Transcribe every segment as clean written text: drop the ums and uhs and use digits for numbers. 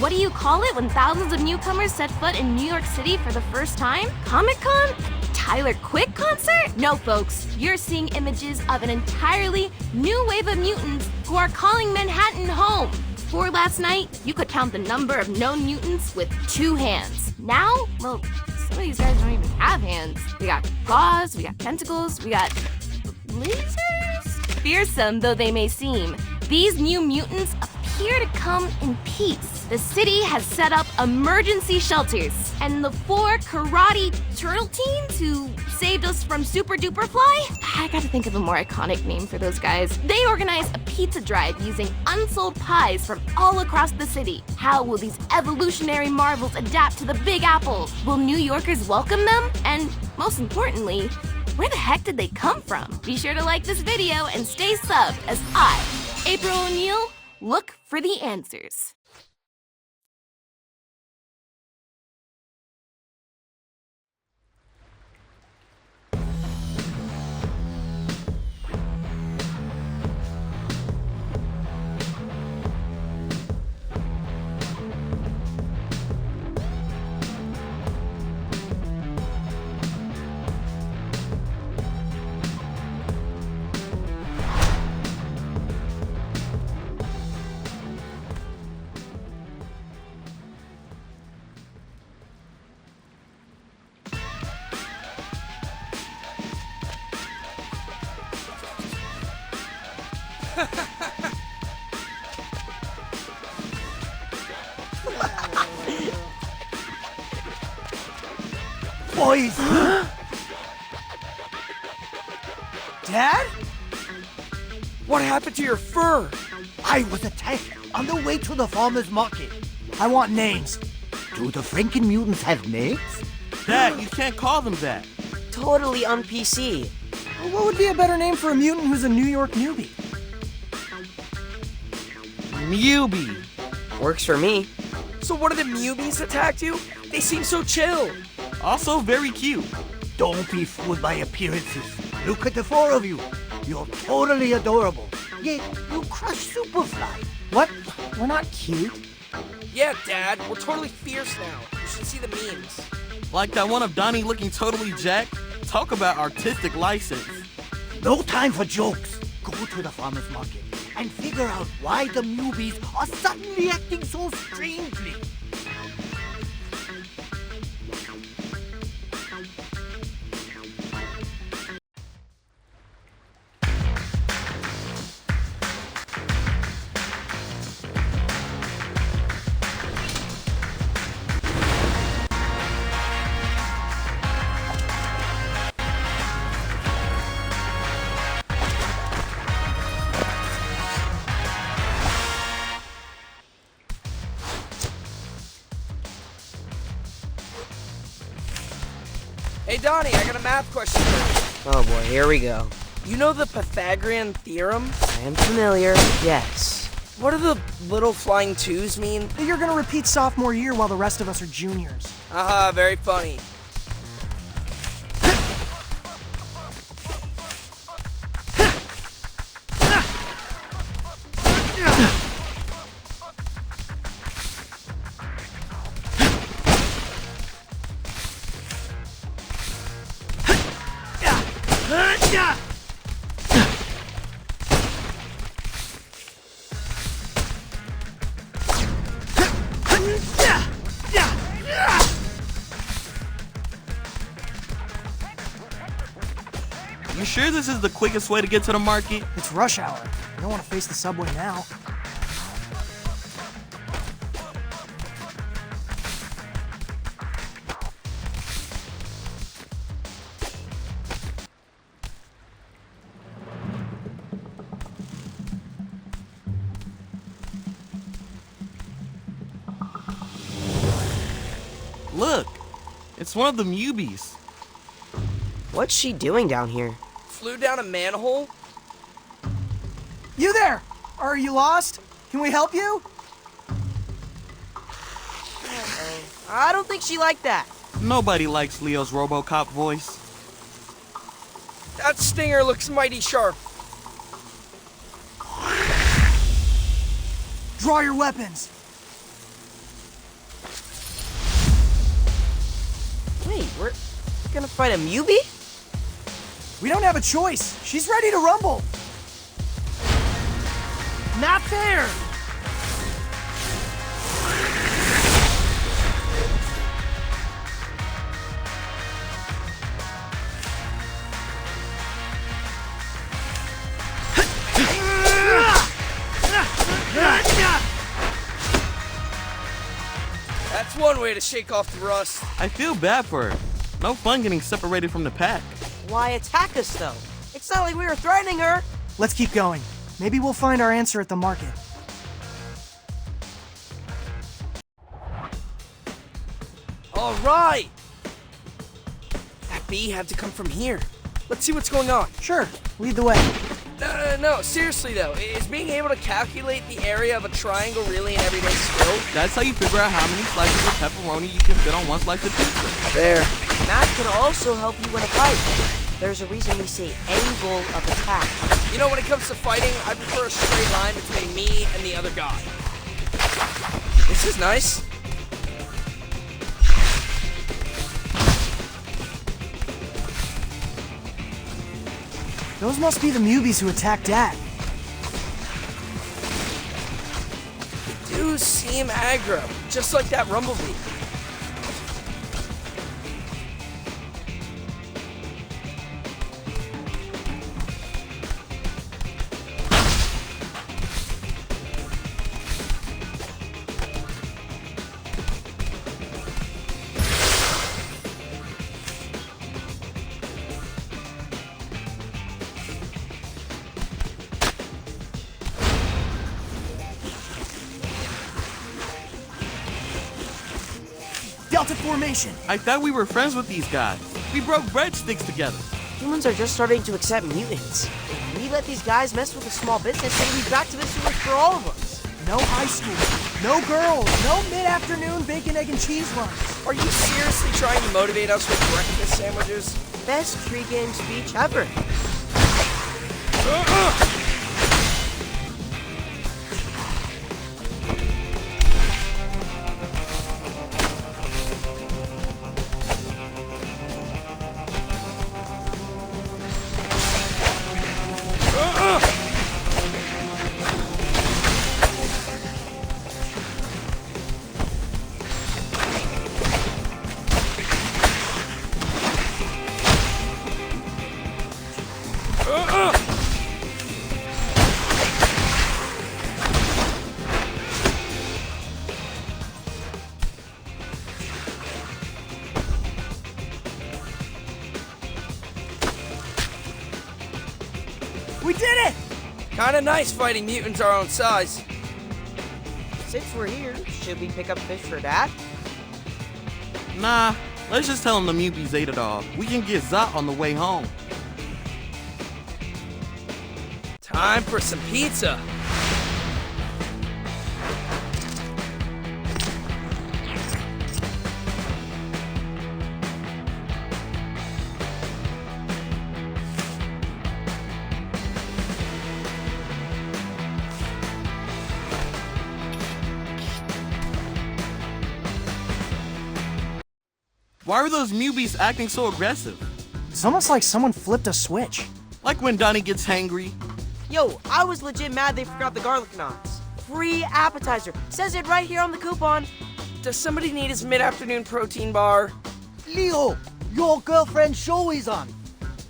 What do you call it when thousands of newcomers set foot in New York City for the first time? Comic-Con? Tyler Quick concert? No, folks. You're seeing images of an entirely new wave of mutants who are calling Manhattan home. Before last night, you could count the number of known mutants with 2 hands. Now, well, some of these guys don't even have hands. We got claws, we got tentacles, we got lasers? Fearsome though they may seem, these new mutants appear to come in peace. The city has set up emergency shelters, and the 4 karate turtle teens who saved us from Super Duper Fly? I gotta think of a more iconic name for those guys. They organized a pizza drive using unsold pies from all across the city. How will these evolutionary marvels adapt to the Big Apple? Will New Yorkers welcome them? And most importantly, where the heck did they come from? Be sure to like this video and stay subbed as I, April O'Neil, look for the answers. Boys! Dad? What happened to your fur? I was attacked on the way to the farmer's market. I want names. Do the Franken mutants have names? Dad, you can't call them that. Totally on PC. What would be a better name for a mutant who's a New York newbie? Newbie. Works for me. So one of the newbies attacked you? They seem so chill. Also very cute. Don't be fooled by appearances. Look at the 4 of you. You're totally adorable. Yet you crush Superfly. What? We're not cute. Yeah, Dad, we're totally fierce now. You should see the memes. Like that one of Donnie looking totally jacked. Talk about artistic license. No time for jokes. Go to the farmer's market and figure out why the newbies are suddenly acting so strangely. Hey, Donnie, I got a math question for Oh boy, here we go. you. You know the Pythagorean theorem? I am familiar, yes. What do the little flying 2s mean? You're gonna repeat sophomore year while the rest of us are juniors. Haha, very funny. You sure this is the quickest way to get to the market? It's rush hour. You don't want to face the subway now. Look, it's one of the newbies. What's she doing down here? Flew down a manhole? You there! Are you lost? Can we help you? I don't think she liked that. Nobody likes Leo's RoboCop voice. That stinger looks mighty sharp. Draw your weapons. Wait, we're gonna fight a Mubi? We don't have a choice. She's ready to rumble. Not fair! That's one way to shake off the rust. I feel bad for her. No fun getting separated from the pack. Why attack us, though? It's not like we were threatening her. Let's keep going. Maybe we'll find our answer at the market. All right! That bee had to come from here. Let's see what's going on. Sure, lead the way. No, seriously though, is being able to calculate the area of a triangle really an everyday skill? That's how you figure out how many slices of pepperoni you can fit on one slice of pizza. There. Math can also help you win a fight. There's a reason we say angle of attack. You know, when it comes to fighting, I prefer a straight line between me and the other guy. This is nice. Those must be the Mubies who attacked Dad. They do seem aggro, just like that Rumblebee. Delta formation. I thought we were friends with these guys. We broke breadsticks together. Humans are just starting to accept mutants. If we let these guys mess with a small business, it'll be back to the sewers for all of us. No high school, no girls, no mid-afternoon bacon, egg, and cheese lunch. Are you seriously trying to motivate us with breakfast sandwiches? Best pre-game speech ever. We did it! Kinda nice fighting mutants our own size. Since we're here, should we pick up fish for Dad? Nah, let's just tell them the Mubies ate it all. We can get Zot on the way home. Time for some pizza. Why were those Mubies acting so aggressive? It's almost like someone flipped a switch. Like when Donnie gets hangry. Yo, I was legit mad they forgot the garlic knots. Free appetizer. Says it right here on the coupon. Does somebody need his mid-afternoon protein bar? Leo, your girlfriend's show is on.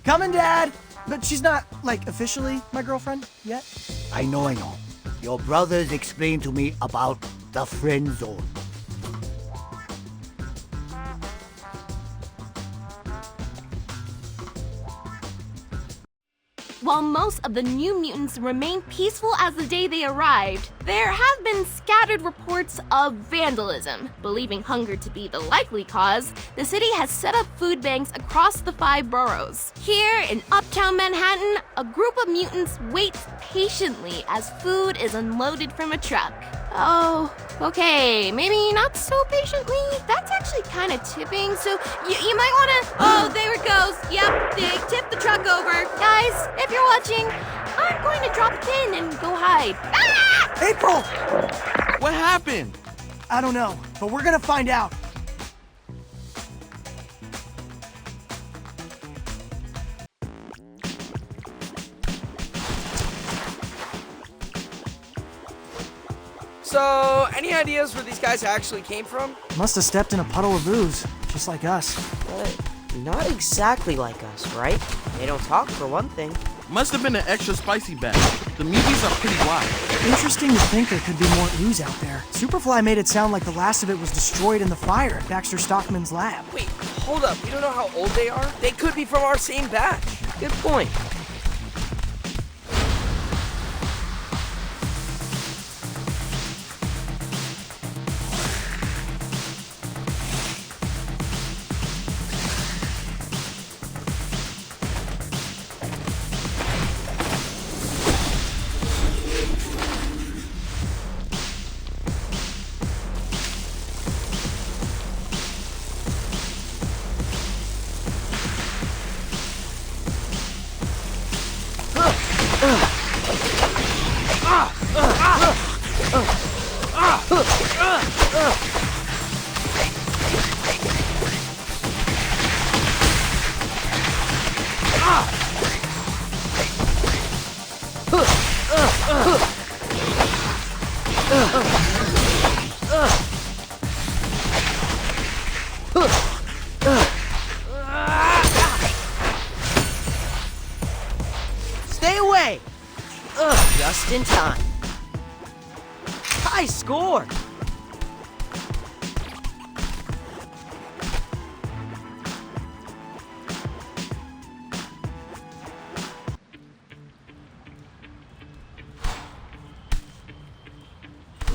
Coming, Dad! But she's not, like, officially my girlfriend yet. I know. Your brothers explained to me about the friend zone. While most of the New Mutants remain peaceful as the day they arrived, there have been scattered reports of vandalism. Believing hunger to be the likely cause, the city has set up food banks across the 5 boroughs. Here in uptown Manhattan, a group of mutants waits patiently as food is unloaded from a truck. Oh, okay, maybe not so patiently. That's actually kind of tipping, so you might want to... Oh, there it goes. Yep, they tipped the truck over. Guys, if you're watching, I'm going to drop a pin and go hide. Ah! April! What happened? I don't know, but we're gonna find out. So, any ideas where these guys actually came from? Must have stepped in a puddle of ooze, just like us. But not exactly like us, right? They don't talk for one thing. Must have been an extra spicy batch. The movies are pretty wild. Interesting to think there could be more ooze out there. Superfly made it sound like the last of it was destroyed in the fire at Baxter Stockman's lab. Wait, hold up. You don't know how old they are? They could be from our same batch. Good point. Stay away! Just in time. High score!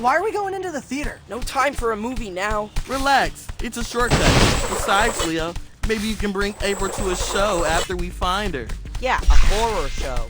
Why are we going into the theater? No time for a movie now. Relax, it's a shortcut. Besides, Leo, maybe you can bring April to a show after we find her. Yeah, a horror show.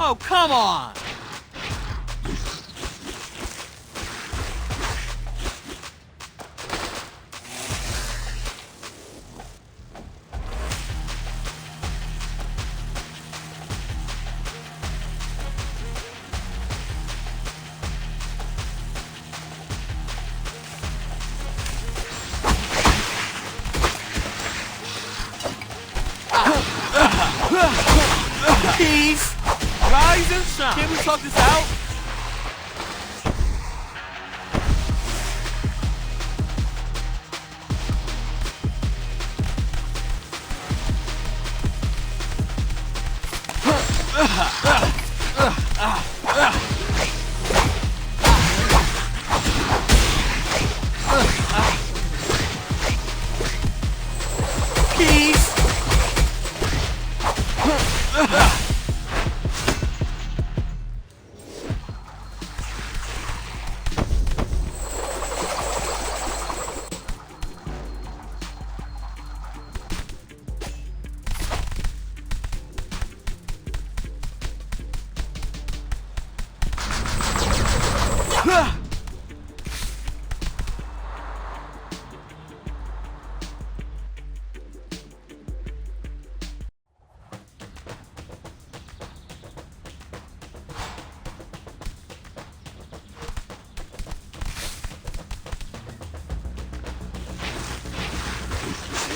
Oh, come on! Peace! Rise and shine! Can we talk this out? Peace!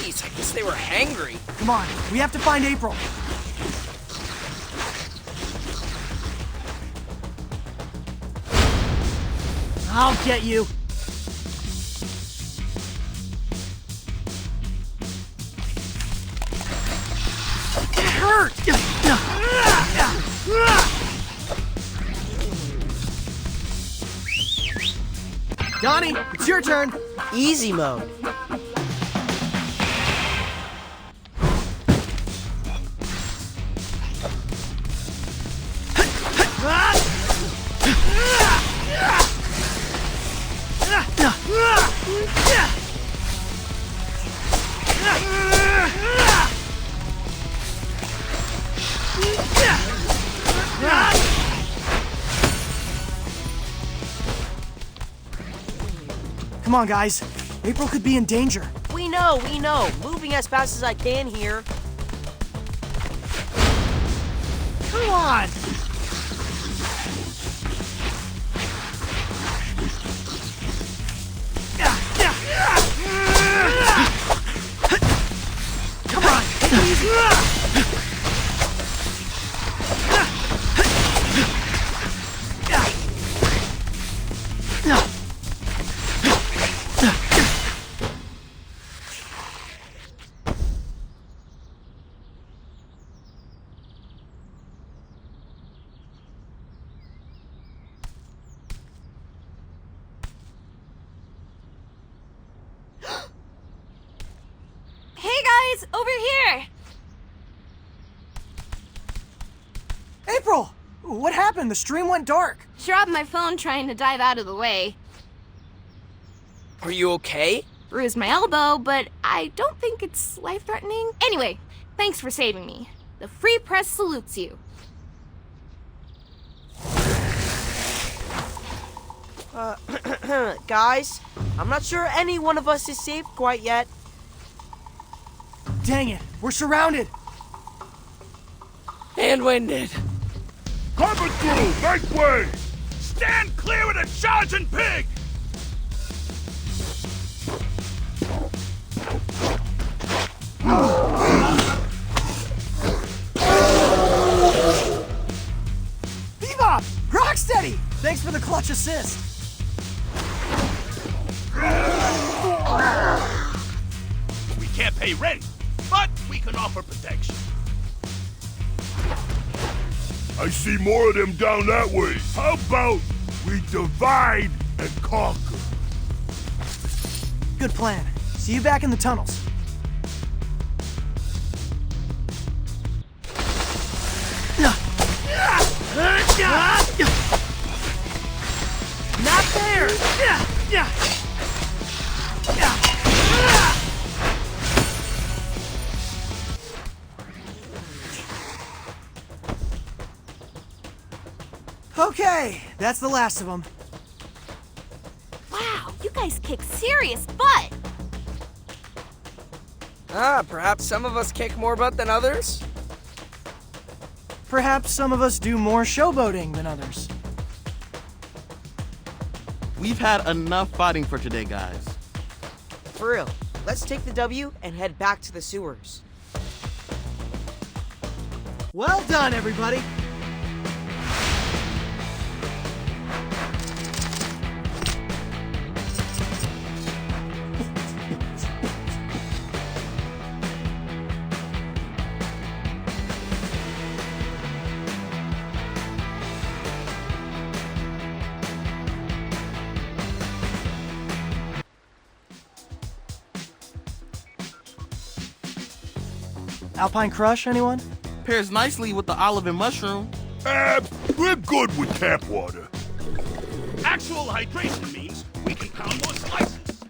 Jeez, I guess they were hangry. Come on, we have to find April. I'll get you. It hurt! Donnie, it's your turn. Easy mode. Come on, guys. April could be in danger. We know. Moving as fast as I can here. Come on! Come on, take it easy. Hey guys, over here! April! What happened? The stream went dark. Dropped my phone trying to dive out of the way. Are you okay? Bruised my elbow, but I don't think it's life-threatening. Anyway, thanks for saving me. The Free Press salutes you. Guys, I'm not sure any one of us is safe quite yet. Dang it, we're surrounded. And winded. Coming through! Make way! Stand clear of the charging pig! Bebop! Rocksteady! Thanks for the clutch assist. We can't pay rent, but we can offer protection. I see more of them down that way. How about we divide and conquer? Good plan. See you back in the tunnels. Not there! Okay, that's the last of them. Wow, you guys kick serious butt! Perhaps some of us kick more butt than others? Perhaps some of us do more showboating than others. We've had enough fighting for today, guys. For real, let's take the W and head back to the sewers. Well done, everybody. Alpine Crush, anyone? Pairs nicely with the olive and mushroom. We're good with tap water. Actual hydration means we can pound more slices.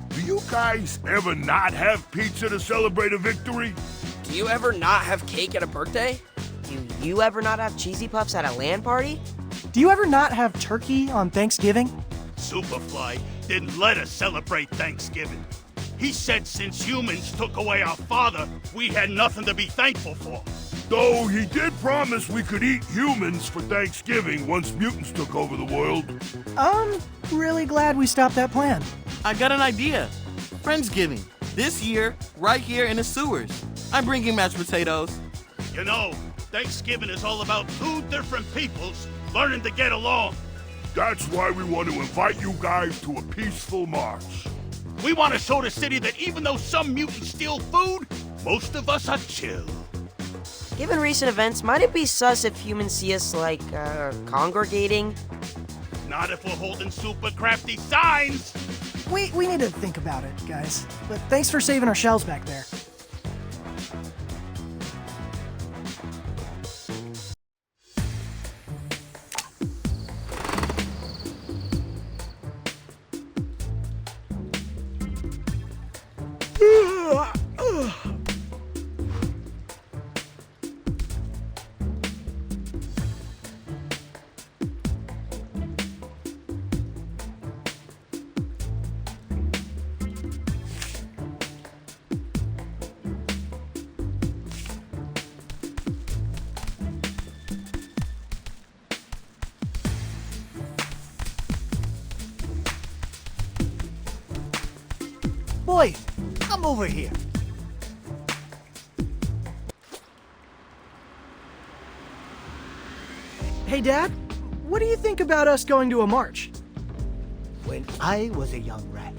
Do you guys ever not have pizza to celebrate a victory? Do you ever not have cake at a birthday? Do you ever not have cheesy puffs at a LAN party? Do you ever not have turkey on Thanksgiving? Superfly didn't let us celebrate Thanksgiving. He said since humans took away our father, we had nothing to be thankful for. Though he did promise we could eat humans for Thanksgiving once mutants took over the world. I'm really glad we stopped that plan. I got an idea. Friendsgiving. This year, right here in the sewers. I'm bringing mashed potatoes. You know, Thanksgiving is all about two different peoples learning to get along. That's why we want to invite you guys to a peaceful march. We want to show the city that even though some mutants steal food, most of us are chill. Given recent events, might it be sus if humans see us, like, congregating? Not if we're holding super crafty signs. We need to think about it, guys. But thanks for saving our shells back there. Boys, come over here. Hey, Dad, what do you think about us going to a march? When I was a young rat,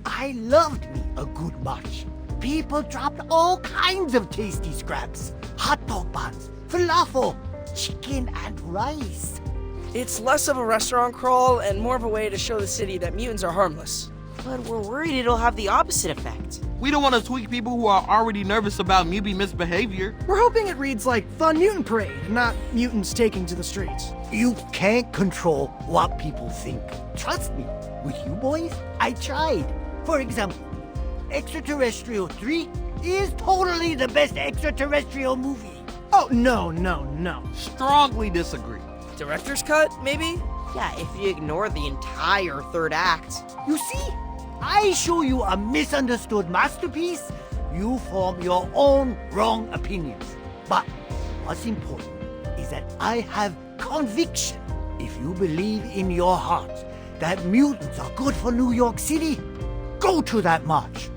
I loved me a good march. People dropped all kinds of tasty scraps. Hot dog buns, falafel, chicken and rice. It's less of a restaurant crawl and more of a way to show the city that mutants are harmless. But we're worried it'll have the opposite effect. We don't want to tweak people who are already nervous about mutant misbehavior. We're hoping it reads like Fun Mutant Parade, not mutants taking to the streets. You can't control what people think. Trust me, with you boys, I tried. For example, Extraterrestrial 3 is totally the best extraterrestrial movie. Oh, no. Strongly disagree. Director's cut, maybe? Yeah, if you ignore the entire third act. You see, I show you a misunderstood masterpiece, you form your own wrong opinions. But what's important is that I have conviction. If you believe in your heart that mutants are good for New York City, go to that march.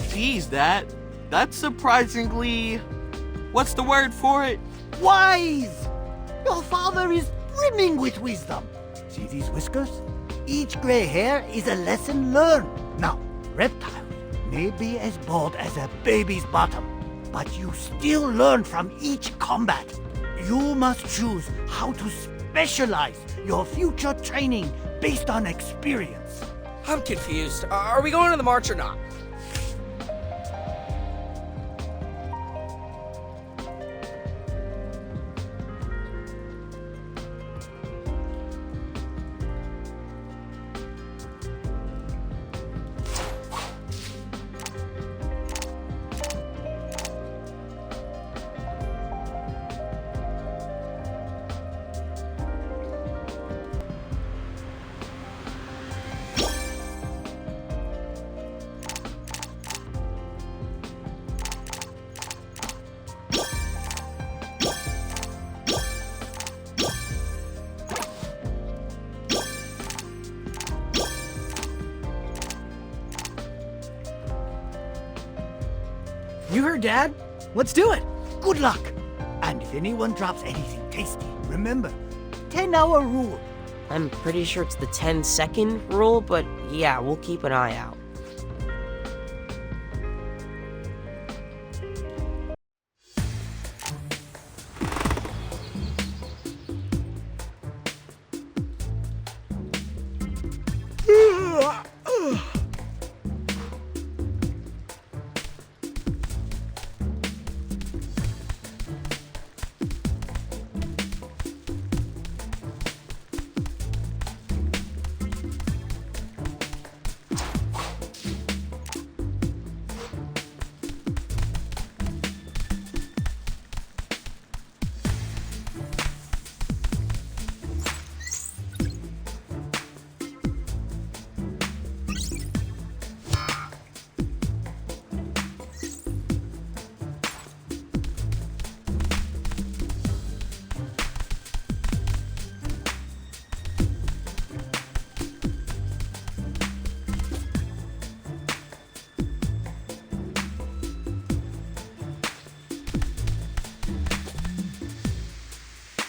Geez, that's surprisingly... What's the word for it? Wise! Your father is brimming with wisdom. See these whiskers? Each gray hair is a lesson learned. Now, reptiles may be as bald as a baby's bottom, but you still learn from each combat. You must choose how to specialize your future training based on experience. I'm confused. Are we going to the march or not? You heard, Dad? Let's do it. Good luck. And if anyone drops anything tasty, remember, 10-hour rule. I'm pretty sure it's the 10-second rule, but yeah, we'll keep an eye out.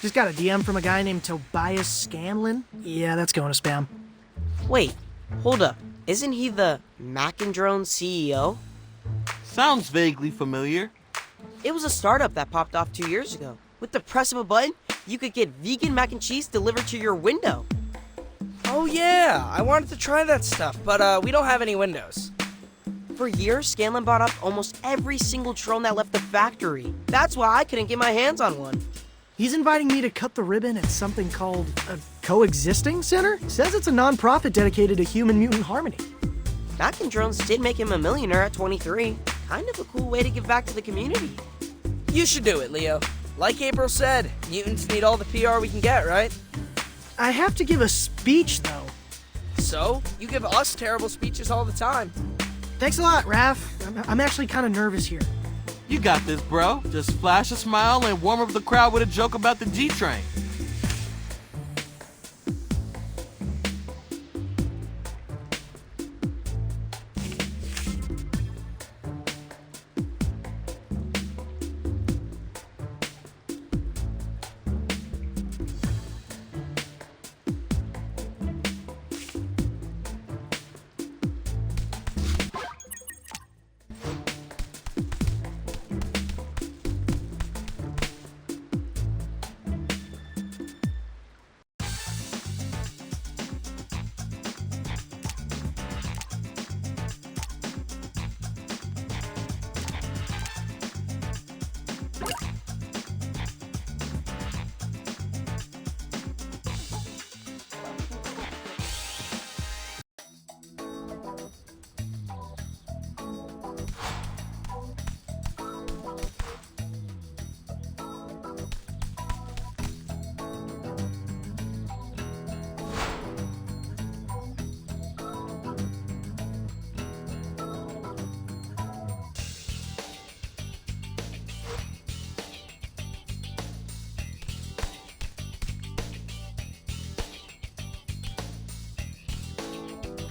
Just got a DM from a guy named Tobias Scanlon. Yeah, that's going to spam. Wait, hold up. Isn't he the Mac and Drone CEO? Sounds vaguely familiar. It was a startup that popped off 2 years ago. With the press of a button, you could get vegan mac and cheese delivered to your window. Oh yeah, I wanted to try that stuff, but we don't have any windows. For years, Scanlon bought up almost every single drone that left the factory. That's why I couldn't get my hands on one. He's inviting me to cut the ribbon at something called a coexisting center. Says it's a non-profit dedicated to human-mutant harmony. Mac and Drones did make him a millionaire at 23. Kind of a cool way to give back to the community. You should do it, Leo. Like April said, mutants need all the PR we can get, right? I have to give a speech, though. So, you give us terrible speeches all the time. Thanks a lot, Raph. I'm actually kind of nervous here. You got this, bro. Just flash a smile and warm up the crowd with a joke about the G-Train.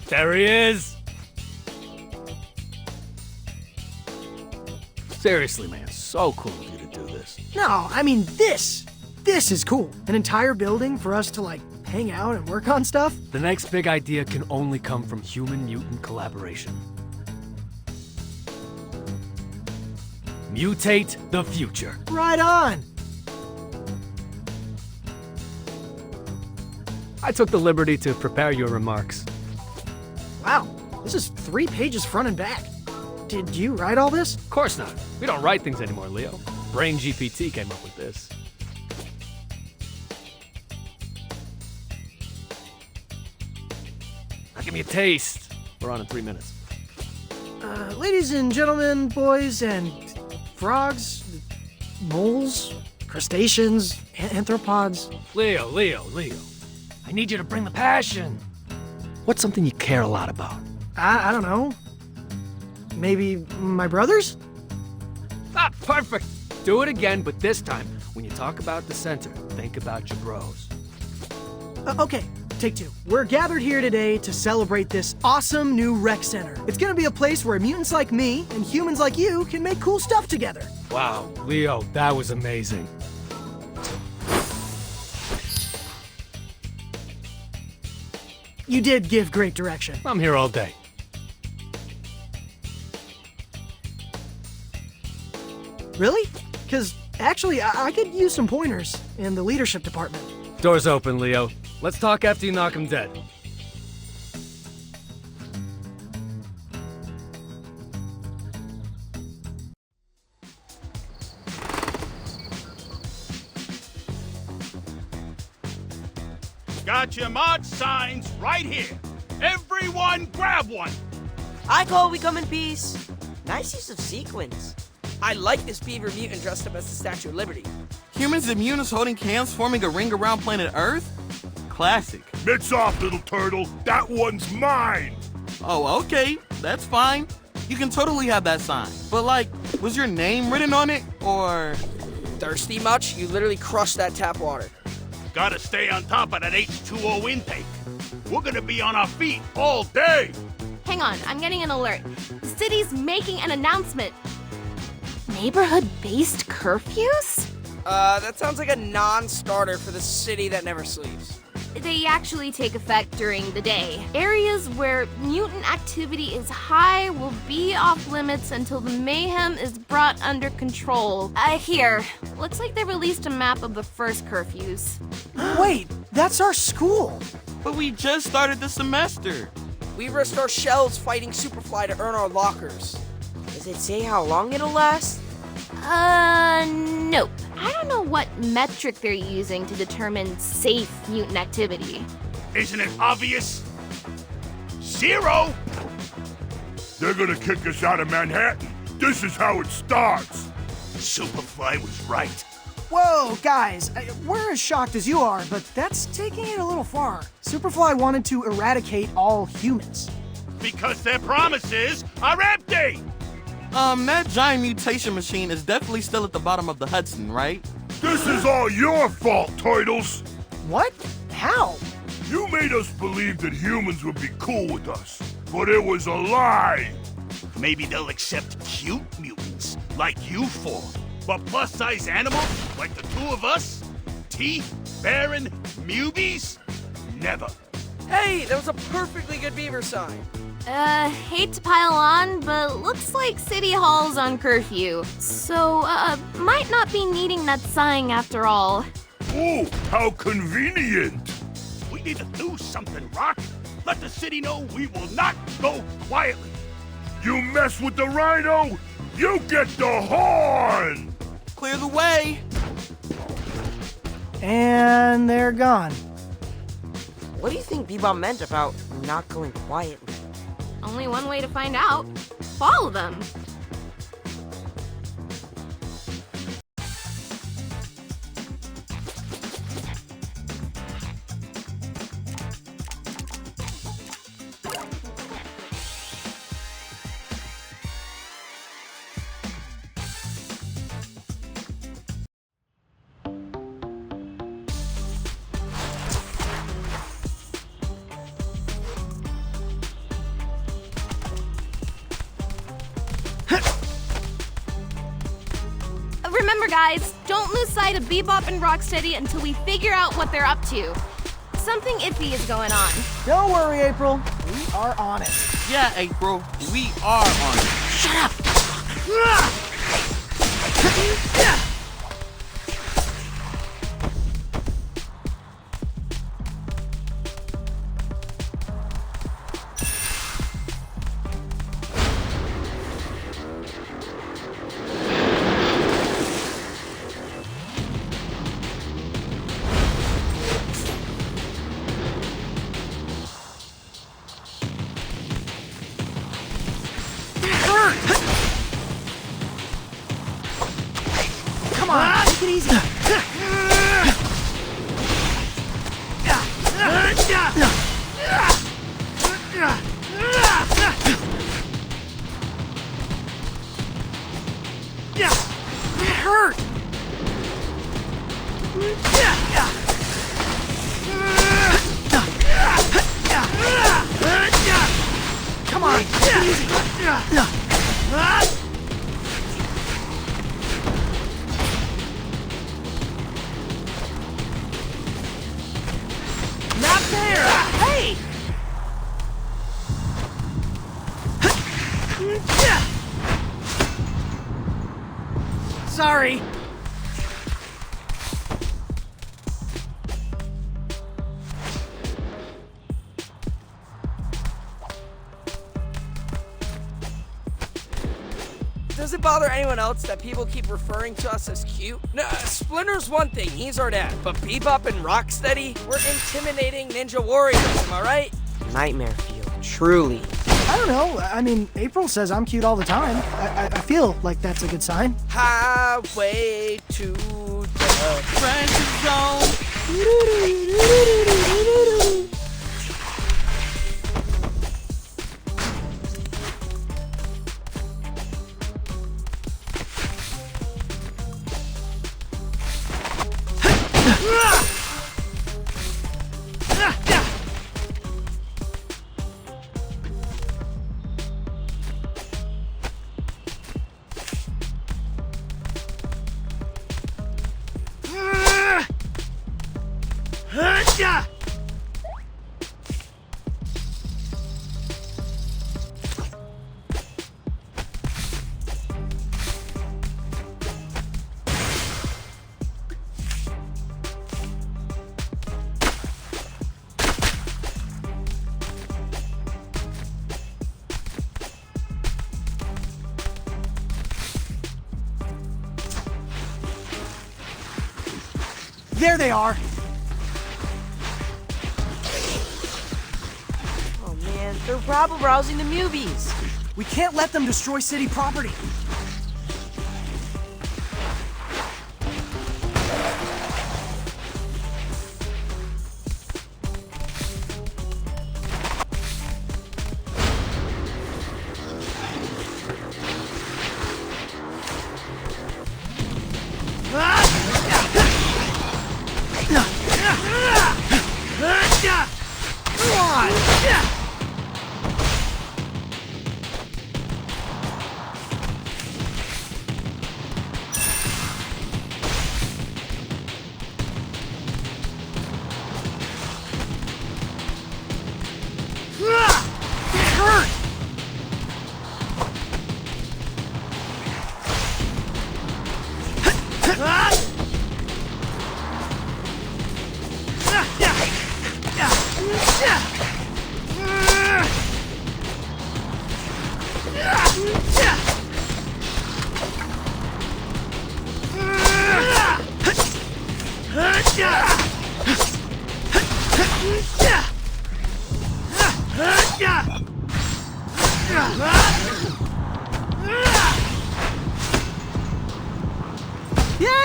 There he is! Seriously, man, so cool of you to do this. No, I mean this. This is cool. An entire building for us to, like, hang out and work on stuff. The next big idea can only come from human-mutant collaboration. Mutate the future. Right on. I took the liberty to prepare your remarks. Wow, this is 3 pages front and back. Did you write all this? Of course not. We don't write things anymore, Leo. Brain GPT came up with this. Now give me a taste. We're on in 3 minutes. Ladies and gentlemen, boys and frogs, moles, crustaceans, anthropods. Leo. I need you to bring the passion. What's something you care a lot about? I don't know. Maybe my brothers? Ah, perfect. Do it again, but this time, when you talk about the center, think about your bros. Okay, take 2. We're gathered here today to celebrate this awesome new rec center. It's gonna be a place where mutants like me and humans like you can make cool stuff together. Wow, Leo, that was amazing. You did give great direction. I'm here all day. Really? Because actually, I could use some pointers in the leadership department. Door's open, Leo. Let's talk after you knock him dead. Got your mod signs right here. Everyone grab one. I call we come in peace. Nice use of sequins. I like this beaver mutant dressed up as the Statue of Liberty. Humans and mutants holding hands forming a ring around planet Earth? Classic. Mitts off, little turtle. That one's mine. Oh, okay. That's fine. You can totally have that sign. But like, was your name written on it, or? Thirsty much? You literally crushed that tap water. Gotta stay on top of that H2O intake. We're gonna be on our feet all day. Hang on, I'm getting an alert. The city's making an announcement. Neighborhood-based curfews? That sounds like a non-starter for the city that never sleeps. They actually take effect during the day. Areas where mutant activity is high will be off limits until the mayhem is brought under control. Here. Looks like they released a map of the first curfews. Wait, that's our school. But we just started the semester. We risked our shells fighting Superfly to earn our lockers. Does it say how long it'll last? Nope. I don't know what metric they're using to determine safe mutant activity. Isn't it obvious? 0. They're gonna kick us out of Manhattan. This is how it starts. Superfly was right. Whoa, guys, we're as shocked as you are, but that's taking it a little far. Superfly wanted to eradicate all humans. because their promises are empty! That giant mutation machine is definitely still at the bottom of the Hudson, right? This is all your fault, Turtles! What? How? You made us believe that humans would be cool with us, but it was a lie! Maybe they'll accept cute mutants, like you four. But plus-size animals, like the two of us? Teeth, bearing, mubies? Never. Hey, that was a perfectly good beaver sign. Hate to pile on, but looks like City Hall's on curfew. So, might not be needing that sign after all. Ooh, how convenient! We need to do something, Rock. Let the city know we will not go quietly. You mess with the rhino, you get the horn! Clear the way! And they're gone. What do you think Bebop meant about not going quietly? Only one way to find out. Follow them. Remember, guys, don't lose sight of Bebop and Rocksteady until we figure out what they're up to. Something iffy is going on. Don't worry, April. We are on it. Yeah, April, we are on it. Shut up! Come on, take it easy. That hurt. Come on, take it easy. Not there! Hey! Sorry. Does it bother anyone else that people keep referring to us as cute? No, Splinter's one thing, he's our dad. But Bebop and Rocksteady, we're intimidating ninja warriors, am I right? Nightmare Field, truly. I don't know. I mean, April says I'm cute all the time. I feel like that's a good sign. Highway to the Friendship zone! There they are. Oh man, they're rabble rousing the Mubies. We can't let them destroy city property.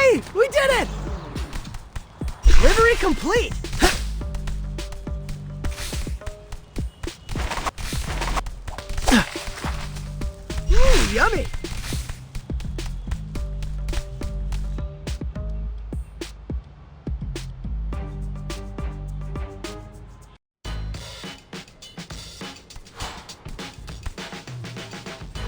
Yay! We did it! Delivery complete! Ooh, yummy!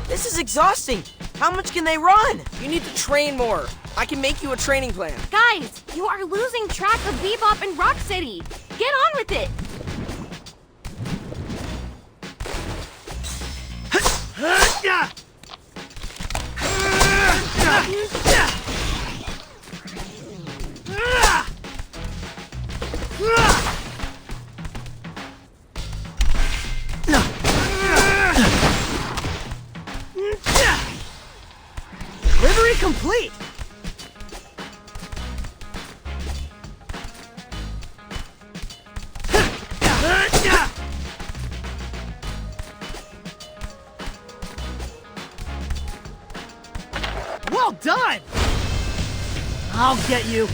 This is exhausting. How much can they run? You need to train more. I can make you a training plan. Guys, you are losing track of Bebop and Rocksteady. Get on with it. Delivery complete! Well done! I'll get you.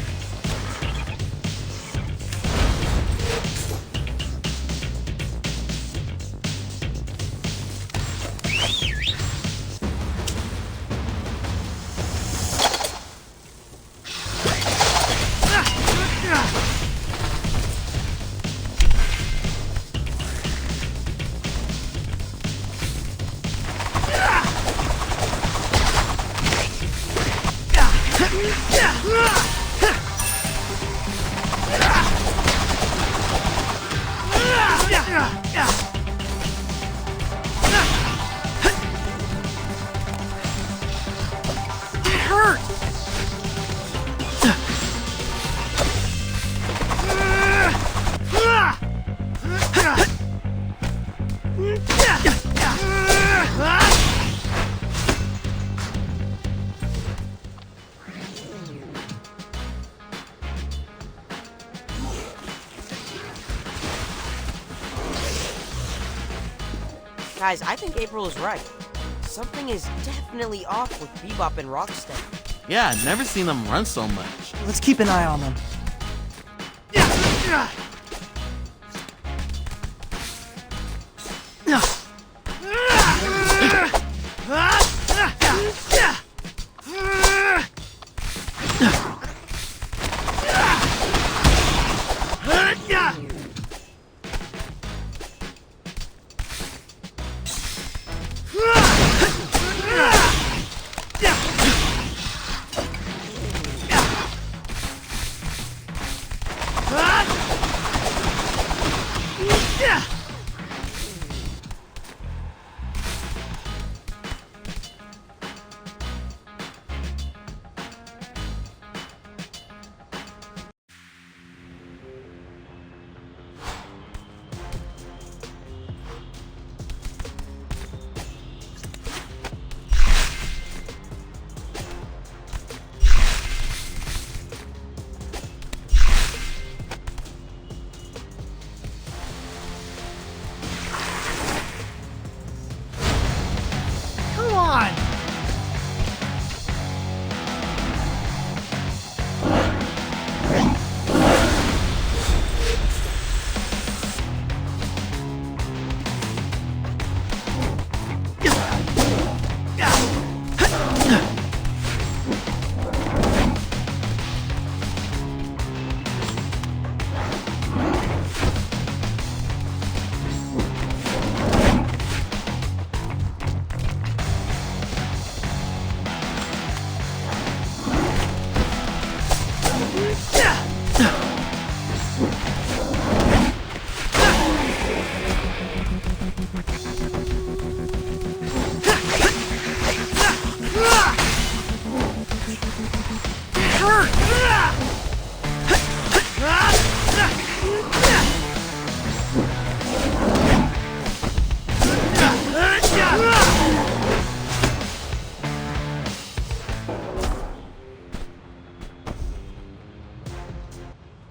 Guys, I think April is right. Something is definitely off with Bebop and Rocksteady. Yeah, I've never seen them run so much. Let's keep an eye on them.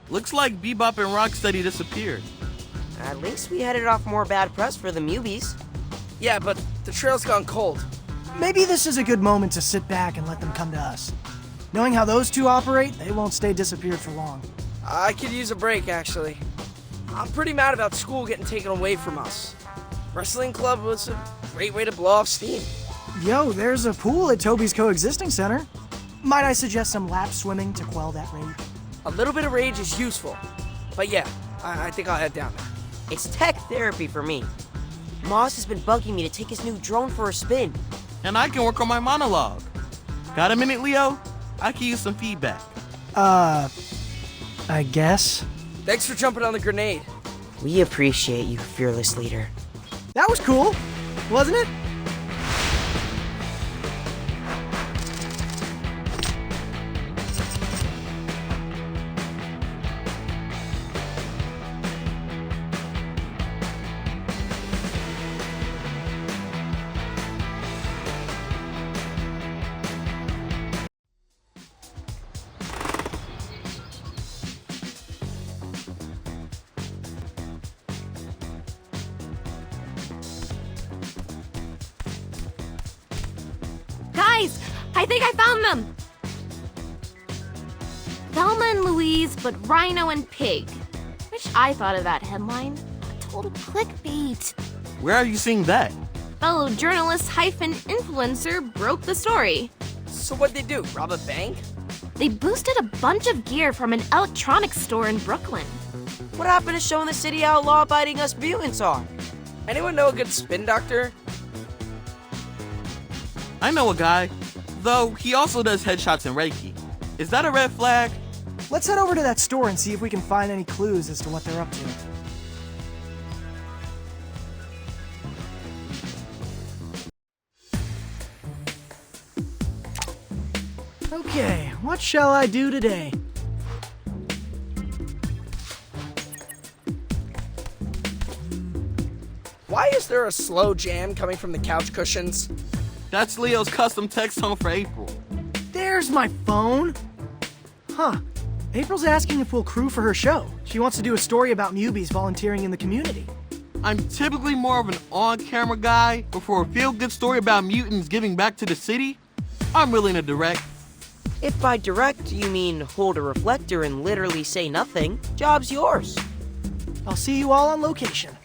Looks like Bebop and Rocksteady disappeared. At least we headed off more bad press for the Mubies. Yeah, but the trail's gone cold. Maybe this is a good moment to sit back and let them come to us. Knowing how those two operate, they won't stay disappeared for long. I could use a break, actually. I'm pretty mad about school getting taken away from us. Wrestling club was a great way to blow off steam. Yo, there's a pool at Toby's coexisting center. Might I suggest some lap swimming to quell that rage? A little bit of rage is useful. But yeah, I think I'll head down there. It's tech therapy for me. Moss has been bugging me to take his new drone for a spin. And I can work on my monologue. Got a minute, Leo? I can use some feedback. I guess. Thanks for jumping on the grenade. We appreciate you, fearless leader. That was cool, wasn't it? Guys, I think I found them! Velma and Louise, but Rhino and Pig. Wish I thought of that headline. Total clickbait. Where are you seeing that? Fellow journalist hyphen influencer broke the story. So what'd they do, rob a bank? They boosted a bunch of gear from an electronics store in Brooklyn. What happened to showing the city how law-abiding us mutants are? Anyone know a good spin doctor? I know a guy, though he also does headshots and Reiki. Is that a red flag? Let's head over to that store and see if we can find any clues as to what they're up to. Okay, what shall I do today? Why is there a slow jam coming from the couch cushions? That's Leo's custom text tone for April. There's my phone. Huh. April's asking if we'll crew for her show. She wants to do a story about newbies volunteering in the community. I'm typically more of an on-camera guy, but for a feel-good story about mutants giving back to the city, I'm willing to direct. If by direct you mean hold a reflector and literally say nothing, job's yours. I'll see you all on location.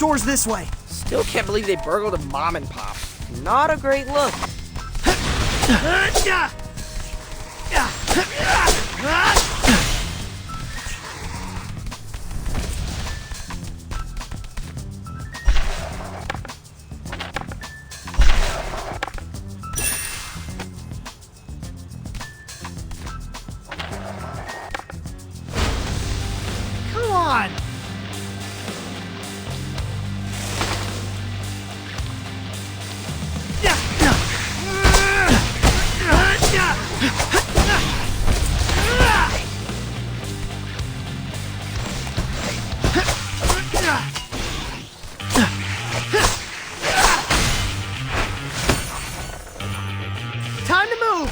Door's this way. Still can't believe they burgled a mom and pop. Not a great look. Come on! Time to move!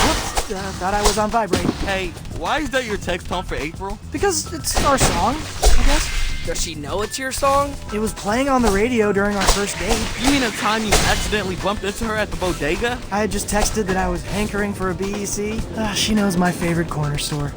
Whoops, thought I was on vibrate. Hey, why is that your text tone for April? Because it's our song, I guess. Does she know it's your song? It was playing on the radio during our first date. You mean the time you accidentally bumped into her at the bodega? I had just texted that I was hankering for a BEC. She knows my favorite corner store.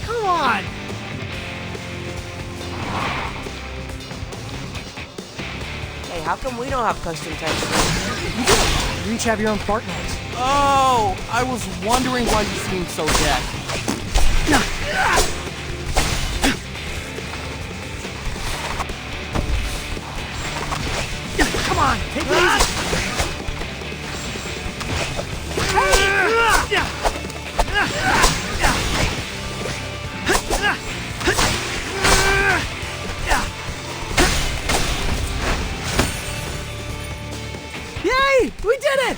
Come on! Hey, how come we don't have custom text? You each have your own fart noise. Oh, I was wondering why you seemed so jacked. Come on, take it easy. Yay! We did it!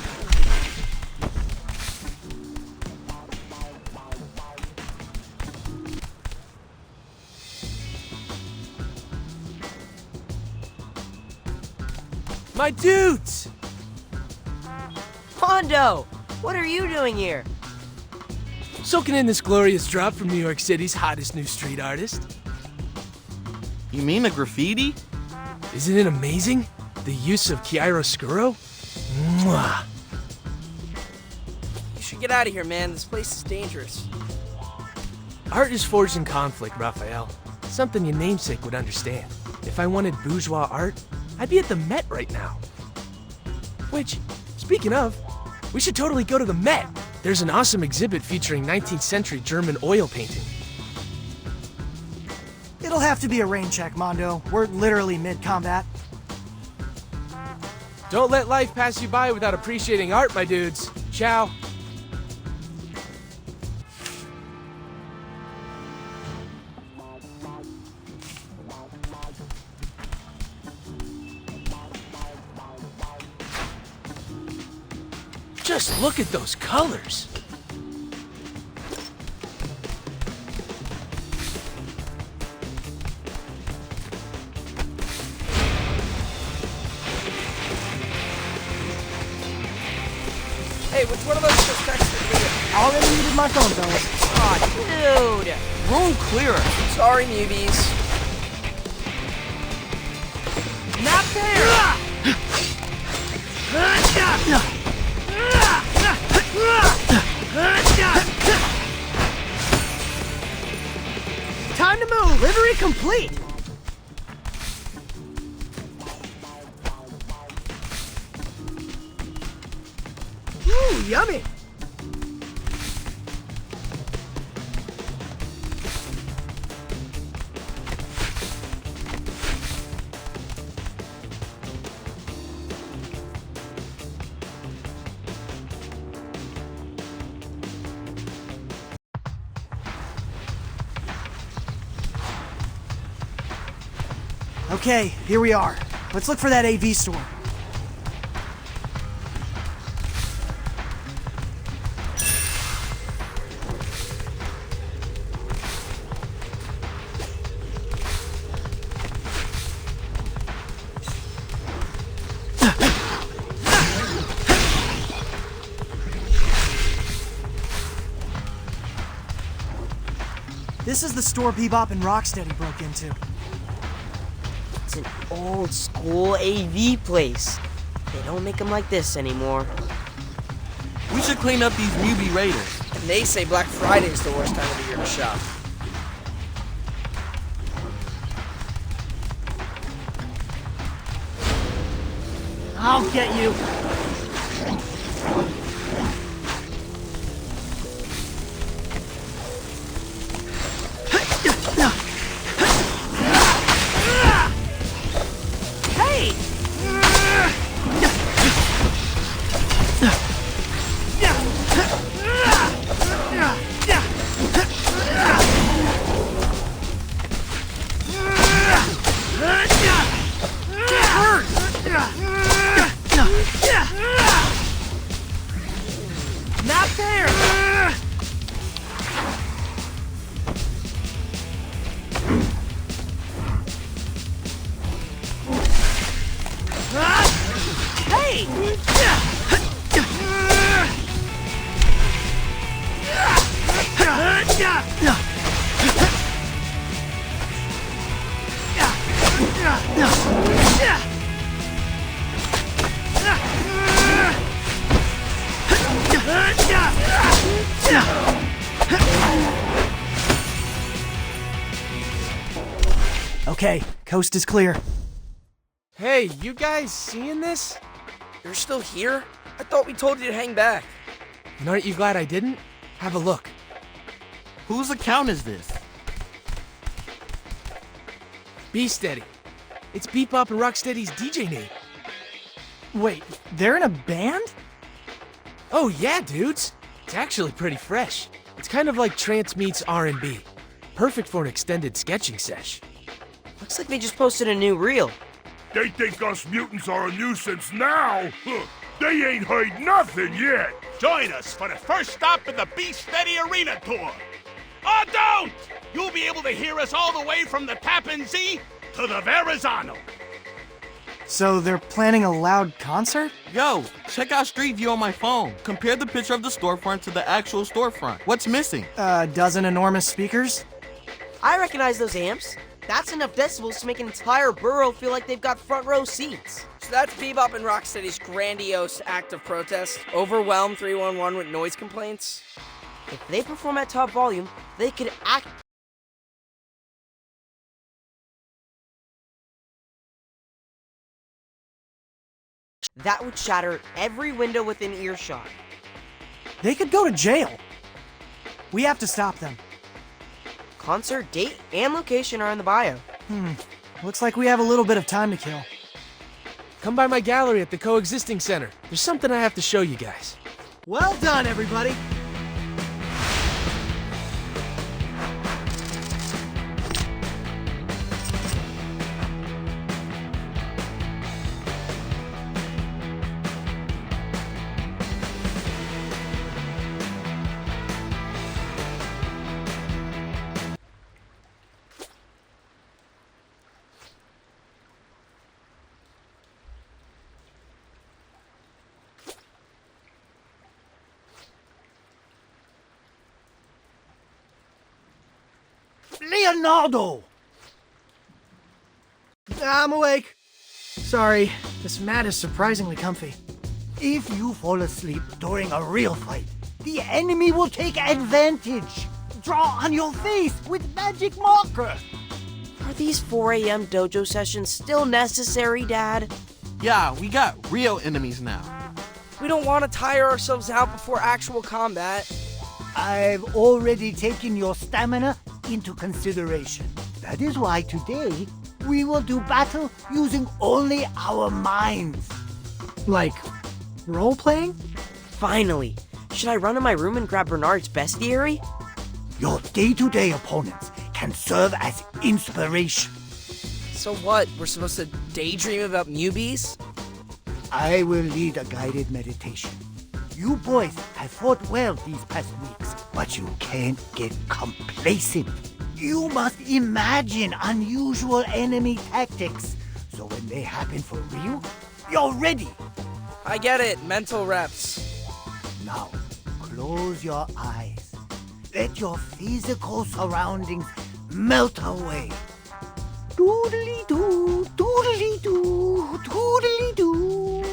My dudes! Mondo, what are you doing here? Soaking in this glorious drop from New York City's hottest new street artist. You mean the graffiti? Isn't it amazing? The use of chiaroscuro? Mwah. You should get out of here, man. This place is dangerous. Art is forged in conflict, Raphael. Something your namesake would understand. If I wanted bourgeois art, I'd be at the Met right now. Which, speaking of, we should totally go to the Met. There's an awesome exhibit featuring 19th century German oil painting. It'll have to be a rain check, Mondo. We're literally mid-combat. Don't let life pass you by without appreciating art, my dudes. Ciao. Just look at those colors. Hey, which one of those just texted me? I already needed my phone, fellas. Aw, dude. Room clearer. Sorry, newbies. Not fair! Time to move! Livery complete! Ooh, yummy! Okay, here we are. Let's look for that AV store. This is the store Bebop and Rocksteady broke into. It's an old school AV place. They don't make them like this anymore. We should clean up these newbie raiders. And they say Black Friday is the worst time of the year to shop. I'll get you. Hey! Not there! Hey! Okay, coast is clear. Hey, you guys seeing this? You're still here? I thought we told you to hang back. And aren't you glad I didn't? Have a look. Whose account is this? Be Steady. It's Bebop and Rocksteady's DJ name. Wait, they're in a band? Oh yeah, dudes. It's actually pretty fresh. It's kind of like trance meets R&B. Perfect for an extended sketching sesh. Looks like they just posted a new reel. They think us mutants are a nuisance now? Huh. They ain't heard nothing yet. Join us for the first stop in the Be Steady Arena Tour. Or don't! You'll be able to hear us all the way from the Tappan Zee to the Verrazano. So they're planning a loud concert? Yo, check out Street View on my phone. Compare the picture of the storefront to the actual storefront. What's missing? A dozen enormous speakers? I recognize those amps. That's enough decibels to make an entire borough feel like they've got front row seats. So that's Bebop and Rocksteady's grandiose act of protest. Overwhelm 311 with noise complaints. If they perform at top volume, they could act. That would shatter every window within earshot. They could go to jail. We have to stop them. Concert date and location are in the bio. Looks like we have a little bit of time to kill. Come by my gallery at the Coexisting Center. There's something I have to show you guys. Well done, everybody. Leonardo! I'm awake. Sorry, this mat is surprisingly comfy. If you fall asleep during a real fight, the enemy will take advantage. Draw on your face with magic marker. Are these 4 a.m. dojo sessions still necessary, Dad? Yeah, we got real enemies now. We don't want to tire ourselves out before actual combat. I've already taken your stamina into consideration. That is why today we will do battle using only our minds. Like, role-playing? Finally. Should I run to my room and grab Bernard's bestiary? Your day-to-day opponents can serve as inspiration. So what? We're supposed to daydream about newbies? I will lead a guided meditation. You boys have fought well these past weeks, but you can't get complacent. You must imagine unusual enemy tactics, so when they happen for real, you're ready. I get it. Mental reps. Now, close your eyes. Let your physical surroundings melt away. Doodly-doo, doodly-doo, doodly-doo.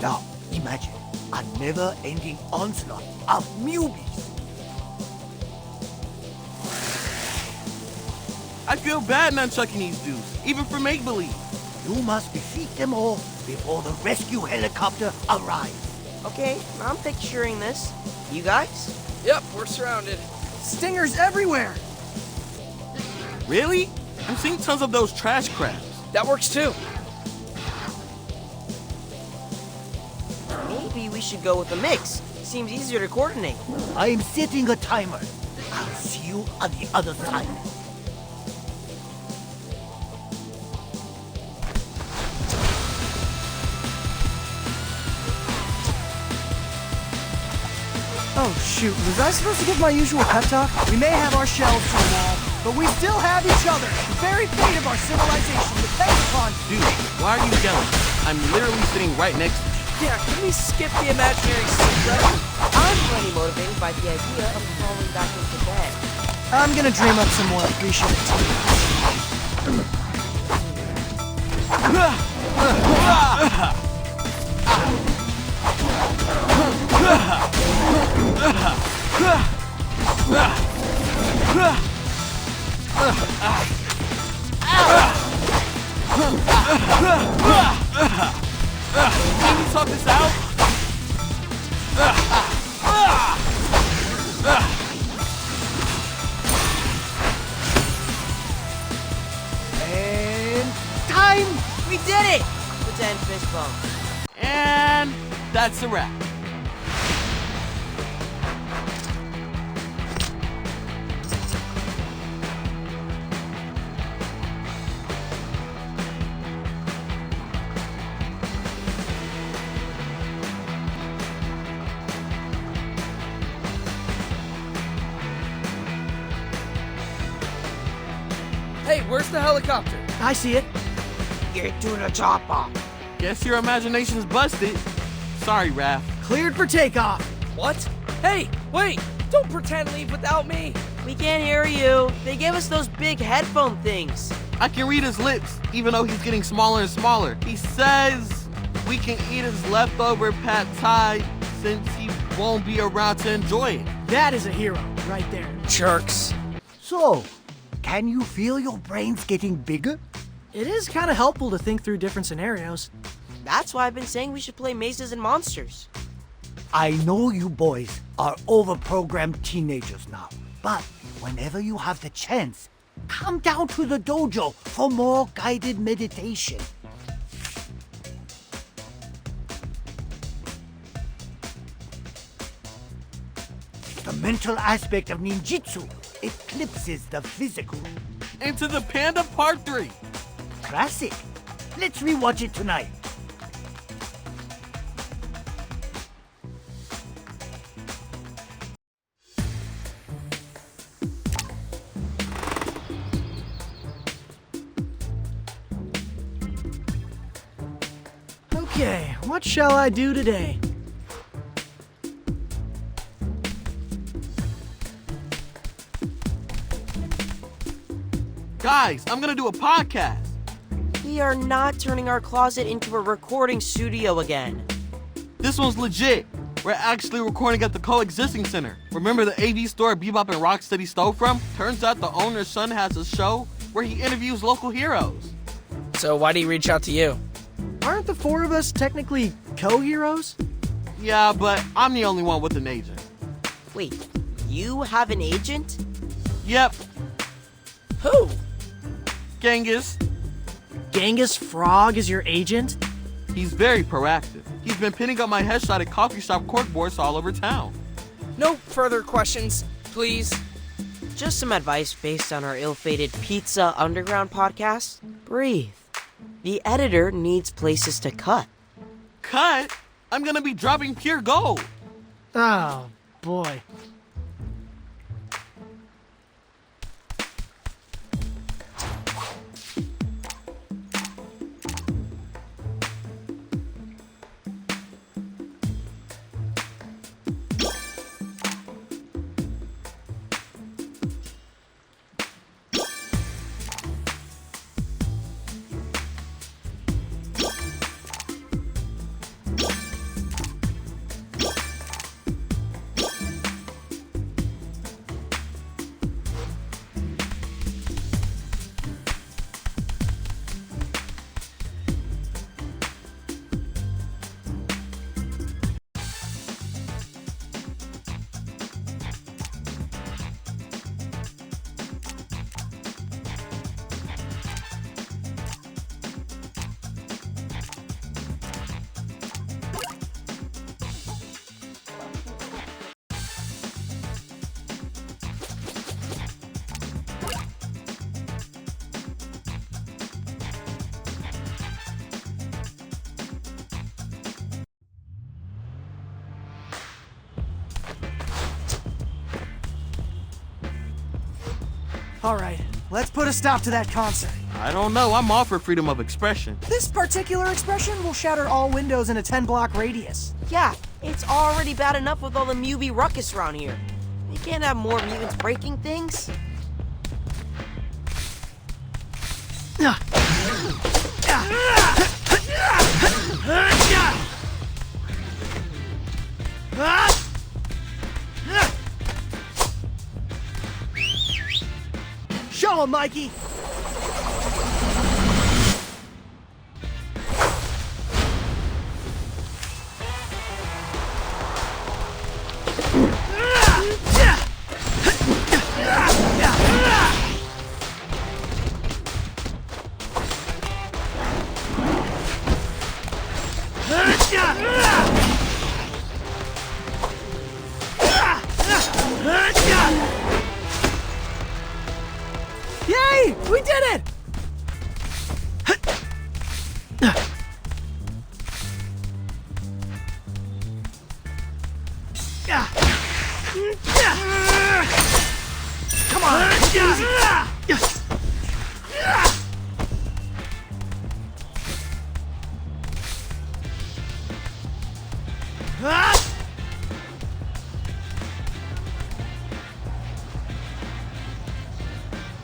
Now, imagine a never-ending onslaught of newbies. I feel bad nunchucking these dudes, even for make-believe. You must defeat them all before the rescue helicopter arrives. Okay, I'm picturing this. You guys? Yep, we're surrounded. Stingers everywhere! Really? I'm seeing tons of those trash crabs. That works too. Maybe we should go with a mix. Seems easier to coordinate. I'm setting a timer. I'll see you on the other side. Oh shoot, was I supposed to give my usual pep talk? We may have our shelves to the wall, but we still have each other. The very fate of our civilization depends upon... Dude, why are you yelling? I'm literally sitting right next to you. Yeah, can we skip the imaginary secret? I'm plenty motivated by the idea of falling back into bed. I'm gonna dream up some more appreciative Can you talk this out? And time! We did it! Pretend fist bump. And that's a wrap. Hey, where's the helicopter? I see it. Get to the chopper. Guess your imagination's busted. Sorry, Raph. Cleared for takeoff. What? Hey, wait! Don't pretend leave without me! We can't hear you. They gave us those big headphone things. I can read his lips, even though he's getting smaller and smaller. He says we can eat his leftover pad thai since he won't be around to enjoy it. That is a hero, right there. Jerks. So, can you feel your brains getting bigger? It is kind of helpful to think through different scenarios. That's why I've been saying we should play Mazes and Monsters. I know you boys are overprogrammed teenagers now, but whenever you have the chance, come down to the dojo for more guided meditation. The mental aspect of ninjutsu eclipses the physical. Into the Panda Part 3. Classic. Let's rewatch it tonight. Okay, what shall I do today? Guys, I'm gonna do a podcast. We are not turning our closet into a recording studio again. This one's legit. We're actually recording at the Coexisting Center. Remember the AV store Bebop and Rocksteady stole from? Turns out the owner's son has a show where he interviews local heroes. So why do he reach out to you? Aren't the four of us technically co-heroes? Yeah, but I'm the only one with an agent. Wait, you have an agent? Yep, Who? Genghis. Genghis Frog is your agent? He's very proactive. He's been pinning up my headshot at coffee shop corkboards all over town. No further questions, please. Just some advice based on our ill-fated Pizza Underground podcast. Breathe. The editor needs places to cut. Cut? I'm gonna be dropping pure gold. Oh, boy. All right, let's put a stop to that concert. I don't know, I'm all for freedom of expression. This particular expression will shatter all windows in a 10-block radius. Yeah, it's already bad enough with all the Mubi ruckus around here. We can't have more mutants breaking things. Show him, Mikey! Yay! We did it! Come on! Easy.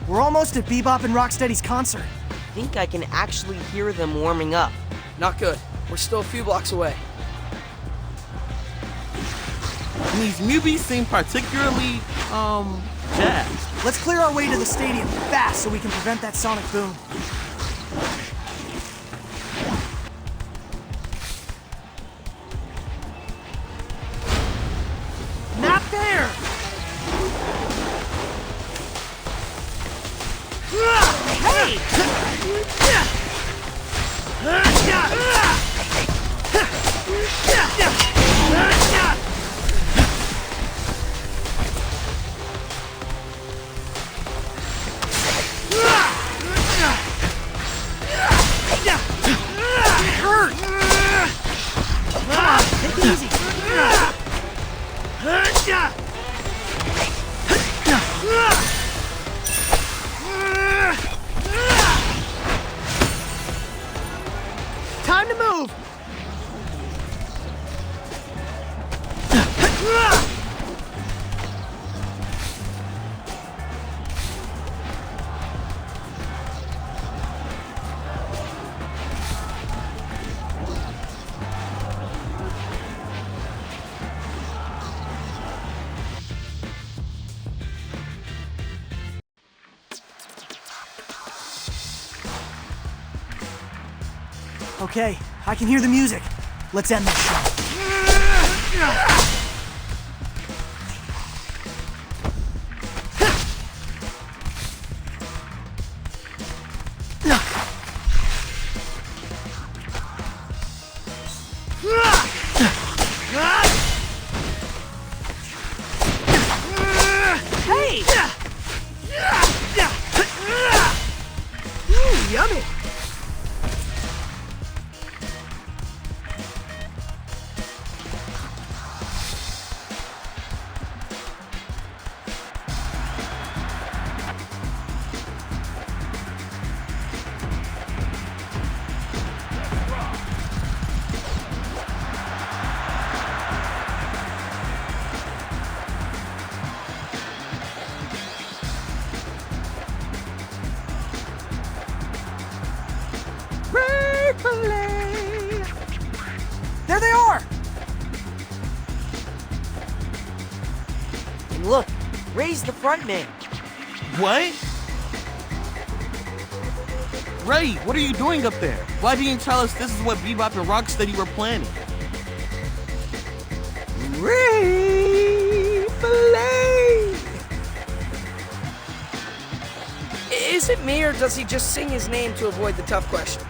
We're almost at Bebop and Rocksteady's concert. I think I can actually hear them warming up. Not good. We're still a few blocks away. And these newbies seem particularly, jazzed. Let's clear our way to the stadium fast so we can prevent that sonic boom. Not there! Hey! Hurt! Come on, take it easy. Time to move! Okay, I can hear the music. Let's end this show. fillet. There they are! And look, Ray's the front man. What? Ray, what are you doing up there? Why didn't you tell us this is what Bebop and Rocksteady were planning? Ray fillet. Is it me, or does he just sing his name to avoid the tough questions?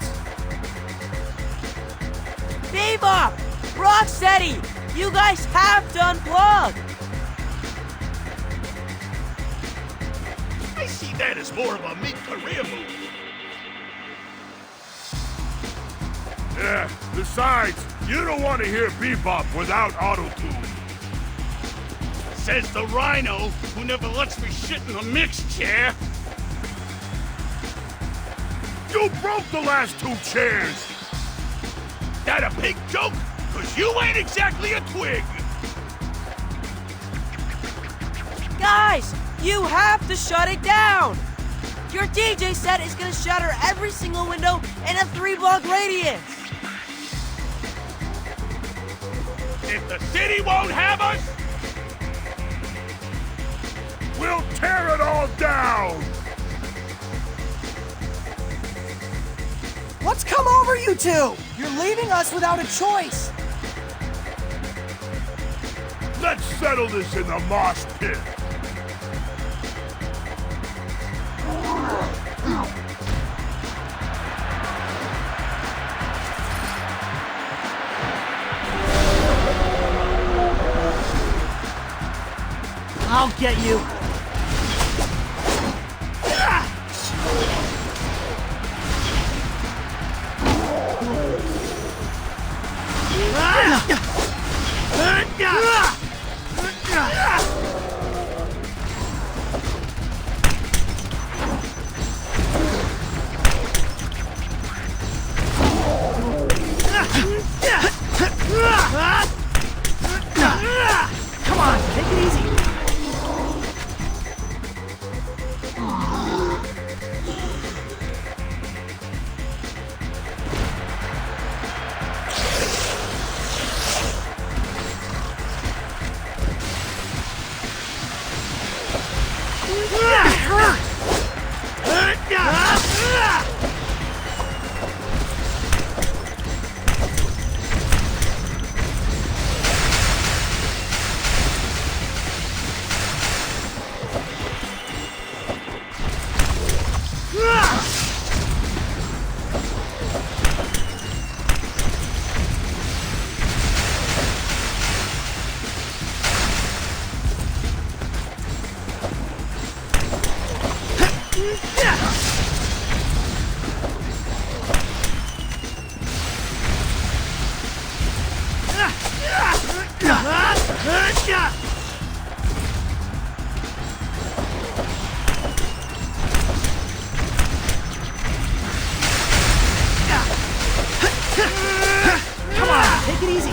Bebop! Rocksteady! You guys have to unplug! I see that as more of a mid-career move. Yeah, besides, you don't want to hear Bebop without auto-tune. Says the rhino who never lets me shit in the mix chair. You broke the last 2 chairs! That a big joke? 'Cause you ain't exactly a twig. Guys, you have to shut it down! Your DJ set is gonna shatter every single window in a 3-block radius! If the city won't have us, We'll tear it all down! What's come over you two? You're leaving us without a choice. Let's settle this in the mosh pit. I'll get you. Come on, take it easy. Come on, take it easy.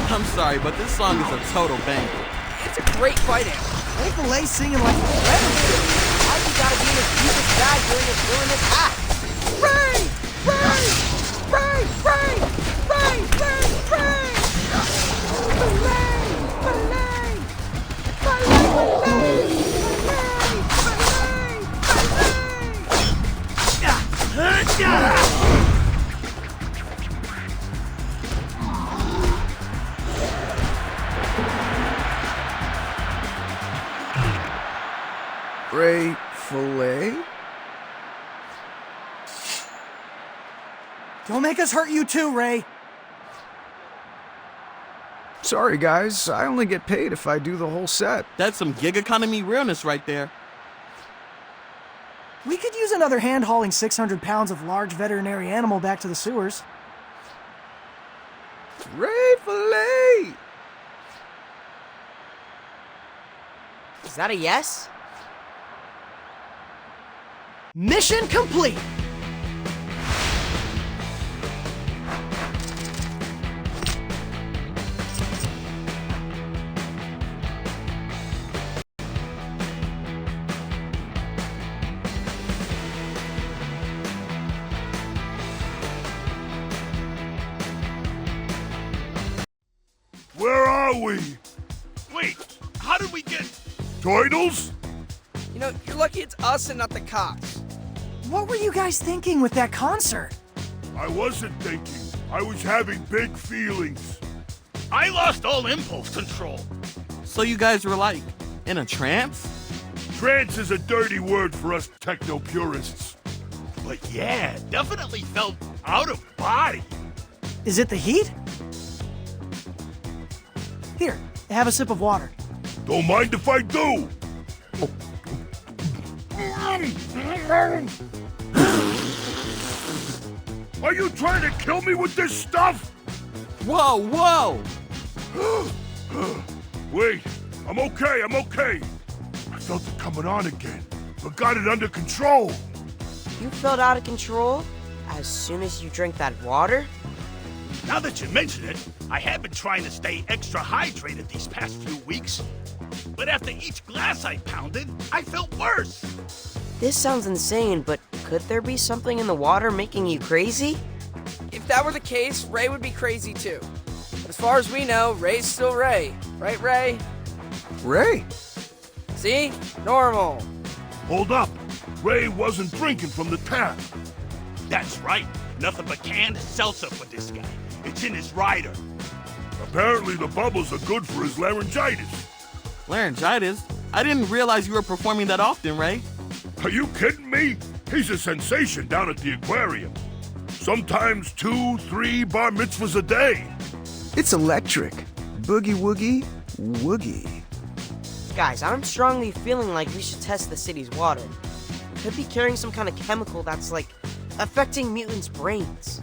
I'm sorry, but this song is a total banger. It's a great fight anthem. Ray Fillet singing like a rebel. Why you gotta be in his deepest bag during his villainous act? Ray! Ray! Ray! Ray! Ray! Ray! Ray! Fillet! Fillet! Fillet! Fillet! Fillet! Ray Fillet? Don't make us hurt you too, Ray. Sorry, guys. I only get paid if I do the whole set. That's some gig economy realness right there. We could use another hand hauling 600 pounds of large veterinary animal back to the sewers. Ray Fillet! Is that a yes? Mission complete! Where are we? Wait, how did we get... Turtles? You know, you're lucky it's us and not the cops. What were you guys thinking with that concert? I wasn't thinking. I was having big feelings. I lost all impulse control. So you guys were like, in a trance? Trance is a dirty word for us techno-purists. But yeah, definitely felt out of body. Is it the heat? Here, have a sip of water. Don't mind if I do. Are you trying to kill me with this stuff? Whoa, whoa! Wait, I'm okay. I felt it coming on again, but got it under control. You felt out of control as soon as you drank that water? Now that you mention it, I have been trying to stay extra hydrated these past few weeks. But after each glass I pounded, I felt worse. This sounds insane, but could there be something in the water making you crazy? If that were the case, Ray would be crazy too. But as far as we know, Ray's still Ray. Right, Ray? Ray? See? Normal. Hold up. Ray wasn't drinking from the tap. That's right. Nothing but canned seltzer for this guy. It's in his rider. Apparently the bubbles are good for his laryngitis. Laryngitis? I didn't realize you were performing that often, Ray. Are you kidding me? He's a sensation down at the aquarium. Sometimes 2, 3 bar mitzvahs a day. It's electric. Boogie woogie woogie. Guys, I'm strongly feeling like we should test the city's water. Could be carrying some kind of chemical that's like affecting mutants' brains.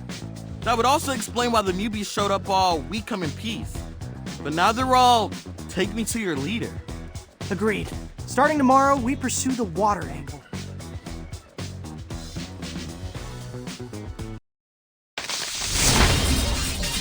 That would also explain why the newbies showed up all "we come in peace." But now they're all "take me to your leader." Agreed. Starting tomorrow, we pursue the water angle.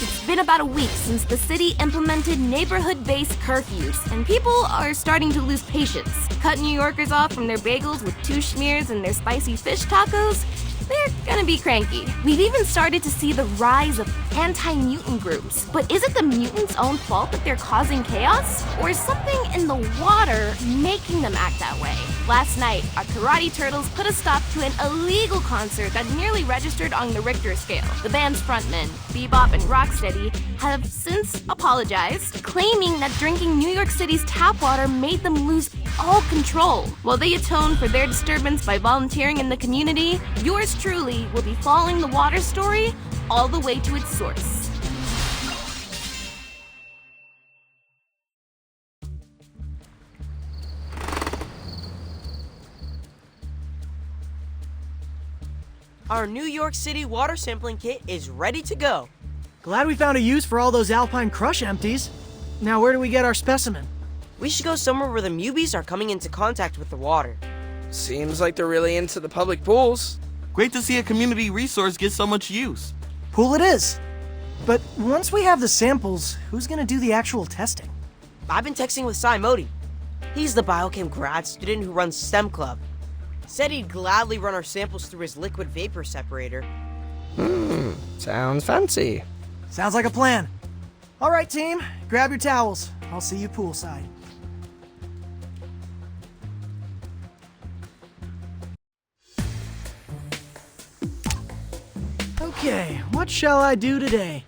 It's been about a week since the city implemented neighborhood-based curfews, and people are starting to lose patience. Cut New Yorkers off from their bagels with 2 schmears and their spicy fish tacos? They're gonna be cranky. We've even started to see the rise of anti-mutant groups. But is it the mutants' own fault that they're causing chaos? Or is something in the water making them act that way? Last night, our karate turtles put a stop to an illegal concert that nearly registered on the Richter scale. The band's frontmen, Bebop and Rocksteady, have since apologized, claiming that drinking New York City's tap water made them lose all control. While they atone for their disturbance by volunteering in the community, yours truly will be following the water story all the way to its source. Our New York City water sampling kit is ready to go. Glad we found a use for all those Alpine Crush empties. Now where do we get our specimen? We should go somewhere where the Mubies are coming into contact with the water. Seems like they're really into the public pools. Great to see a community resource get so much use. Pool it is. But once we have the samples, who's gonna do the actual testing? I've been texting with Sai Modi. He's the biochem grad student who runs STEM Club. Said he'd gladly run our samples through his liquid vapor separator. Sounds fancy. Sounds like a plan. All right, team, grab your towels. I'll see you poolside. Okay, what shall I do today?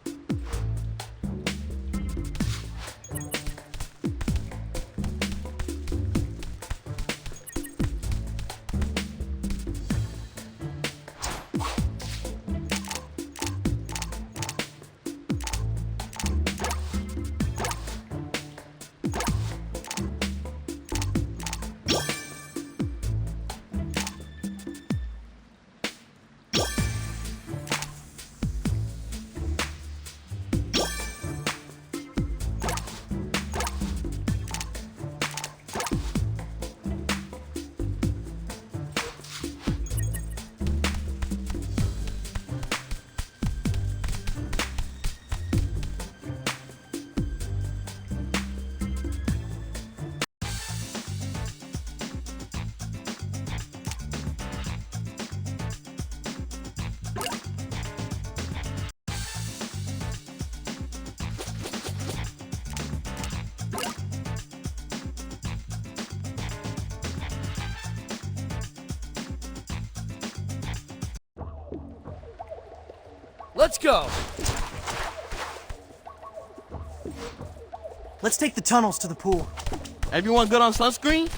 Let's go. Let's take the tunnels to the pool. Everyone good on sunscreen?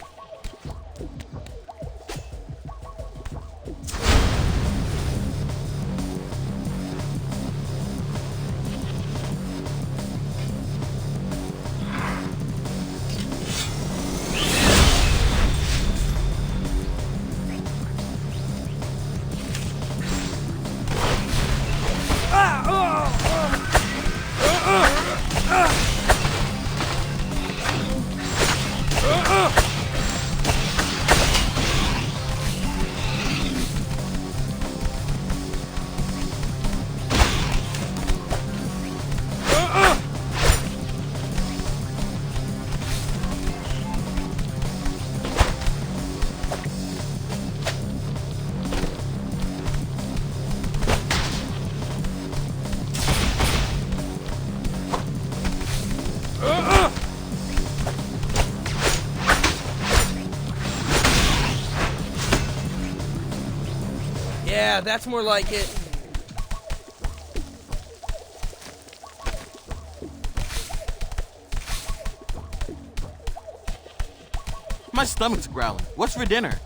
Yeah, that's more like it. My stomach's growling. What's for dinner?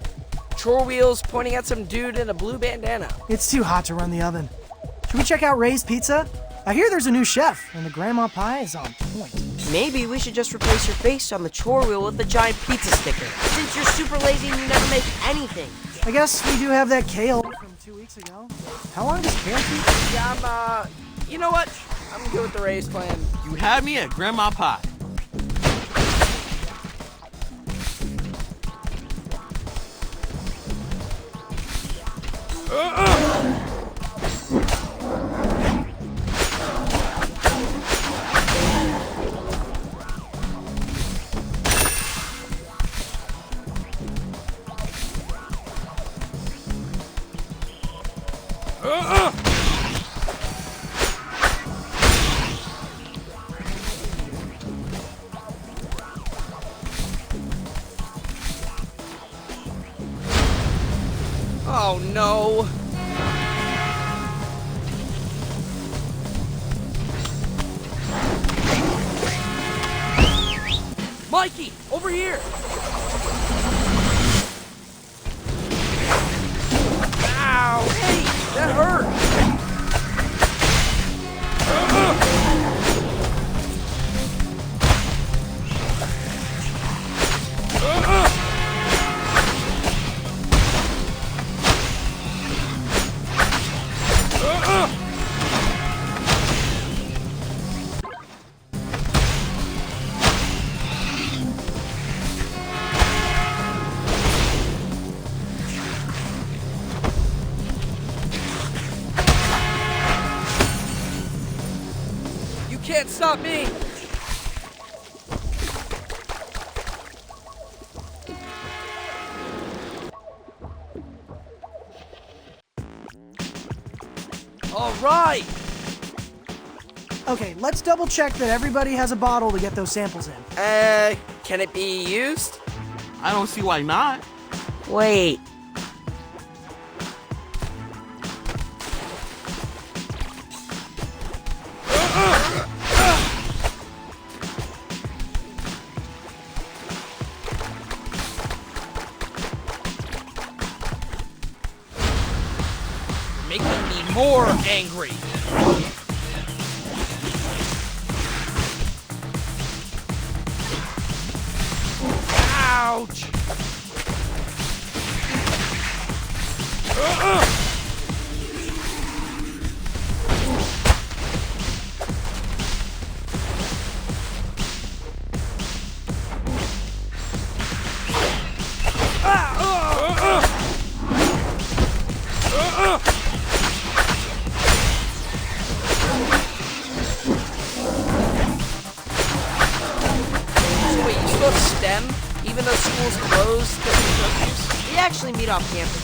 Chore wheels pointing at some dude in a blue bandana. It's too hot to run the oven. Should we check out Ray's Pizza? I hear there's a new chef, and the grandma pie is on point. Maybe we should just replace your face on the chore wheel with a giant pizza sticker, since you're super lazy and you never make anything. I guess we do have that kale from 2 weeks ago. How long does kale keep? Yeah, you know what? I'm good with the Ray's plan. You had me at Grandma Pie. Oh no! Mikey, over here! Ow! Hey, that hurt! You can't stop me! All right! Okay, let's double check that everybody has a bottle to get those samples in. Can it be used? I don't see why not. Wait. Making me more angry. Ouch! STEM, even though school's closed because of curfews? We actually meet off campus.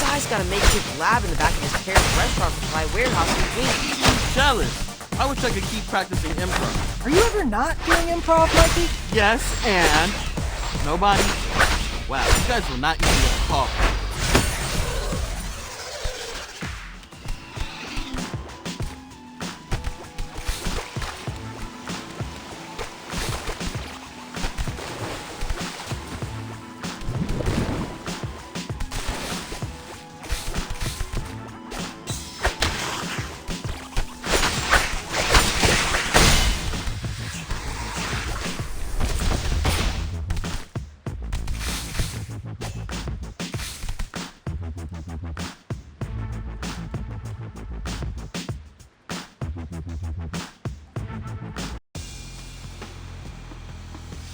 Sai's got a makeshift lab in the back of his parents' restaurant supply warehouse in Queens. Jealous. I wish I could keep practicing improv. Are you ever not doing improv, Mikey? Yes, and nobody. Wow, you guys will not even get a call.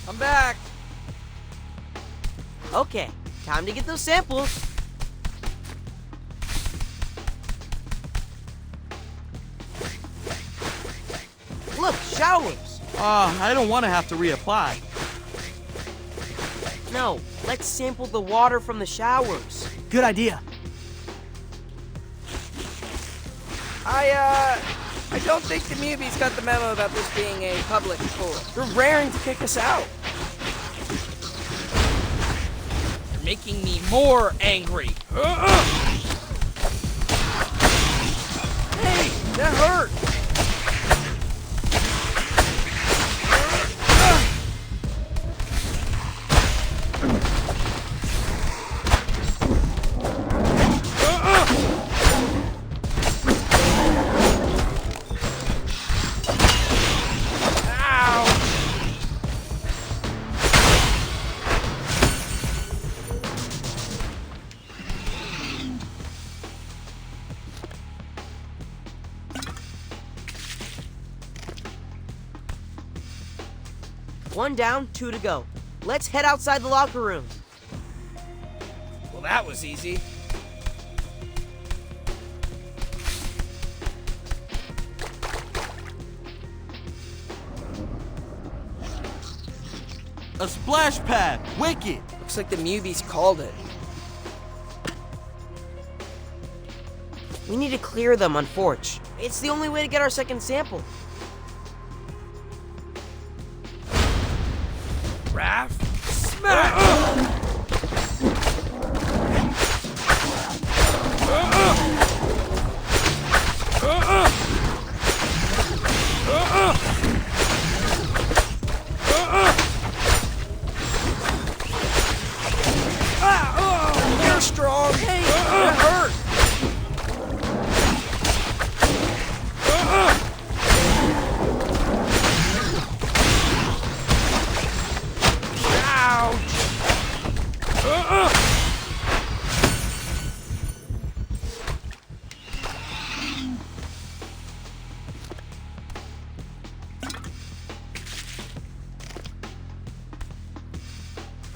I'm back. Okay, time to get those samples. Look, showers. I don't want to have to reapply. No, let's sample the water from the showers. Good idea. I don't think the Mubies got the memo about this being a public pool. They're raring to kick us out. You're making me more angry. Hey, that hurt. One down, 2 to go. Let's head outside the locker room. Well, that was easy. A splash pad! Wicked! Looks like the Mubies called it. We need to clear them on Forge. It's the only way to get our second sample. Raph, smack! You're strong. Hey, that hurt.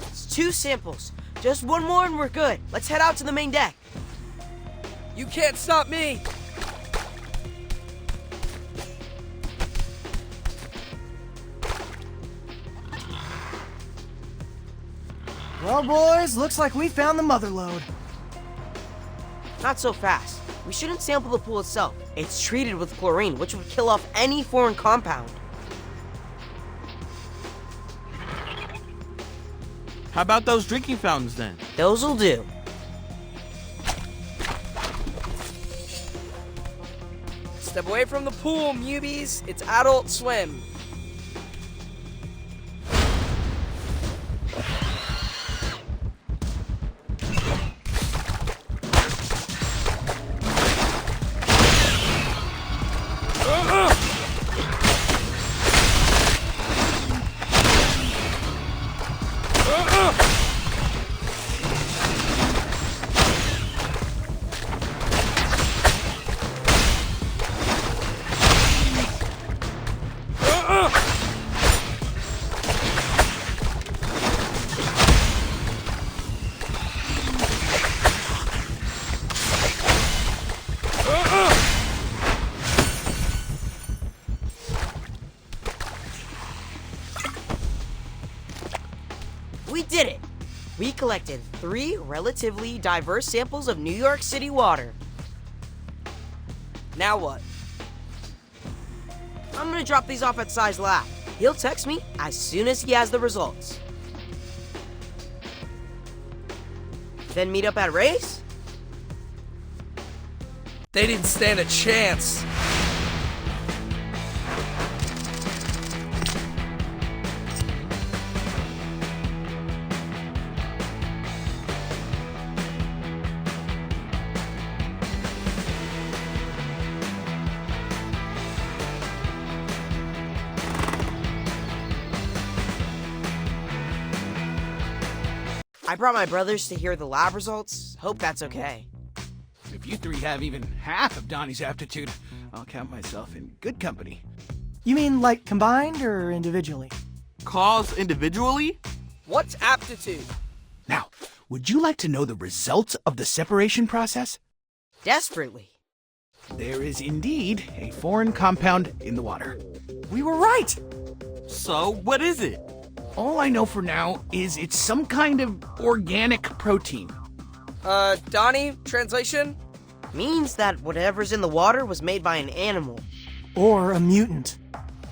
It's 2 samples. Just one more and we're good. Let's head out to the main deck. You can't stop me. Well, boys, looks like we found the mother lode. Not so fast. We shouldn't sample the pool itself. It's treated with chlorine, which would kill off any foreign compound. How about those drinking fountains then? Those'll do. Step away from the pool, Mubies. It's Adult Swim. We did it! We collected 3 relatively diverse samples of New York City water. Now what? I'm gonna drop these off at Sai's lab. He'll text me as soon as he has the results. Then meet up at Ray's? They didn't stand a chance. I brought my brothers to hear the lab results. Hope that's okay. If you 3 have even half of Donnie's aptitude, I'll count myself in good company. You mean like combined or individually? cause individually? What's aptitude? Now, would you like to know the results of the separation process? Desperately. There is indeed a foreign compound in the water. We were right! So, what is it? All I know for now is it's some kind of organic protein. Donnie, translation? Means that whatever's in the water was made by an animal. Or a mutant.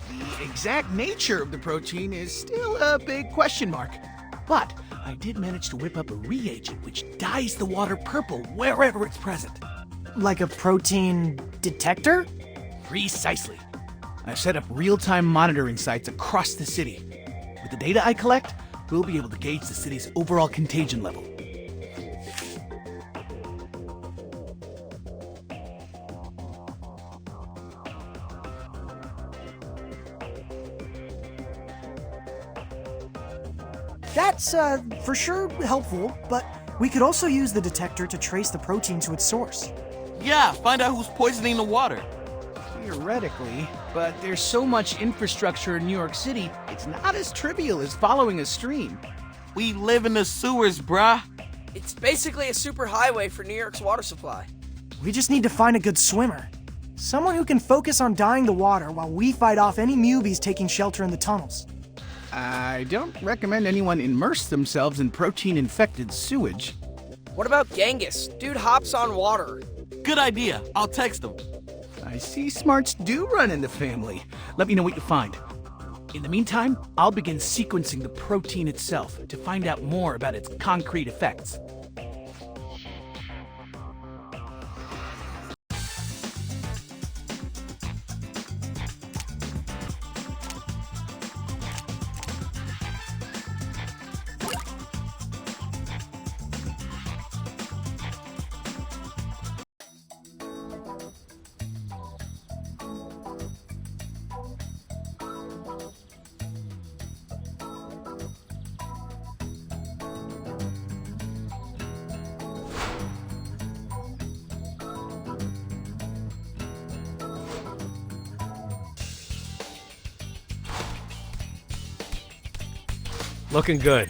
The exact nature of the protein is still a big question mark. But I did manage to whip up a reagent which dyes the water purple wherever it's present. Like a protein detector? Precisely. I've set up real-time monitoring sites across the city. With the data I collect, we'll be able to gauge the city's overall contagion level. That's, for sure helpful, but we could also use the detector to trace the protein to its source. Yeah, find out who's poisoning the water. Theoretically, but there's so much infrastructure in New York City, it's not as trivial as following a stream. We live in the sewers, bruh. It's basically a superhighway for New York's water supply. We just need to find a good swimmer. Someone who can focus on dyeing the water while we fight off any mubies taking shelter in the tunnels. I don't recommend anyone immerse themselves in protein-infected sewage. What about Genghis? Dude hops on water. Good idea. I'll text him. I see smarts do run in the family. Let me know what you find. In the meantime, I'll begin sequencing the protein itself to find out more about its concrete effects. Looking good.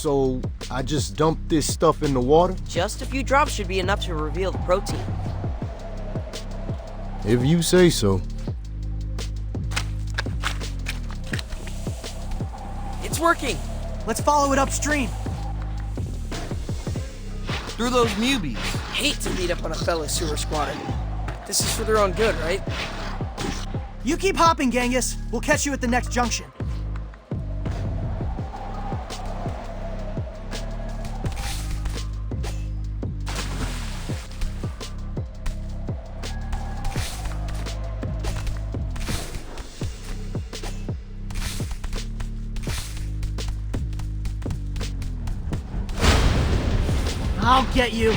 So I just dump this stuff in the water? Just a few drops should be enough to reveal the protein. If you say so. It's working. Let's follow it upstream. Through those newbies. Hate to beat up on a fellow sewer squatter. This is for their own good, right? You keep hopping, Genghis. We'll catch you at the next junction. I'll get you.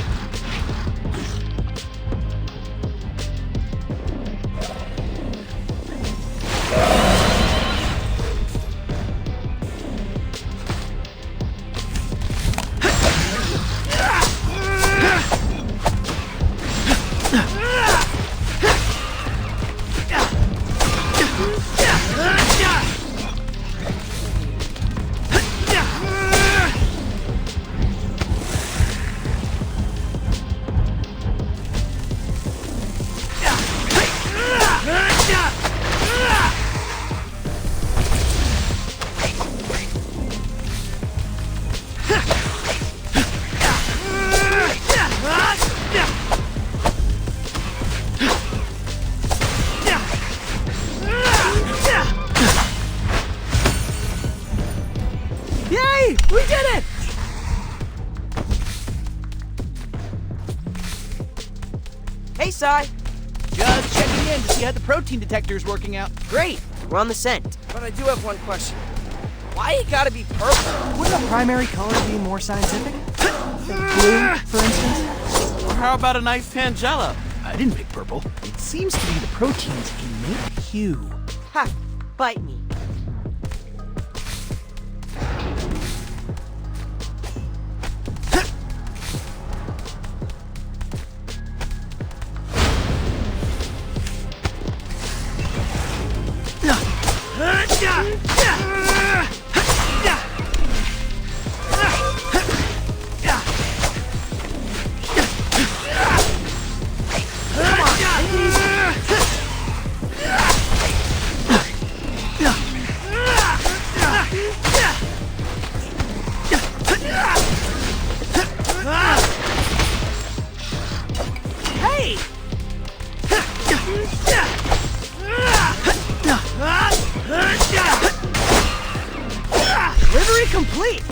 Yay! We did it! Hey, Sai. Just checking in to see how the protein detector's working out. Great. We're on the scent. But I do have one question. Why it gotta be purple? Wouldn't a primary color be more scientific? Blue, for instance? Or how about a nice tangella? I didn't pick purple. It seems to be the protein's innate hue. Ha! Bite me. Delivery complete!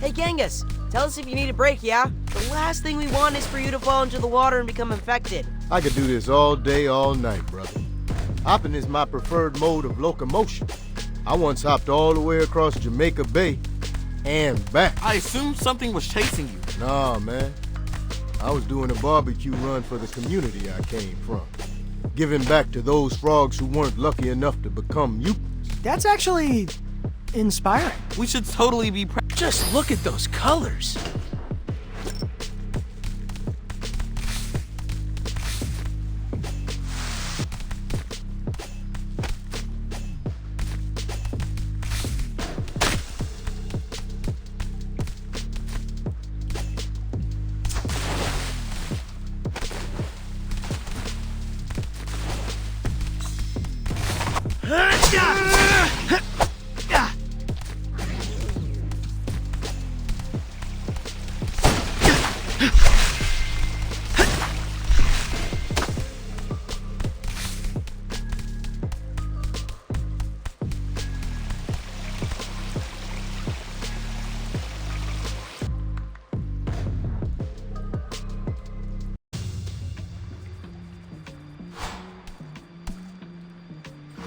Hey, Genghis. Tell us if you need a break, yeah? The last thing we want is for you to fall into the water and become infected. I could do this all day, all night, brother. Hopping is my preferred mode of locomotion. I once hopped all the way across Jamaica Bay and back. I assumed something was chasing you. Nah, man. I was doing a barbecue run for the community I came from. Giving back to those frogs who weren't lucky enough to become mutants. That's actually inspiring. We should totally be Just look at those colors.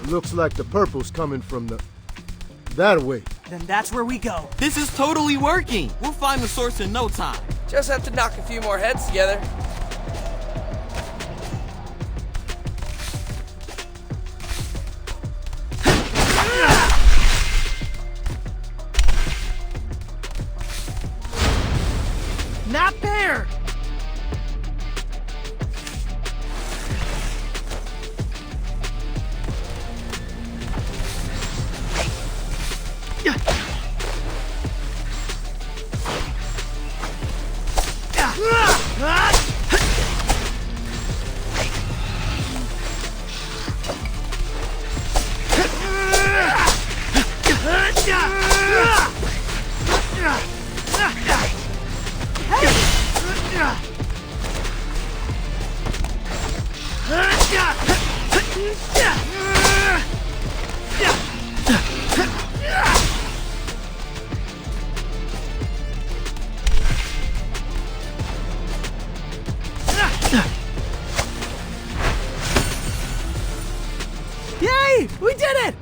Looks like the purple's coming from that way. Then that's where we go. This is totally working. We'll find the source in no time. Just have to knock a few more heads together. Hey, we did it!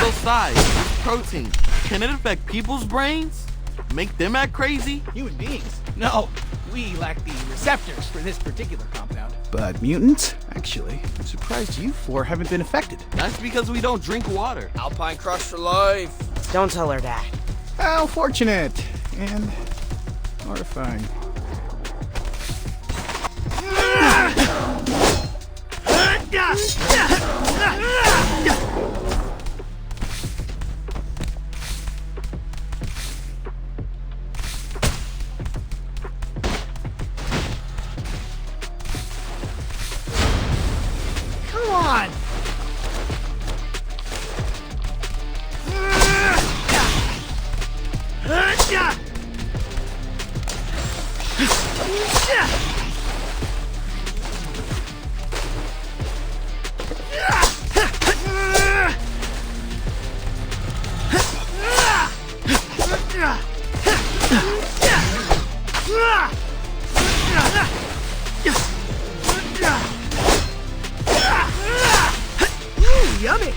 Those size, this protein, can it affect people's brains? Make them act crazy? Human beings? No, we lack the receptors for this particular compound. But mutants? Actually, I'm surprised you four haven't been affected. That's because we don't drink water. Alpine Crush for life. Don't tell her that. How fortunate and horrifying. Come on! Yummy!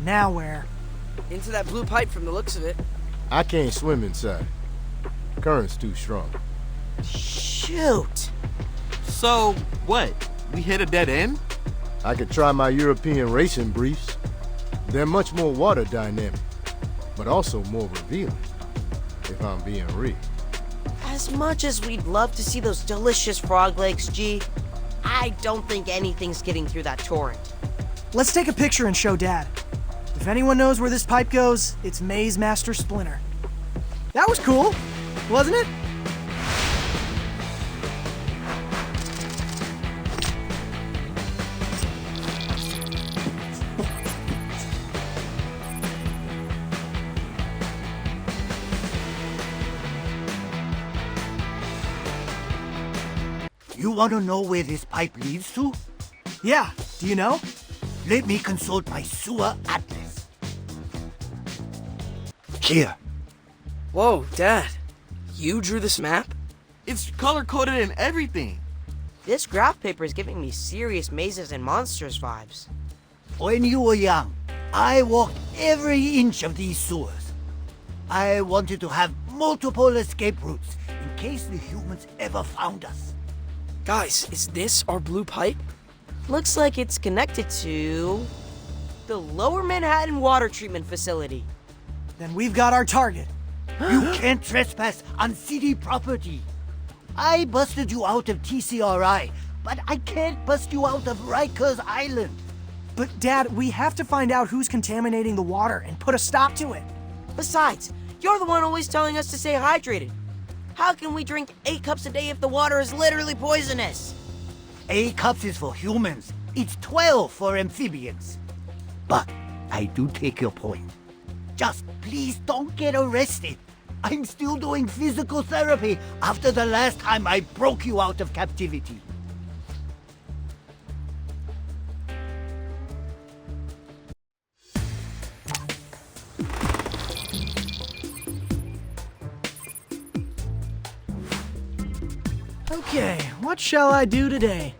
Now where? Into that blue pipe from the looks of it. I can't swim inside. Current's too strong. Shoot! So, what? We hit a dead end? I could try my European racing briefs. They're much more water dynamic, but also more revealing, if I'm being real. As much as we'd love to see those delicious frog legs, G, I don't think anything's getting through that torrent. Let's take a picture and show Dad. If anyone knows where this pipe goes, it's Maze Master Splinter. That was cool, wasn't it? You want to know where this pipe leads to? Yeah, do you know? Let me consult my sewer atlas. Here. Whoa, Dad. You drew this map? It's color-coded and everything. This graph paper is giving me serious mazes and monsters vibes. When you were young, I walked every inch of these sewers. I wanted to have multiple escape routes in case the humans ever found us. Guys, is this our blue pipe? Looks like it's connected to the Lower Manhattan Water Treatment Facility. Then we've got our target. You can't trespass on city property. I busted you out of TCRI, but I can't bust you out of Rikers Island. But Dad, we have to find out who's contaminating the water and put a stop to it. Besides, you're the one always telling us to stay hydrated. How can we drink 8 cups a day if the water is literally poisonous? 8 cups is for humans. It's 12 for amphibians. But I do take your point. Just please don't get arrested. I'm still doing physical therapy after the last time I broke you out of captivity. Okay, what shall I do today?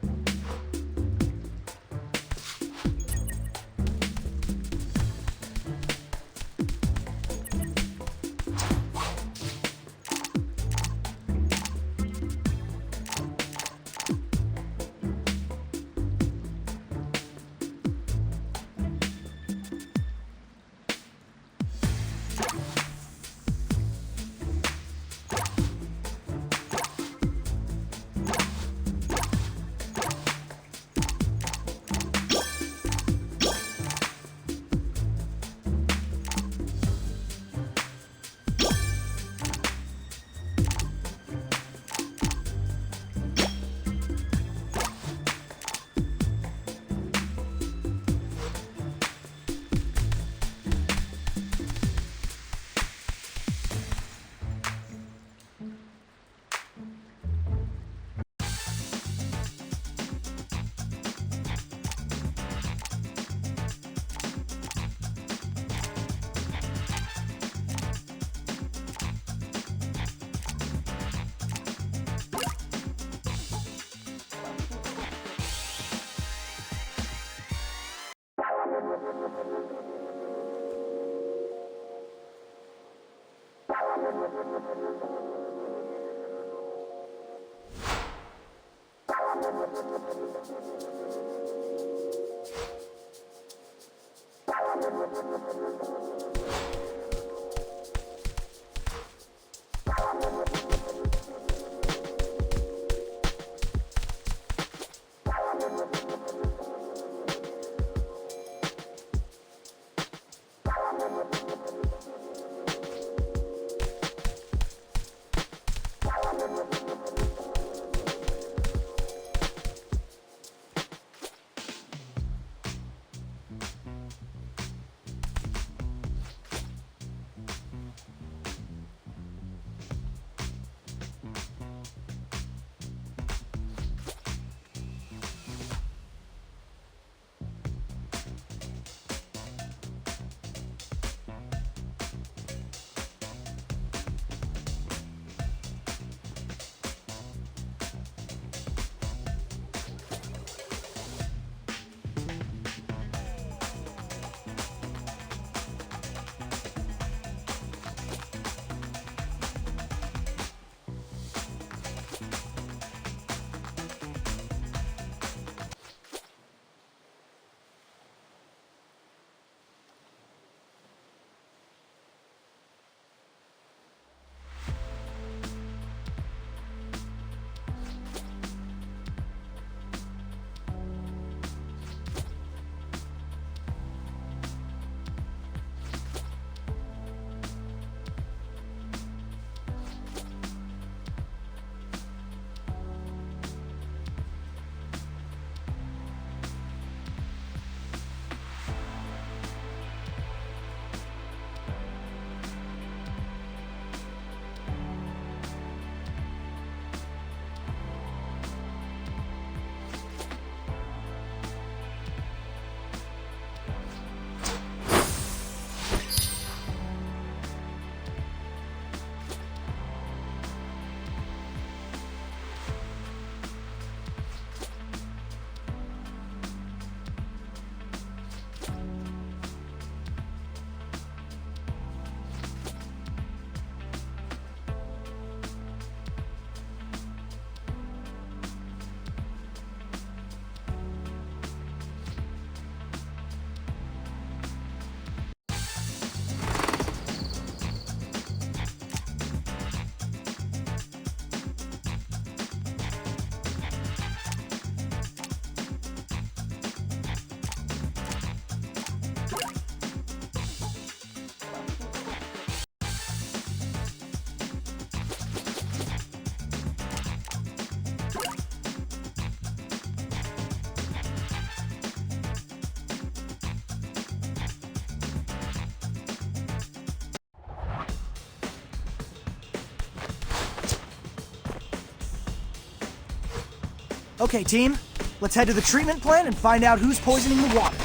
Okay, team, let's head to the treatment plant and find out who's poisoning the water.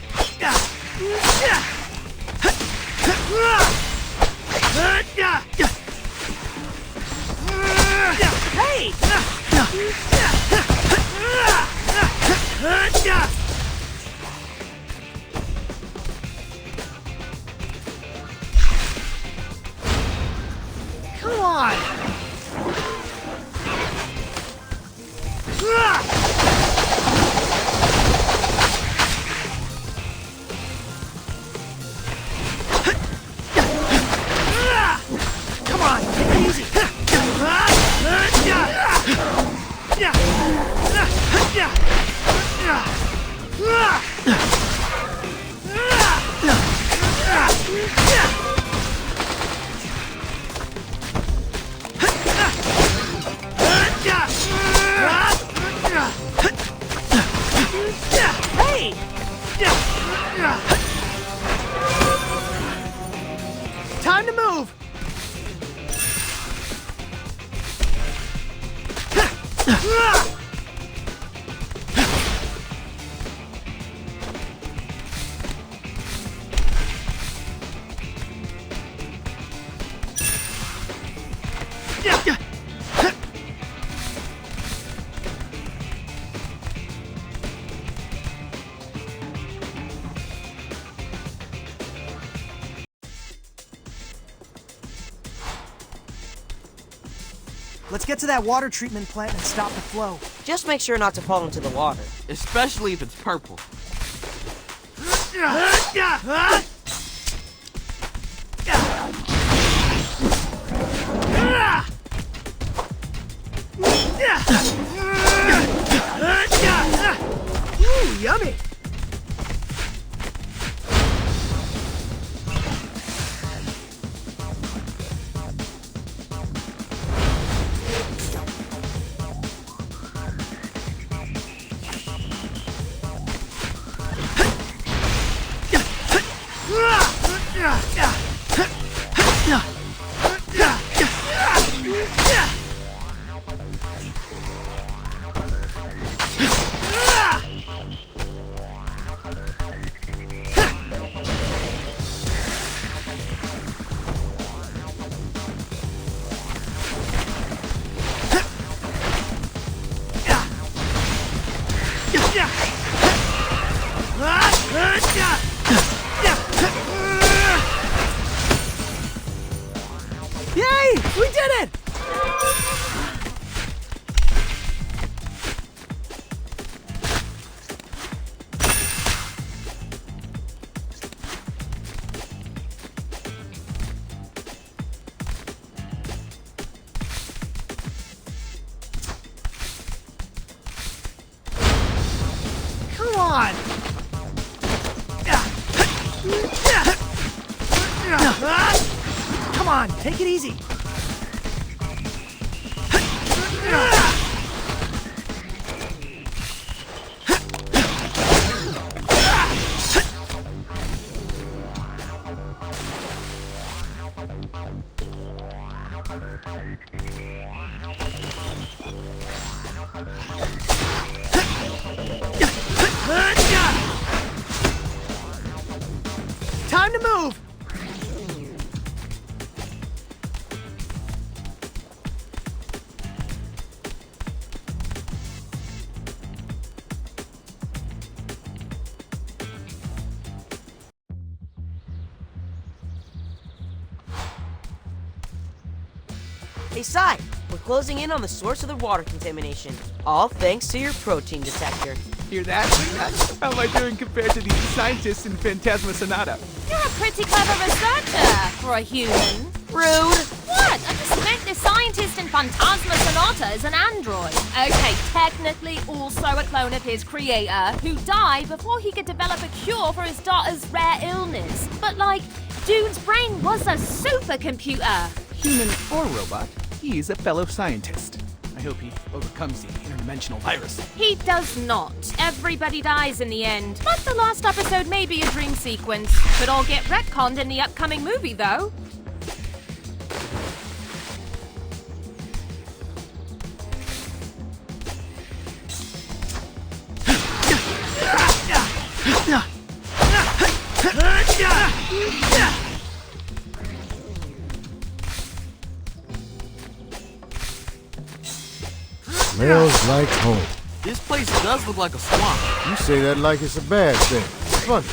Hey! Come on! Come on, take it easy. Hey! Time to move! Let's get to that water treatment plant and stop the flow. Just make sure not to fall into the water. Especially if it's purple. Ooh, yummy! Yay! We did it! Come on! Come on, take it easy. Time to move! Hey, Sai, we're closing in on the source of the water contamination. All thanks to your protein detector. Hear that, Wingnut? How am I doing compared to the scientists in Phantasma Sonata? You're a pretty clever researcher for a human. Rude! What? I just meant the scientist in Phantasma Sonata is an android. Okay, technically also a clone of his creator, who died before he could develop a cure for his daughter's rare illness. But like, dude's brain was a supercomputer. Human or robot, he is a fellow scientist. I hope he overcomes the interdimensional virus. He does not. Everybody dies in the end. But the last episode may be a dream sequence. Could all get retconned in the upcoming movie, though. Smells like home. This place does look like a swamp. You say that like it's a bad thing. Funny,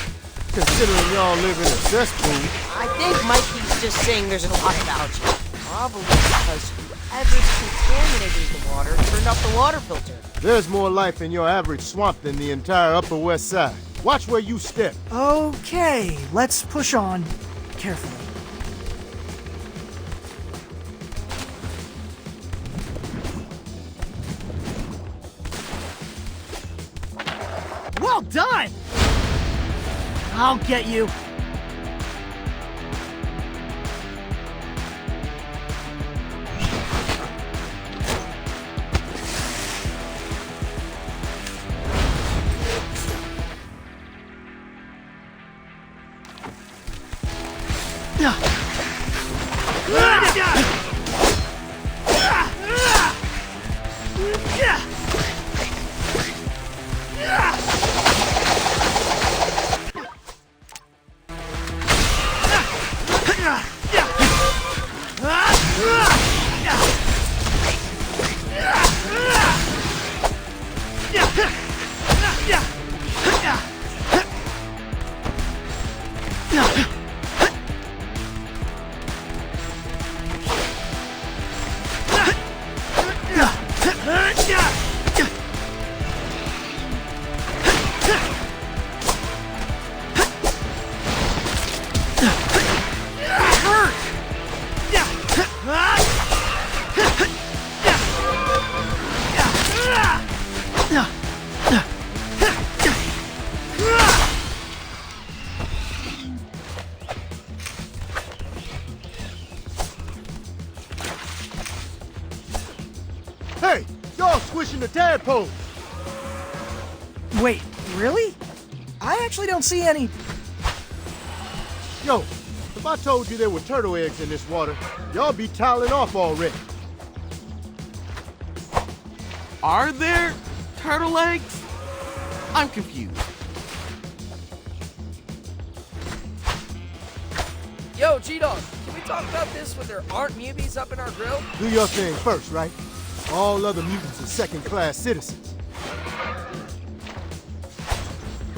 considering y'all live in a cesspool. I think Mikey's just saying there's a lot of algae. Probably because whoever's contaminating the water turned off the water filter. There's more life in your average swamp than the entire Upper West Side. Watch where you step. Okay, let's push on carefully. Well done! I'll get you. pushing the tadpole. Wait, really? I actually don't see any. Yo, if I told you there were turtle eggs in this water, y'all be toweling off already. Are there turtle eggs? I'm confused. Yo, G-Dog, can we talk about this when there aren't mubies up in our grill? Do your thing first, right? All other mutants are second-class citizens.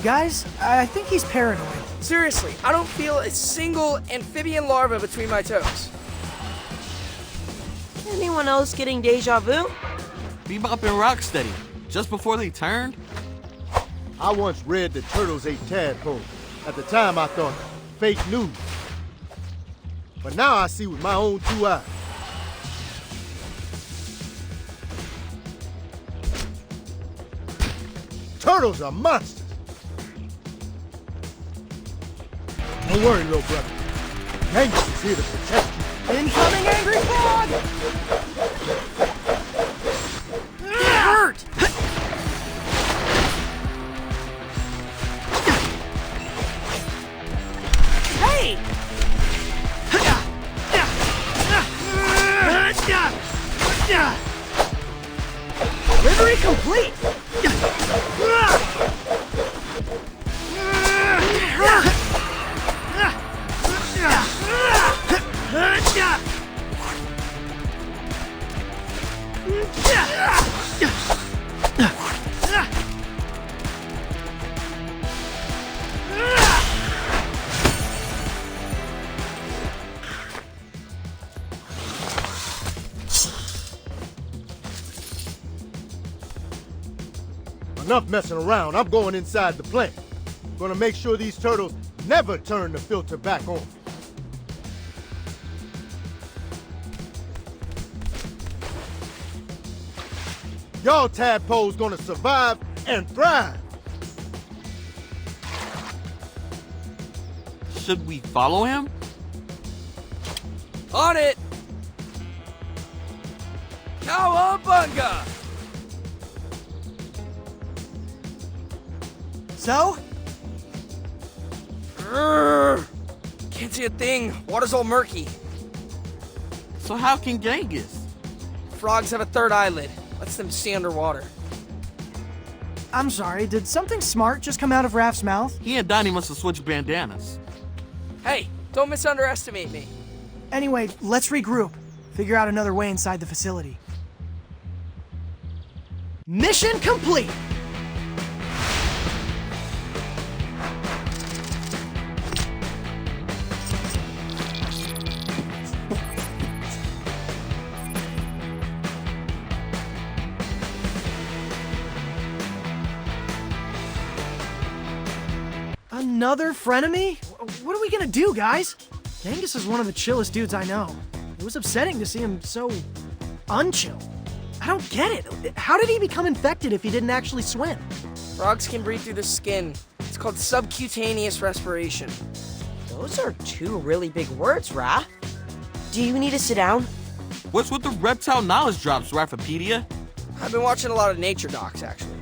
Guys, I think he's paranoid. Seriously, I don't feel a single amphibian larva between my toes. Anyone else getting deja vu? Bebop and Rocksteady, just before they turned? I once read that turtles ate tadpoles. At the time, I thought, fake news. But now I see with my own 2 eyes. Turtles are monsters. Don't worry, little brother. Angus is here to protect you. Incoming angry fog! Hurt! Hey! Delivery complete! Enough messing around. I'm going inside the plant. Gonna make sure these turtles never turn the filter back on. Y'all tadpoles gonna survive and thrive. Should we follow him? On it! Cowabunga! So? Can't see a thing. Water's all murky. So how can Genghis? Frogs have a third eyelid. Lets them see underwater. I'm sorry, did something smart just come out of Raph's mouth? He and Donnie must have switched bandanas. Hey, don't misunderestimate me. Anyway, let's regroup. Figure out another way inside the facility. Mission complete! Another frenemy? What are we gonna do, guys? Genghis is one of the chillest dudes I know. It was upsetting to see him so unchill. I don't get it. How did he become infected if he didn't actually swim? Frogs can breathe through the skin. It's called subcutaneous respiration. Those are 2 really big words, Raph. Do you need to sit down? What's with the reptile knowledge drops, Raphapedia? I've been watching a lot of nature docs, actually.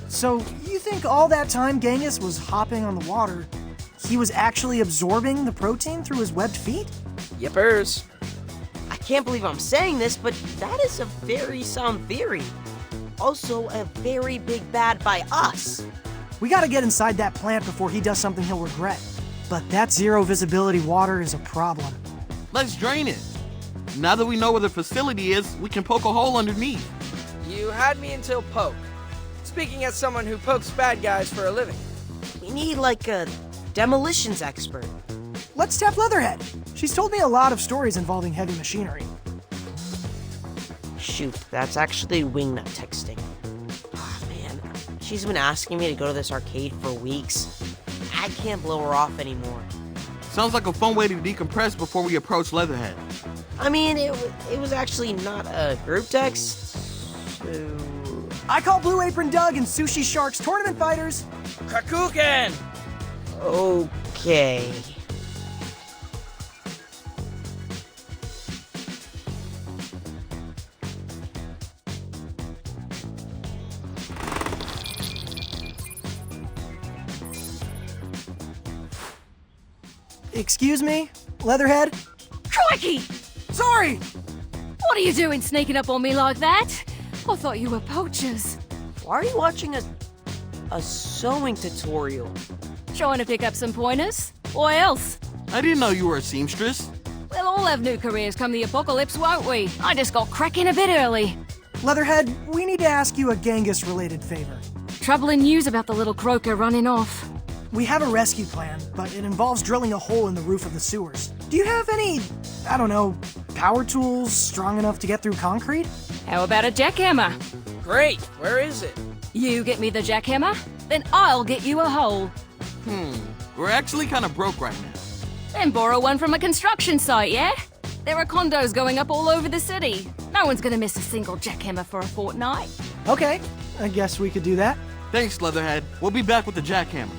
So, you think all that time Genghis was hopping on the water, he was actually absorbing the protein through his webbed feet? Yippers. I can't believe I'm saying this, but that is a very sound theory. Also, a very big bad by us. We gotta get inside that plant before he does something he'll regret. But that zero visibility water is a problem. Let's drain it. Now that we know where the facility is, we can poke a hole underneath. You had me until poke. Speaking as someone who pokes bad guys for a living. We need like a demolitions expert. Let's tap Leatherhead. She's told me a lot of stories involving heavy machinery. Shoot, that's actually Wingnut texting. Ah, man. She's been asking me to go to this arcade for weeks. I can't blow her off anymore. Sounds like a fun way to decompress before we approach Leatherhead. I mean, it was actually not a group text, so... I call Blue Apron Doug and Sushi Shark's tournament fighters. Kakuken! Okay. Excuse me, Leatherhead? Crikey! Sorry! What are you doing sneaking up on me like that? I thought you were poachers. Why are you watching a sewing tutorial? Trying to pick up some pointers? Why else? I didn't know you were a seamstress. We'll all have new careers come the apocalypse, won't we? I just got cracking a bit early. Leatherhead, we need to ask you a Genghis-related favor. Troubling news about the little croaker running off. We have a rescue plan, but it involves drilling a hole in the roof of the sewers. Do you have any, I don't know, power tools strong enough to get through concrete? How about a jackhammer? Great. Where is it? You get me the jackhammer, then I'll get you a hole. We're actually kind of broke right now. Then borrow one from a construction site, yeah? There are condos going up all over the city. No one's gonna miss a single jackhammer for a fortnight. Okay, I guess we could do that. Thanks, Leatherhead. We'll be back with the jackhammer.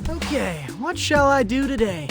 Okay, what shall I do today?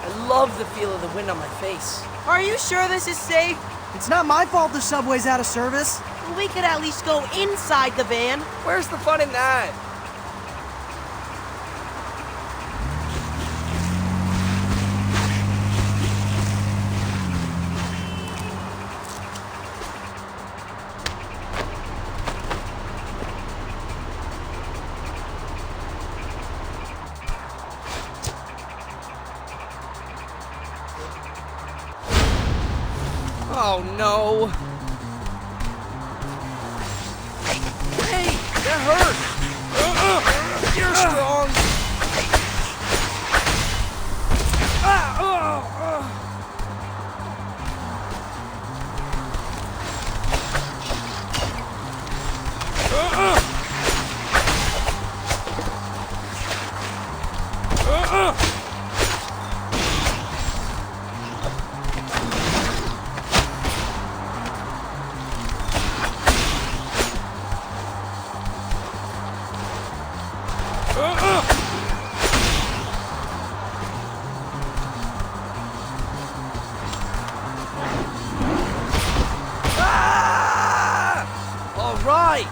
I love the feel of the wind on my face. Are you sure this is safe? It's not my fault the subway's out of service. We could at least go inside the van. Where's the fun in that? Oh no! Hey, that hurt! You're strong! All right!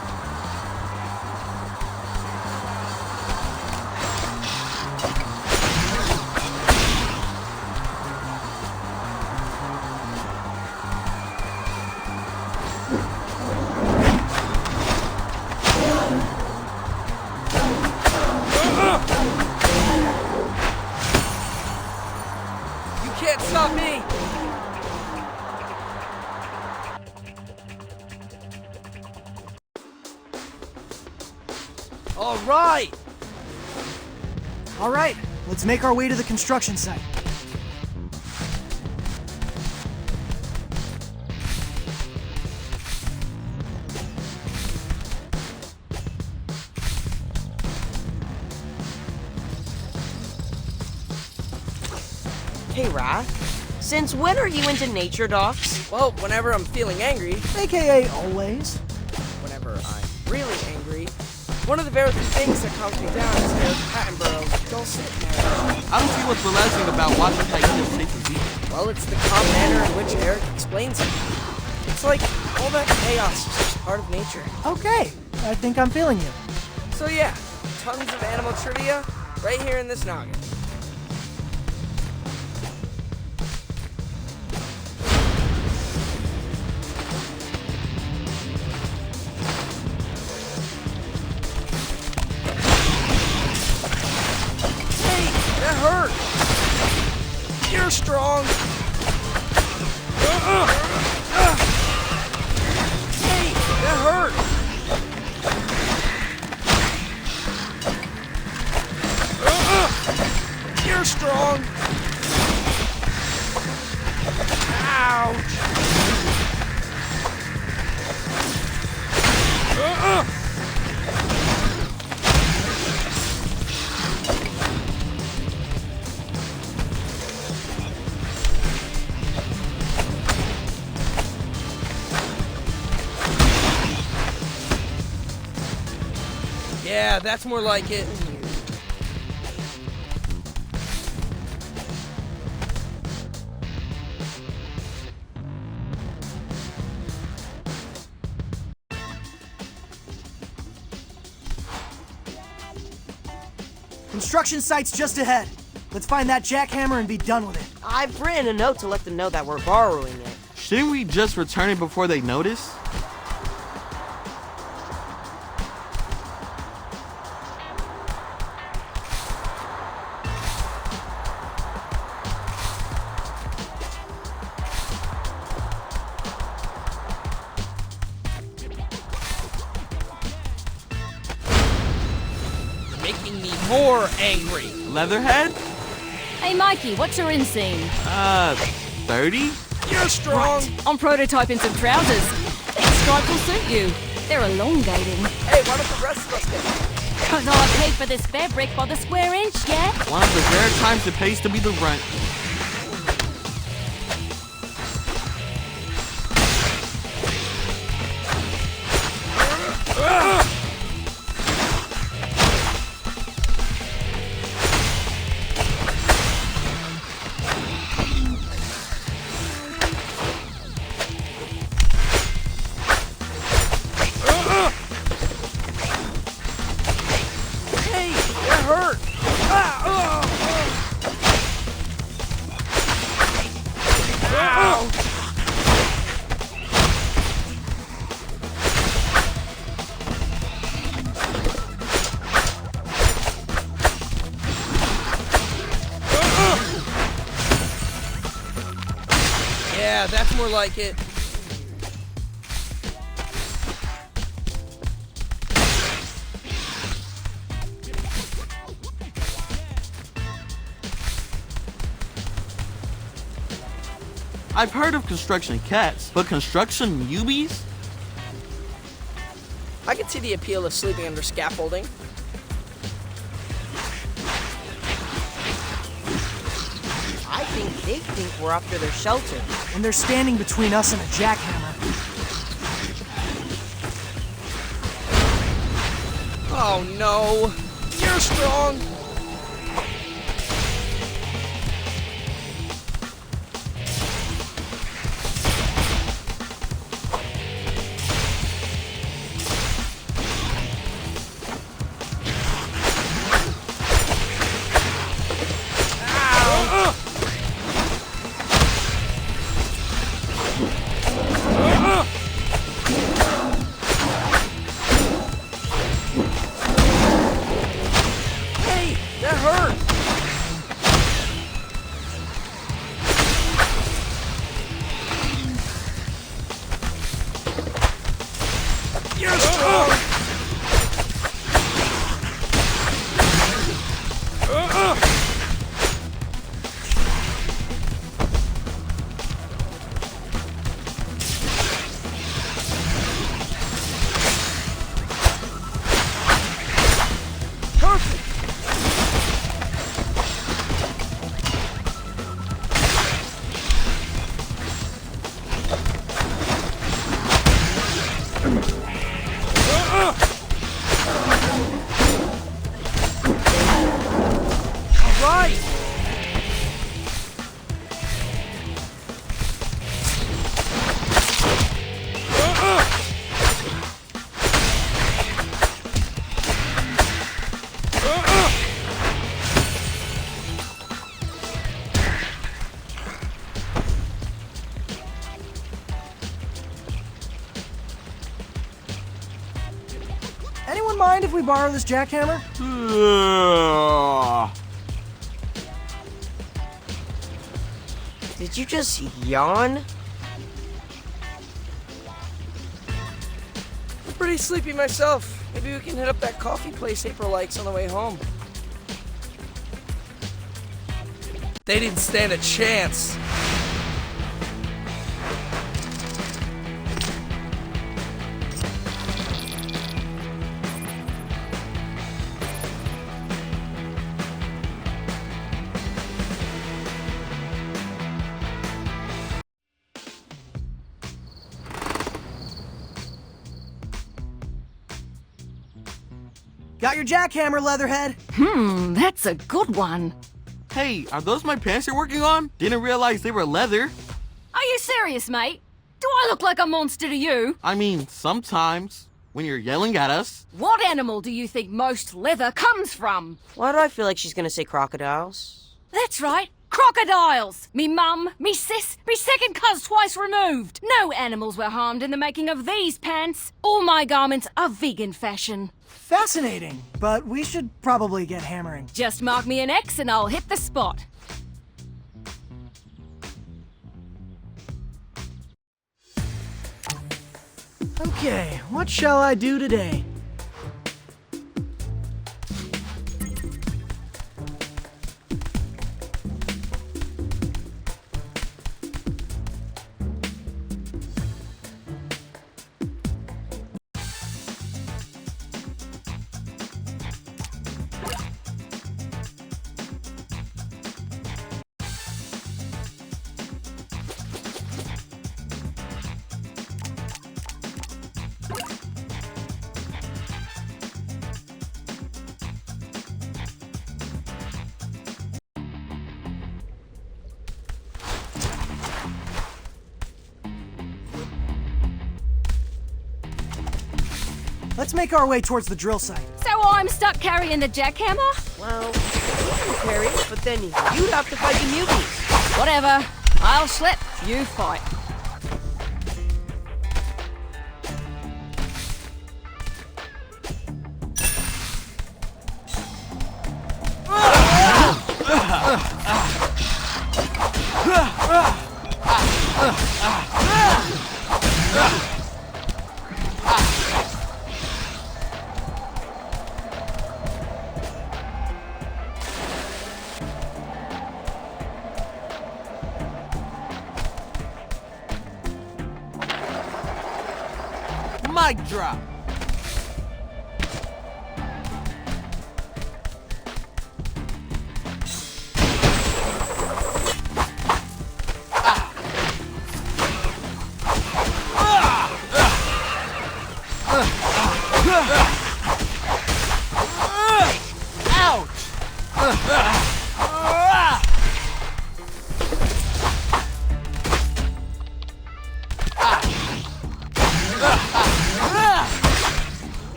You can't stop me! All right! All right, let's make our way to the construction site. Hey, Raph. Since when are you into nature docs? Well, whenever I'm feeling angry, AKA always. whenever I'm really angry, one of the very few things that calms me down is Eric Attenborough's dulcet narrative. I don't see what's relaxing about watching hyenas take the beat. Well, it's the calm manner in which Eric explains it. It's like all that chaos is just part of nature. Okay, I think I'm feeling you. So yeah, tons of animal trivia right here in this noggin. hurt! You're strong! Hey, that hurt! You're strong! Ouch! Yeah, that's more like it. Construction site's just ahead. Let's find that jackhammer and be done with it. I've written a note to let them know that we're borrowing it. Shouldn't we just return it before they notice? Making me more angry. Leatherhead? Hey, Mikey, what's your inseam? 30? You're strong. I'm prototyping some trousers. These stripes will suit you. They're elongating. Hey, why don't the rest of us get it? Cause I paid for this fabric by the square inch, yeah? One of the rare times it pays to be the runt. Hey, that hurt. Ouch. Yeah, that's more like it. I've heard of construction cats, but construction newbies? I can see the appeal of sleeping under scaffolding. I think they think we're after their shelter. And they're standing between us and a jackhammer. Oh no! You're strong! Hey, that hurt! You're strong! Perfect! All right! Anyone mind if we borrow this jackhammer? Did you just yawn? I'm pretty sleepy myself. Maybe we can hit up that coffee place April likes on the way home. They didn't stand a chance. Got your jackhammer, Leatherhead? That's a good one. Hey, are those my pants you're working on? Didn't realize they were leather. Are you serious, mate? Do I look like a monster to you? I mean, sometimes, when you're yelling at us. What animal do you think most leather comes from? Why do I feel like she's gonna say crocodiles? That's right. Crocodiles! Me mum, me sis, me second cuz twice removed. No animals were harmed in the making of these pants. All my garments are vegan fashion. Fascinating, but we should probably get hammering. Just mark me an X and I'll hit the spot. Okay, what shall I do today? Let's make our way towards the drill site. So I'm stuck carrying the jackhammer? Well, you can carry it, but then you'd have to fight the mutants. Whatever. I'll slip. You fight. Mic drop.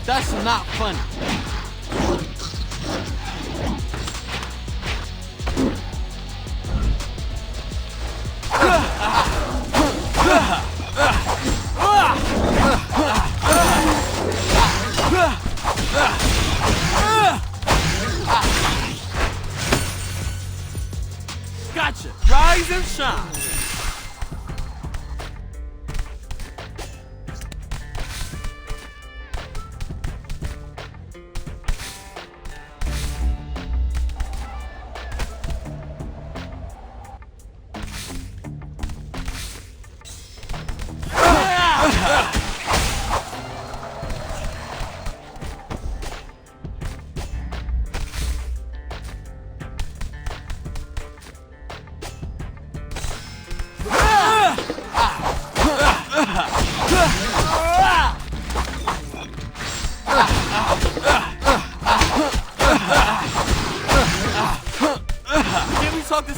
That's not funny. Gotcha. Rise and shine.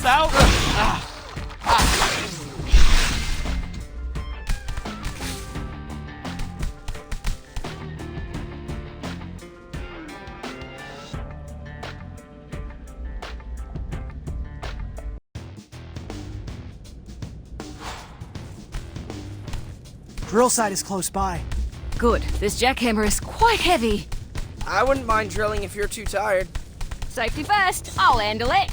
this out? Drill site is close by. Good. This jackhammer is quite heavy. I wouldn't mind drilling if you're too tired. Safety first. I'll handle it.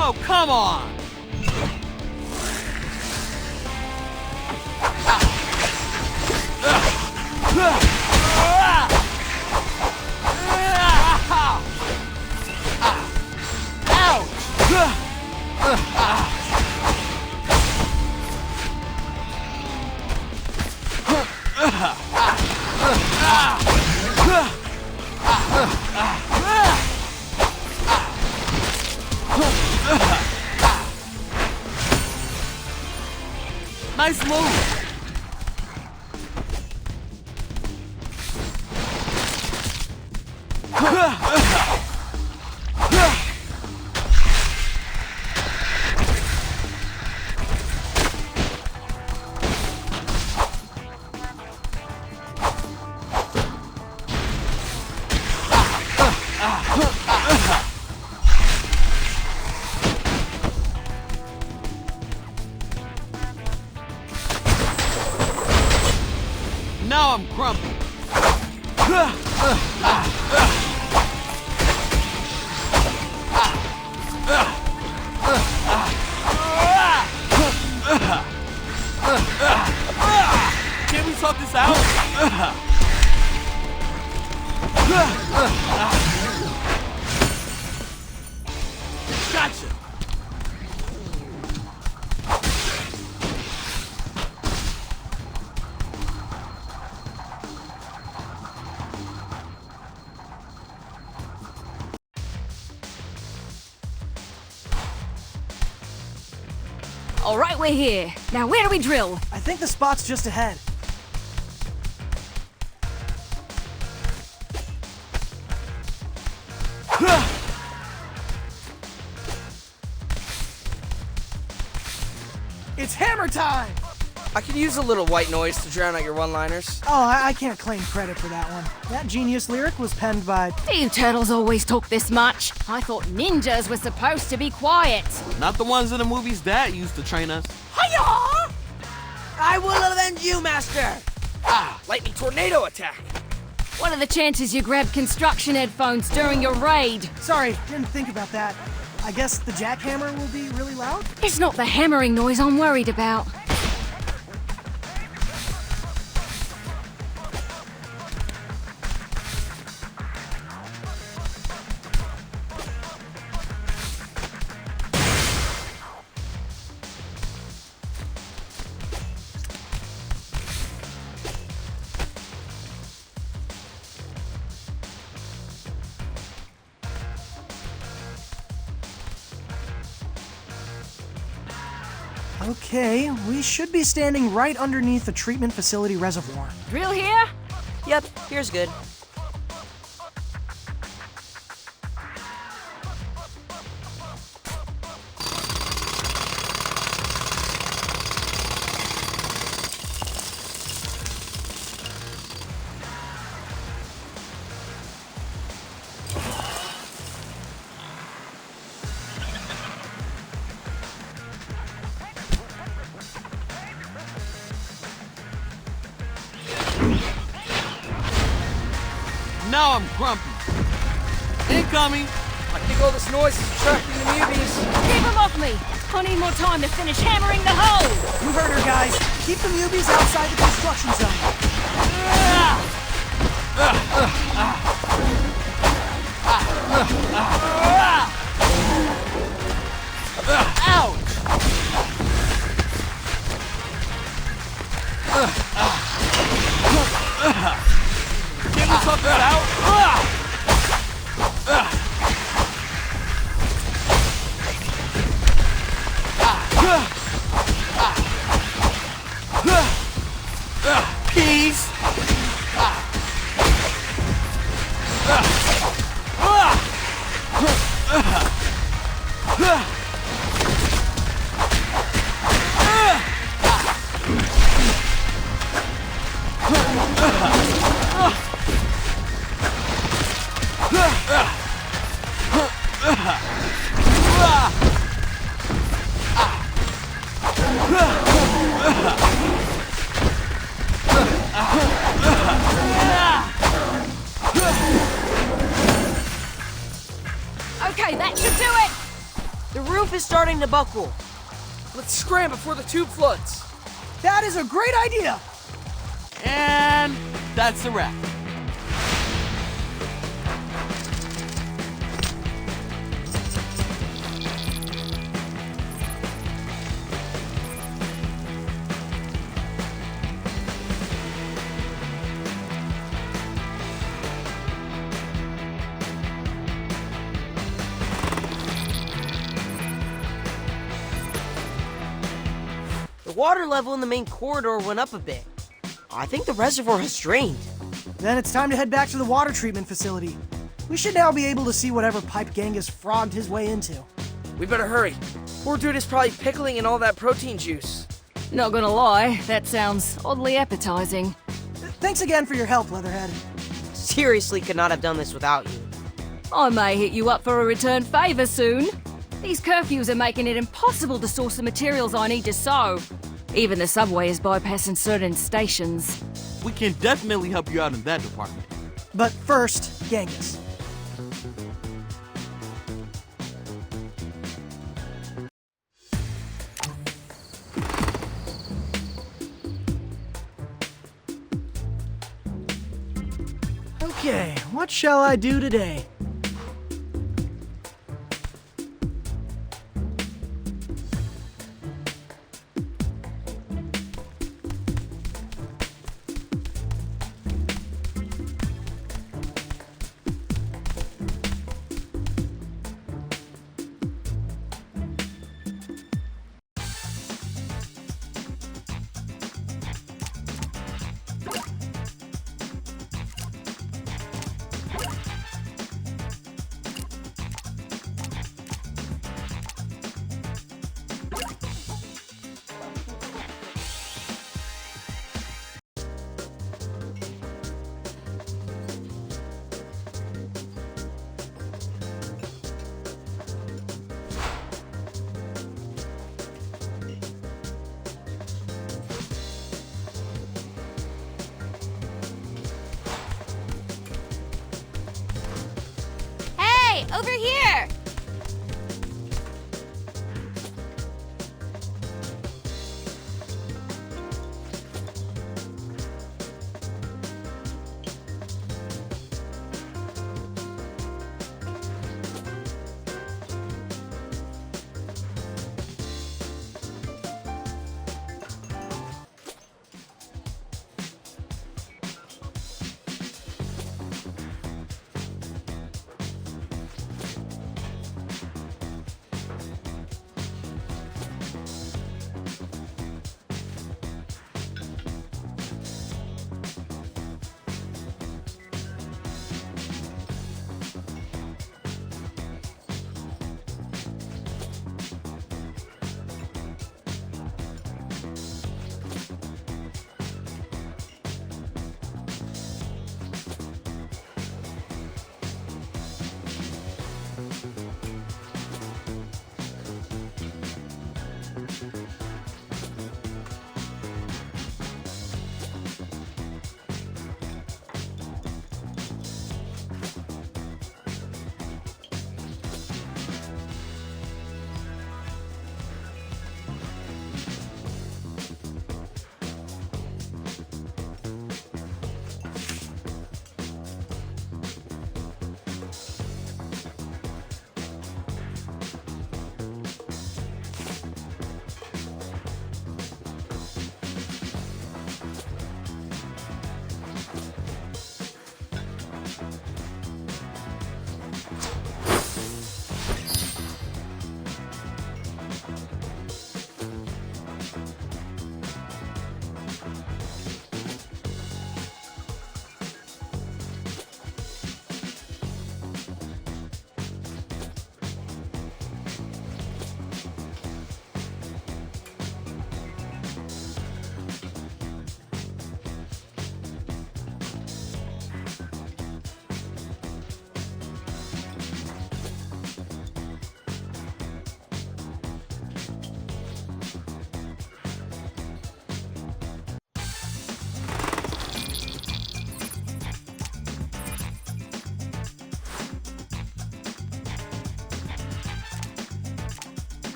Oh, come on! Nice move! Now I'm grumpy. Can we talk this out? Gotcha. All right, we're here. Now, where do we drill? I think the spot's just ahead. It's hammer time! I could use a little white noise to drown out your one-liners. Oh, I can't claim credit for that one. That genius lyric was penned by... Do you turtles always talk this much? I thought ninjas were supposed to be quiet. Not the ones in the movies Dad used to train us. Hiya! I will avenge you, Master! Lightning tornado attack! What are the chances you grabbed construction headphones during your raid? Sorry, didn't think about that. I guess the jackhammer will be really loud? It's not the hammering noise I'm worried about. Okay, we should be standing right underneath the treatment facility reservoir. Drill here? Yep, here's good. Now I'm grumpy. Incoming! I think all this noise is attracting the newbies. Keep them off me! I need more time to finish hammering the hole! You heard her, guys. Keep the newbies outside the construction zone. Can we help us out? Peace. Okay, that should do it! The roof is starting to buckle. Let's scram before the tube floods. That is a great idea! And that's a wrap. The water level in the main corridor went up a bit. I think the reservoir has drained. Then it's time to head back to the water treatment facility. We should now be able to see whatever pipe Genghis frogged his way into. We better hurry. Poor dude is probably pickling in all that protein juice. Not gonna lie, that sounds oddly appetizing. Thanks again for your help, Leatherhead. Seriously could not have done this without you. I may hit you up for a return favor soon. These curfews are making it impossible to source the materials I need to sew. Even the subway is bypassing certain stations. We can definitely help you out in that department. But first, Genghis. Okay, what shall I do today? Over here!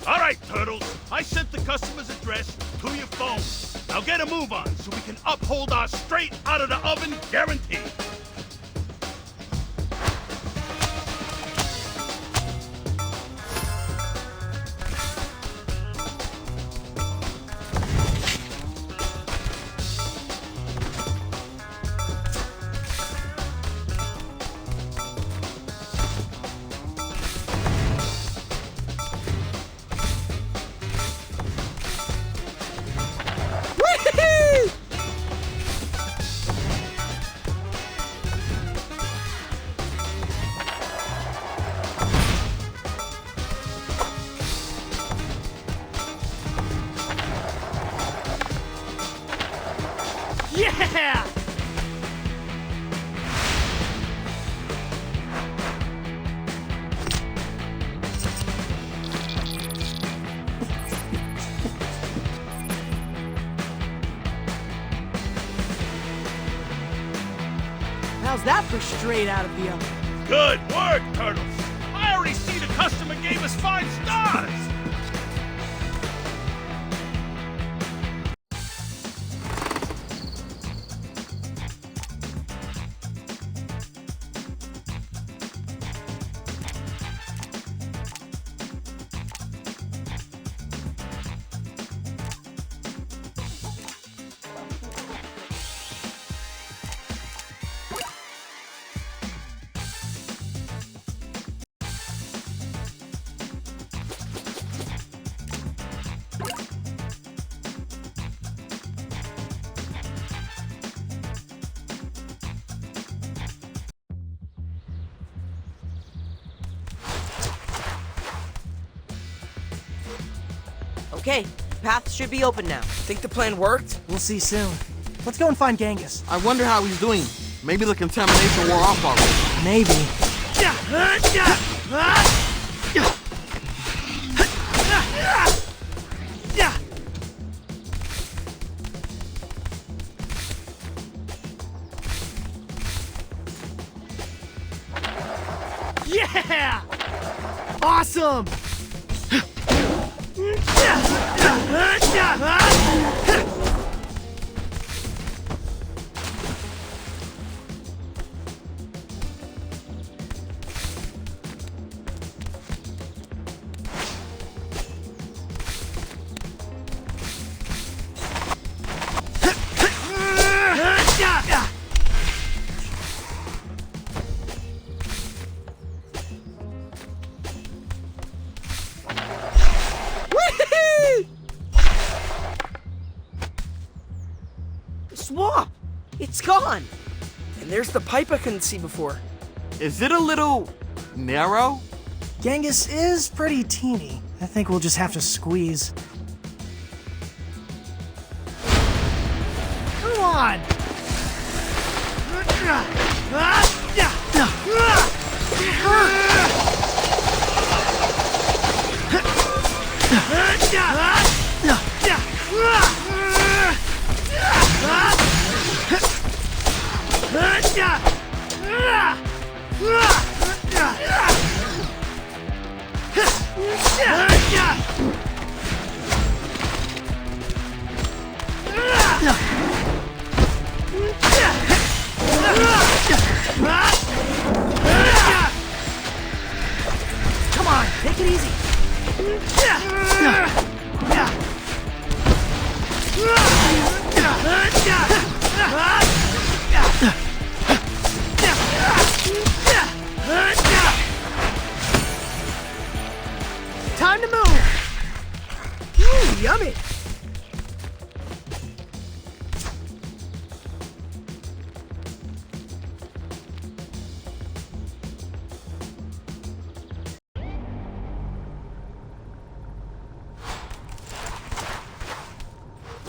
All right, Turtles. I sent the customer's address to your phone. Now get a move on so we can uphold our straight out of the oven guarantee. Yeah! How's that for straight out of the oven? Good work, Turtles. I already see the customer gave us 5 stars. Okay, path should be open now. Think the plan worked? We'll see soon. Let's go and find Genghis. I wonder how he's doing. Maybe the contamination wore off already. Maybe. Yeah! Awesome! Swamp! It's gone! And there's the pipe I couldn't see before. Is it a little narrow? Genghis is pretty teeny. I think we'll just have to squeeze. Come on! It hurts! Come on, take it easy. Time to move. Ooh, yummy.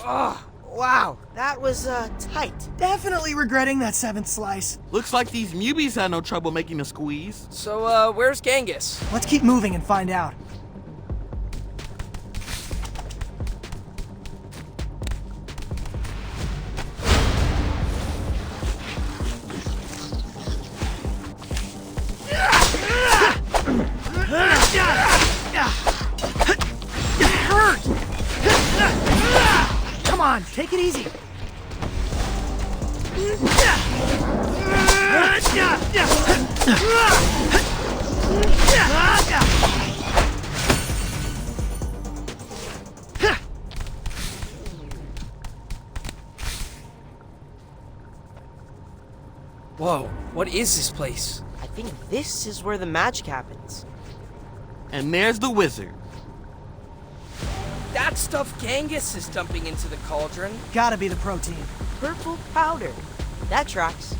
Oh, wow, that was, tight. Definitely regretting that 7th slice. Looks like these Mubies had no trouble making a squeeze. So, where's Genghis? Let's keep moving and find out. on, take it easy. Whoa, what is this place? I think this is where the magic happens. And there's the wizard. That stuff Genghis is dumping into the cauldron. Gotta be the protein. Purple powder. That tracks.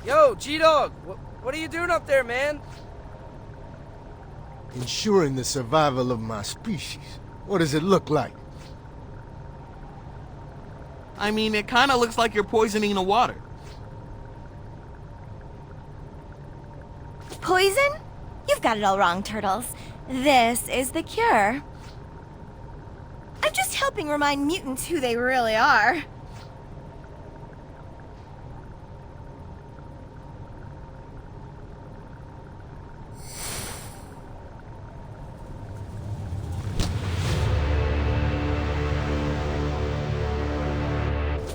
Yo, G-Dog, what are you doing up there, man? Ensuring the survival of my species. What does it look like? I mean, it kind of looks like you're poisoning the water. Poison? You've got it all wrong, Turtles. This is the cure. I'm just helping remind mutants who they really are.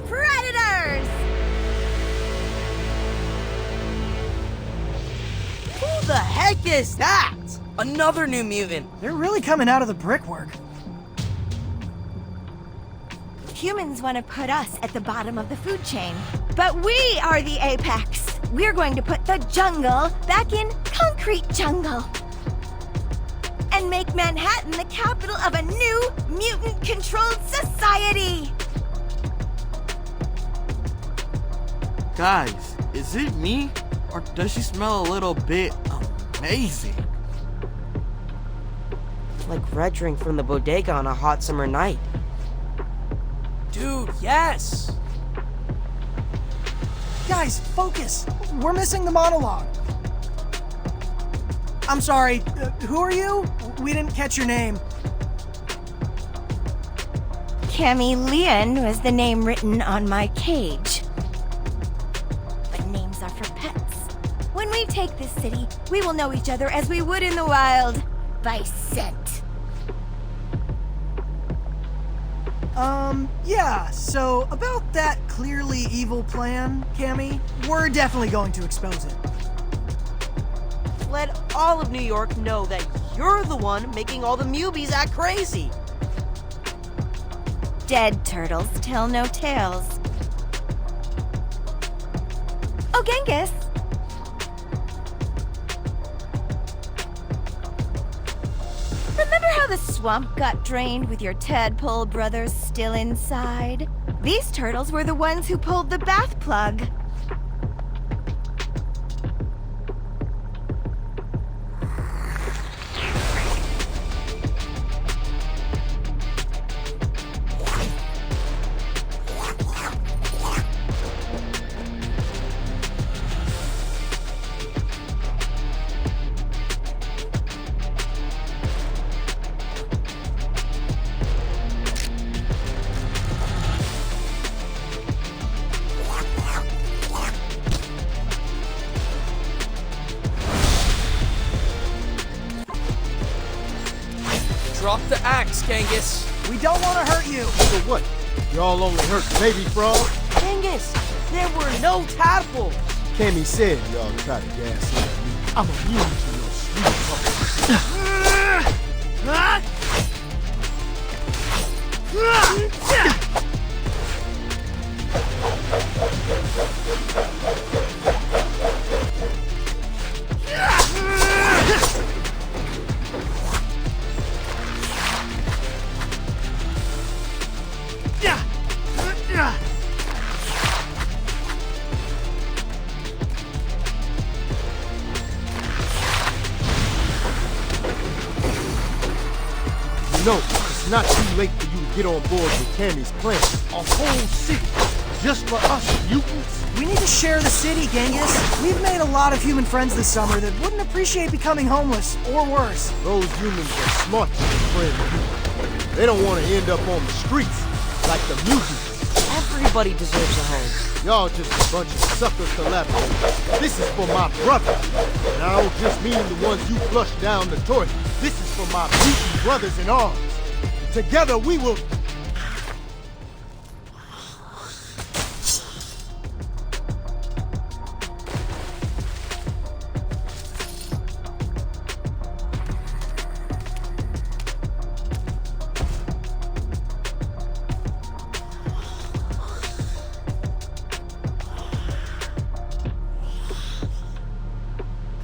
Predators! Who the heck is that? Another new mutant. They're really coming out of the brickwork. Humans want to put us at the bottom of the food chain. But we are the apex. We're going to put the jungle back in concrete jungle. And make Manhattan the capital of a new mutant-controlled society. Guys, is it me? Or does she smell a little bit amazing? Like red drink from the bodega on a hot summer night. Dude, yes! Guys, focus. We're missing the monologue. I'm sorry, who are you? We didn't catch your name. Chameleon was the name written on my cage. But names are for pets. When we take this city, we will know each other as we would in the wild, by scent. Yeah, so about that clearly evil plan, Cammy, we're definitely going to expose it. Let all of New York know that you're the one making all the Mubies act crazy. Dead turtles tell no tales. Oh, Genghis! Remember how the swamp got drained with your tadpole brothers still inside? These turtles were the ones who pulled the bath plug. Drop the axe, Genghis. We don't want to hurt you. So what? Y'all only hurt baby frog? Genghis, there were no tadpoles. Cammy said y'all try to gaslight me. I'm immune to your sweet talk. No, it's not too late for you to get on board with Cammy's plan. A whole city, just for us mutants? We need to share the city, Genghis. We've made a lot of human friends this summer that wouldn't appreciate becoming homeless, or worse. Those humans are smart to be friends with you. They don't want to end up on the streets like the mutants. Everybody deserves a home. Y'all just a bunch of sucker collaborators. This is for my brother. And I don't just mean the ones you flushed down the toilet. This is for my mutant brothers in arms. Together we will...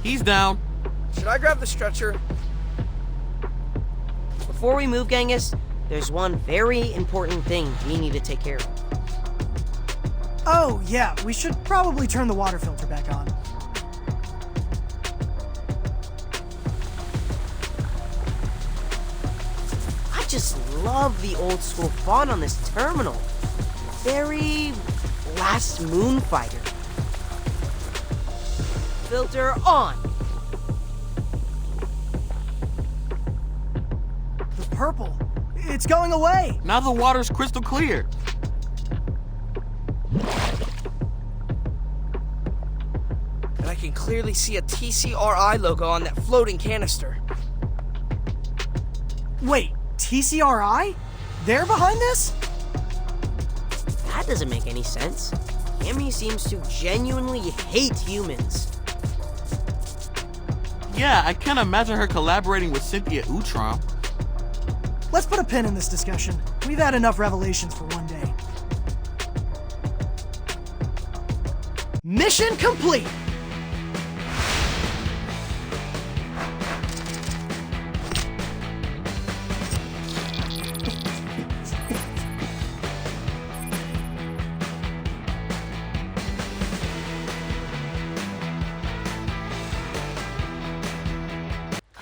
He's down. Should I grab the stretcher? Before we move, Genghis, there's one very important thing we need to take care of. Oh, yeah, we should probably turn the water filter back on. I just love the old school font on this terminal. Very Last Moonfighter. Filter on. The purple. It's going away. Now the water's crystal clear. And I can clearly see a TCRI logo on that floating canister. Wait, TCRI? They're behind this? That doesn't make any sense. Cammy seems to genuinely hate humans. Yeah, I can't imagine her collaborating with Cynthia Utrom. Let's put a pin in this discussion. We've had enough revelations for one day. Mission complete!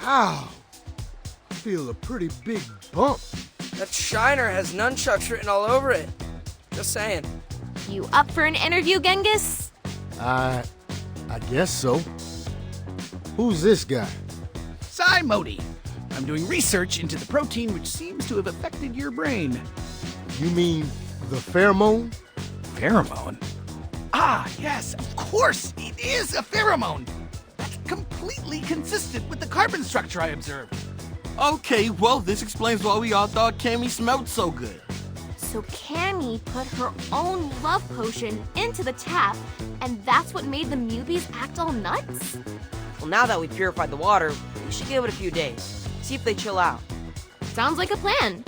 Ow! I feel a pretty big bump. That shiner has nunchucks written all over it. Just saying. You up for an interview, Genghis? I guess so. Who's this guy? Sai Modi. I'm doing research into the protein which seems to have affected your brain. You mean the pheromone? Pheromone? Ah, yes, of course, it is a pheromone. That's completely consistent with the carbon structure I observed. Okay, well, this explains why we all thought Cammy smelled so good. So Cammy put her own love potion into the tap, and that's what made the Mubies act all nuts? Well, now that we purified the water, we should give it a few days. See if they chill out. Sounds like a plan.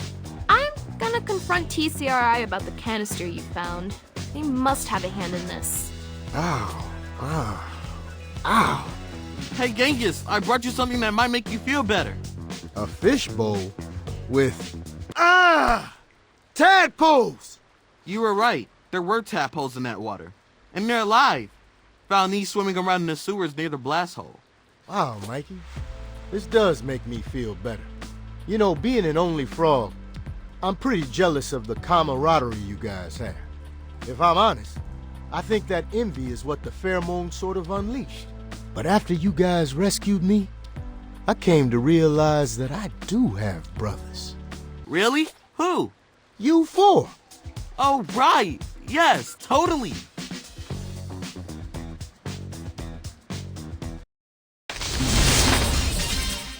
I'm gonna confront TCRI about the canister you found. They must have a hand in this. Ow. Ow. Ow. Hey, Genghis, I brought you something that might make you feel better. A fishbowl with... tadpoles! You were right. There were tadpoles in that water. And they're alive. Found these swimming around in the sewers near the blast hole. Wow, Mikey. This does make me feel better. You know, being an only frog, I'm pretty jealous of the camaraderie you guys have. If I'm honest, I think that envy is what the pheromone sort of unleashed. But after you guys rescued me, I came to realize that I do have brothers. Really? Who? You four. Oh, right. Yes, totally.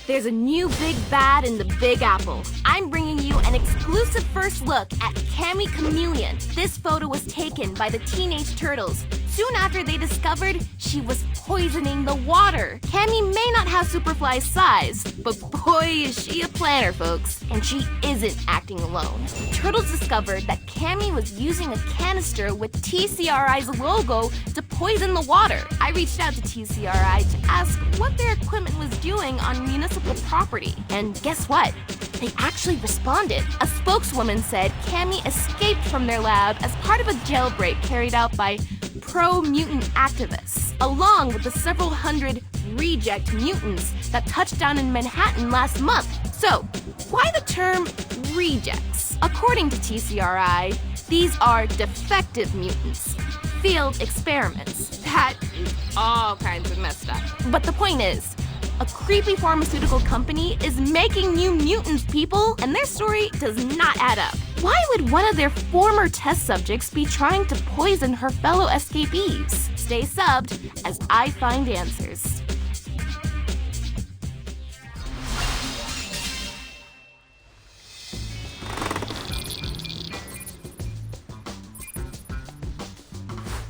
There's a new big bad in the Big Apple. I'm bringing you an exclusive first look at Cammy Communion. This photo was taken by the Teenage Turtles soon after they discovered she was poisoning the water. Cammy may not have Superfly's size, but boy is she a planner, folks. And she isn't acting alone. Turtles discovered that Cammy was using a canister with TCRI's logo to poison the water. I reached out to TCRI to ask what their equipment was doing on municipal property. And guess what? They actually responded. A spokeswoman said Cammy escaped from their lab as part of a jailbreak carried out by pro-mutant activists, along with the several hundred reject mutants that touched down in Manhattan last month. So, Why the term rejects? According to TCRI, these are defective mutants, failed experiments. That is all kinds of messed up. But the point is, a creepy pharmaceutical company is making new mutants, people, and their story does not add up. Why would one of their former test subjects be trying to poison her fellow escapees? Stay subbed as I find answers.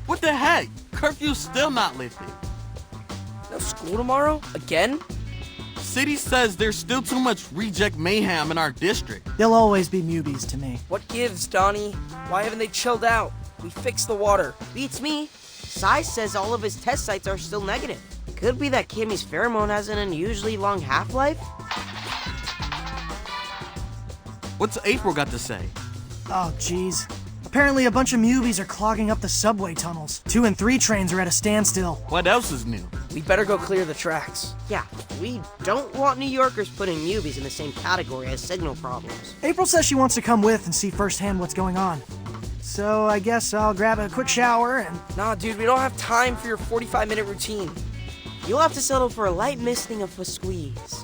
What the heck? Curfew's still not lifted. No school tomorrow? Again? City says there's still too much reject mayhem in our district. They'll always be Mubies to me. What gives, Donnie? Why haven't they chilled out? We fixed the water. Beats me. Sai says all of his test sites are still negative. Could be that Kimmy's pheromone has an unusually long half-life. What's April got to say? Oh, jeez. Apparently a bunch of Mubies are clogging up the subway tunnels. 2 and 3 trains are at a standstill. What else is new? We better go clear the tracks. Yeah, we don't want New Yorkers putting Mubies in the same category as signal problems. April says she wants to come with and see firsthand what's going on. So I guess I'll grab a quick shower and... Nah, dude, we don't have time for your 45-minute routine. You'll have to settle for a light misting of a squeeze.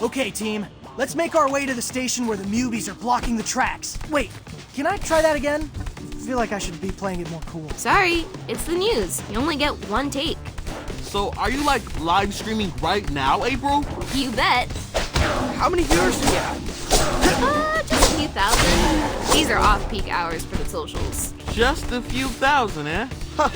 Okay, team. Let's make our way to the station where the Mubies are blocking the tracks. Wait, can I try that again? I feel like I should be playing it more cool. Sorry, it's the news. You only get one take. So are you like live streaming right now, April? You bet. How many viewers do you have? Just a few thousand. These are off-peak hours for the socials. Just a few thousand, eh? Huh.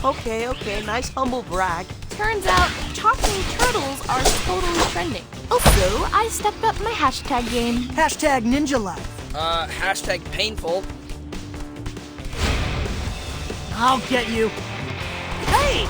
Okay, nice humble brag. Turns out, talking turtles are totally trending. Also, I stepped up my hashtag game. Hashtag Ninja Life. Hashtag painful. I'll get you. Hey!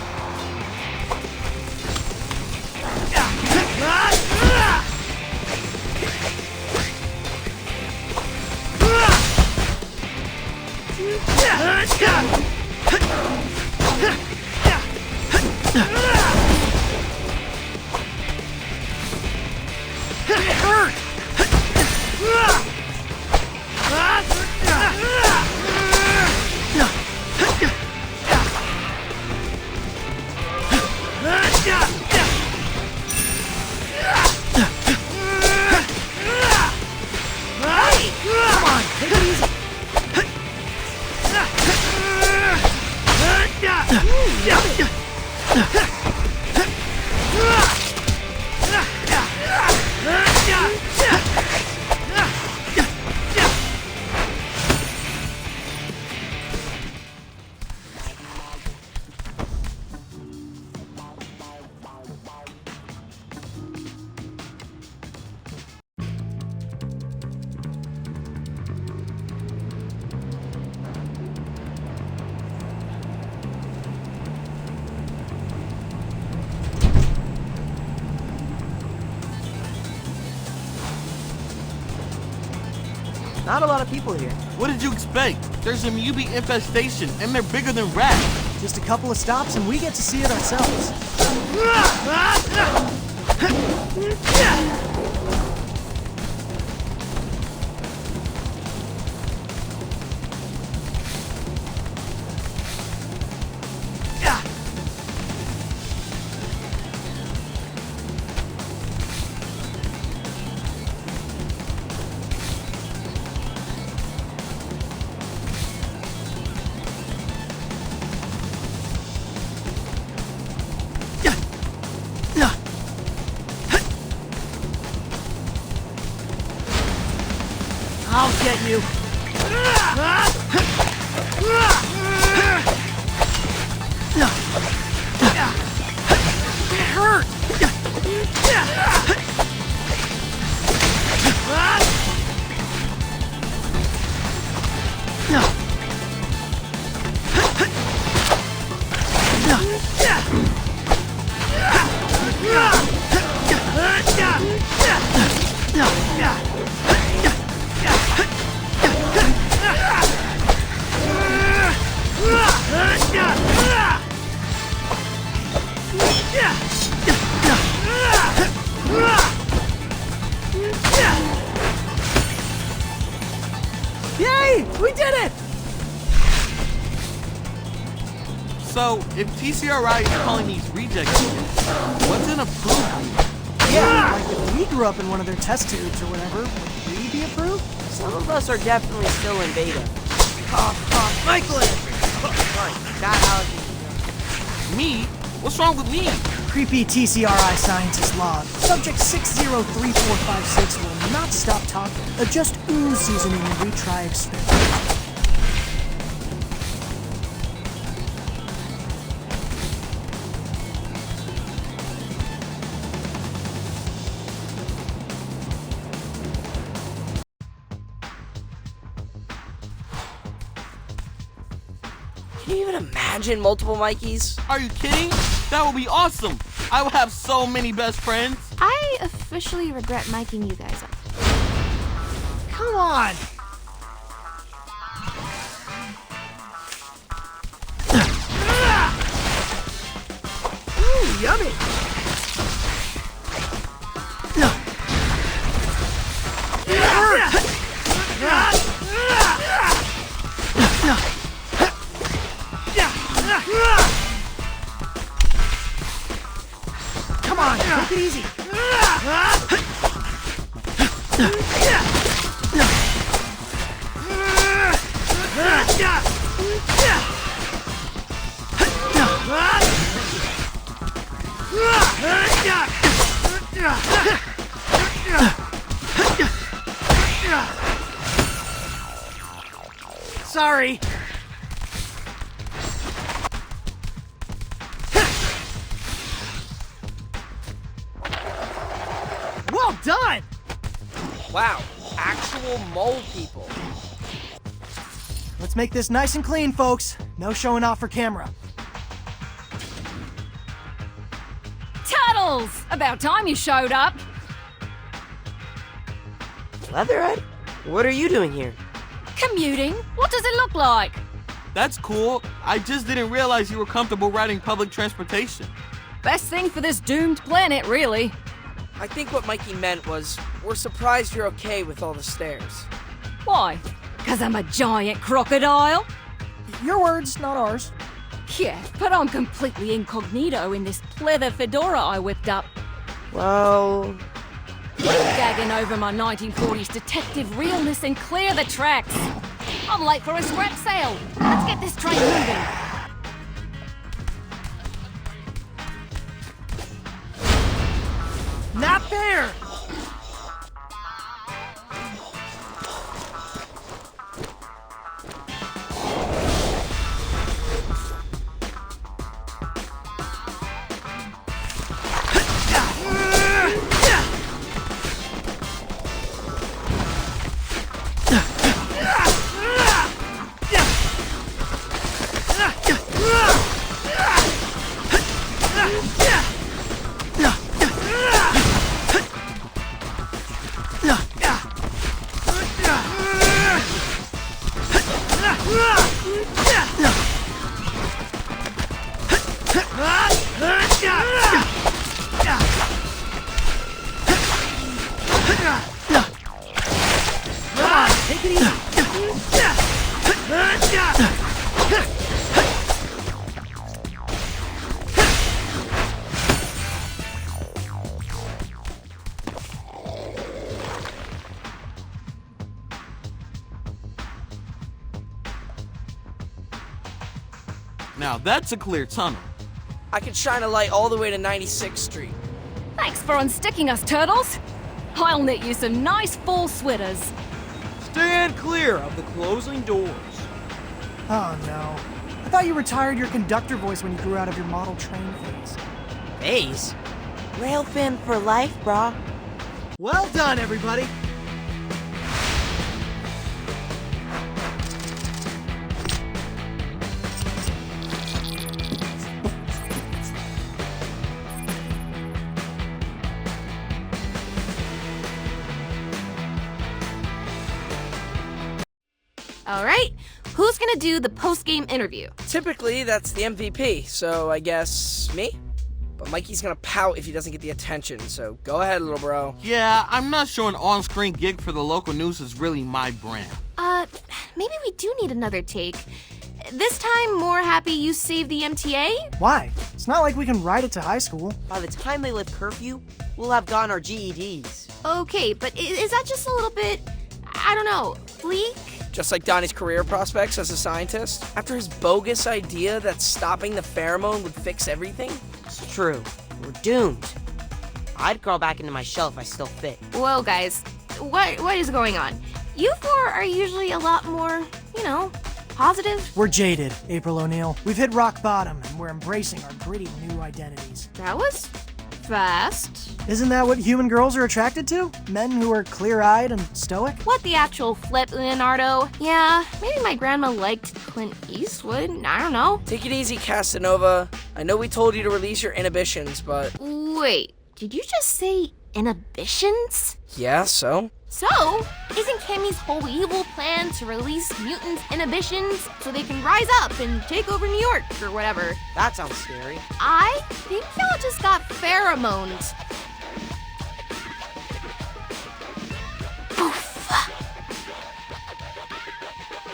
Not a lot of people here. What did you expect? There's a Mubie infestation, and they're bigger than rats. Just a couple of stops and we get to see it ourselves. I'll get you. It hurt. Yay! We did it! So, if TCRI is calling these reject units, what's an approved unit? Yeah, like if we grew up in one of their test tubes or whatever, would we be approved? Some of us are definitely still in beta. Michelangelo! Got allergies. Me? What's wrong with me? Creepy TCRI scientist log. Subject 603456 will not stop talking. Adjust ooze seasoning and retry experiment. Can you even imagine multiple Mikeys? Are you kidding? That would be awesome. I will have so many best friends. I officially regret miking you guys up. Come on! Ooh, yummy! Come on, take it easy. Sorry. Well done! Wow, actual mole people. Let's make this nice and clean, folks. No showing off for camera. Turtles! About time you showed up. Leatherhead? What are you doing here? Commuting? What does it look like? That's cool. I just didn't realize you were comfortable riding public transportation. Best thing for this doomed planet, really. I think what Mikey meant was, we're surprised you're okay with all the stairs. Why? 'Cause I'm a giant crocodile? Your words, not ours. Yeah, but I'm completely incognito in this pleather fedora I whipped up. Well... Gagging over my 1940s detective realness and clear the tracks. I'm late for a scrap sale. Let's get this train moving. Not fair! Now that's a clear tunnel. I could shine a light all the way to 96th Street. Thanks for unsticking us, Turtles. I'll knit you some nice full sweaters. Stand clear of the closing doors. Oh no. I thought you retired your conductor voice when you grew out of your model train phase. Phase? Rail fan for life, brah. Well done, everybody. All right, who's gonna do the post-game interview? Typically, that's the MVP, so I guess me? But Mikey's gonna pout if he doesn't get the attention, so go ahead, little bro. Yeah, I'm not sure an on-screen gig for the local news is really my brand. Maybe we do need another take. This time, more happy you saved the MTA? Why? It's not like we can ride it to high school. By the time they lift curfew, we'll have gotten our GEDs. Okay, but is that just a little bit, I don't know, bleak? Just like Donnie's career prospects as a scientist? After his bogus idea that stopping the pheromone would fix everything? It's true. We're doomed. I'd crawl back into my shell if I still fit. Whoa, guys. What is going on? You four are usually a lot more, positive. We're jaded, April O'Neil. We've hit rock bottom, and we're embracing our gritty new identities. That was fast. Isn't that what human girls are attracted to? Men who are clear-eyed and stoic? What the actual flip, Leonardo? Yeah, maybe my grandma liked Clint Eastwood. I don't know. Take it easy, Casanova. I know we told you to release your inhibitions, but... Wait, did you just say inhibitions? Yeah, so? So, isn't Cammy's whole evil plan to release mutants' inhibitions so they can rise up and take over New York or whatever? That sounds scary. I think y'all just got pheromones. Poof.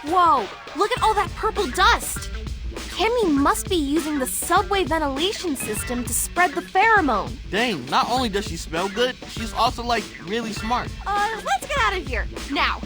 Whoa, look at all that purple dust. Cammy must be using the subway ventilation system to spread the pheromone. Dang, not only does she smell good, she's also, like, really smart. Let's get out of here, now.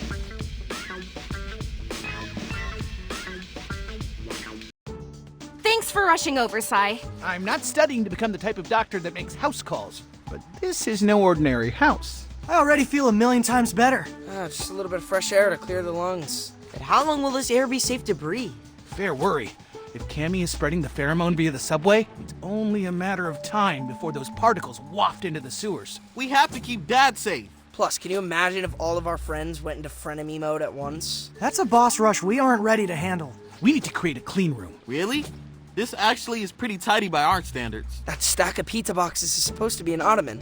Thanks for rushing over, Sai. I'm not studying to become the type of doctor that makes house calls, but this is no ordinary house. I already feel a million times better. Just a little bit of fresh air to clear the lungs. But how long will this air be safe to breathe? Fair worry. If Cammy is spreading the pheromone via the subway, it's only a matter of time before those particles waft into the sewers. We have to keep Dad safe. Plus, can you imagine if all of our friends went into frenemy mode at once? That's a boss rush we aren't ready to handle. We need to create a clean room. Really? This actually is pretty tidy by our standards. That stack of pizza boxes is supposed to be an ottoman.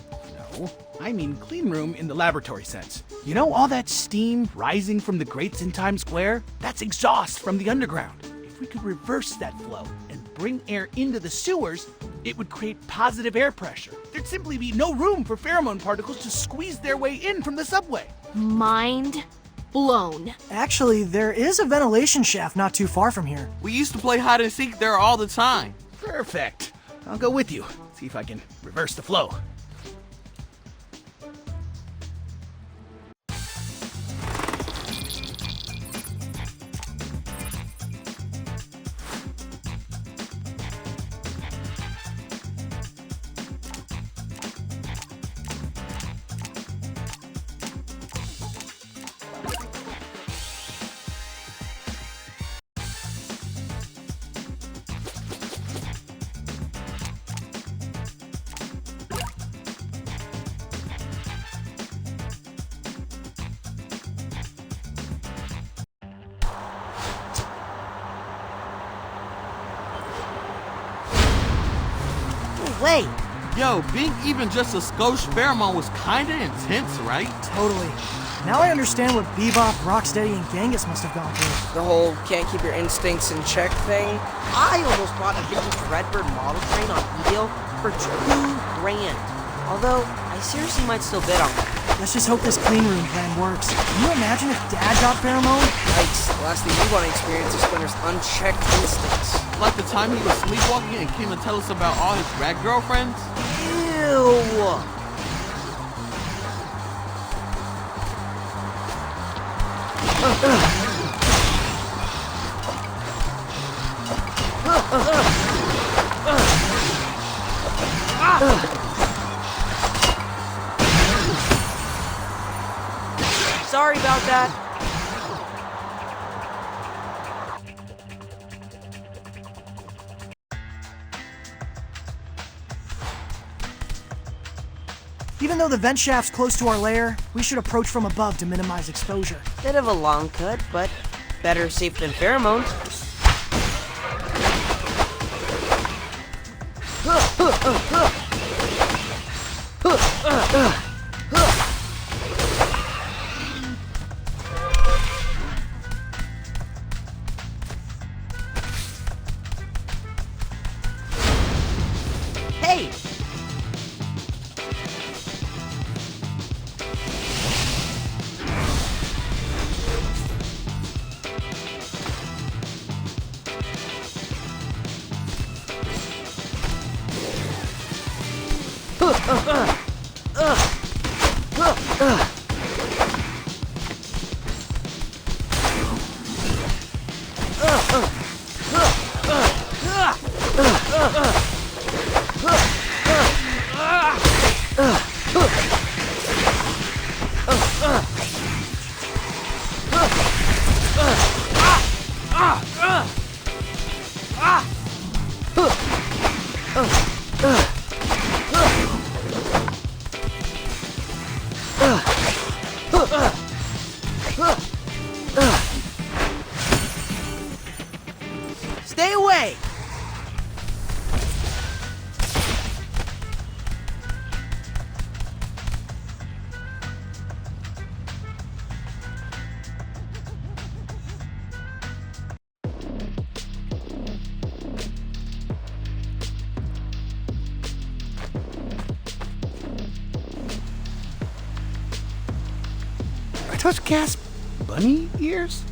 No, I mean clean room in the laboratory sense. You know all that steam rising from the grates in Times Square? That's exhaust from the underground. If we could reverse that flow and bring air into the sewers, it would create positive air pressure. There'd simply be no room for pheromone particles to squeeze their way in from the subway. Mind blown. Actually, there is a ventilation shaft not too far from here. We used to play hide and seek there all the time. Perfect. I'll go with you. See if I can reverse the flow. Wait! Yo, being even just a skosh pheromone was kinda intense, right? Totally. Now I understand what Bebop, Rocksteady, and Genghis must have gone through. The whole can't keep your instincts in check thing. I almost bought a vintage Redbird model train on eBay for $2,000. Although, I seriously might still bid on it. Let's just hope this clean room plan works. Can you imagine if Dad got pheromone? Yikes, the last thing we want to experience is Splinter's unchecked instincts. Like the time he was sleepwalking and came to tell us about all his rat girlfriends? Ew! Sorry about that. Even though the vent shaft's close to our lair, we should approach from above to minimize exposure. Bit of a long cut, but better safe than pheromone. Hey! Stay away! Are those gas bunny ears?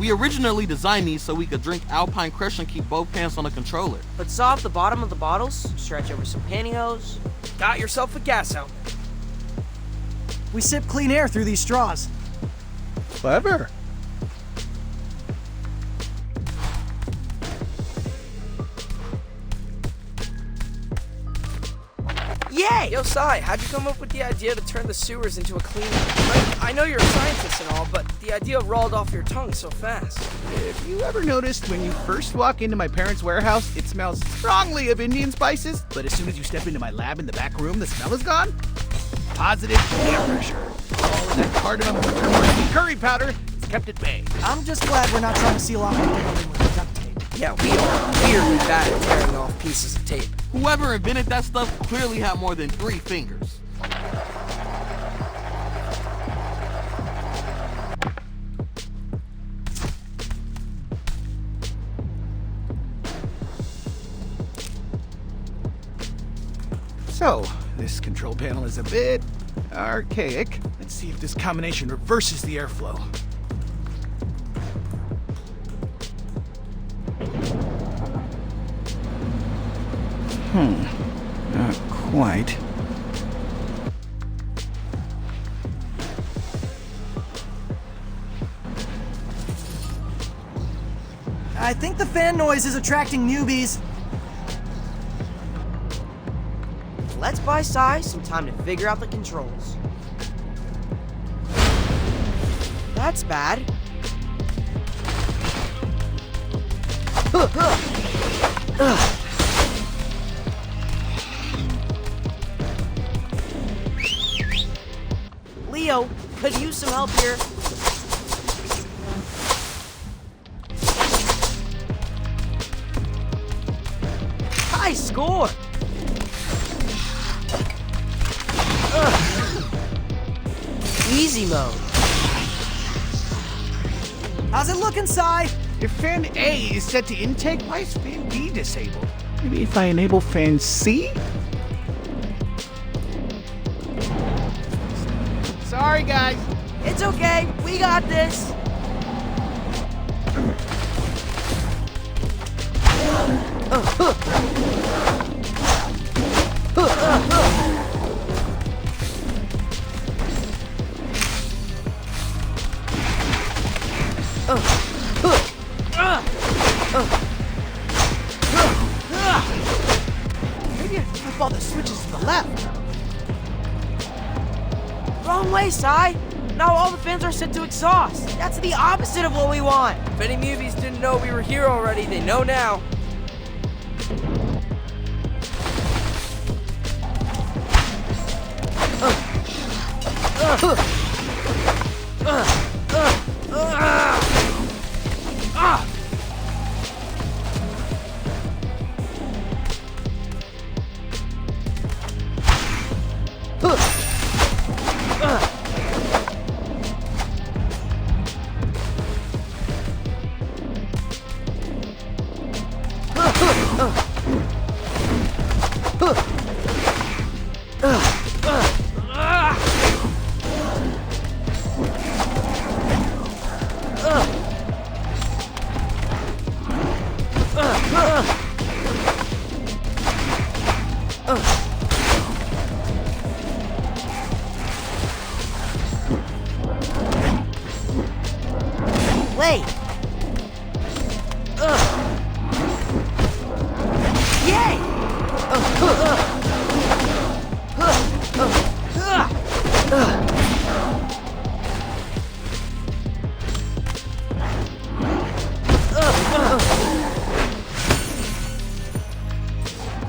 We originally designed these so we could drink Alpine Crush and keep both pants on the controller. But saw off the bottom of the bottles, stretch over some pantyhose. Got yourself a gas out. We sip clean air through these straws. Clever. Yay! Yo, Sai, how'd you come up with the idea to turn the sewers into a clean... I know you're a scientist and all, but the idea rolled off your tongue so fast. If you ever noticed when you first walk into my parents' warehouse, it smells strongly of Indian spices, but as soon as you step into my lab in the back room, the smell is gone? Positive air pressure. All of that cardamom and turmeric and curry powder is kept at bay. I'm just glad we're not trying to seal off the building with duct tape. Yeah, we are weirdly bad at tearing off pieces of tape. Whoever invented that stuff clearly had more than 3 fingers. So, this control panel is a bit archaic. Let's see if this combination reverses the airflow. Not quite. I think the fan noise is attracting newbies. Let's buy Sai some time to figure out the controls. That's bad. Leo, could use some help here. High score! Easy mode. How's it looking, Sai? If fan A is set to intake, why is fan B disabled? Maybe if I enable fan C? Sorry, guys. It's okay, we got this. Maybe I flip all the switches to the left. Wrong way, Sai. Now all the fans are set to exhaust. That's the opposite of what we want. If any movies didn't know we were here already, they know now. Wait. Yay!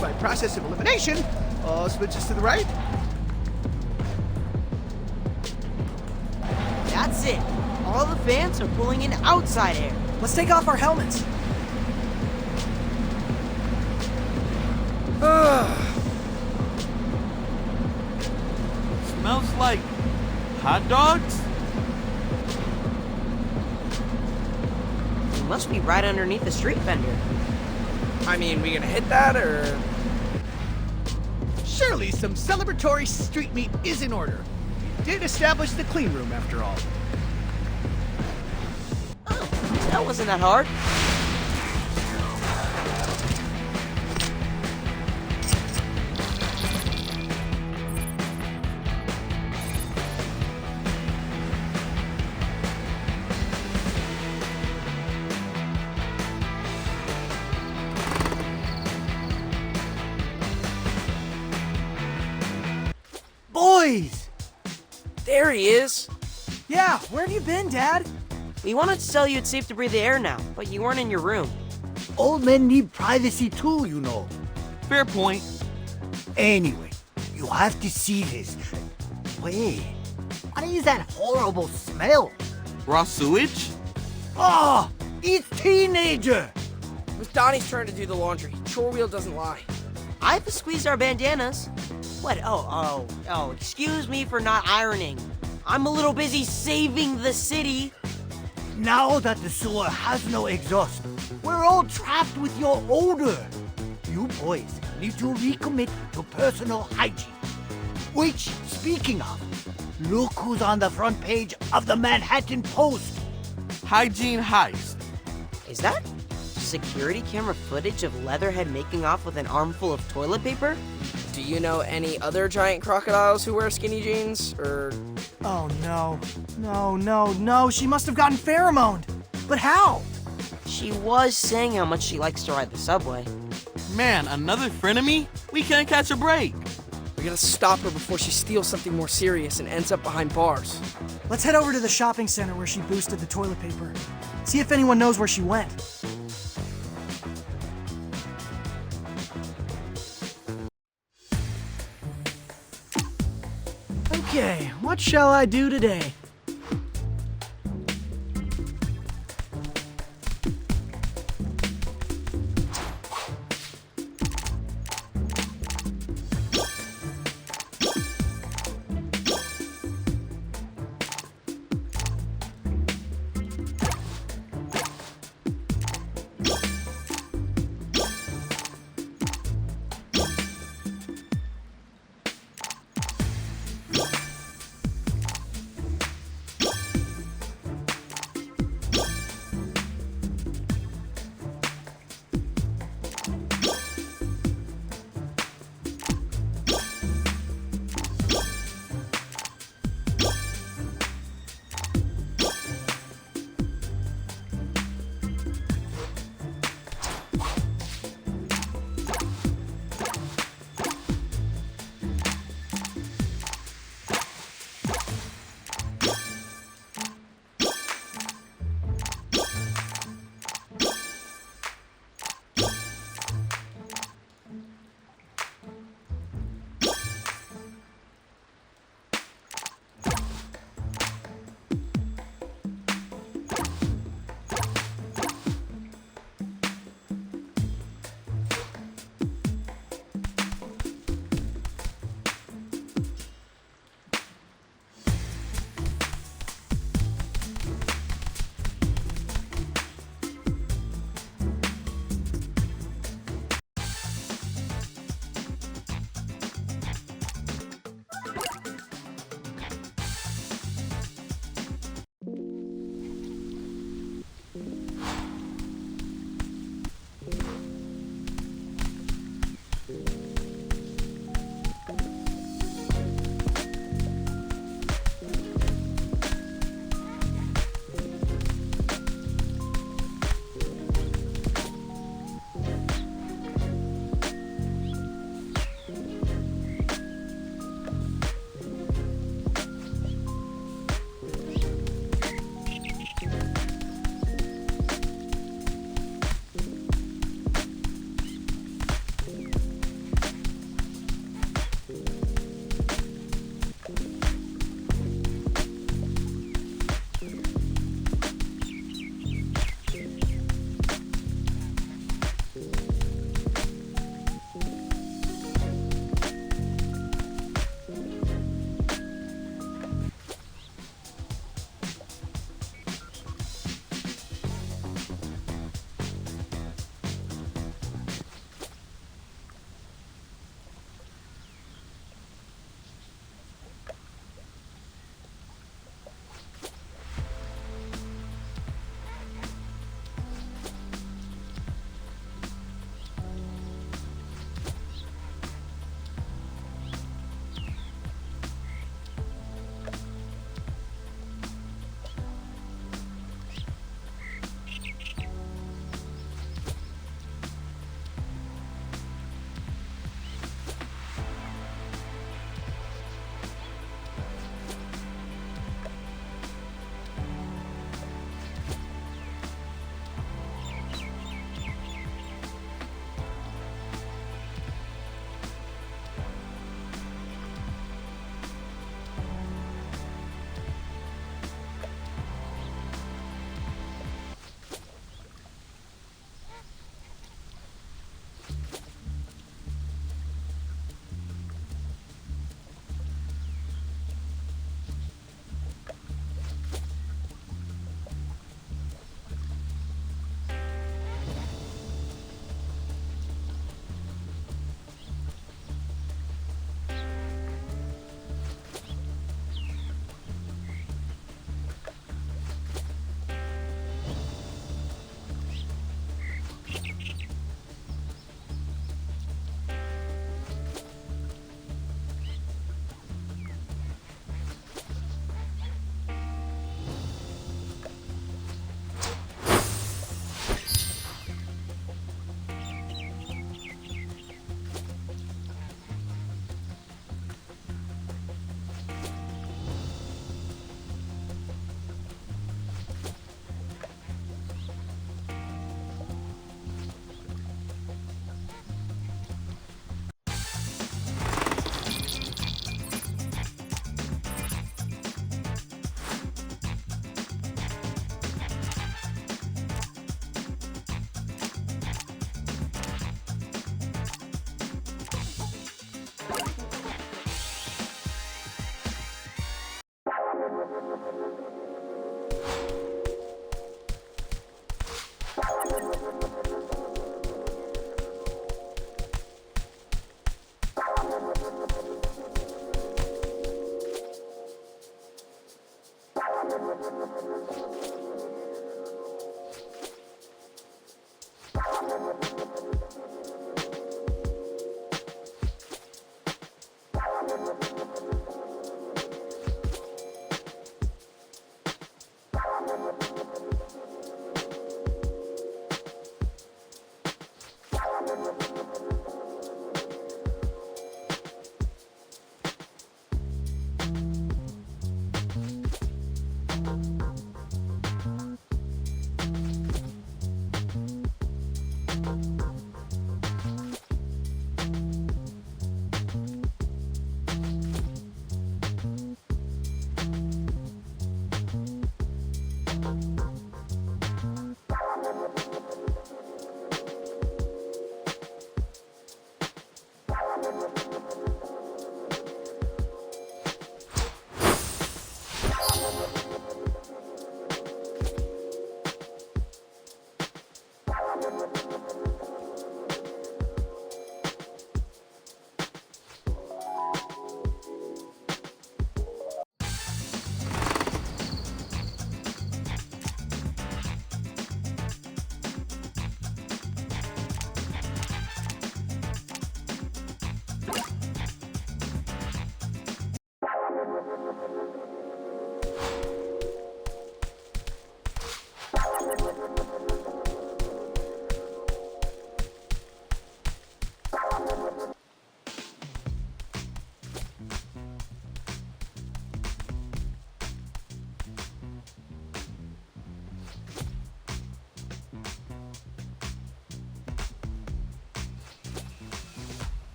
By process of elimination, all switches to the right. That's it. All the fans are pulling in outside air. Let's take off our helmets. Smells like hot dogs? We must be right underneath the street vendor. I mean, we gonna hit that, or...? Surely some celebratory street meat is in order. We did establish the clean room after all. That wasn't that hard. Boys! There he is. Yeah, where have you been, Dad? We wanted to tell you it's safe to breathe the air now, but you weren't in your room. Old men need privacy too, you know. Fair point. Anyway, you have to see this. Wait, what is that horrible smell? Raw sewage? Oh, it's teenager! It was Donnie's turn to do the laundry. Chore wheel doesn't lie. I have to squeeze our bandanas. What? Oh, excuse me for not ironing. I'm a little busy saving the city. Now that the sewer has no exhaust, we're all trapped with your odor. You boys need to recommit to personal hygiene. Which, speaking of, look who's on the front page of the Manhattan Post. Hygiene heist. Is that security camera footage of Leatherhead making off with an armful of toilet paper? Do you know any other giant crocodiles who wear skinny jeans? Or... Oh no. No, she must have gotten pheromoned. But how? She was saying how much she likes to ride the subway. Man, another frenemy? We can't catch a break. We gotta stop her before she steals something more serious and ends up behind bars. Let's head over to the shopping center where she boosted the toilet paper. See if anyone knows where she went. Okay, what shall I do today?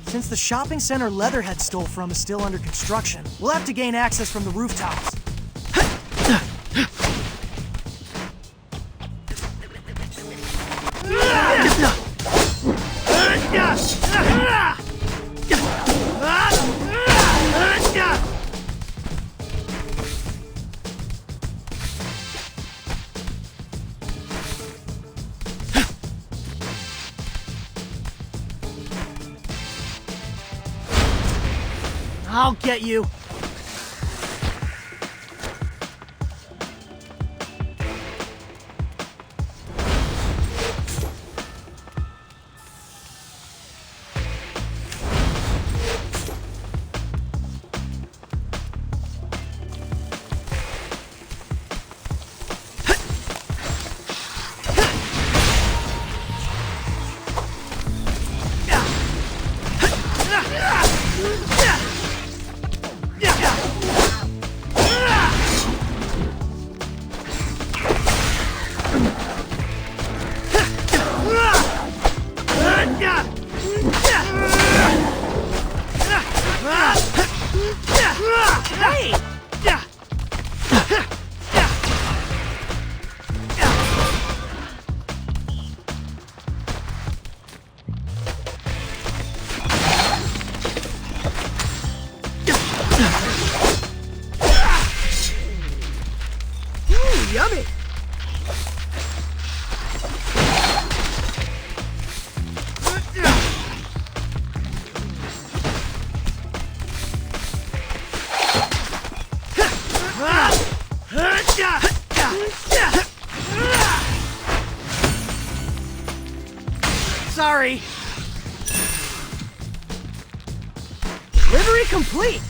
Since the shopping center Leatherhead stole from is still under construction, we'll have to gain access from the rooftops. I'll get you. Yummy! Sorry. Delivery complete.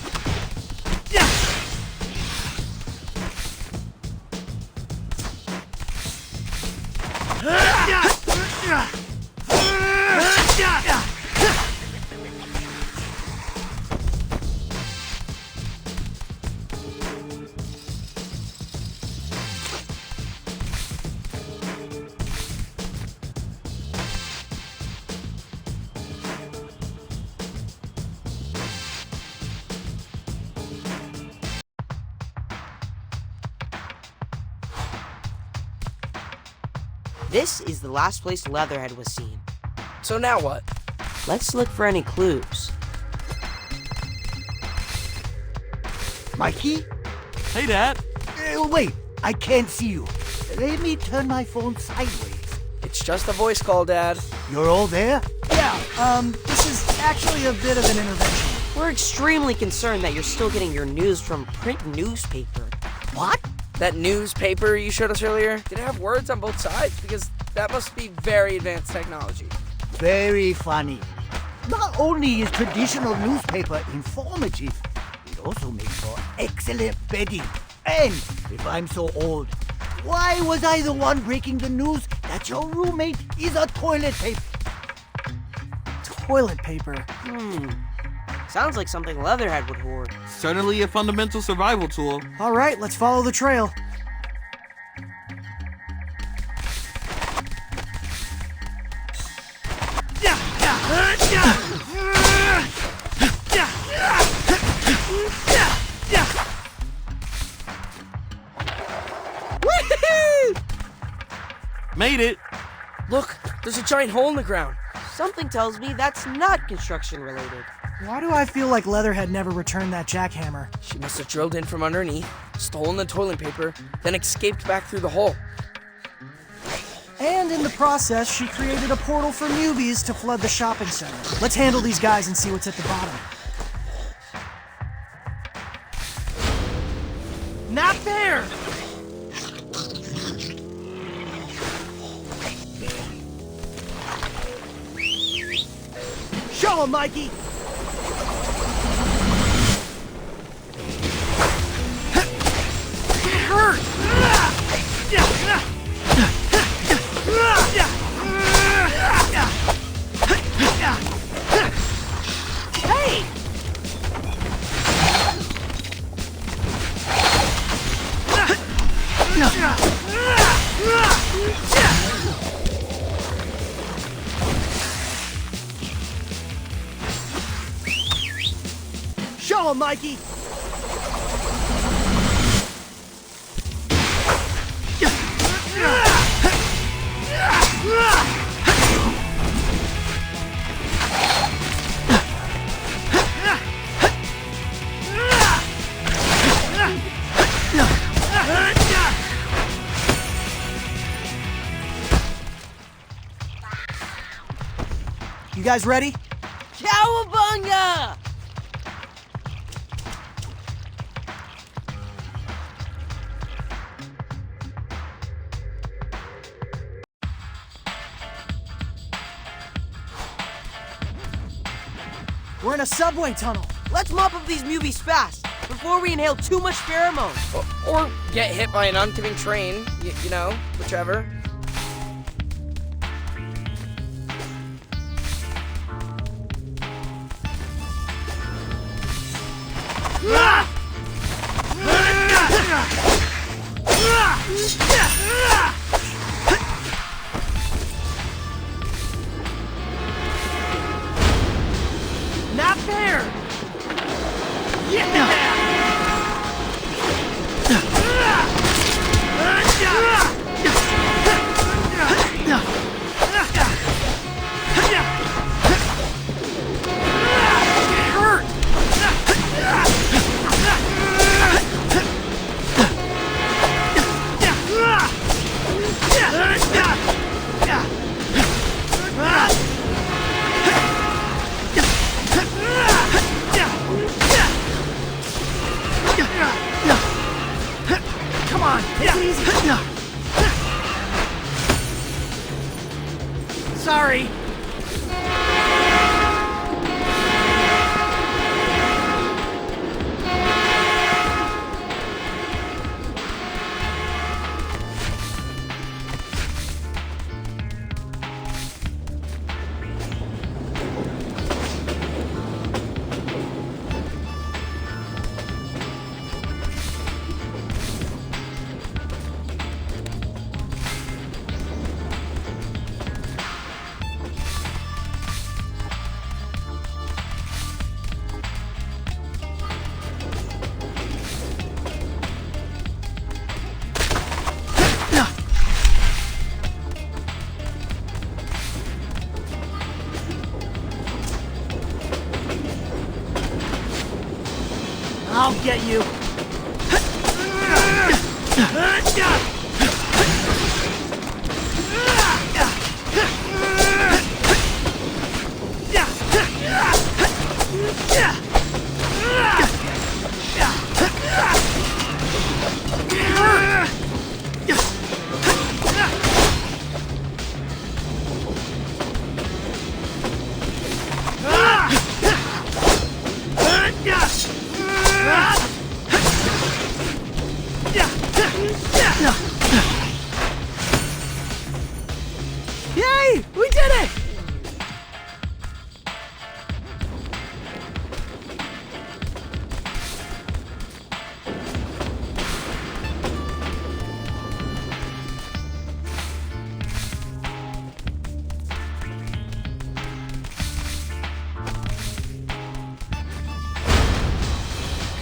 This is the last place Leatherhead was seen. So now what? Let's look for any clues. Mikey? Hey, Dad. Wait, I can't see you. Let me turn my phone sideways. It's just a voice call, Dad. You're all there? Yeah, this is actually a bit of an intervention. We're extremely concerned that you're still getting your news from print newspaper. What? That newspaper you showed us earlier, did it have words on both sides? Because that must be very advanced technology. Very funny. Not only is traditional newspaper informative, it also makes for excellent bedding. And if I'm so old, why was I the one breaking the news that your roommate is a toilet paper? Toilet paper. Sounds like something Leatherhead would hoard. Certainly a fundamental survival tool. All right, let's follow the trail. Made it. Look, there's a giant hole in the ground. Something tells me that's not construction related. Why do I feel like Leatherhead never returned that jackhammer? She must have drilled in from underneath, stolen the toilet paper, then escaped back through the hole. And in the process, she created a portal for newbies to flood the shopping center. Let's handle these guys and see what's at the bottom. Not there! Show him, Mikey! It hurt! Hey! Follow him, Mikey. You guys ready? Cowabunga! We're in a subway tunnel. Let's mop up these movies fast before we inhale too much pheromones. Or get hit by an oncoming train, you know, whichever. Not fair! Yeah! Come on, take it easy. Sorry. I'll get you. Yay! We did it!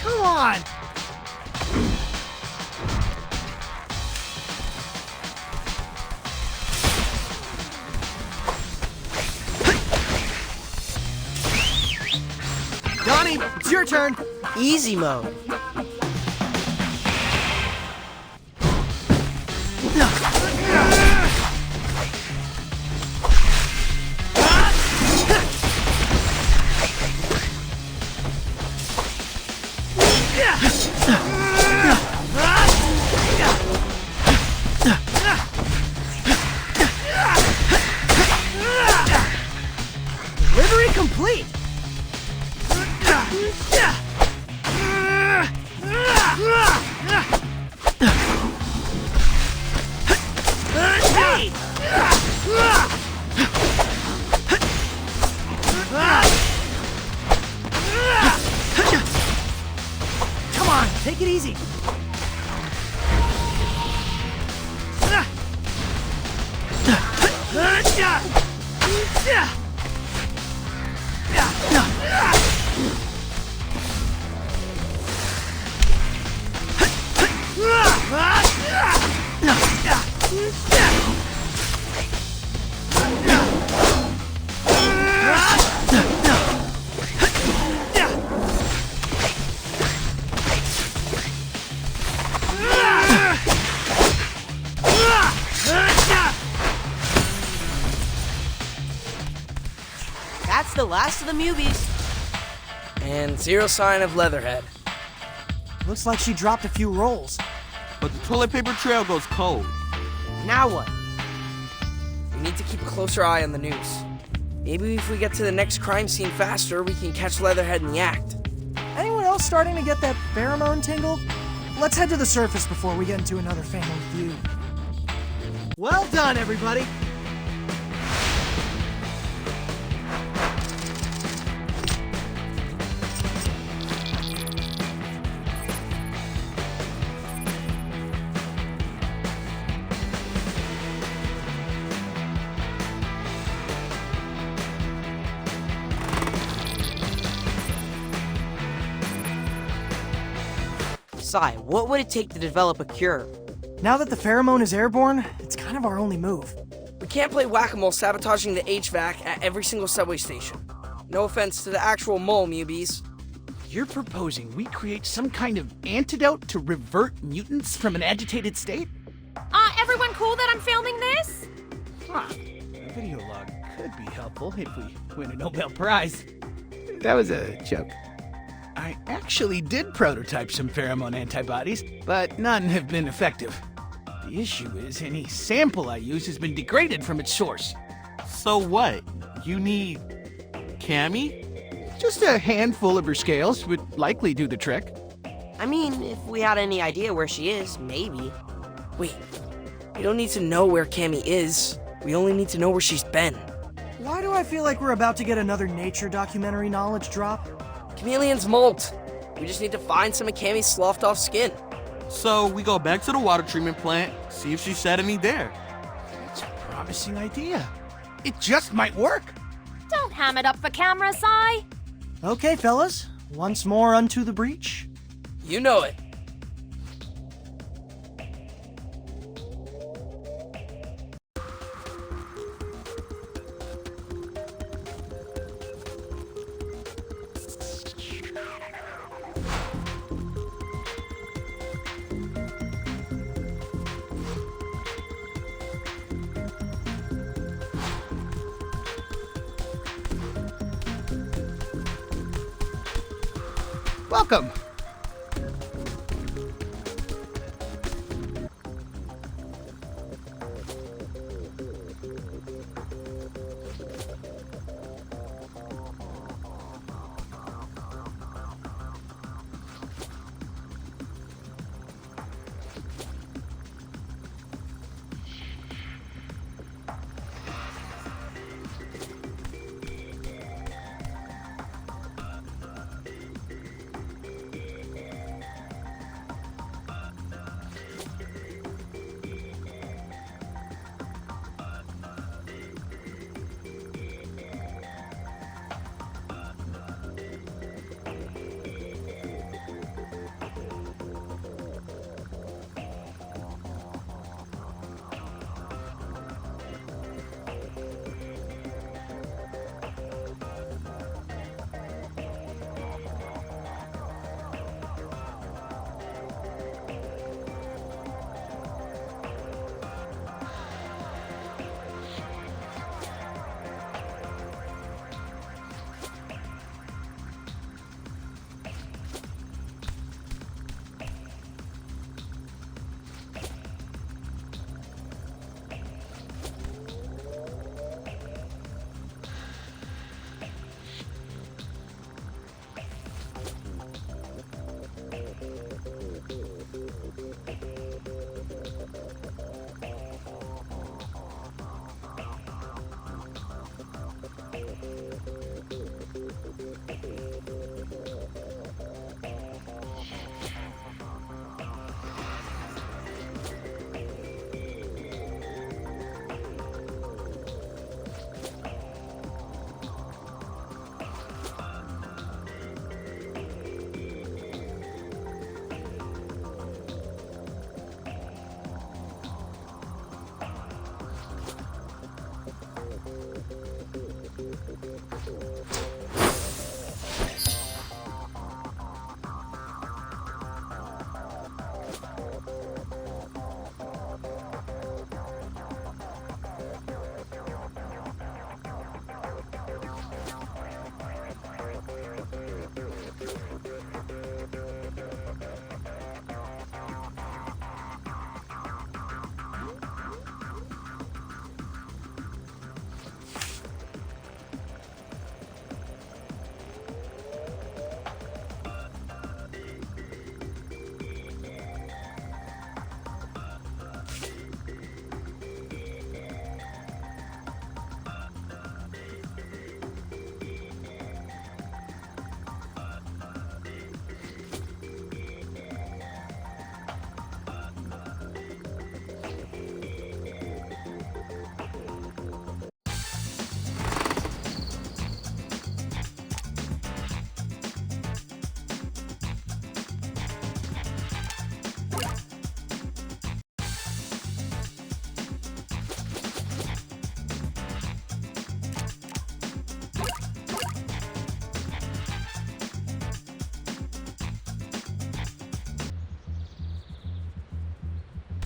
Come on! Donnie, it's your turn. Easy mode. Delivery complete. the last of the Mubies. And zero sign of Leatherhead. Looks like she dropped a few rolls. But the toilet paper trail goes cold. Now what? We need to keep a closer eye on the news. Maybe if we get to the next crime scene faster, we can catch Leatherhead in the act. Anyone else starting to get that pheromone tingle? Let's head to the surface before we get into another family feud. Well done, everybody. Sai, what would it take to develop a cure? Now that the pheromone is airborne, it's kind of our only move. We can't play whack-a-mole sabotaging the HVAC at every single subway station. No offense to the actual mole, Mubies. You're proposing we create some kind of antidote to revert mutants from an agitated state? Everyone cool that I'm filming this? A video log could be helpful if we win a Nobel Prize. That was a joke. I actually did prototype some pheromone antibodies, but none have been effective. The issue is any sample I use has been degraded from its source. So what? You need Cammy? Just a handful of her scales would likely do the trick. I mean, if we had any idea where she is, maybe. Wait, we don't need to know where Cammy is. We only need to know where she's been. Why do I feel like we're about to get another nature documentary knowledge drop? Chameleons molt. We just need to find some of Cammy's sloughed off skin. So we go back to the water treatment plant, see if she shed any there. That's a promising idea. It just might work. Don't ham it up for camera, Sai. Okay, fellas. Once more unto the breach. You know it. Welcome.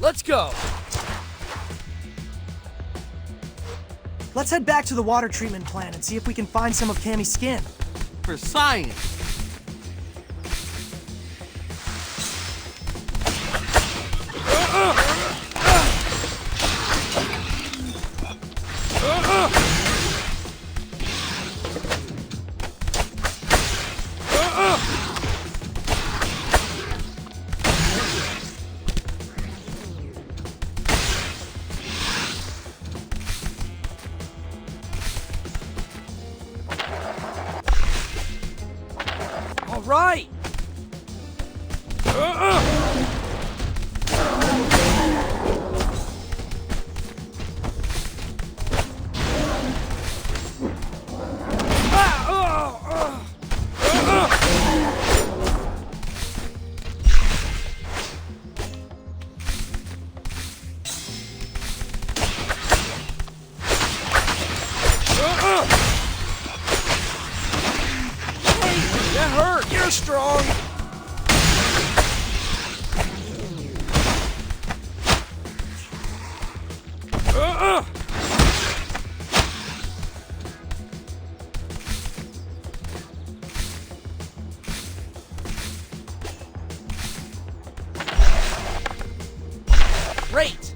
Let's go. Let's head back to the water treatment plant and see if we can find some of Cammy's skin. For science. All right. That hurt. You're strong. Great.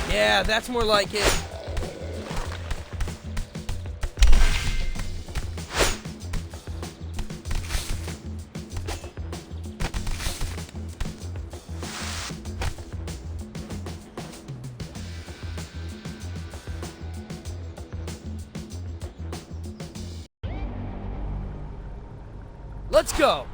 Yeah, that's more like it. Let's go!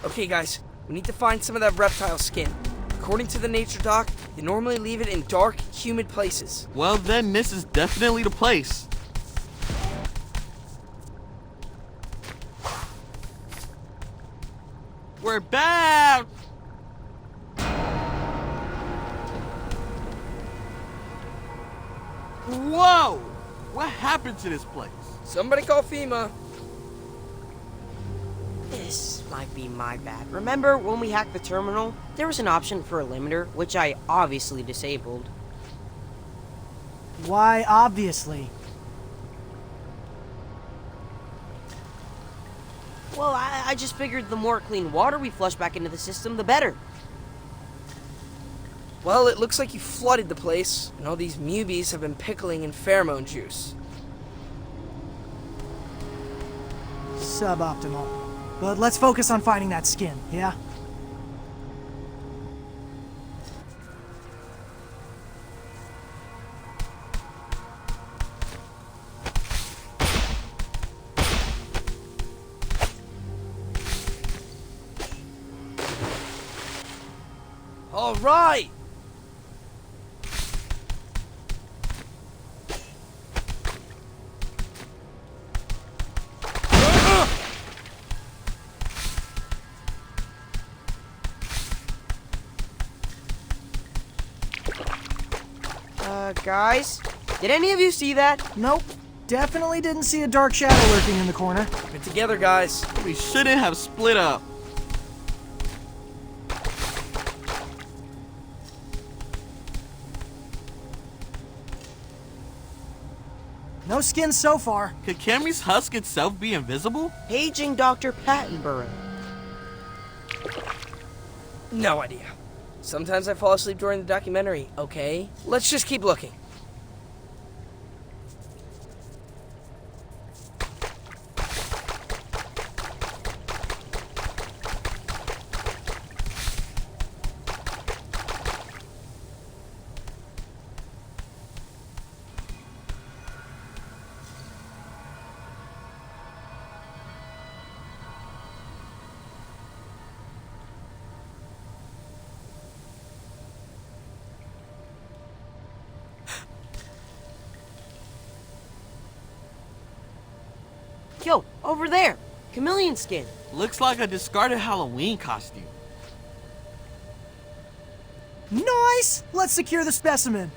Okay guys, we need to find some of that reptile skin. According to the nature doc, they normally leave it in dark, humid places. Well then, this is definitely the place. We're back! Whoa! What happened to this place? Somebody call FEMA. This might be my bad. Remember when we hacked the terminal? There was an option for a limiter, which I obviously disabled. Why, obviously? Well, I just figured the more clean water we flush back into the system, the better. Well, it looks like you flooded the place, and all these mubies have been pickling in pheromone juice. Suboptimal. But let's focus on finding that skin, yeah? All right! Guys, did any of you see that? Nope. Definitely didn't see a dark shadow lurking in the corner. Get together, guys. We shouldn't have split up. No skin so far. Could Cammy's husk itself be invisible? Paging Dr. Pattenborough. No idea. Sometimes I fall asleep during the documentary, okay? Let's just keep looking. Yo, over there! Chameleon skin. Looks like a discarded Halloween costume. Nice! Let's secure the specimen.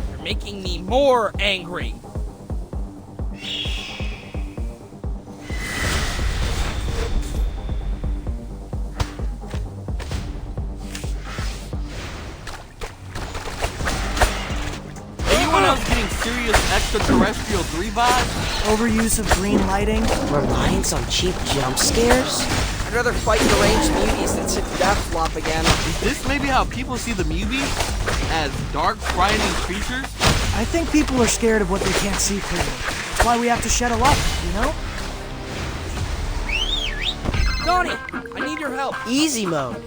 You're making me more angry. Anyone else getting serious extraterrestrial 3 vibes? Overuse of green lighting. Reliance on cheap jump scares? I'd rather fight deranged muties than sit death flop again. Is this maybe how people see the Mubies? As dark, frightening creatures? I think people are scared of what they can't see clearly. That's why we have to shed a light, you know? Donnie, I need your help. Easy mode.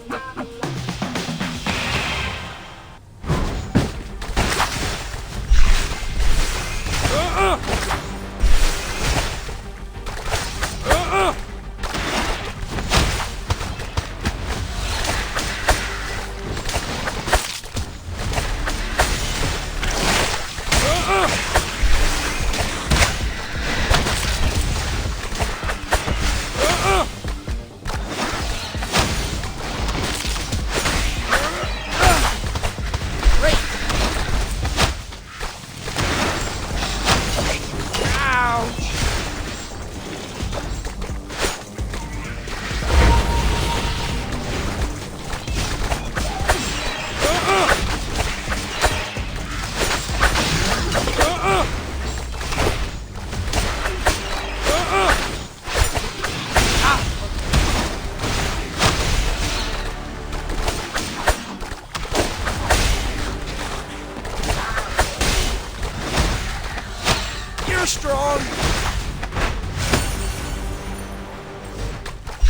Strong.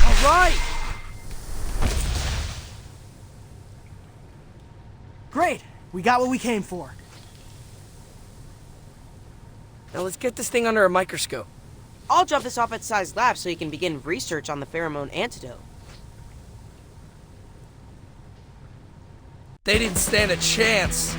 All right. Great. We got what we came for. Now let's get this thing under a microscope. I'll drop this off at Sai's lab so he can begin research on the pheromone antidote. They didn't stand a chance.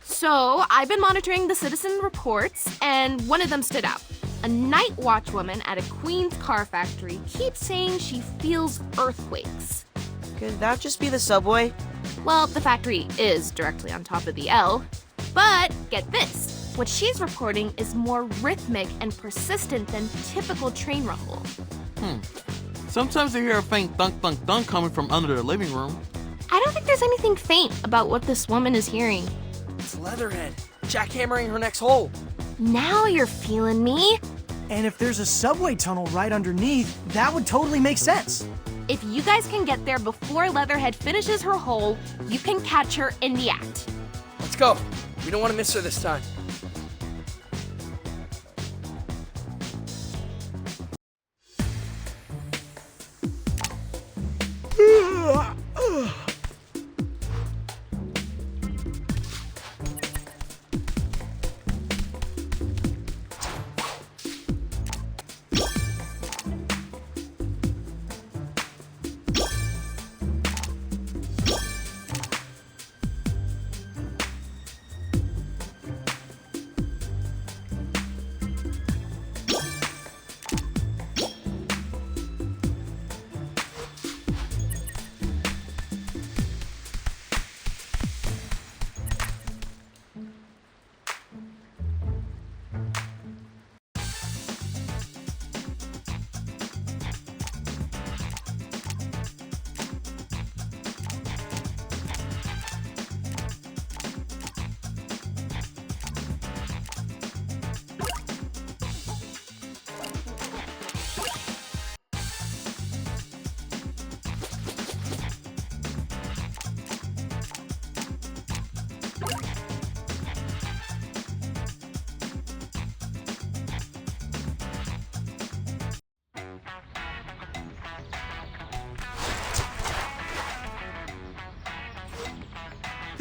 So, I've been monitoring the citizen reports, and one of them stood out. A night watch woman at a Queens car factory keeps saying she feels earthquakes. Could that just be the subway? Well, the factory is directly on top of the L. But get this, what she's reporting is more rhythmic and persistent than typical train rumble. Sometimes I hear a faint thunk thunk thunk coming from under the living room. I don't think there's anything faint about what this woman is hearing. It's Leatherhead, jackhammering her next hole. Now you're feeling me. And if there's a subway tunnel right underneath, that would totally make sense. If you guys can get there before Leatherhead finishes her hole, you can catch her in the act. Let's go. We don't want to miss her this time.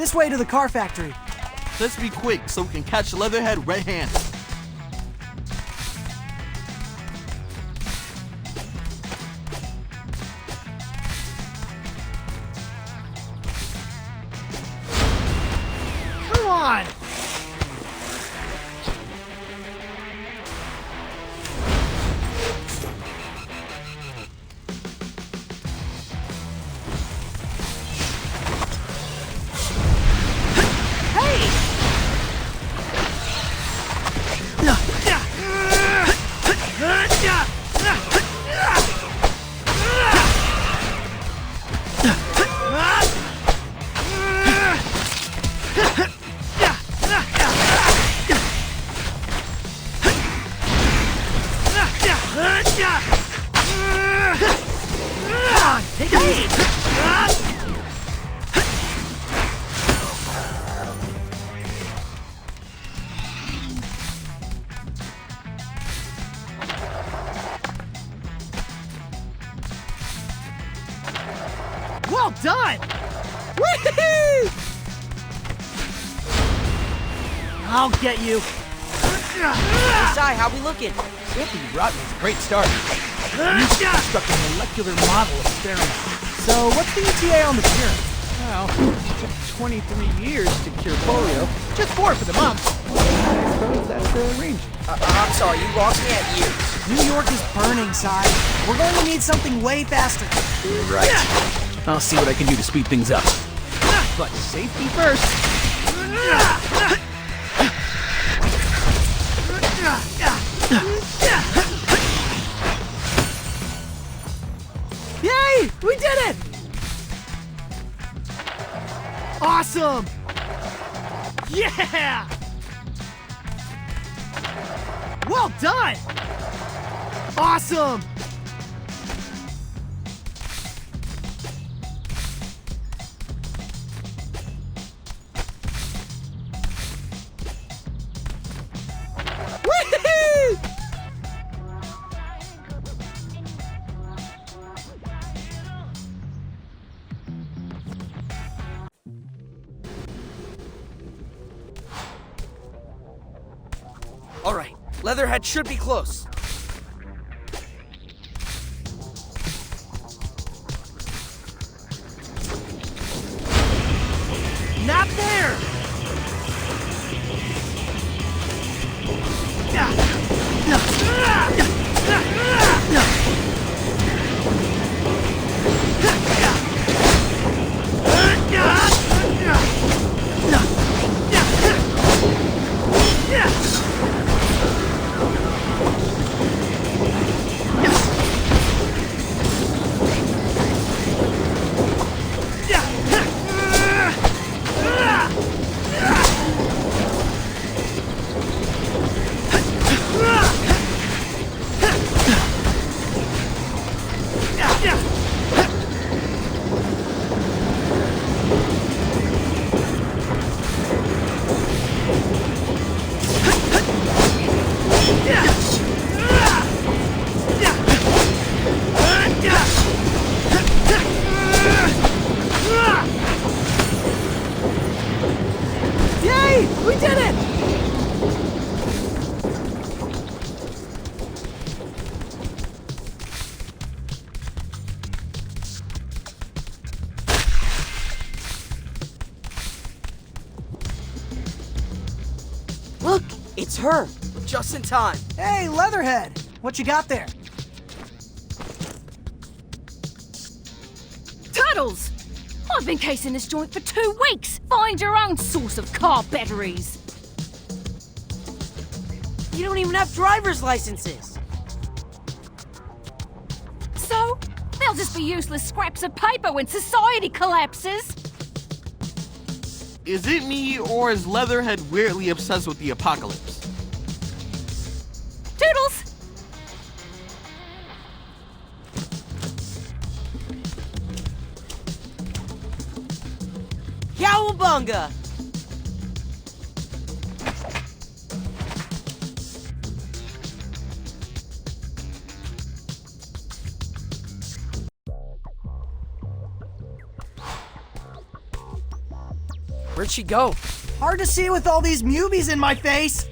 This way to the car factory. Let's be quick so we can catch Leatherhead red-handed. Come on! Well done! Whee! I'll get you. Sai, how we looking? Anthony brought me a great start. You construct a molecular model experiment. So, what's the ETA on the cure? Well, it took 23 years to cure polio. Just 4 for the mumps. I suppose that's the range. I'm sorry, you lost me at years. New York is burning, Si. We're going to need something way faster. Right. I'll see what I can do to speed things up. But safety first. Yay! We did it! Awesome! Yeah! Well done! Awesome! Whee! All right, Leatherhead should be close. Not there! Yay! We did it! Look, it's her. Just in time. Hey, Leatherhead! What you got there? Turtles! I've been casing this joint for 2 weeks. Find your own source of car batteries. You don't even have driver's licenses. So, they'll just be useless scraps of paper when society collapses. Is it me, or is Leatherhead weirdly obsessed with the apocalypse? Toodles! Cowabunga! Where'd she go? Hard to see with all these mubies in my face.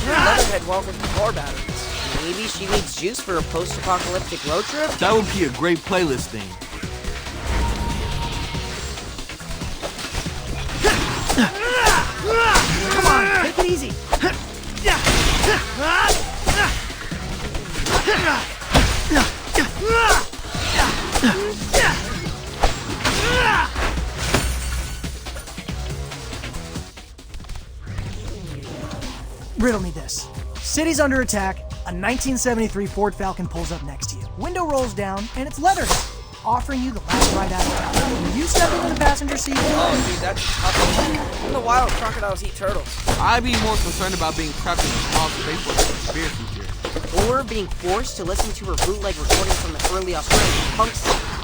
Leatherhead welcome to car batteries. Maybe she needs juice for a post-apocalyptic road trip? That would be a great playlist thing. Come on, take it easy. Riddle me this. City's under attack, a 1973 Ford Falcon pulls up next to you. Window rolls down, and it's Leatherhead, offering you the last ride out of town. You step into the passenger seat. Oh, dude, that's tough. In the wild, crocodiles eat turtles. I'd be more concerned about being trapped in a small space with a conspiracy theory. Or being forced to listen to her bootleg recording from the early Australian punk scene.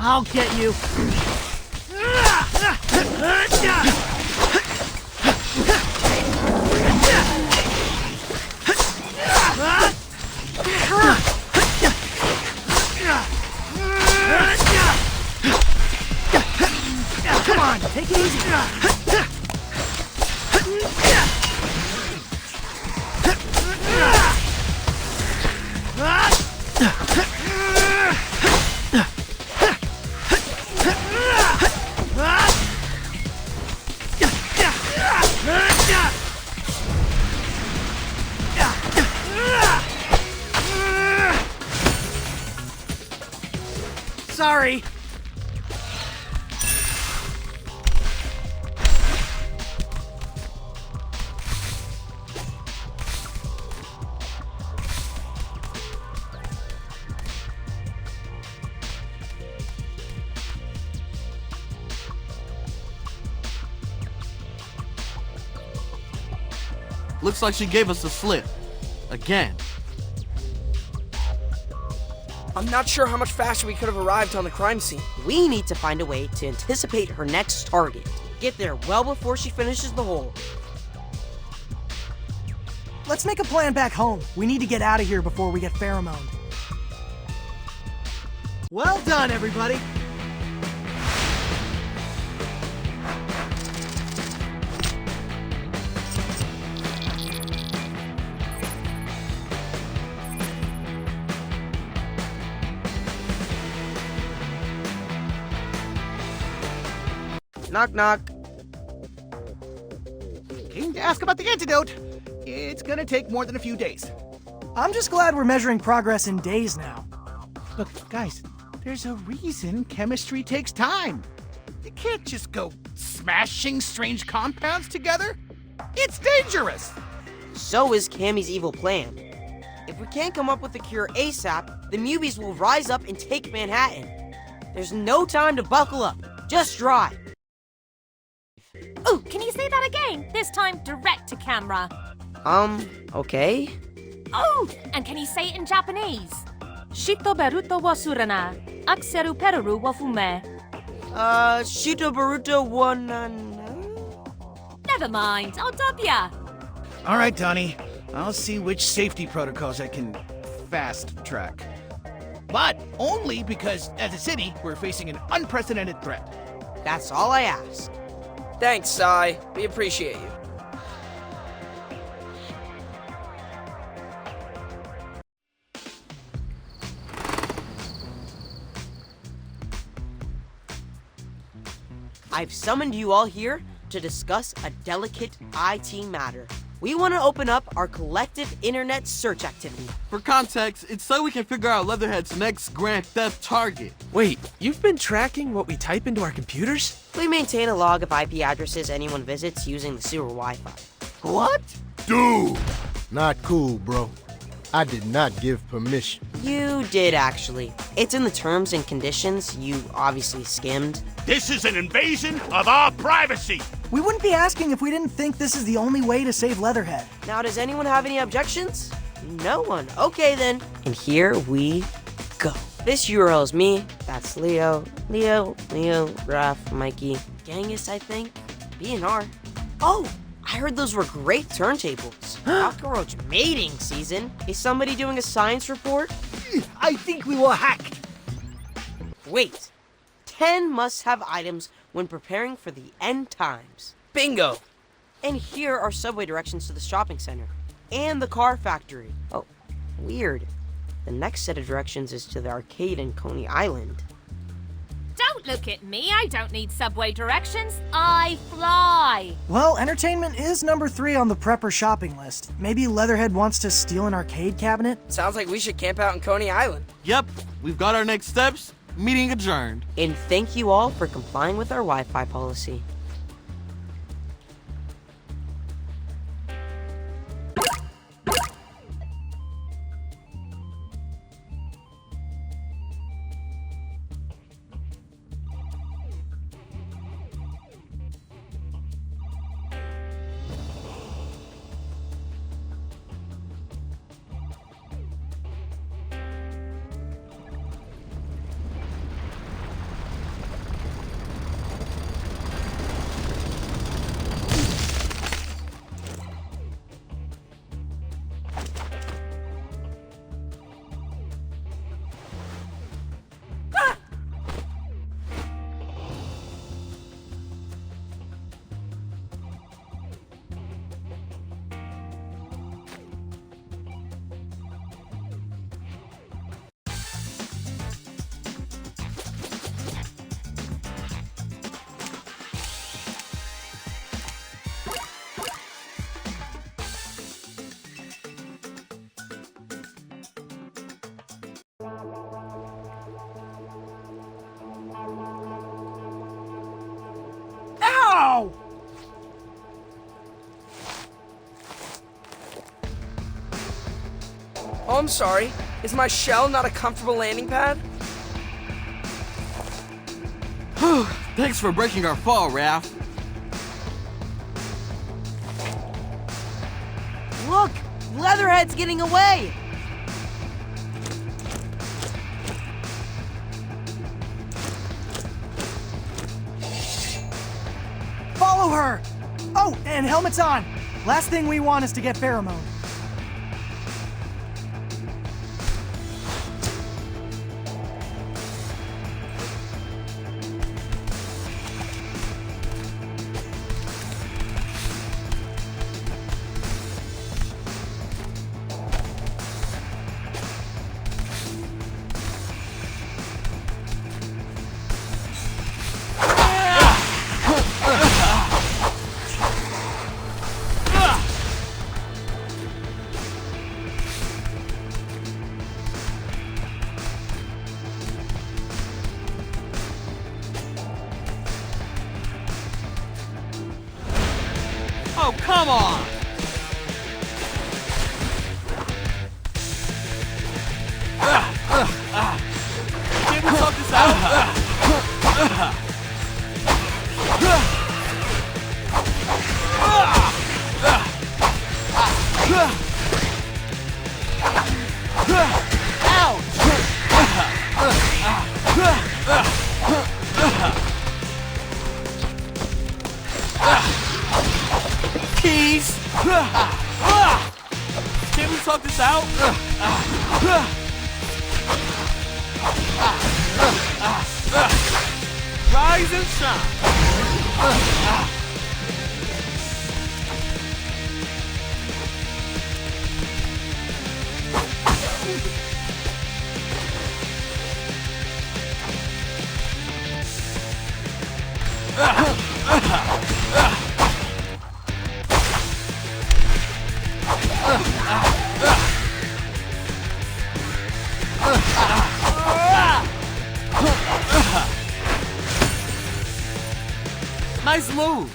I'll get you. Come on, take it easy. Sorry. Looks like she gave us a slip. Again. I'm not sure how much faster we could have arrived on the crime scene. We need to find a way to anticipate her next target. Get there well before she finishes the hole. Let's make a plan back home. We need to get out of here before we get pheromoned. Well done, everybody. Knock, knock. Came to ask about the antidote. It's gonna take more than a few days. I'm just glad we're measuring progress in days now. Look, guys, there's a reason chemistry takes time. You can't just go smashing strange compounds together. It's dangerous. So is Cammy's evil plan. If we can't come up with a cure ASAP, the Mubies will rise up and take Manhattan. There's no time to buckle up. Just drive. Oh, can you say that again? This time direct to camera. Okay. Oh, and can you say it in Japanese? Shito beruto wa surana, akseru peru wa fume. Shito Baruto one. Never mind, I'll dub ya. All right, Donnie. I'll see which safety protocols I can fast track. But only because, as a city, we're facing an unprecedented threat. That's all I ask. Thanks, Sai. We appreciate you. I've summoned you all here to discuss a delicate IT matter. We want to open up our collective internet search activity. For context, it's so we can figure out Leatherhead's next grand theft target. Wait, you've been tracking what we type into our computers? We maintain a log of IP addresses anyone visits using the sewer Wi-Fi. What? Dude! Not cool, bro. I did not give permission. You did, actually. It's in the terms and conditions you obviously skimmed. This is an invasion of our privacy! We wouldn't be asking if we didn't think this is the only way to save Leatherhead. Now, does anyone have any objections? No one. Okay, then. And here we go. This URL is me. That's Leo, Raph, Mikey, Genghis, I think, B&R. Oh, I heard those were great turntables. Cockroach mating season. Is somebody doing a science report? I think we were hacked. Wait. 10 must-have items when preparing for the end times. Bingo! And here are subway directions to the shopping center and the car factory. Oh, weird. The next set of directions is to the arcade in Coney Island. Don't look at me, I don't need subway directions. I fly. Well, entertainment is number 3 on the prepper shopping list. Maybe Leatherhead wants to steal an arcade cabinet? Sounds like we should camp out in Coney Island. Yep, we've got our next steps. Meeting adjourned. And thank you all for complying with our Wi-Fi policy. Ow! Oh, I'm sorry. Is my shell not a comfortable landing pad? Thanks for breaking our fall, Raph. Look! Leatherhead's getting away! Follow her! Oh, and helmets on! Last thing we want is to get pheromone. Oh, come on! Can't we talk this out? Can't we talk this out? Rise and shine. Nice move.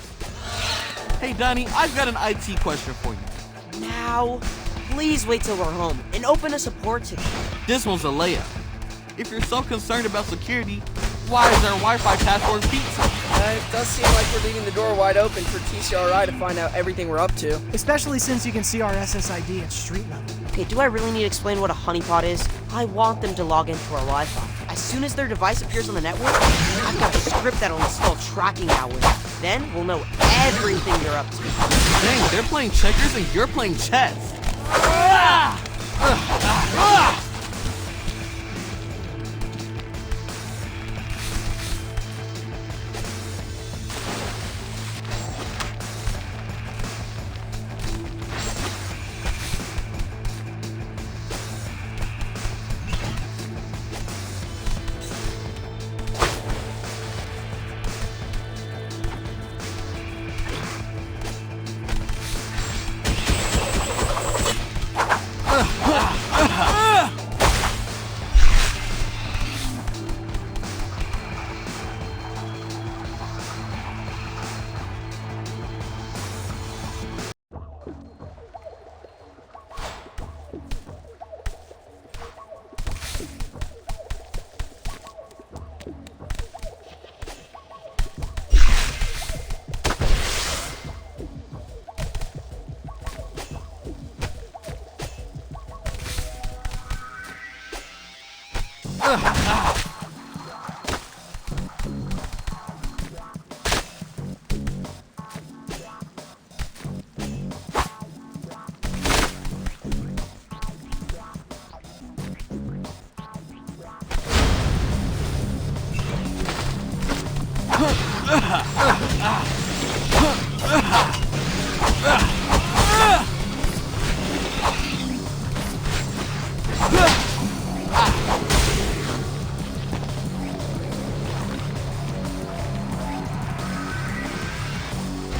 Hey, Donnie, I've got an IT question for you. Now, please wait till we're home and open a support ticket. This one's a layup. If you're so concerned about security, why is there a Wi-Fi password pizza? It does seem like we're leaving the door wide open for TCRI to find out everything we're up to. Especially since you can see our SSID at street level. Okay, do I really need to explain what a honeypot is? I want them to log into our Wi-Fi. As soon as their device appears on the network, I've got a script that'll install tracking malware. Then we'll know everything you're up to. Dang, they're playing checkers and you're playing chess.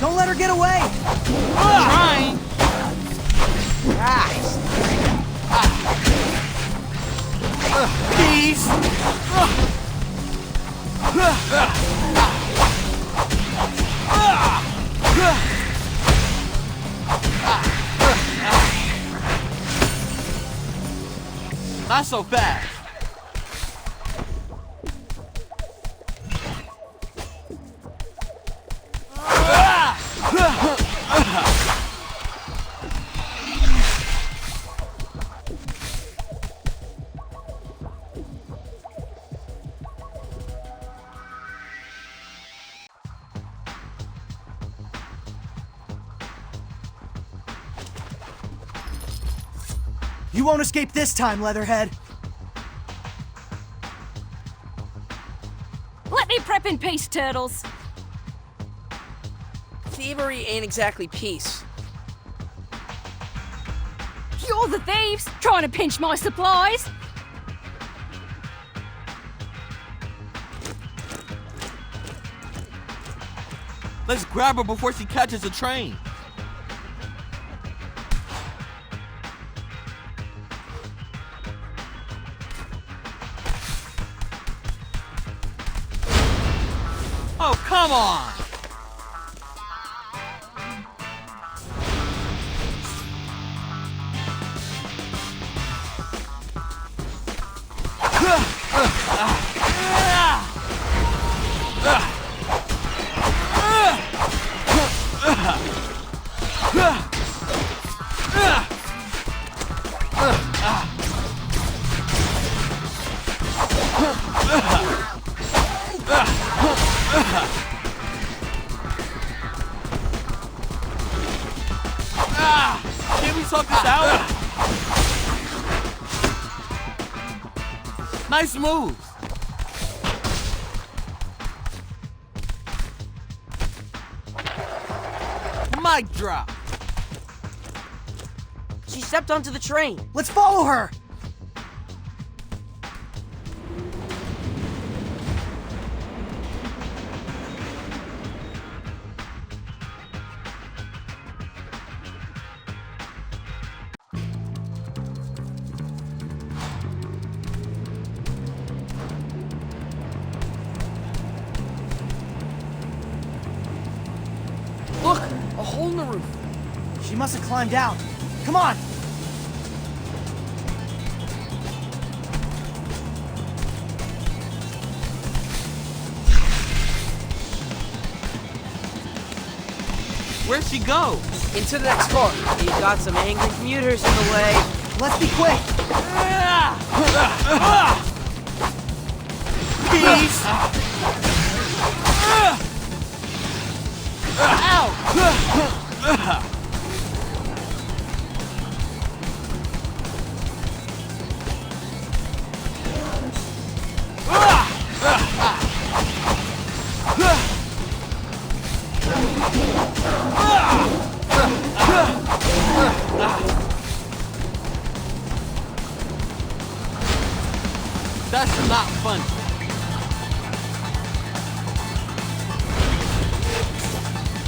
Don't let her get away! Trying! Peace! Not so fast. You won't escape this time, Leatherhead. Let me prep in peace, Turtles. Thievery ain't exactly peace. You're the thieves, trying to pinch my supplies. Let's grab her before she catches the train. Oh, come on! sort this out? Nice moves. Mic drop. She stepped onto the train. Let's follow her! Look, a hole in the roof. She must have climbed out. Come on! Where'd she go? Into the next car. You've got some angry commuters in the way. Let's be quick! Peace. That's not fun.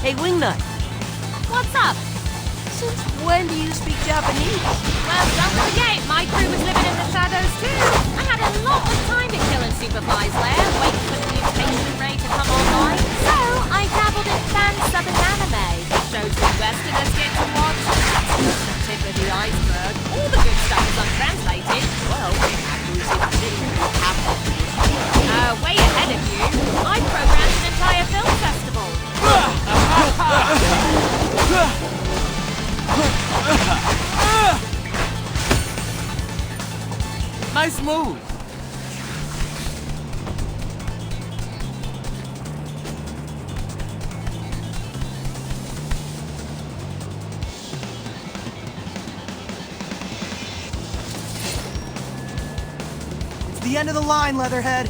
Hey, Wingnut. What's up? Since when do you speak Japanese? Well, don't forget, my crew was living in the shadows too. I had a lot of time to kill and supervise there, waiting for the mutation ray to come online. So, I dabbled in fan-subbing anime. Shows the Westerners get to watch. That's just the tip of the iceberg. All the good stuff is untranslated. Well, after we see the city, way ahead of you. I programmed an entire film festival. Nice move. It's the end of the line, Leatherhead.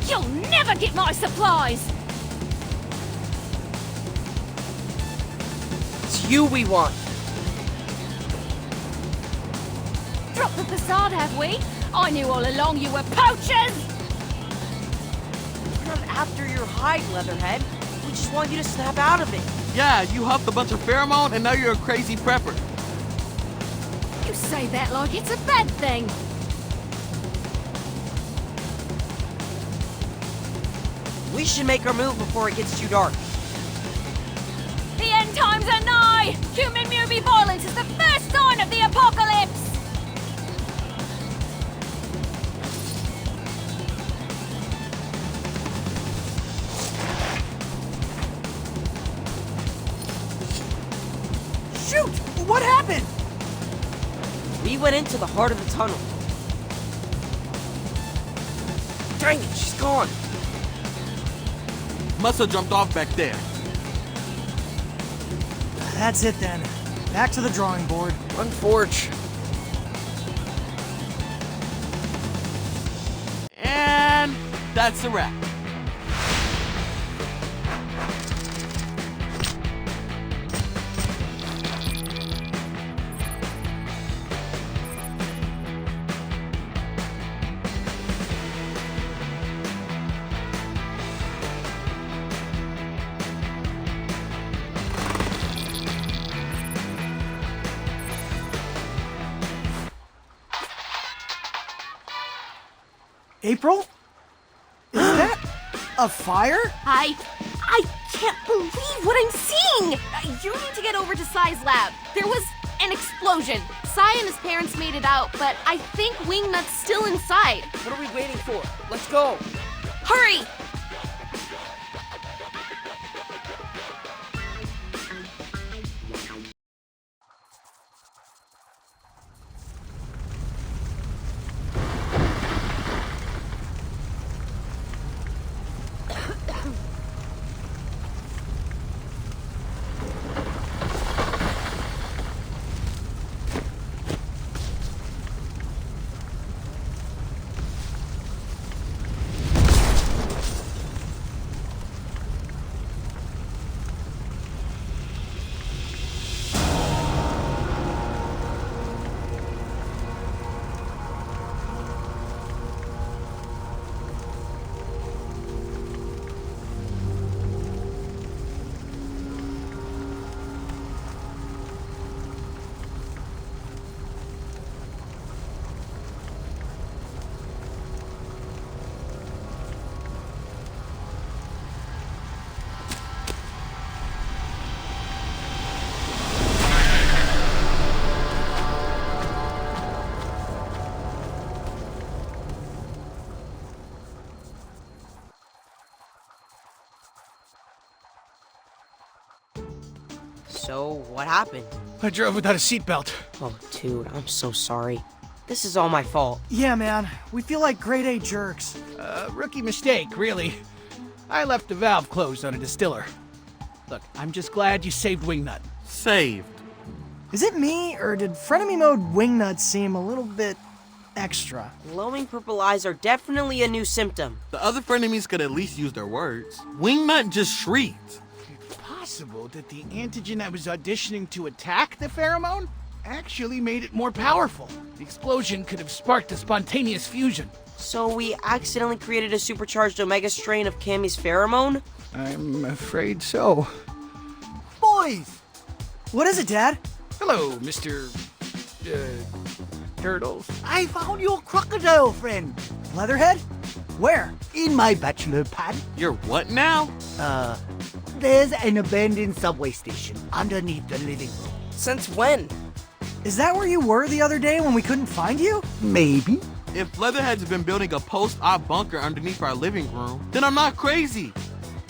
You'll never get my supplies! It's you we want. Dropped the facade, have we? I knew all along you were poachers! We're not after your hide, Leatherhead. We just want you to snap out of it. Yeah, you huffed a bunch of pheromone and now you're a crazy prepper. You say that like it's a bad thing. We should make our move before it gets too dark. The end times are nigh! Human movie violence is the first sign of the apocalypse! Shoot! What happened? We went into the heart of the tunnel. Dang it, she's gone. Must have jumped off back there. That's it then. Back to the drawing board. Run, Forge. And that's a wrap. April? Is that a fire? I can't believe what I'm seeing! You need to get over to Sai's lab. There was an explosion. Sai and his parents made it out, but I think Wingnut's still inside. What are we waiting for? Let's go. Hurry! So, what happened? I drove without a seatbelt. Oh, dude, I'm so sorry. This is all my fault. Yeah, man. We feel like grade A jerks. Rookie mistake, really. I left the valve closed on a distiller. Look, I'm just glad you saved Wingnut. Saved. Is it me, or did frenemy mode Wingnut seem a little bit extra? Glowing purple eyes are definitely a new symptom. The other frenemies could at least use their words. Wingnut just shrieked. It's possible that the antigen that was auditioning to attack the pheromone actually made it more powerful. The explosion could have sparked a spontaneous fusion. So we accidentally created a supercharged omega strain of Cammy's pheromone? I'm afraid so. Boys! What is it, Dad? Hello, Mr. Turtles. I found your crocodile friend. Leatherhead? Where? In my bachelor pad. You're what now? There's an abandoned subway station underneath the living room. Since when? Is that where you were the other day when we couldn't find you? Maybe. If Leatherhead's been building a post-op bunker underneath our living room, then I'm not crazy.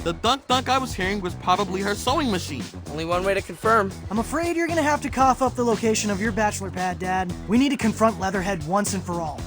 The thunk I was hearing was probably her sewing machine. Only one way to confirm. I'm afraid you're gonna have to cough up the location of your bachelor pad, Dad. We need to confront Leatherhead once and for all.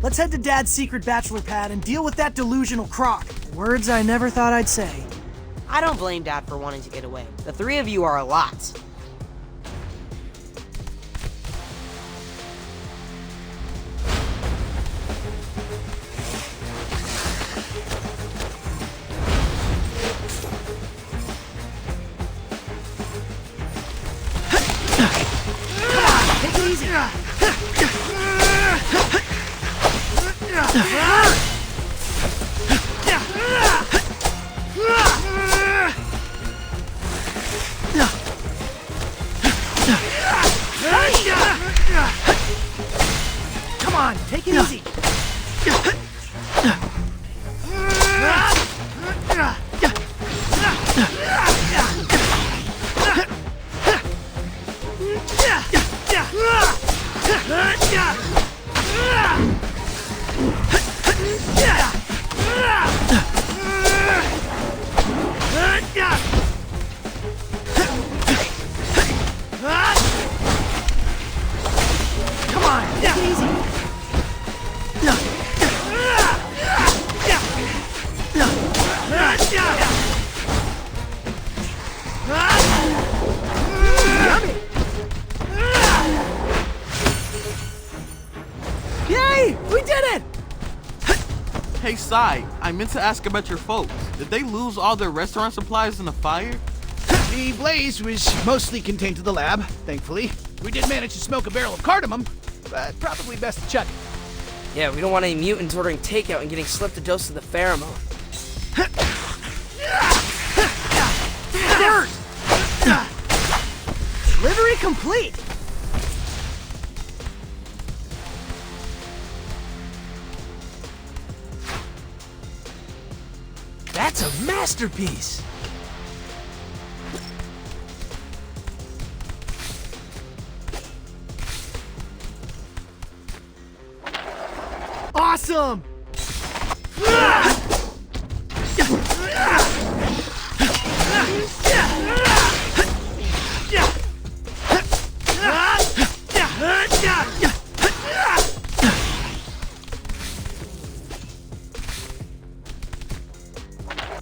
Let's head to Dad's secret bachelor pad and deal with that delusional croc. Words I never thought I'd say. I don't blame Dad for wanting to get away. The three of you are a lot. Take it easy. Come on, take it easy. Come on, take it easy. Yay! We did it! Hey, Sai, I meant to ask about your folks. Did they lose all their restaurant supplies in the fire? The blaze was mostly contained to the lab, thankfully. We did manage to smoke a barrel of cardamom, but probably best to chuck it. Yeah, we don't want any mutants ordering takeout and getting slipped a dose of the pheromone. Hurt! Delivery complete! That's a masterpiece! Awesome!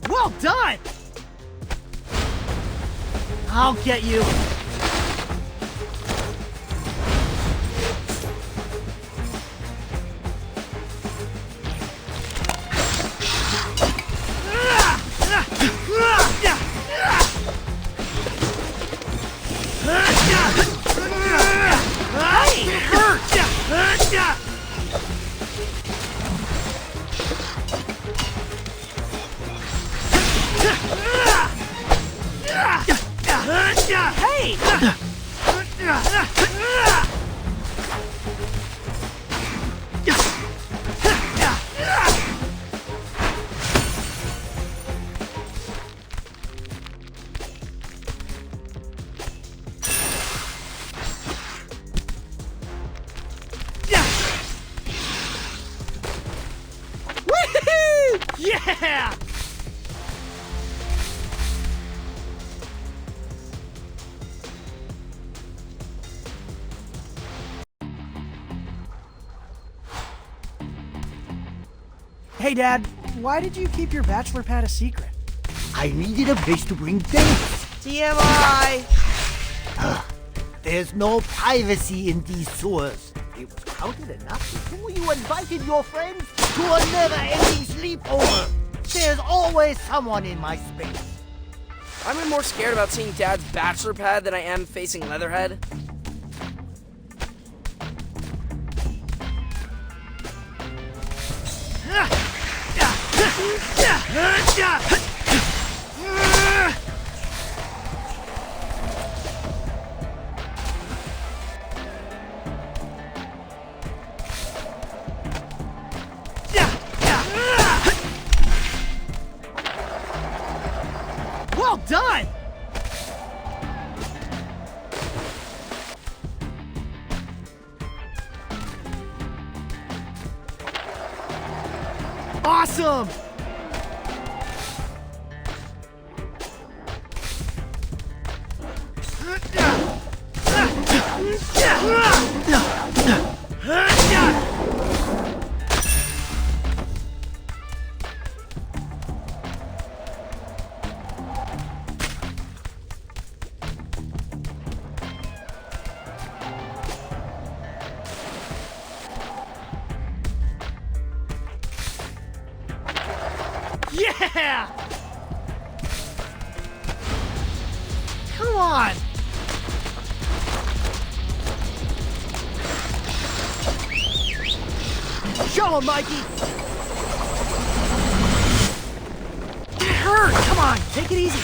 Well done! I'll get you. Hey! Woohoo! Yeah! Hey, Dad, why did you keep your bachelor pad a secret? I needed a place to bring things. TMI! There's no privacy in these sewers. It was crowded enough before you invited your friends to a never-ending sleepover. There's always someone in my space. I'm more scared about seeing Dad's bachelor pad than I am facing Leatherhead. Well done! Awesome! Yeah! Come on! Show him, Mikey! It hurt! Come on, take it easy.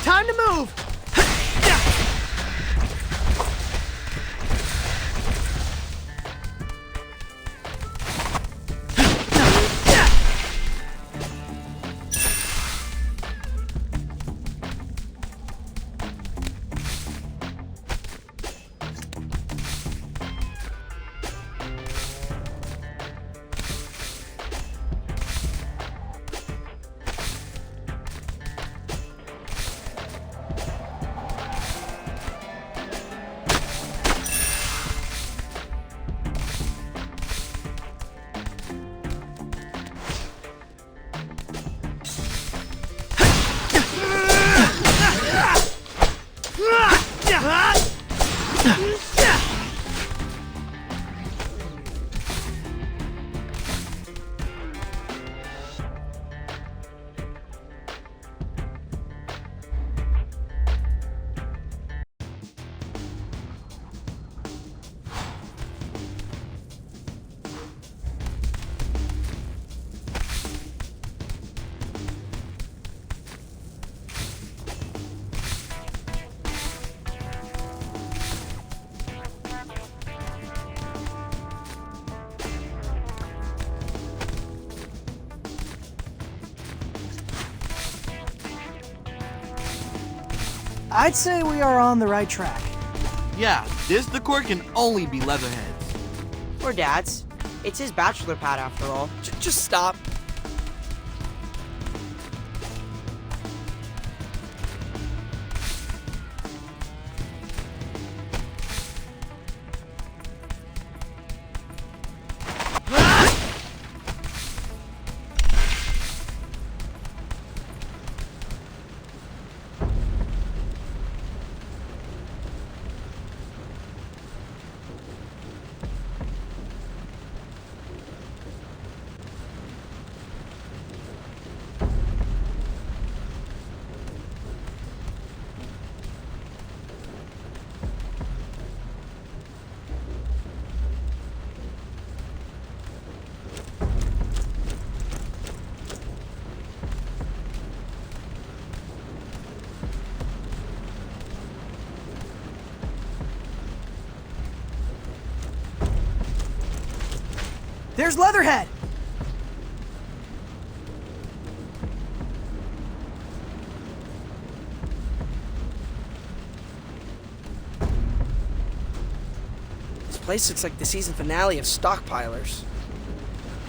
Time to move! I'd say we are on the right track. Yeah, this decor can only be Leatherhead's. Or Dad's. It's his bachelor pad after all. Just stop. There's Leatherhead! This place looks like the season finale of Stockpilers.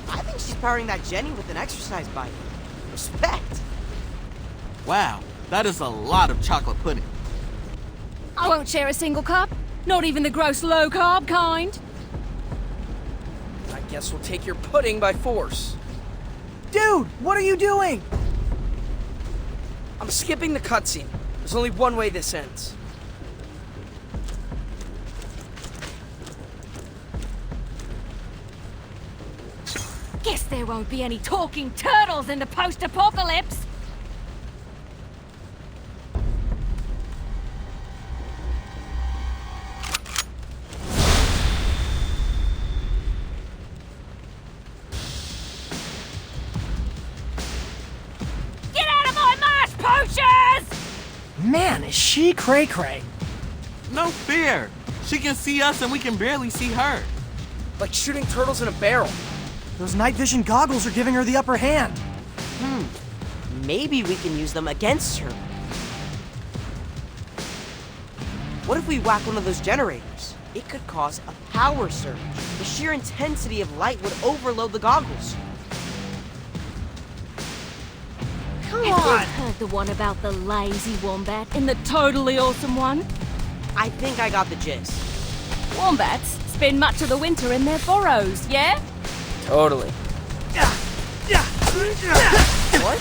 I think she's powering that Jenny with an exercise bike. Respect. Wow, that is a lot of chocolate pudding. I won't share a single cup. Not even the gross low-carb kind. I guess we'll take your pudding by force. Dude, what are you doing? I'm skipping the cutscene. There's only one way this ends. Guess there won't be any talking turtles in the post-apocalypse. Man, is she cray-cray. No fear. She can see us and we can barely see her. Like shooting turtles in a barrel. Those night vision goggles are giving her the upper hand. Maybe we can use them against her. What if we whack one of those generators? It could cause a power surge. The sheer intensity of light would overload the goggles. Come on! You've heard the one about the lazy wombat and the totally awesome one? I think I got the gist. Wombats spend much of the winter in their burrows, yeah? Totally. What?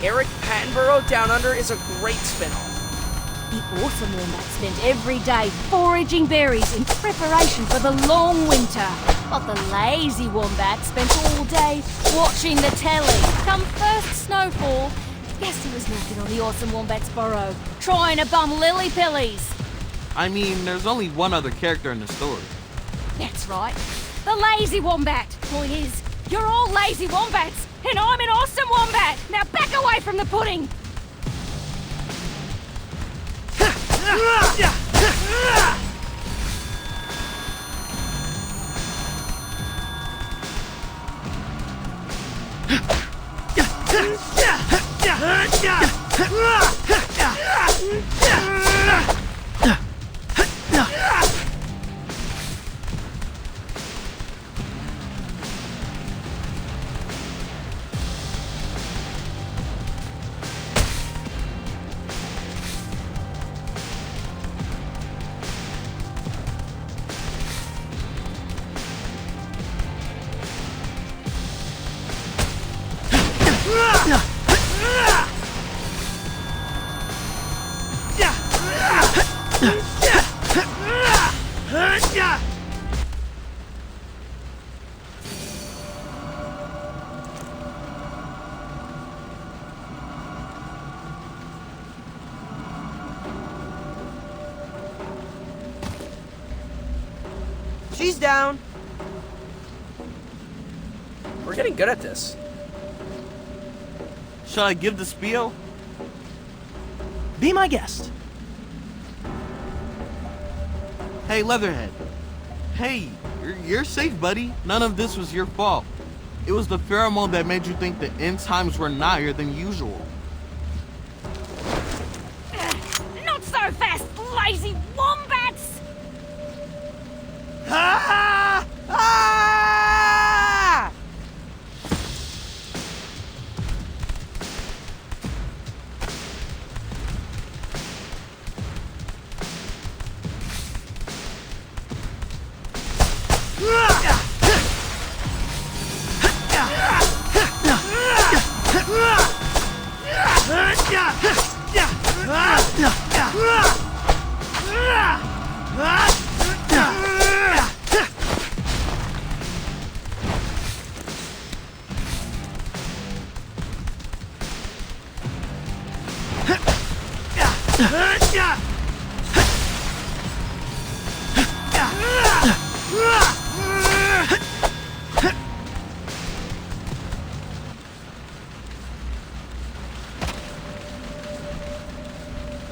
Eric Pattenborough Down Under is a great spin-off. The awesome wombats spend every day foraging berries in preparation for the long winter. But the lazy wombat spent all day watching the telly. Come first snowfall, guess he was knocking on the awesome wombat's burrow, trying to bum lily pillies. I mean, there's only one other character in the story. That's right, the lazy wombat. Point is, you're all lazy wombats, and I'm an awesome wombat. Now back away from the pudding. She's down. We're getting good at this. Shall I give the spiel? Be my guest. Hey, Leatherhead. Hey, you're safe, buddy. None of this was your fault. It was the pheromone that made you think the end times were nigher than usual. Not so fast, lazy wombats! Ah! Ah!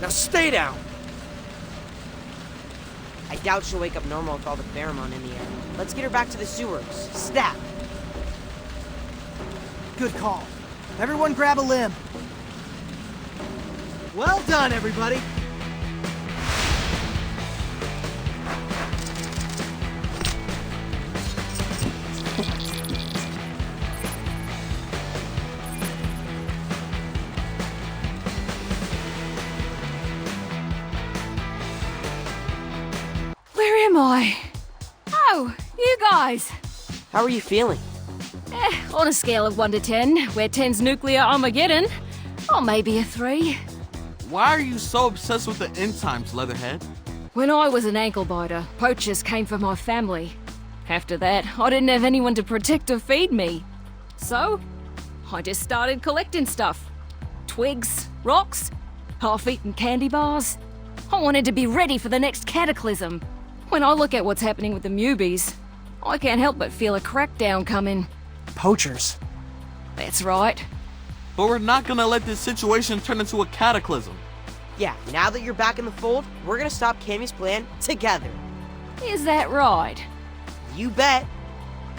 Now stay down. I doubt she'll wake up normal with all the pheromone in the air. Let's get her back to the sewers. Stat! Good call. Everyone grab a limb. Well done, everybody. Where am I? Oh, you guys. How are you feeling? On a scale of 1 to 10, where 10's nuclear Armageddon, or maybe a 3. Why are you so obsessed with the end times, Leatherhead? When I was an ankle biter, poachers came for my family. After that, I didn't have anyone to protect or feed me. So, I just started collecting stuff. Twigs, rocks, half-eaten candy bars. I wanted to be ready for the next cataclysm. When I look at what's happening with the Mubies, I can't help but feel a crackdown coming. Poachers. That's right. But we're not gonna let this situation turn into a cataclysm. Yeah, now that you're back in the fold, we're gonna stop Cammy's plan together. Is that right? You bet.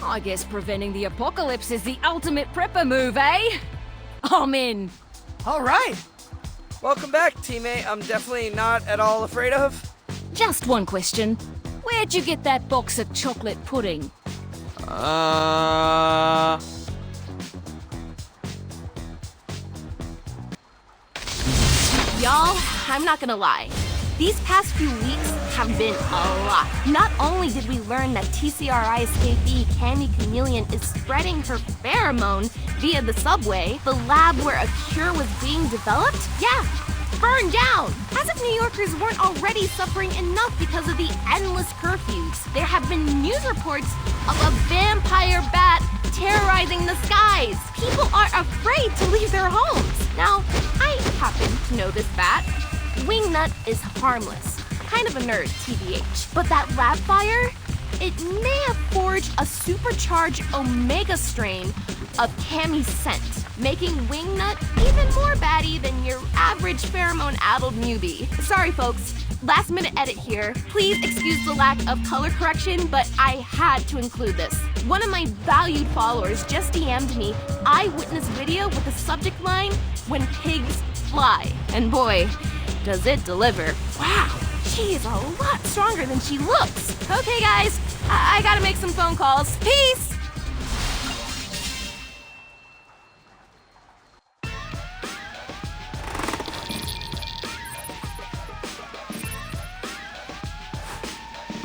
I guess preventing the apocalypse is the ultimate prepper move, eh? I'm in. All right. Welcome back, teammate. I'm definitely not at all afraid of. Just one question. Where'd you get that box of chocolate pudding? Y'all, I'm not gonna lie. These past few weeks have been a lot. Not only did we learn that TCRI escapee Candy Chameleon is spreading her pheromone via the subway, the lab where a cure was being developed, burned down. As if New Yorkers weren't already suffering enough because of the endless curfews, there have been news reports of a vampire bat terrorizing the skies. People are afraid to leave their homes. Now, I happen to know this bat. Wingnut is harmless. Kind of a nerd, TBH. But that lab fire? It may have forged a supercharged Omega strain of Cammy's scent, making Wingnut even more batty than your average pheromone-addled newbie. Sorry, folks. Last minute edit here. Please excuse the lack of color correction, but I had to include this. One of my valued followers just DM'd me eyewitness video with the subject line, "When pigs fly." And boy, does it deliver. Wow, she is a lot stronger than she looks. Okay, guys, I gotta make some phone calls. Peace!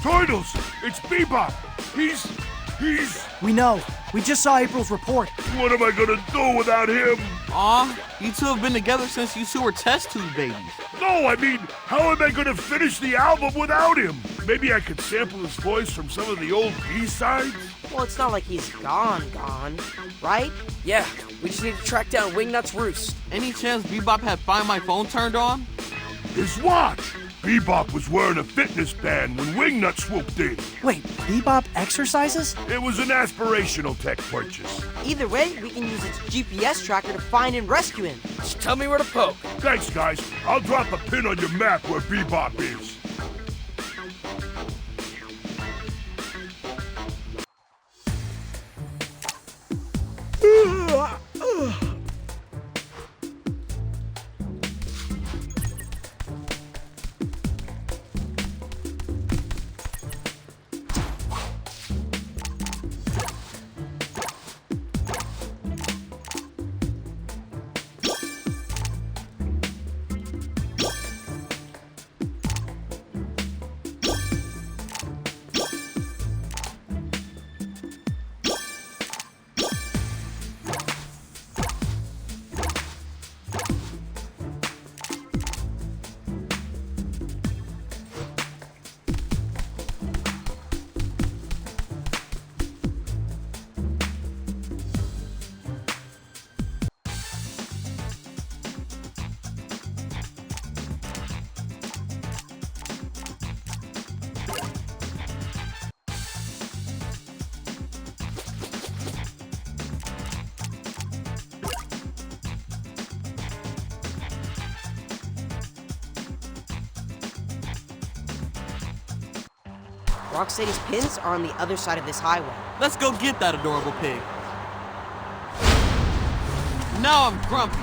Turtles! It's Bebop! He's... We know. We just saw April's report. What am I gonna do without him? Aw, you two have been together since you two were test tube babies. No, I mean, how am I gonna finish the album without him? Maybe I could sample his voice from some of the old B-sides? Well, it's not like he's gone, right? Yeah, we just need to track down Wingnut's roost. Any chance Bebop had Find My Phone turned on? His watch! Bebop was wearing a fitness band when Wingnut swooped in. Wait, Bebop exercises? It was an aspirational tech purchase. Either way, we can use its GPS tracker to find and rescue him. Just tell me where to poke. Thanks, guys. I'll drop a pin on your map where Bebop is. Rocksteady's pins are on the other side of this highway. Let's go get that adorable pig. Now I'm grumpy.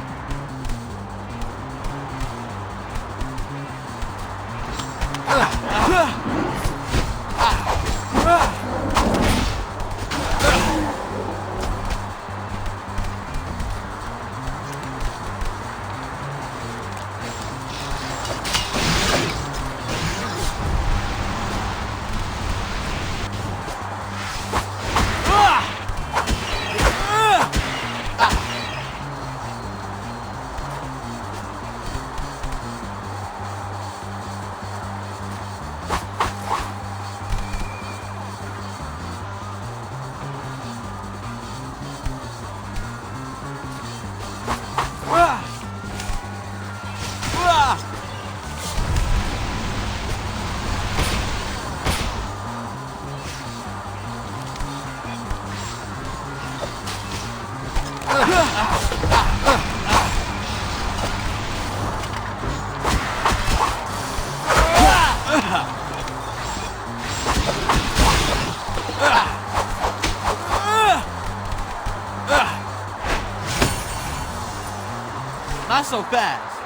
Not so fast.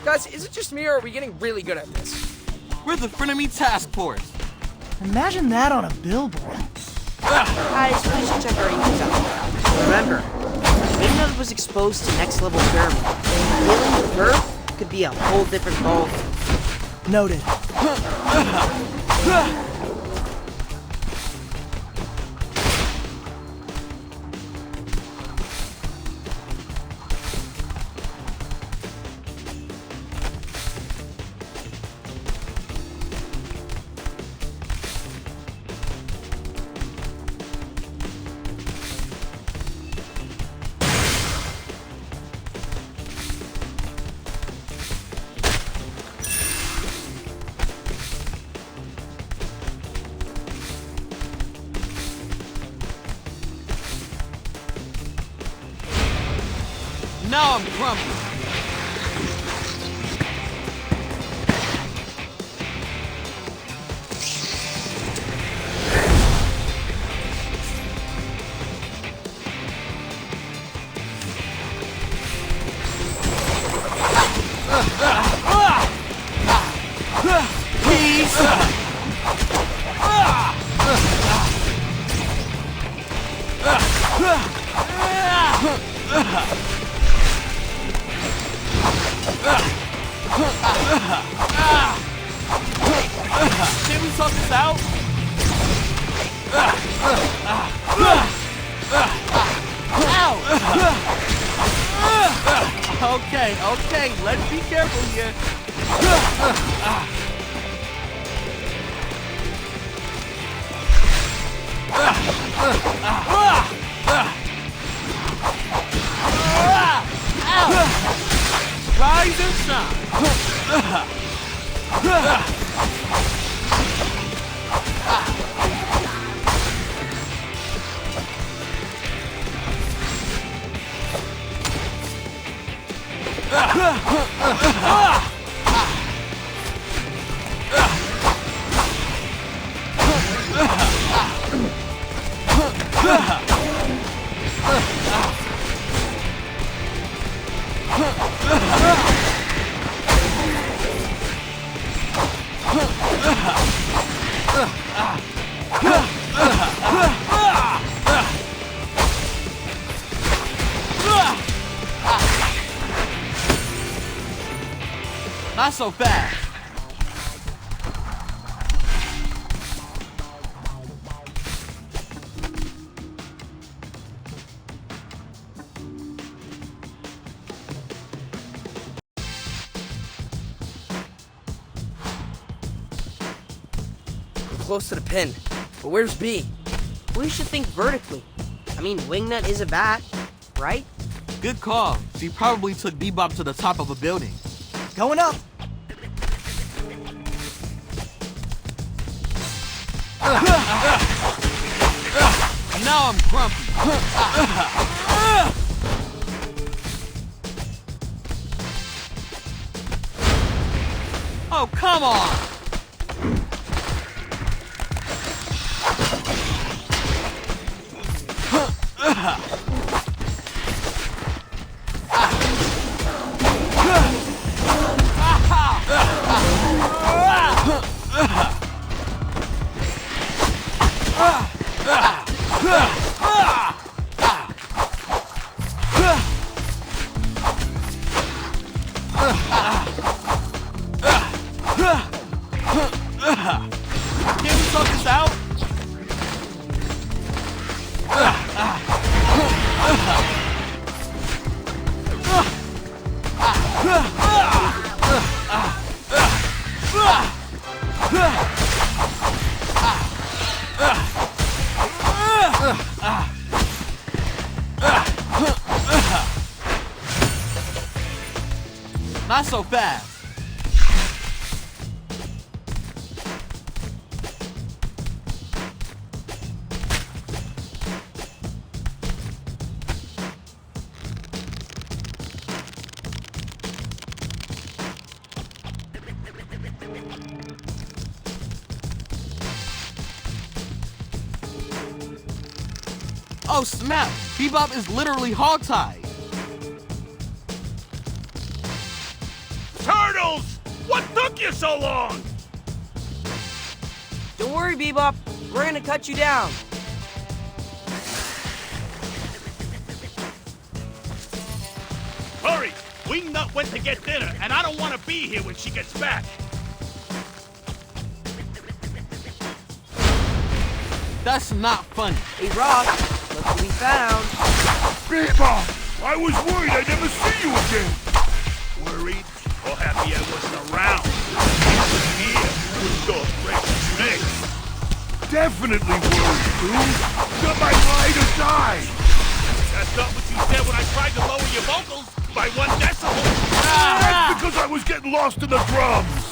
Guys, is it just me or are we getting really good at this? We're the Frenemy Task Force. Imagine that on a billboard. Guys, we should check our emails out. Remember, Leonardo was exposed to next level thermal. Dealing with her could be a whole different ballgame. Noted. Now I'm grumpy. Can we talk this out? Okay, let's be careful here. Rise and shine. Not so fast. We're close to the pin, but where's B? We should think vertically. I mean, Wingnut is a bat, right? Good call. She probably took Bebop to the top of a building. Going up. Now I'm grumpy. Oh, come on. Can we talk this out? Not so fast. Oh snap! Bebop is literally hogtied. Turtles! What took you so long? Don't worry, Bebop. We're gonna cut you down. Hurry! Wingnut went to get dinner, and I don't want to be here when she gets back. That's not funny. Hey, Rock, look what we found. Bebop! I was worried I'd never see you again. Worried or happy I wasn't around? Here, with your precious snakes. Definitely worried, dude. You might ride or die. That's not what you said when I tried to lower your vocals by 1 decibel. That's because I was getting lost in the drums.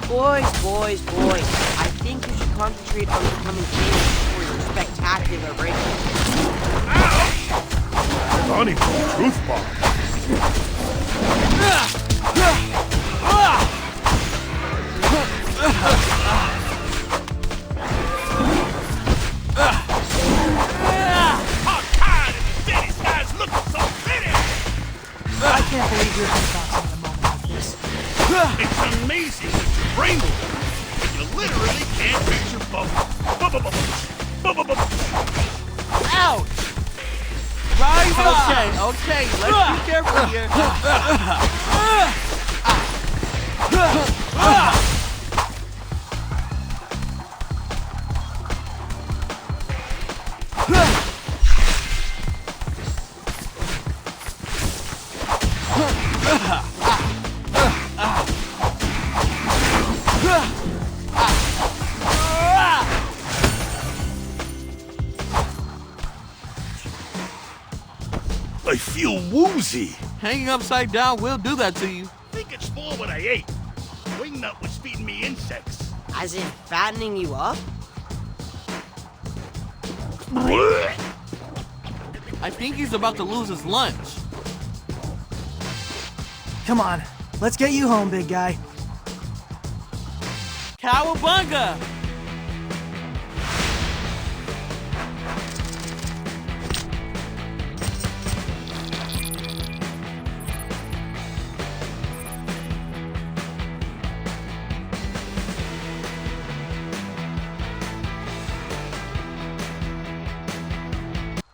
Boys. I think you should concentrate on becoming famous for your spectacular breakthrough. Not even a truth bomb. I can't believe you're beatboxing in a moment like this. It's amazing that your brain will work, but you literally can't reach your vocals. Ouch! Rise up! Okay, let's be careful here. I feel woozy. Hanging upside down will do that to you. Think it's for what I ate. Wingnut was feeding me insects. As in fattening you up? I think he's about to lose his lunch. Come on, let's get you home, big guy. Cowabunga!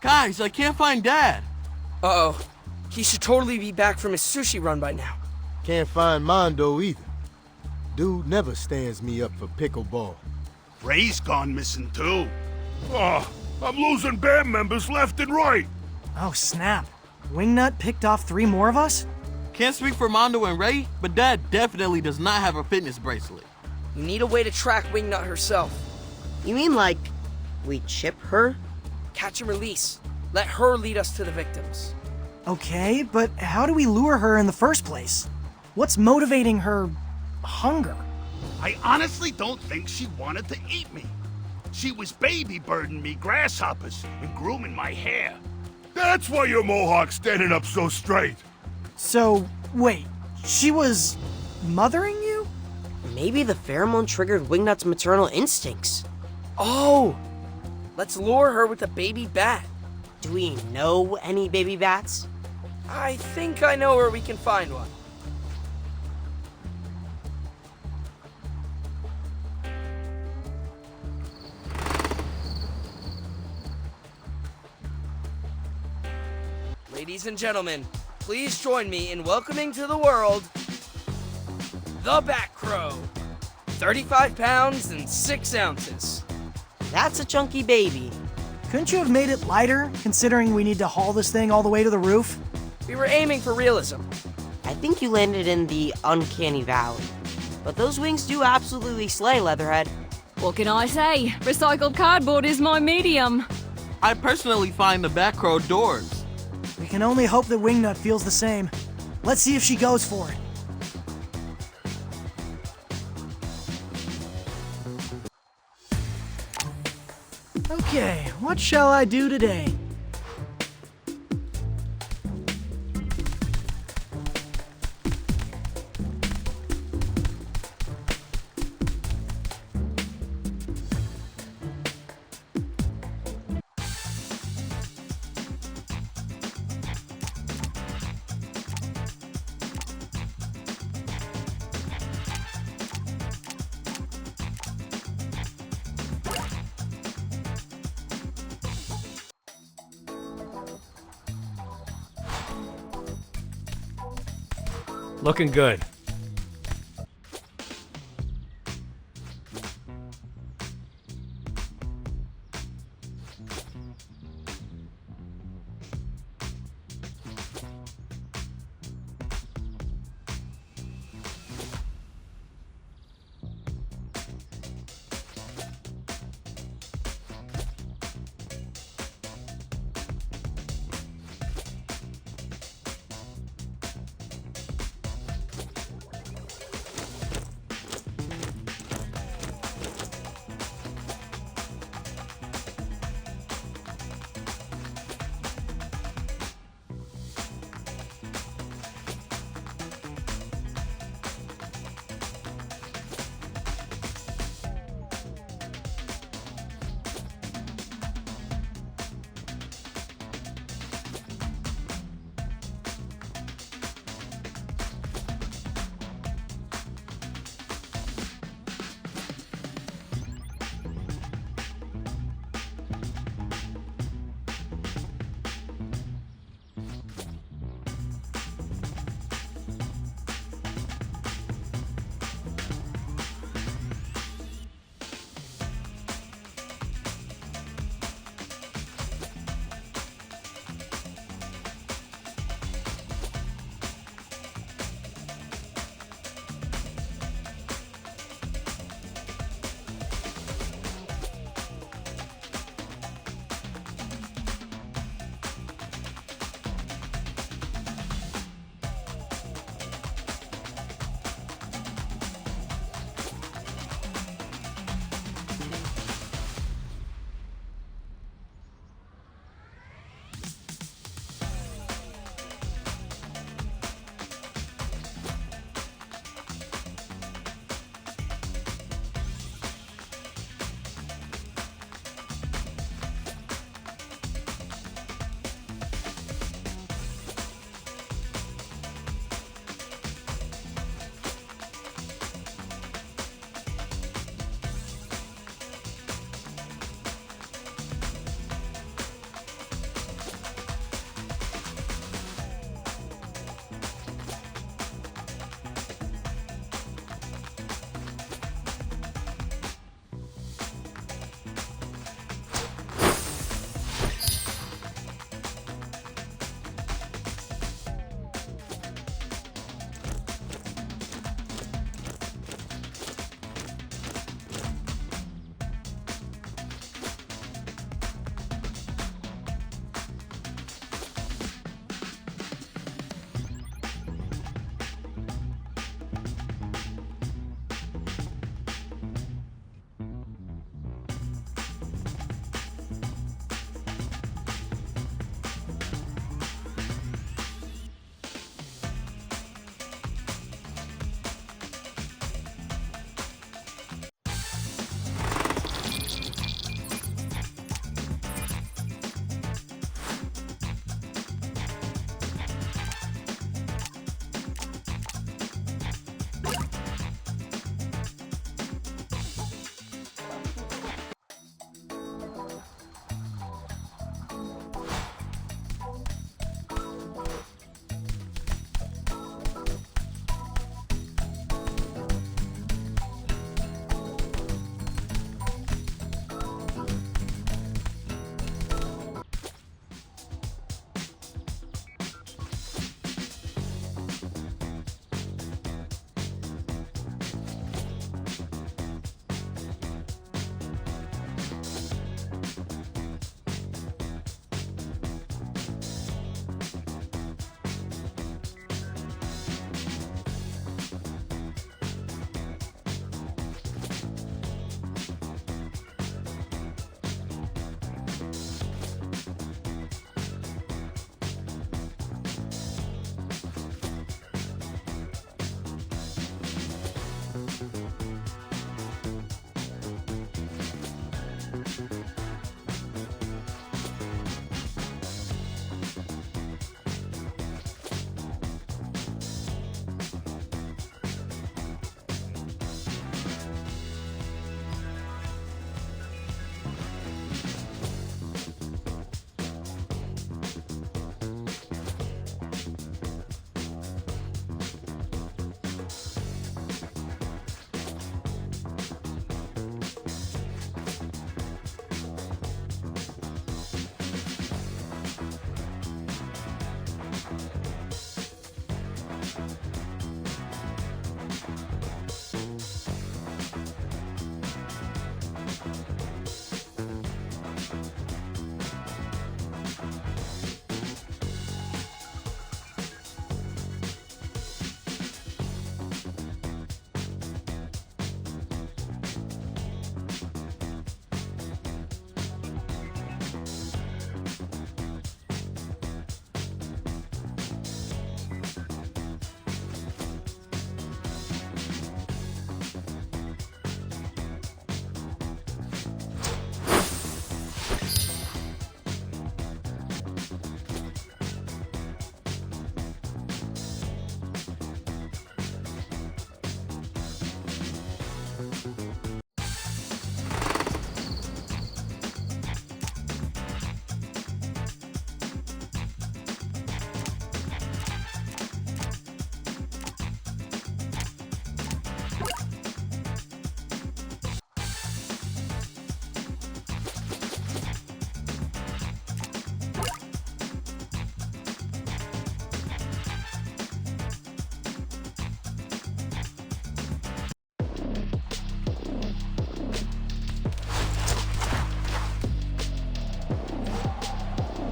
Guys, I can't find Dad. Uh-oh. He should totally be back from his sushi run by now. Can't find Mondo either. Dude never stands me up for pickleball. Ray's gone missing too. Oh, I'm losing band members left and right. Oh, snap. Wingnut picked off 3 more of us? Can't speak for Mondo and Ray, but Dad definitely does not have a fitness bracelet. You need a way to track Wingnut herself. You mean like we chip her? Catch and release. Let her lead us to the victims. Okay, but how do we lure her in the first place? What's motivating her hunger? I honestly don't think she wanted to eat me. She was baby birding me grasshoppers and grooming my hair. That's why your mohawk's standing up so straight. So, wait, she was mothering you? Maybe the pheromone triggered Wingnut's maternal instincts. Oh! Let's lure her with a baby bat. Do we know any baby bats? I think I know where we can find one. Ladies and gentlemen, please join me in welcoming to the world the Bat Crow. 35 pounds and 6 ounces. That's a chunky baby. Couldn't you have made it lighter, considering we need to haul this thing all the way to the roof? We were aiming for realism. I think you landed in the uncanny valley. But those wings do absolutely slay, Leatherhead. What can I say? Recycled cardboard is my medium. I personally find the Bat Crow doors. We can only hope that Wingnut feels the same. Let's see if she goes for it. Okay, what shall I do today? Looking good.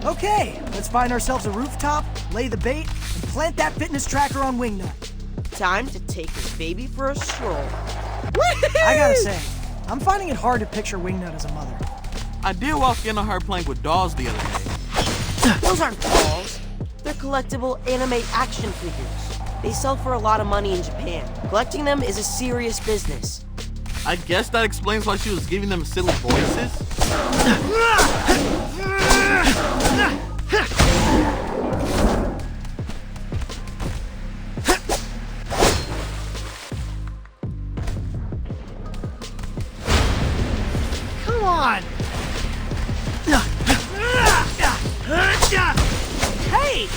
Okay, let's find ourselves a rooftop, lay the bait, and plant that fitness tracker on Wingnut. Time to take this baby for a stroll. I gotta say, I'm finding it hard to picture Wingnut as a mother. I did walk in on her playing with dolls the other day. Those aren't dolls. They're collectible anime action figures. They sell for a lot of money in Japan. Collecting them is a serious business. I guess that explains why she was giving them silly voices. Come on! Hey!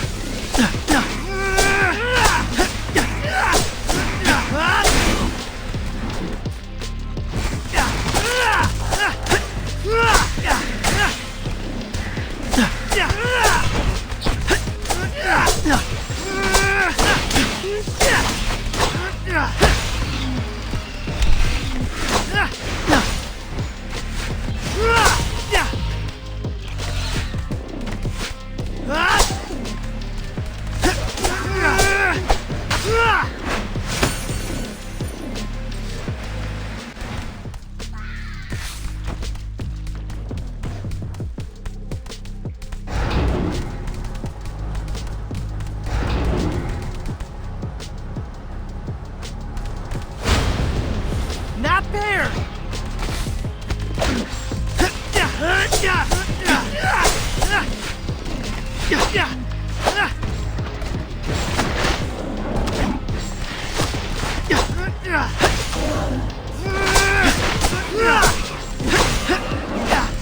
Not fair!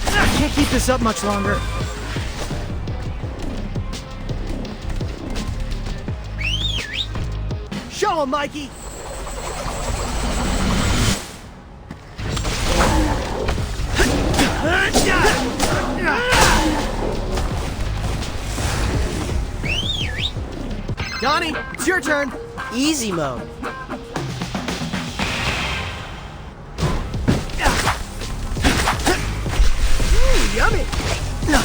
I can't keep this up much longer. Show him, Mikey! Donnie, it's your turn. Easy mode. Yummy. Come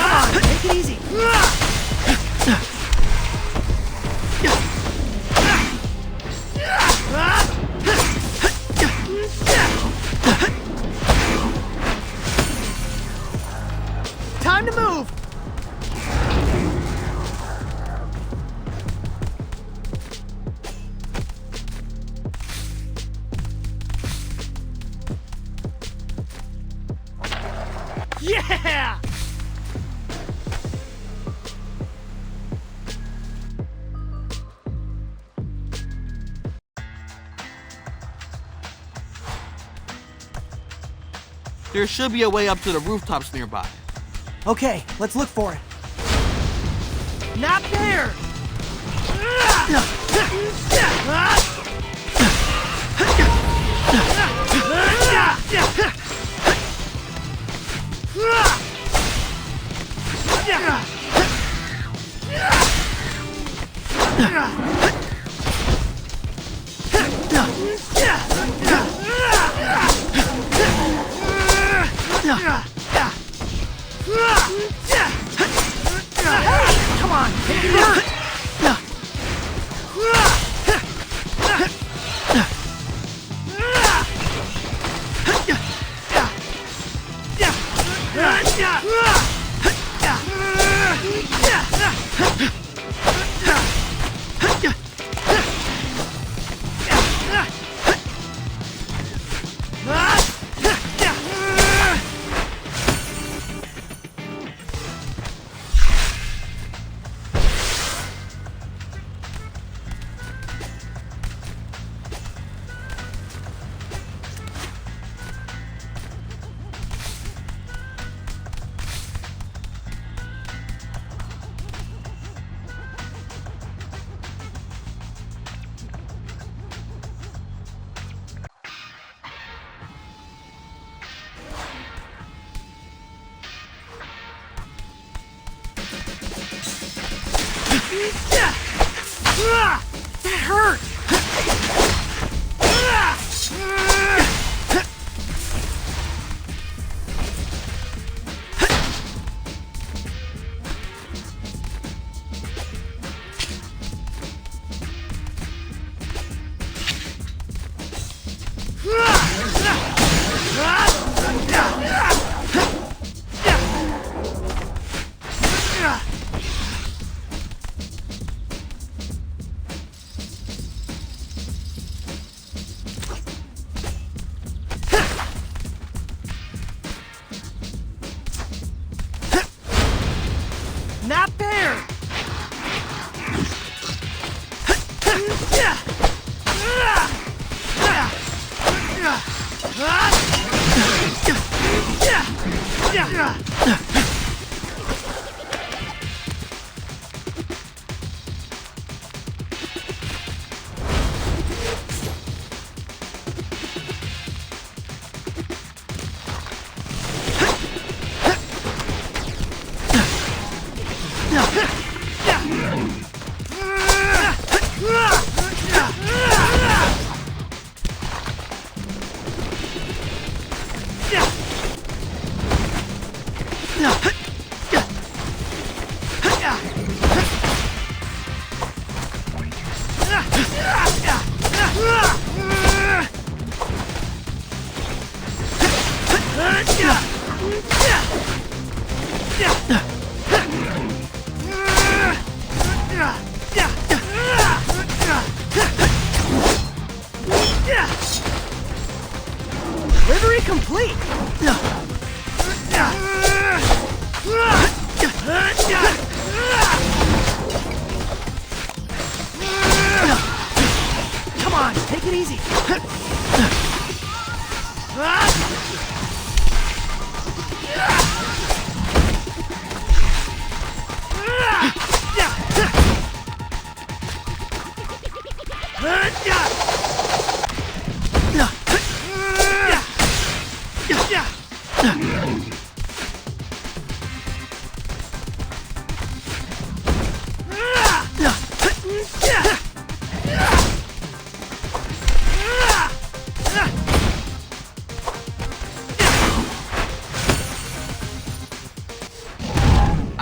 on, take it easy. Time to move. Yeah! There should be a way up to the rooftops nearby. Okay, let's look for it. Not there! Come on, take it out! That hurt! Delivery complete! Come on, take it easy.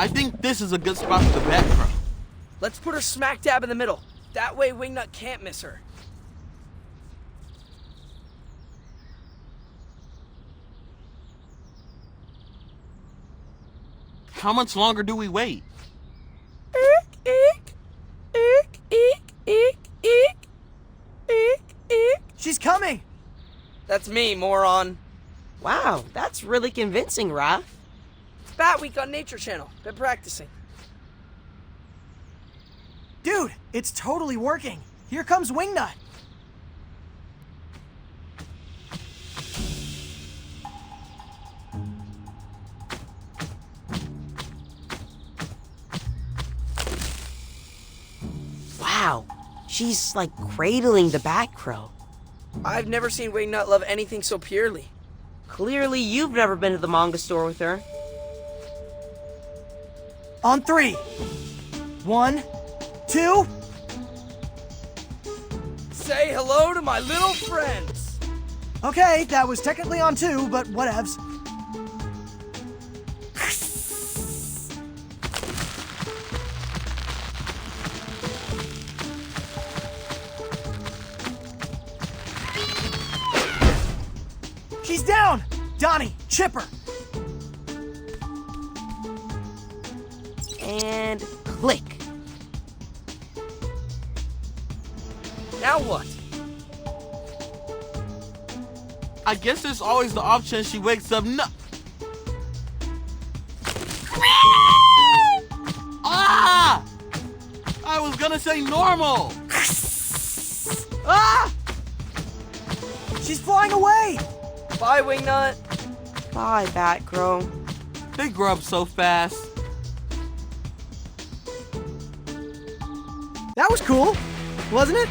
I think this is a good spot for the Batcrow. Let's put her smack dab in the middle. That way Wingnut can't miss her. How much longer do we wait? She's coming! That's me, moron. Wow, that's really convincing, Raph. Bat Week on Nature Channel. Been practicing. Dude, it's totally working. Here comes Wingnut. Wow, she's like cradling the Batcrow. I've never seen Wingnut love anything so purely. Clearly, you've never been to the manga store with her. On 3. 1, 2. Say hello to my little friends. Okay, that was technically on 2, but whatevs. She's down! Donnie, Chipper. And click. Now what? I guess there's always the option she wakes up Ah! I was gonna say normal! Ah! She's flying away! Bye, Wingnut. Bye, Batcrow. They grow up so fast. That was cool, wasn't it?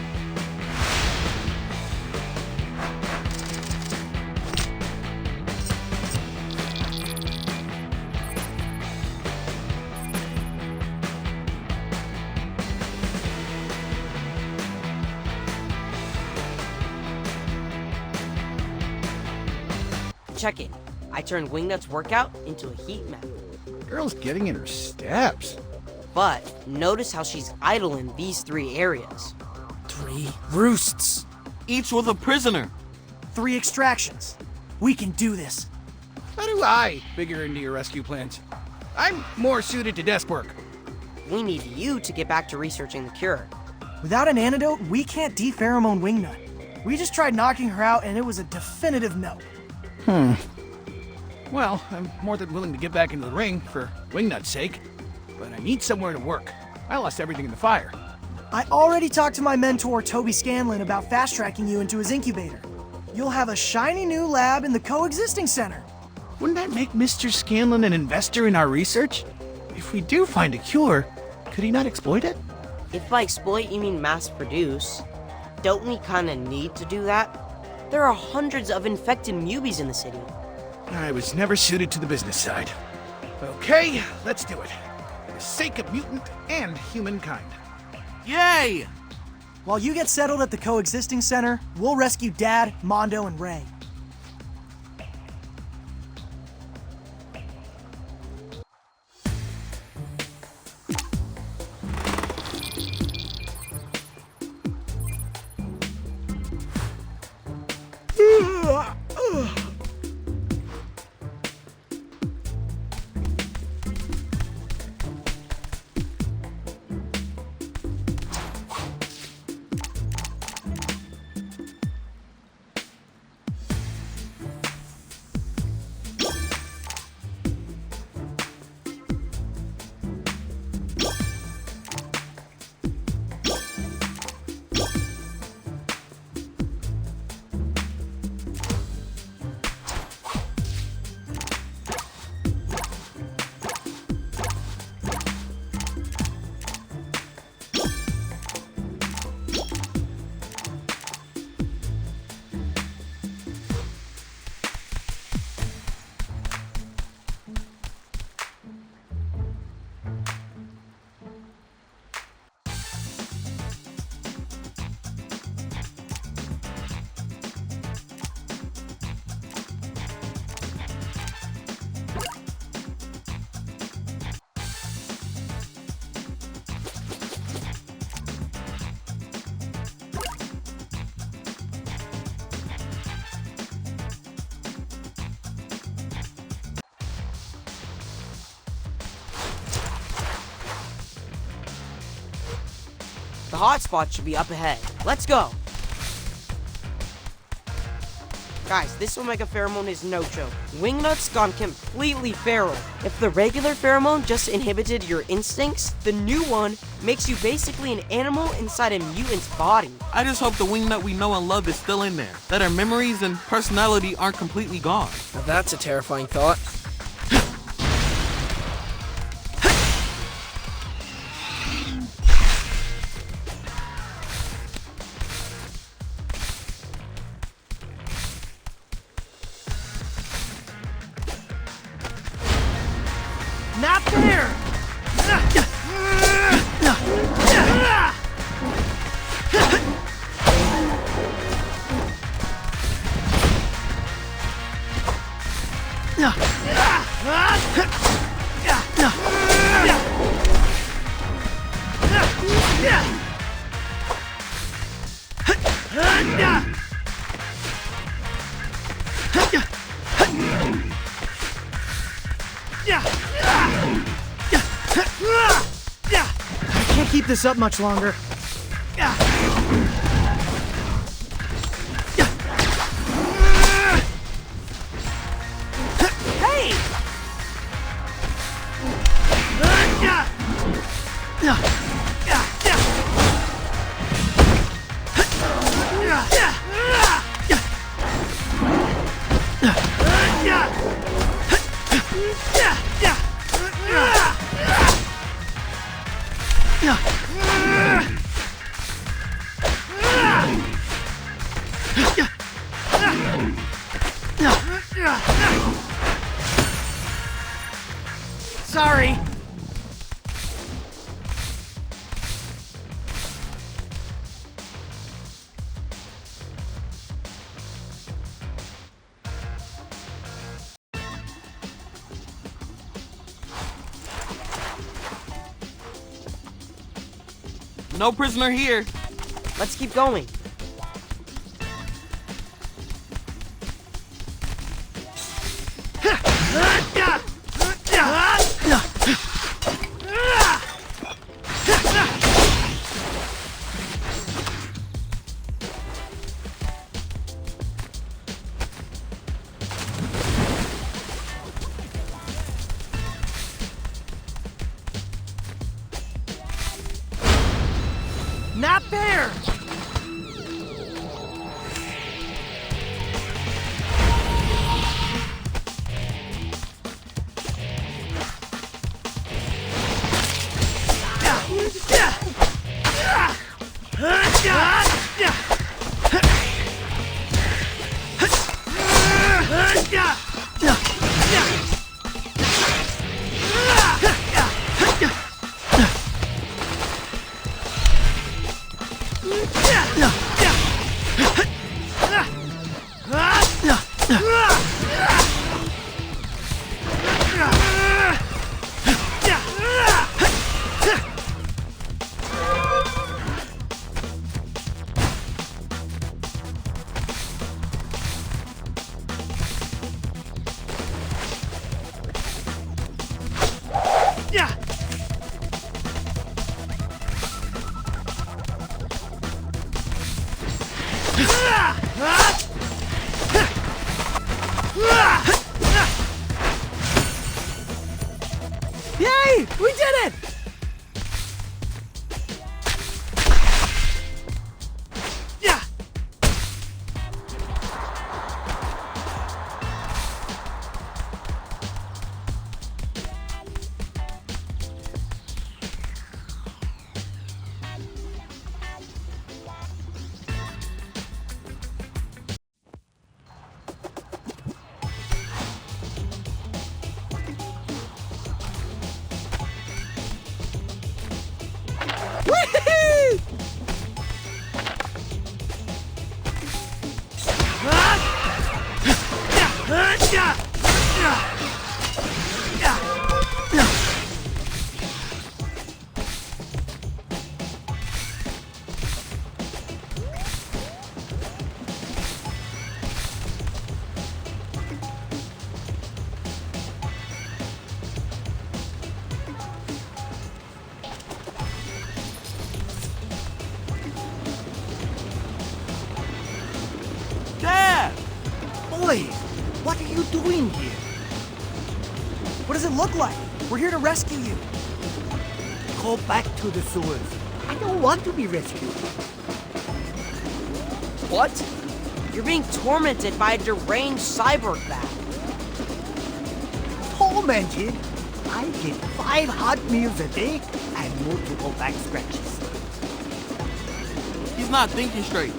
Check it. I turned Wingnut's workout into a heat map. Girl's getting in her steps. But notice how she's idling these 3 areas. 3 roosts. Each with a prisoner. 3 extractions. We can do this. How do I figure into your rescue plans? I'm more suited to desk work. We need you to get back to researching the cure. Without an antidote, we can't de-pheromone Wingnut. We just tried knocking her out, and it was a definitive no. Well, I'm more than willing to get back into the ring for Wingnut's sake, but I need somewhere to work. I lost everything in the fire. I already talked to my mentor, Toby Scanlon, about fast-tracking you into his incubator. You'll have a shiny new lab in the coexisting center. Wouldn't that make Mr. Scanlon an investor in our research? If we do find a cure, could he not exploit it? If by exploit you mean mass produce, don't we kinda need to do that? There are hundreds of infected mubies in the city. I was never suited to the business side. Okay, let's do it. For the sake of mutant and humankind. Yay! While you get settled at the coexisting center, we'll rescue Dad, Mondo, and Ray. The hotspot should be up ahead. Let's go! Guys, this Omega pheromone is no joke. Wingnut's gone completely feral. If the regular pheromone just inhibited your instincts, the new one makes you basically an animal inside a mutant's body. I just hope the wingnut we know and love is still in there. That our memories and personality aren't completely gone. Now that's a terrifying thought. Not there! I can't keep this up much longer. Hey! Sorry. No prisoner here. Let's keep going. Not there! Yay! We did it! Yeah! Dad! Boys, what are you doing here? What does it look like? We're here to rescue you. Go back to the sewers. I don't want to be rescued. What? You're being tormented by a deranged cyborg bat. Tormented? I get 5 hot meals a day and multiple back scratches. He's not thinking straight.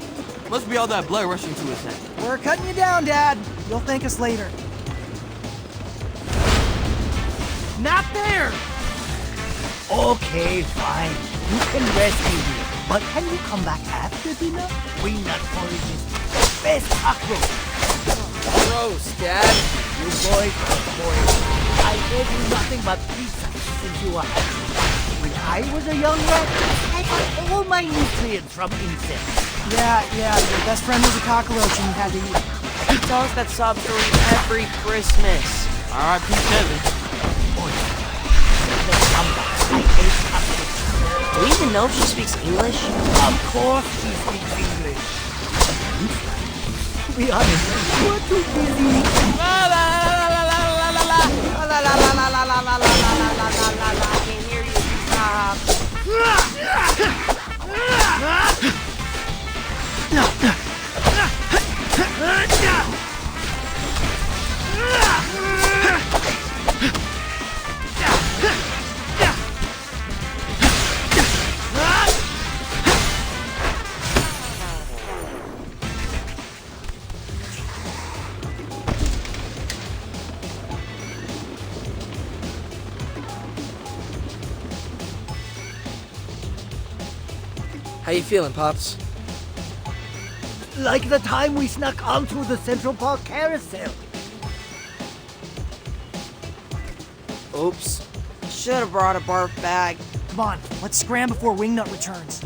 Must be all that blood rushing to his head. We're cutting you down, Dad. You'll thank us later. Not there! Okay, fine. You can rescue me. But can you come back after dinner? Wingnut porridge is the best cockroach. Gross, Dad. You boys, I gave you nothing but pizza since you were hatching. When I was a young rat, I got all my nutrients from insects. Yeah, your best friend was a cockroach and you had to eat it. You tell us that sob story every Christmas. R.I.P. Kevin. I hate cockroaches. Do we even know if she speaks English? Of course she speaks English. To be honest, you are too busy. La la la la la la la la la la la la la la la la. I can't hear you. Stop. How you feeling, Pops? Like the time we snuck onto the Central Park carousel. Oops. Should have brought a barf bag. Come on, let's scram before Wingnut returns.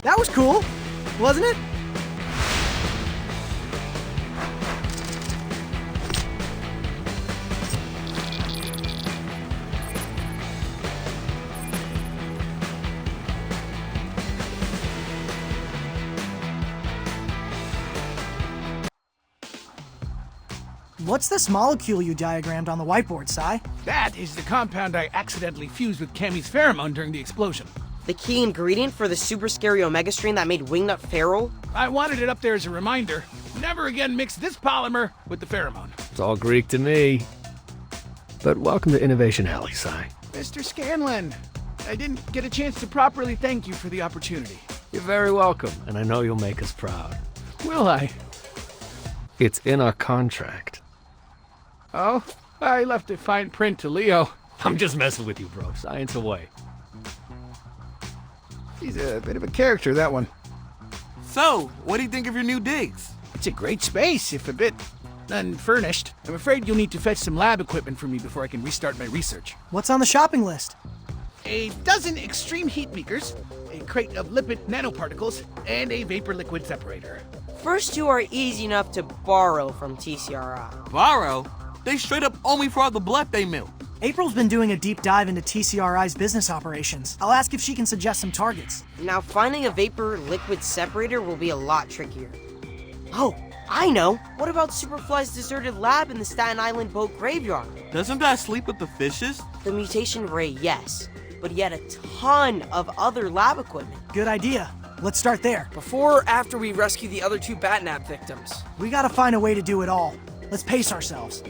That was cool, wasn't it? What's this molecule you diagrammed on the whiteboard, Sai? That is the compound I accidentally fused with Cammy's pheromone during the explosion. The key ingredient for the super scary Omega strain that made Wingnut feral? I wanted it up there as a reminder. Never again mix this polymer with the pheromone. It's all Greek to me. But welcome to Innovation Alley, Sai. Mr. Scanlan, I didn't get a chance to properly thank you for the opportunity. You're very welcome, and I know you'll make us proud. Will I? It's in our contract. Oh, I left a fine print to Leo. I'm just messing with you, bro. Science away. He's a bit of a character, that one. So, what do you think of your new digs? It's a great space, if a bit unfurnished. I'm afraid you'll need to fetch some lab equipment for me before I can restart my research. What's on the shopping list? A dozen extreme heat beakers, a crate of lipid nanoparticles, and a vapor liquid separator. First two are easy enough to borrow from TCRI. Borrow? They straight up owe me for all the blood they milk. April's been doing a deep dive into TCRI's business operations. I'll ask if she can suggest some targets. Now finding a vapor liquid separator will be a lot trickier. Oh, I know! What about Superfly's deserted lab in the Staten Island boat graveyard? Doesn't that sleep with the fishes? The mutation ray, yes. But he had a ton of other lab equipment. Good idea. Let's start there. Before or after we rescue the other two Batnap victims? We gotta find a way to do it all. Let's pace ourselves.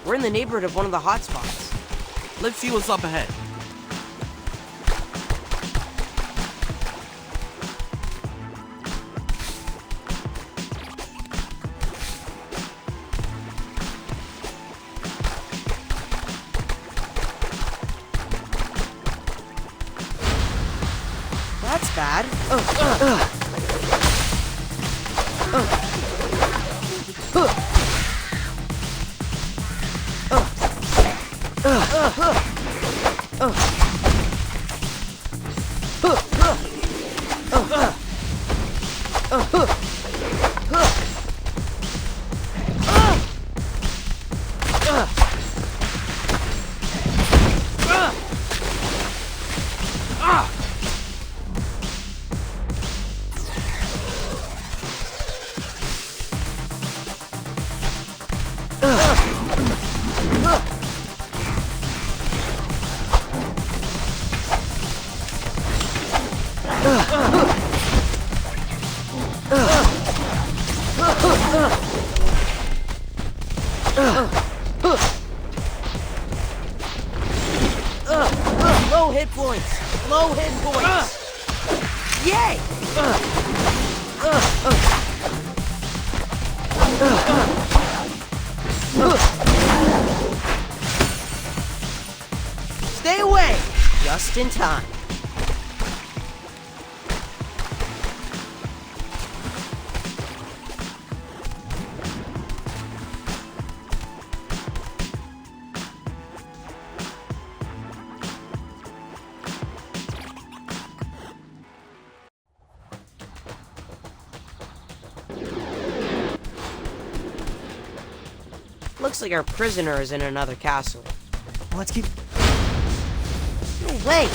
We're in the neighborhood of one of the hotspots. Let's see what's up ahead. That's bad. Low hit points! Low hit points! Yay! Stay away! Just in time. Looks like our prisoner is in another castle. Let's keep... No way!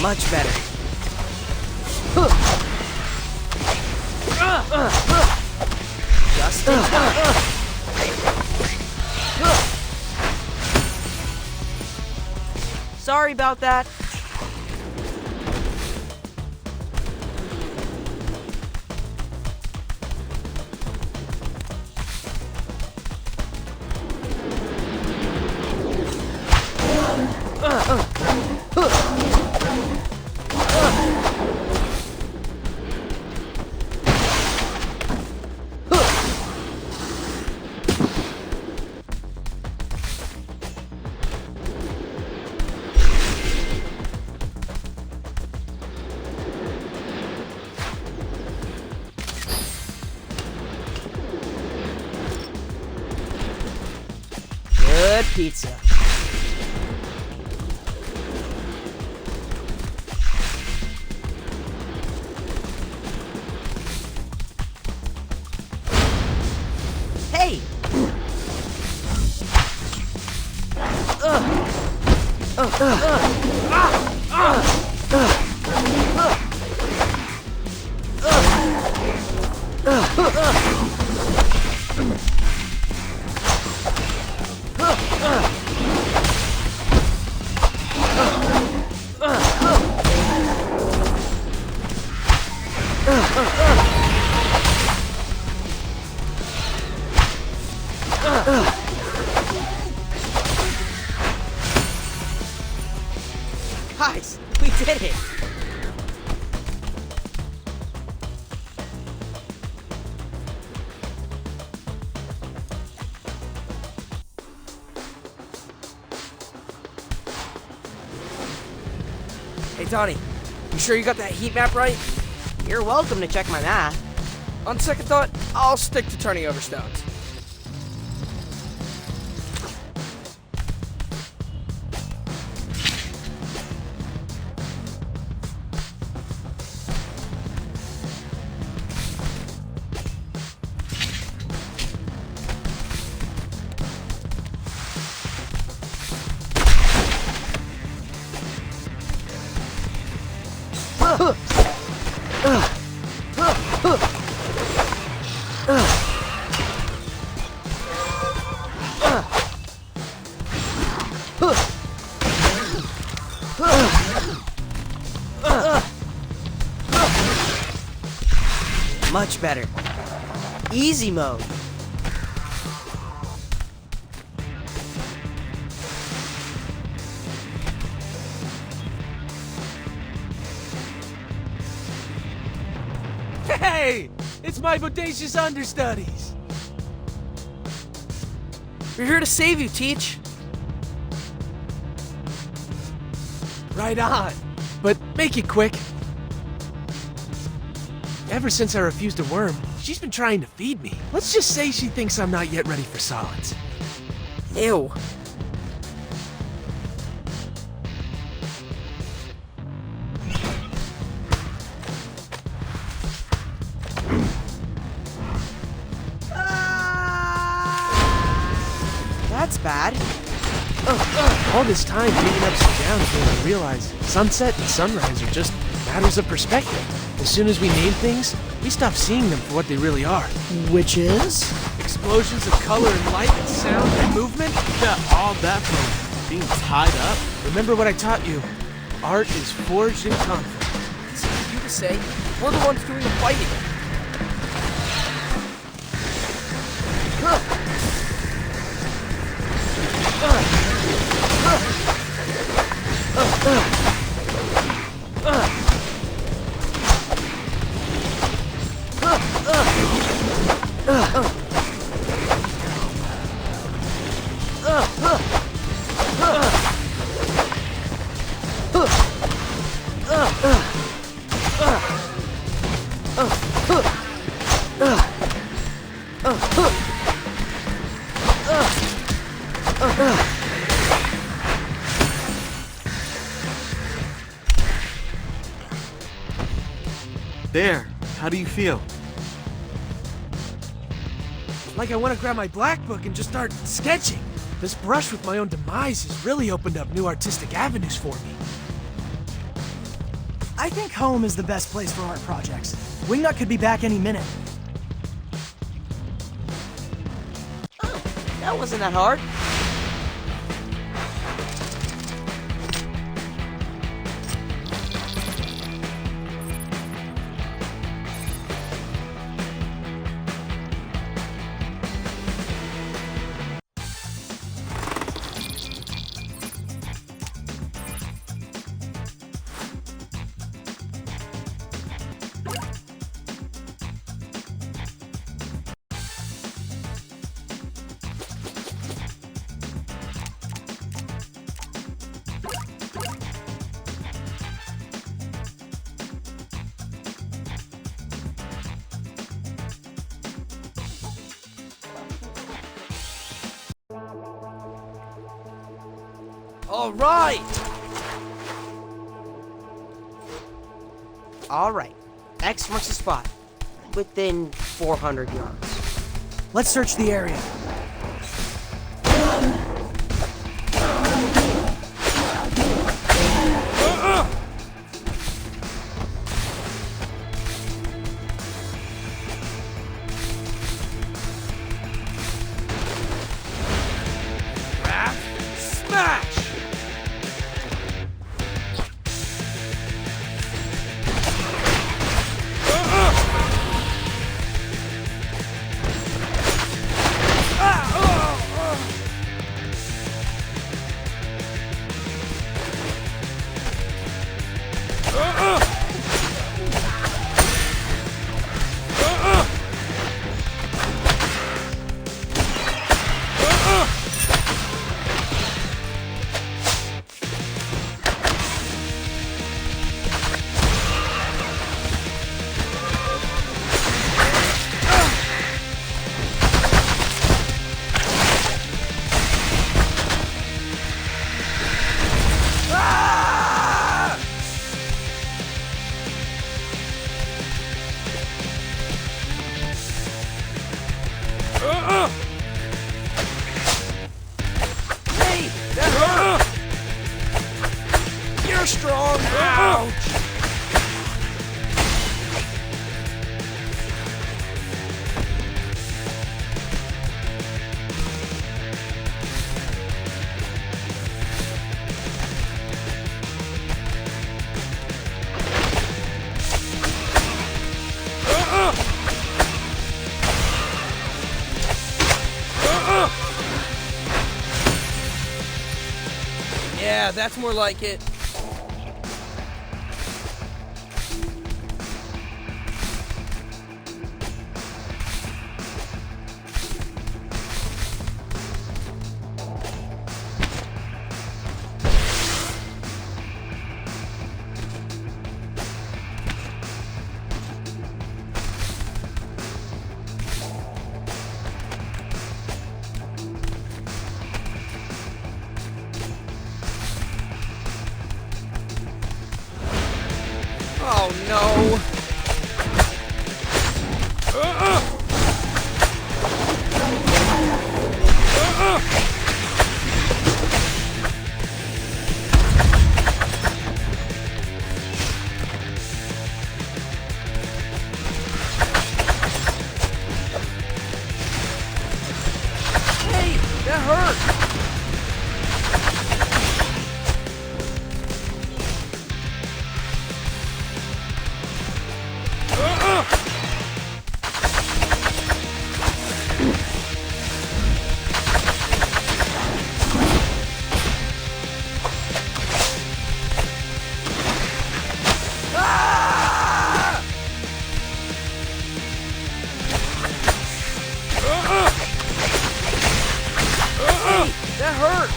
Much better. Just in time. Sorry about that. Good pizza. Hey! Guys, we did it! Hey, Donnie, you sure you got that heat map right? You're welcome to check my math. On second thought, I'll stick to turning over stones. Much better. Easy mode. Hey! It's my bodacious understudies! We're here to save you, Teach. Right on. But make it quick. Ever since I refused a worm, she's been trying to feed me. Let's just say she thinks I'm not yet ready for solids. Ew. That's bad. All this time beating ups and downs made me realize sunset and sunrise are just matters of perspective. As soon as we name things, we stop seeing them for what they really are. Which is? Explosions of color and light and sound and movement? You got all that from being tied up? Remember what I taught you. Art is forged in conflict. Easy for you to say. We're the ones doing the fighting. There, how do you feel? Like I want to grab my black book and just start sketching. This brush with my own demise has really opened up new artistic avenues for me. I think home is the best place for art projects. Wingnut could be back any minute. Oh, that wasn't that hard. All right. All right. X marks the spot. Within 400 yards. Let's search the area. Hey, that hurt! You're strong! Ouch! Yeah, that's more like it. Oh no! Hey, that hurt! That hurt!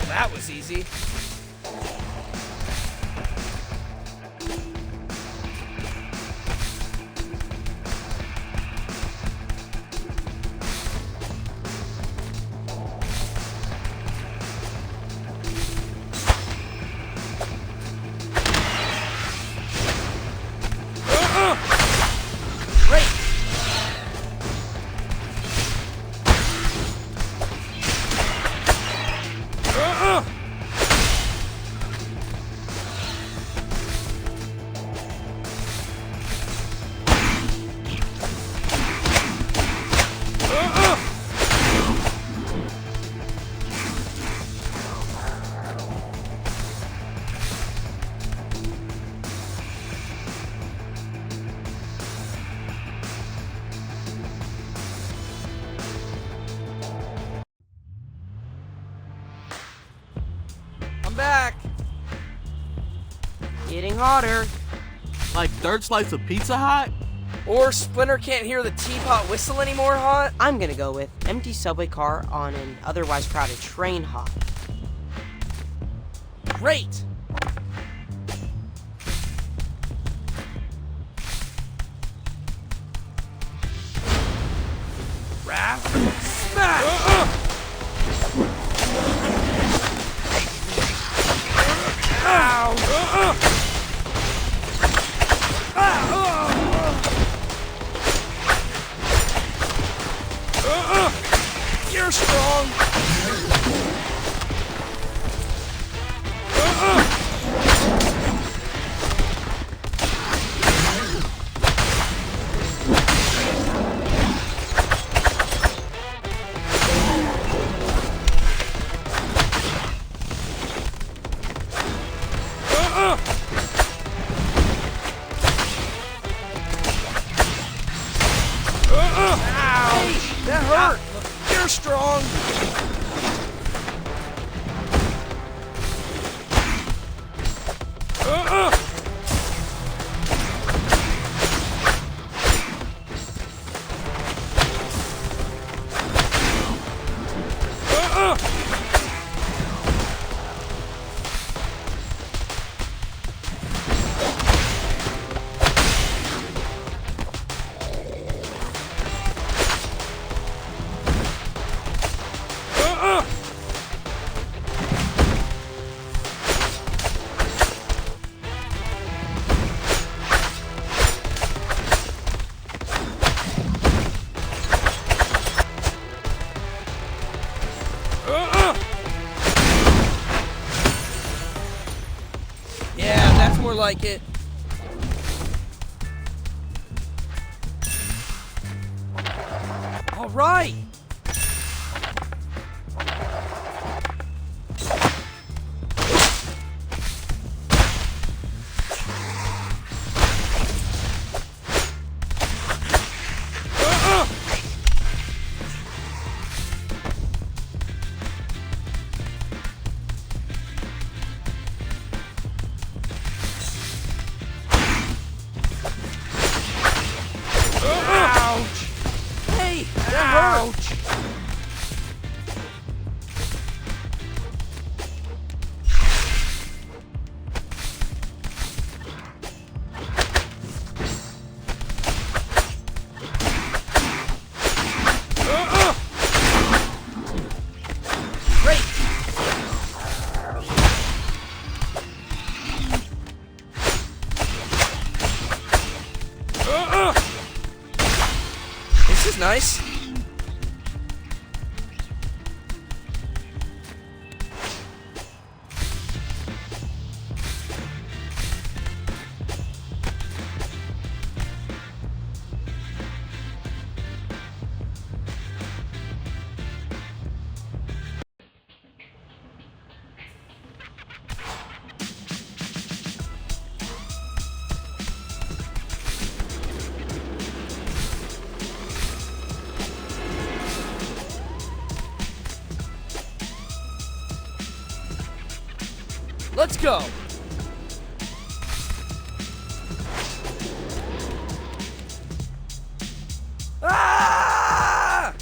That was easy. Great! I'm back! Getting hotter. Like third slice of Pizza Hut? Or Splinter can't hear the teapot whistle anymore hot? I'm gonna go with empty subway car on an otherwise crowded train hot. Great! Raph, smash! Ow! You're strong! Ouch! That hurt! You're strong! Yeah, that's more like it. All right. Ouch! Hey, that hurt! Great! This is nice. Let's go. Ah!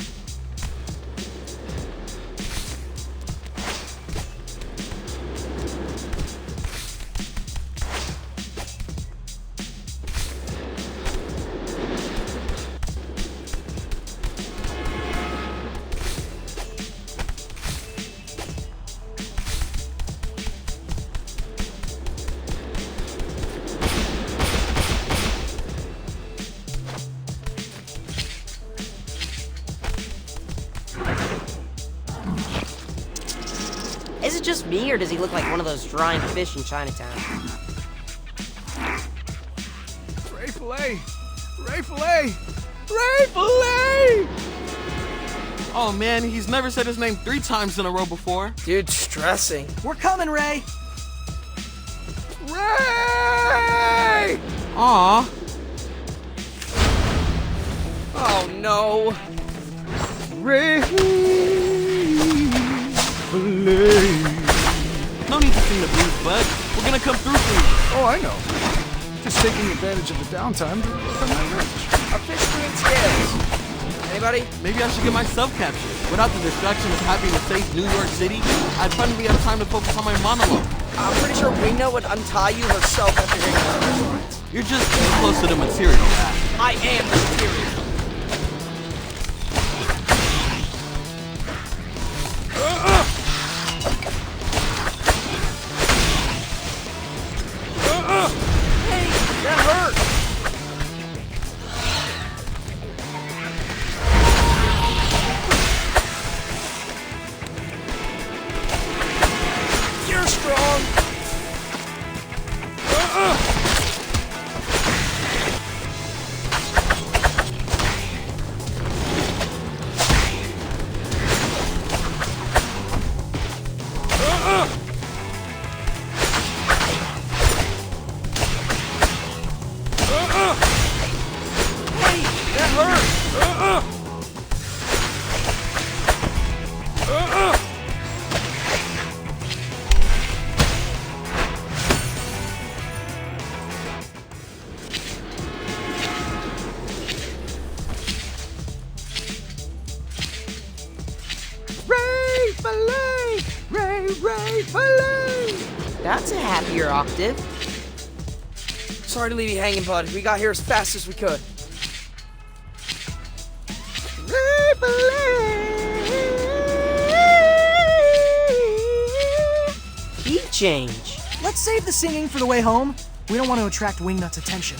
Is it just me, or does he look like one of those drying fish in Chinatown? Ray Fillet! Ray Fillet! Ray Fillet! Oh man, he's never said his name 3 times in a row before. Dude, stressing. We're coming, Ray! Ray! Aw. Oh no. Ray No need to sing the blues, bud. We're gonna come through for you. Oh, I know. Just taking advantage of the downtime to work on my wrench. A fish doing scales. Anybody? Maybe I should get myself captured. Without the distraction of having to save New York City, I'd finally have time to focus on my monologue. I'm pretty sure Wingna would untie you herself after hearing those lines. You're just too close to the material, Matt. I am the material. Hey, that hurt. You're strong. Hey, that hurt. That's a happier octave. Sorry to leave you hanging, bud. We got here as fast as we could. Key change. Let's save the singing for the way home. We don't want to attract Wingnut's attention.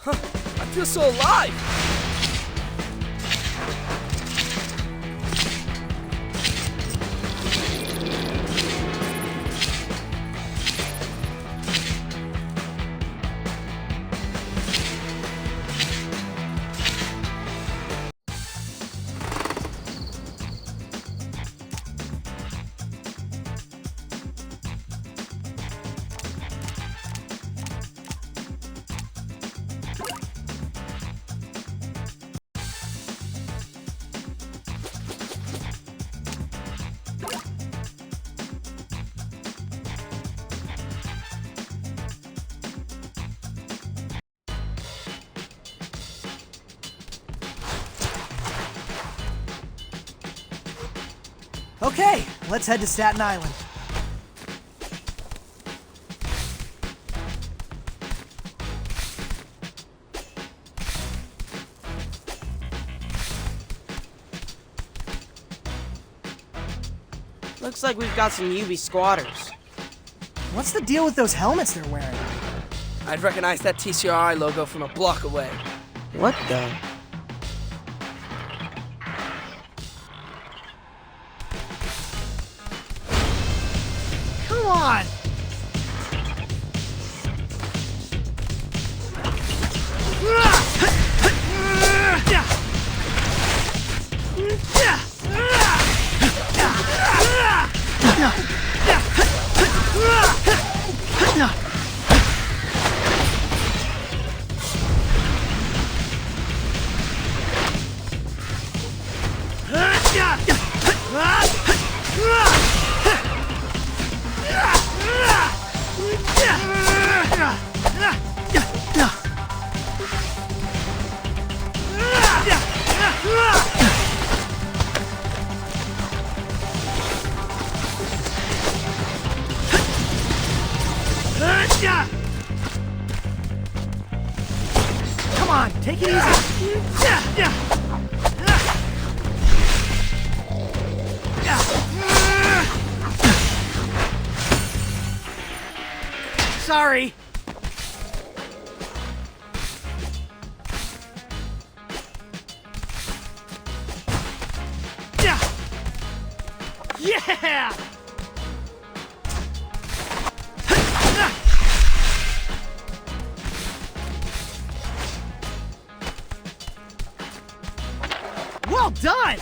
Huh, I feel so alive. Okay, let's head to Staten Island. Looks like we've got some UB squatters. What's the deal with those helmets they're wearing? I'd recognize that TCRI logo from a block away. What the? Come on! Come on, take it easy. Sorry. Yeah! Well done!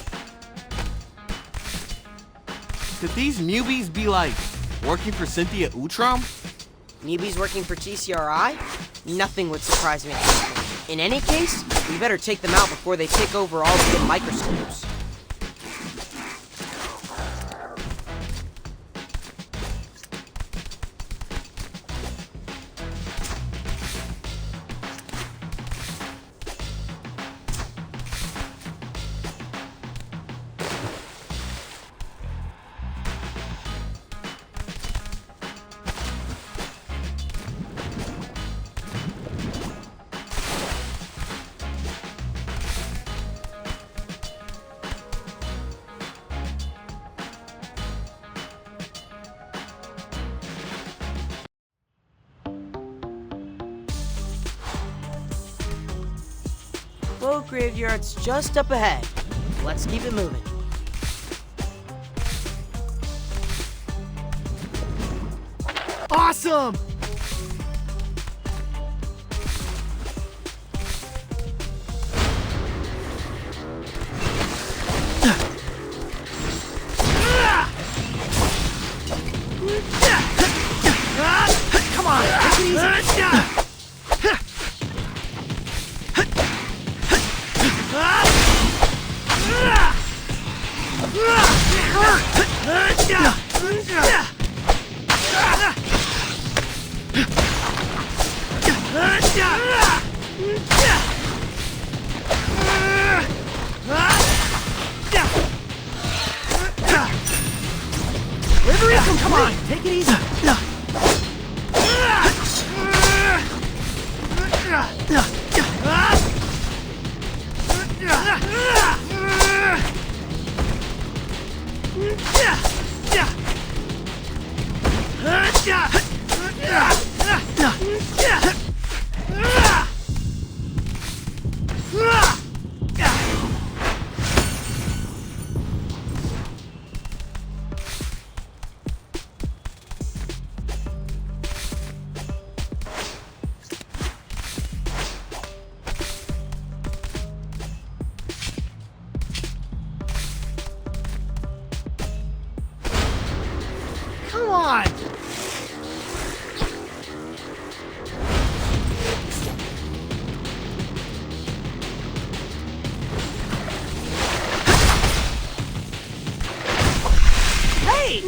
Could these newbies be like working for Cynthia Utrom? Newbies working for TCRI? Nothing would surprise me at this point. In any case, we better take them out before they take over all the microscopes. boat graveyard's just up ahead. Let's keep it moving. Awesome! Come on, take it easy. Come on, take it easy. Come on! Hey!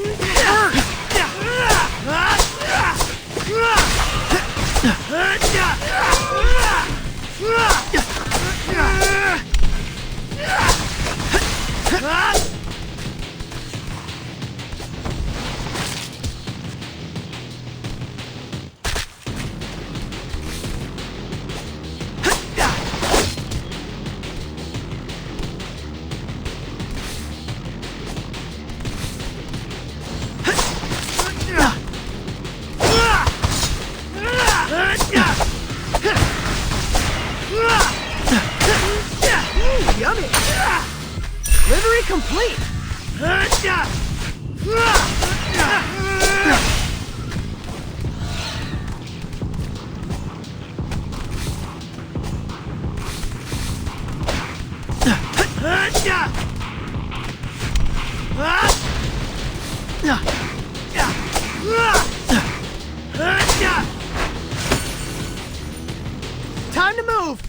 Yummy! Delivery complete! Time to move!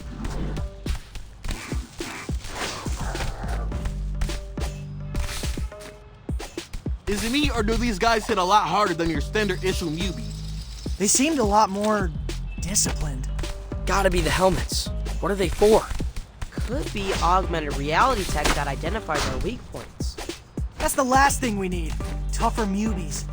Is it me, or do these guys hit a lot harder than your standard issue Mubies? They seemed a lot more disciplined. Gotta be the helmets. What are they for? Could be augmented reality tech that identifies our weak points. That's the last thing we need. Tougher Mubies.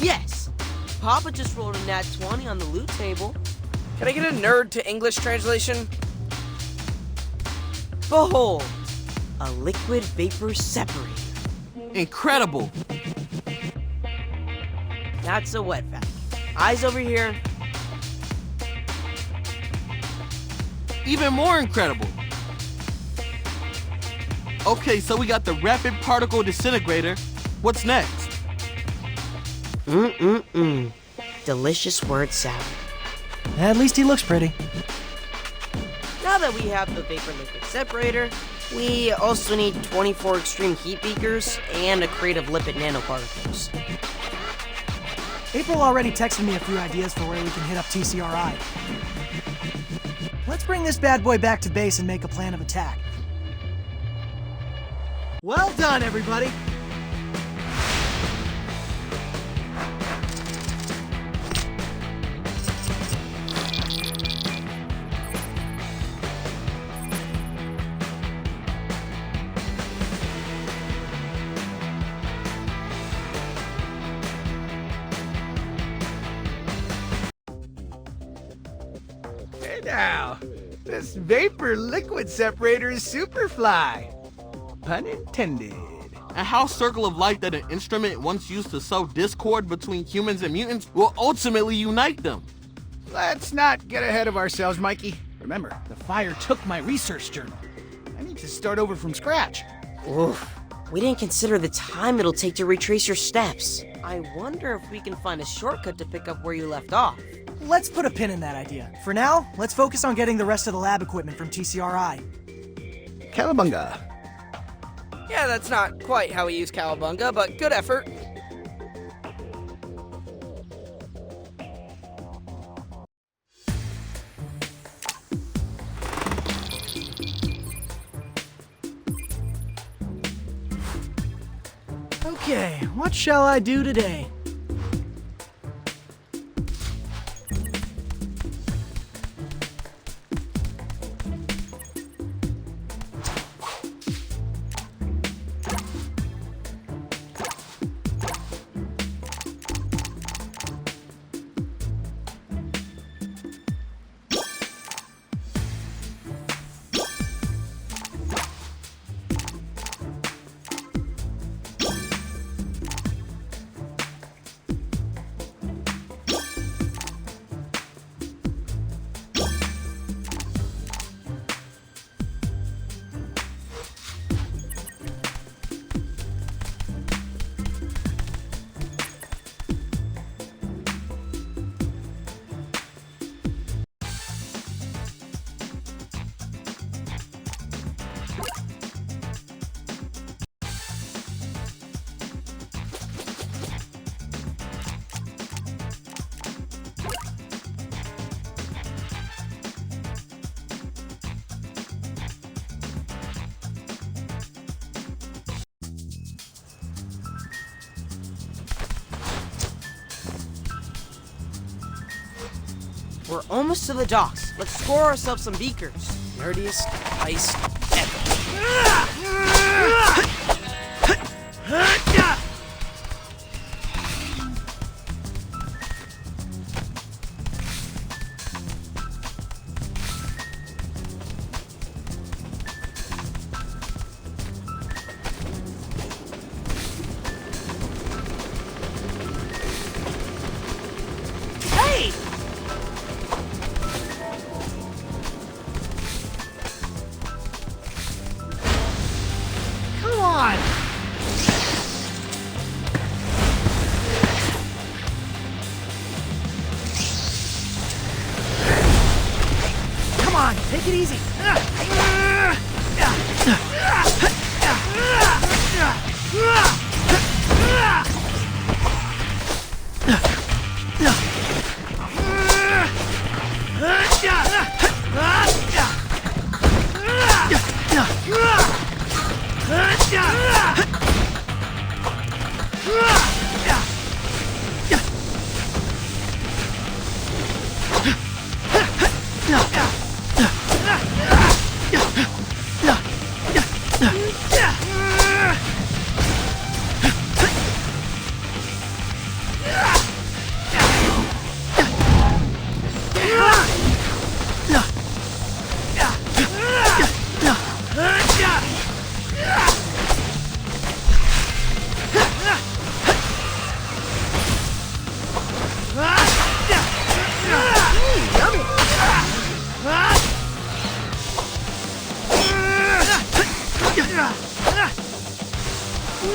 Yes! Papa just rolled a nat 20 on the loot table. Can I get a nerd to English translation? Behold, a liquid vapor separator. Incredible! That's a wet vac. Eyes over here. Even more incredible! Okay, so we got the rapid particle disintegrator. What's next? Delicious word salad. At least he looks pretty. Now that we have the vapor liquid separator, we also need 24 extreme heat beakers and a crate of lipid nanoparticles. April already texted me a few ideas for where we can hit up TCRI. Let's bring this bad boy back to base and make a plan of attack. Well done, everybody! Hey now, this vapor liquid separator is superfly. Pun intended. And how Circle of Light, that an instrument once used to sow discord between humans and mutants, will ultimately unite them. Let's not get ahead of ourselves, Mikey. Remember, the fire took my research journal. I need to start over from scratch. Oof. We didn't consider the time it'll take to retrace your steps. I wonder if we can find a shortcut to pick up where you left off. Let's put a pin in that idea. For now, let's focus on getting the rest of the lab equipment from TCRI. Cowabunga. Yeah, that's not quite how we use cowabunga, but good effort. Okay, what shall I do today? We're almost to the docks. Let's score ourselves some beakers. Nerdiest heist ever. Take it easy. Time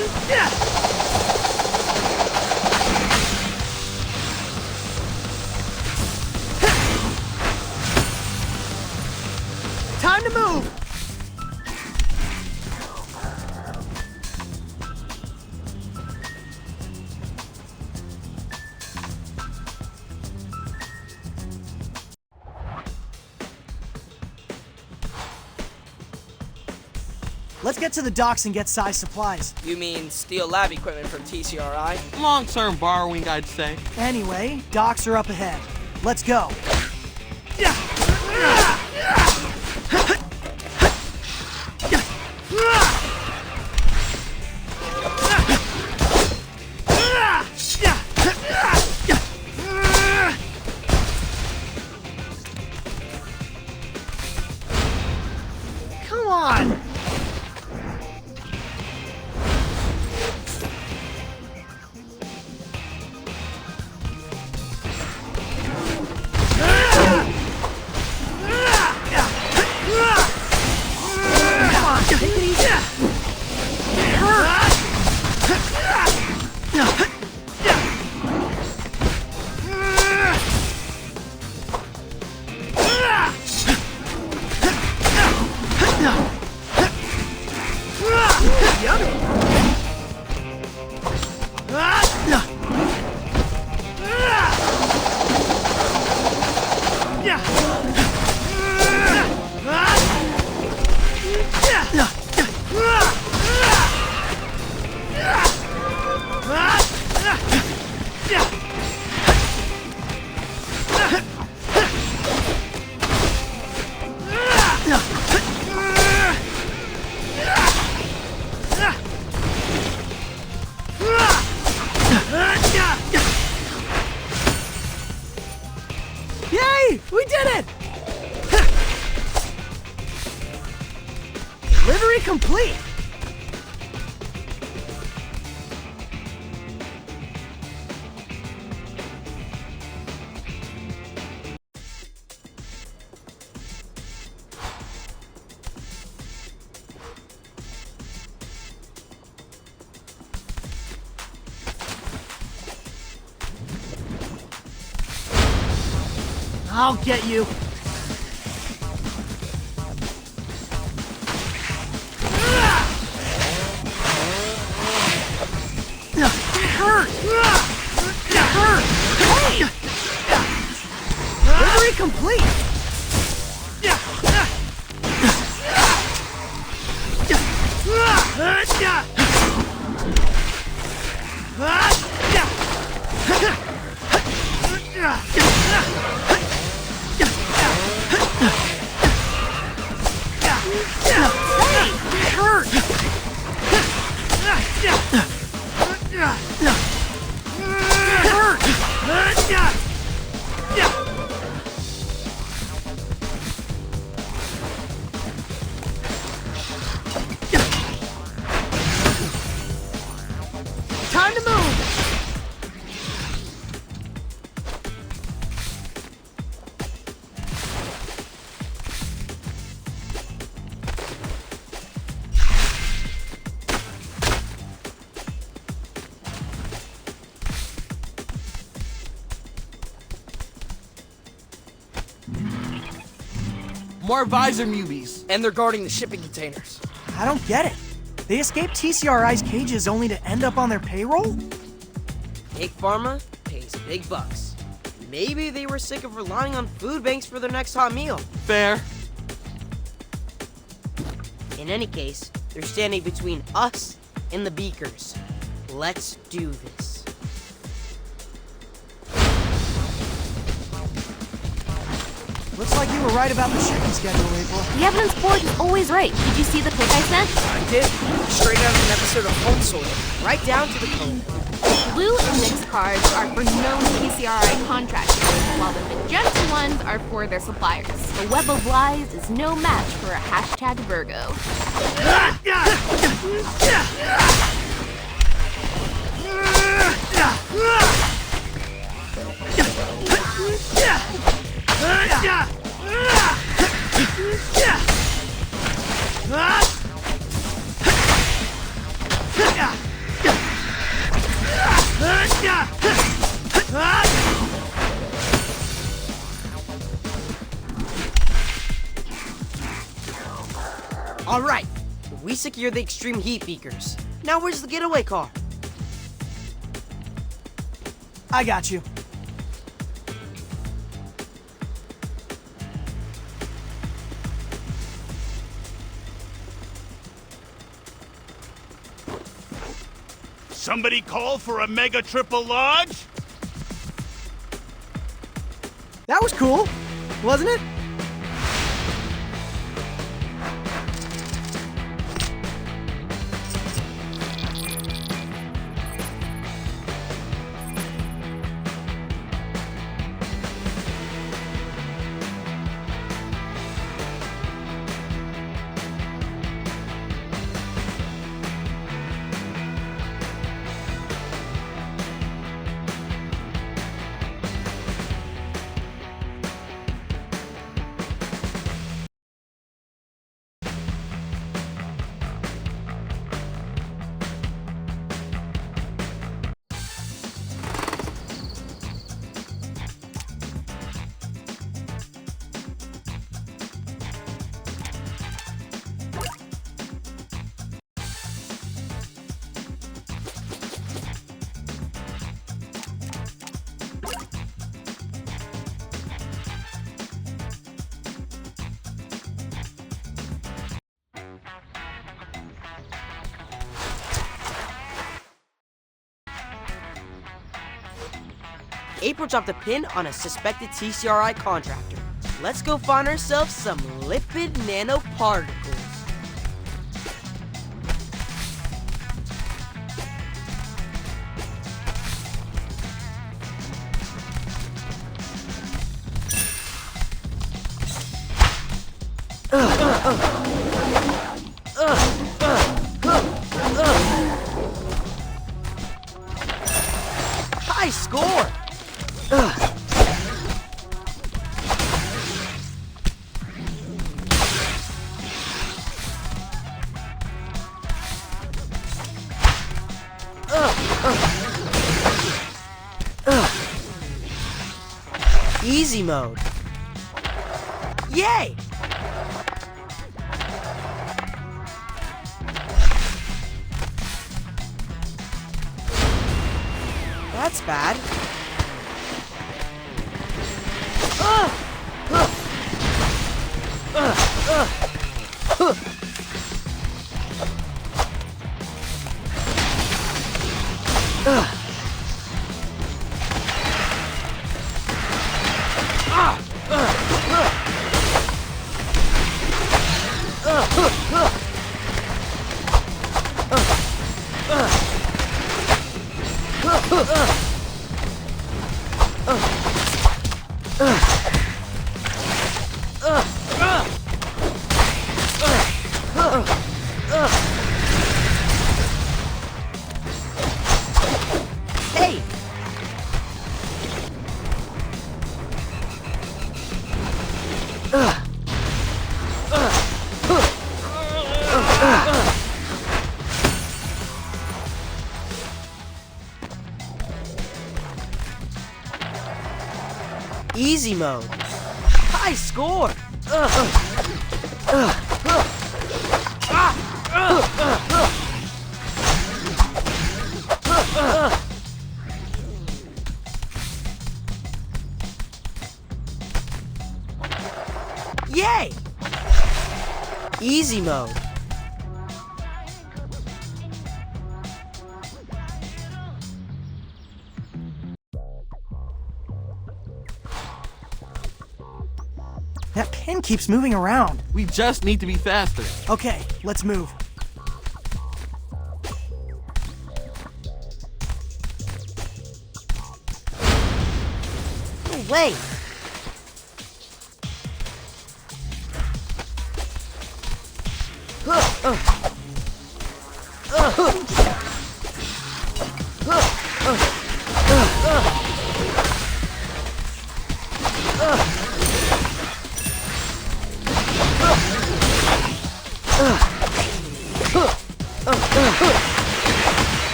to move! Let's get to the docks and get size supplies. You mean steal lab equipment from TCRI? Long-term borrowing, I'd say. Anyway, docks are up ahead. Let's go. Come on! Take it easy. Yay! We did it! Delivery complete! I'll get you. It hurt. It hurt. Hey! Delivery complete. Time to move! More visor mubies. And they're guarding the shipping containers. I don't get it. They escaped TCRI's cages only to end up on their payroll? Big Pharma pays big bucks. Maybe they were sick of relying on food banks for their next hot meal. Fair. In any case, they're standing between us and the Beakers. Let's do this. Looks like you were right about the shipping schedule, April. The evidence board is always right. Did you see the pic I sent? I did. Straight out of an episode of Home Soil. Right down to the code. Blue and mixed cards are for known TCRI contractors, while the magenta ones are for their suppliers. The web of lies is no match for a hashtag Virgo. All right. We secure the extreme heat beakers. Now where's the getaway car? I got you. Somebody call for a mega triple large? That was cool, wasn't it? April dropped a pin on a suspected TCRI contractor. Let's go find ourselves some lipid nanoparticles. High score! Easy mode. Yay! That's bad. Hey! Easy mode. High score. Yay! Easy mode. That pin keeps moving around. We just need to be faster. Okay, let's move. No way!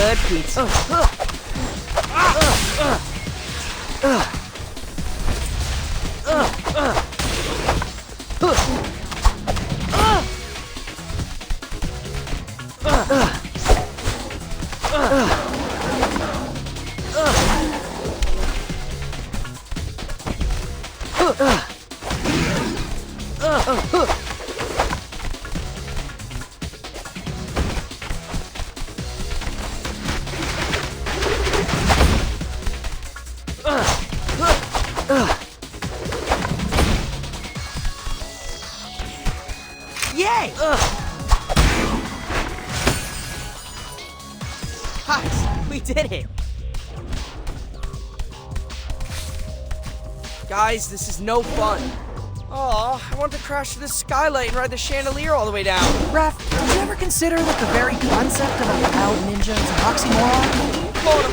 Good pizza. Yay! Guys, we did it! Guys, this is no fun. Aw, I want to crash through the skylight and ride the chandelier all the way down. Raph, did you ever consider that the very concept of a loud ninja is an oxymoron? Call it a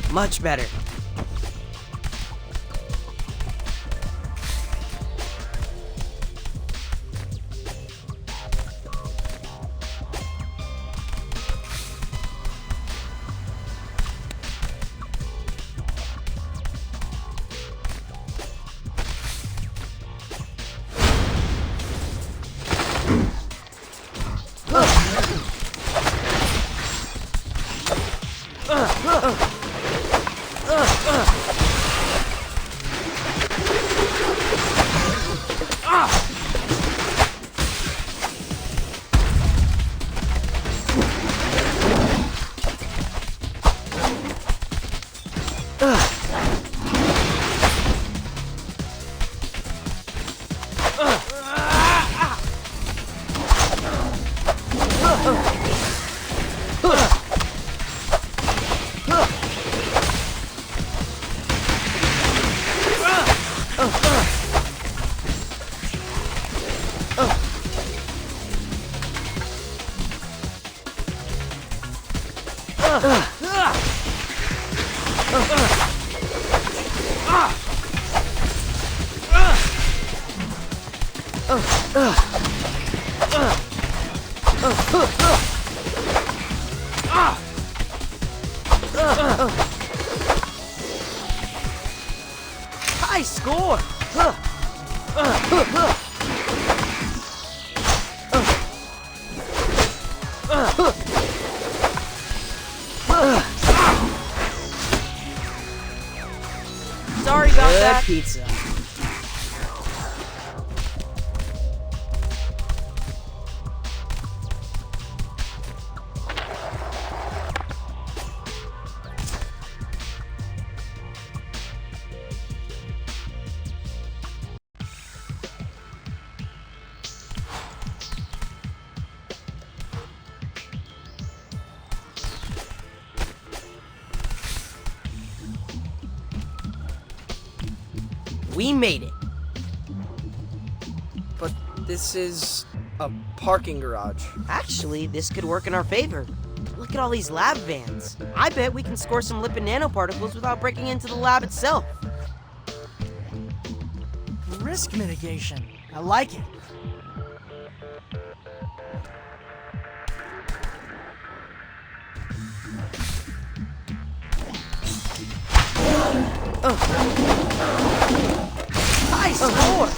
moron. Much better. High score! Sorry about that. Pizza. We made it. But this is a parking garage. Actually, this could work in our favor. Look at all these lab vans. I bet we can score some lipid nanoparticles without breaking into the lab itself. Risk mitigation. I like it. High score!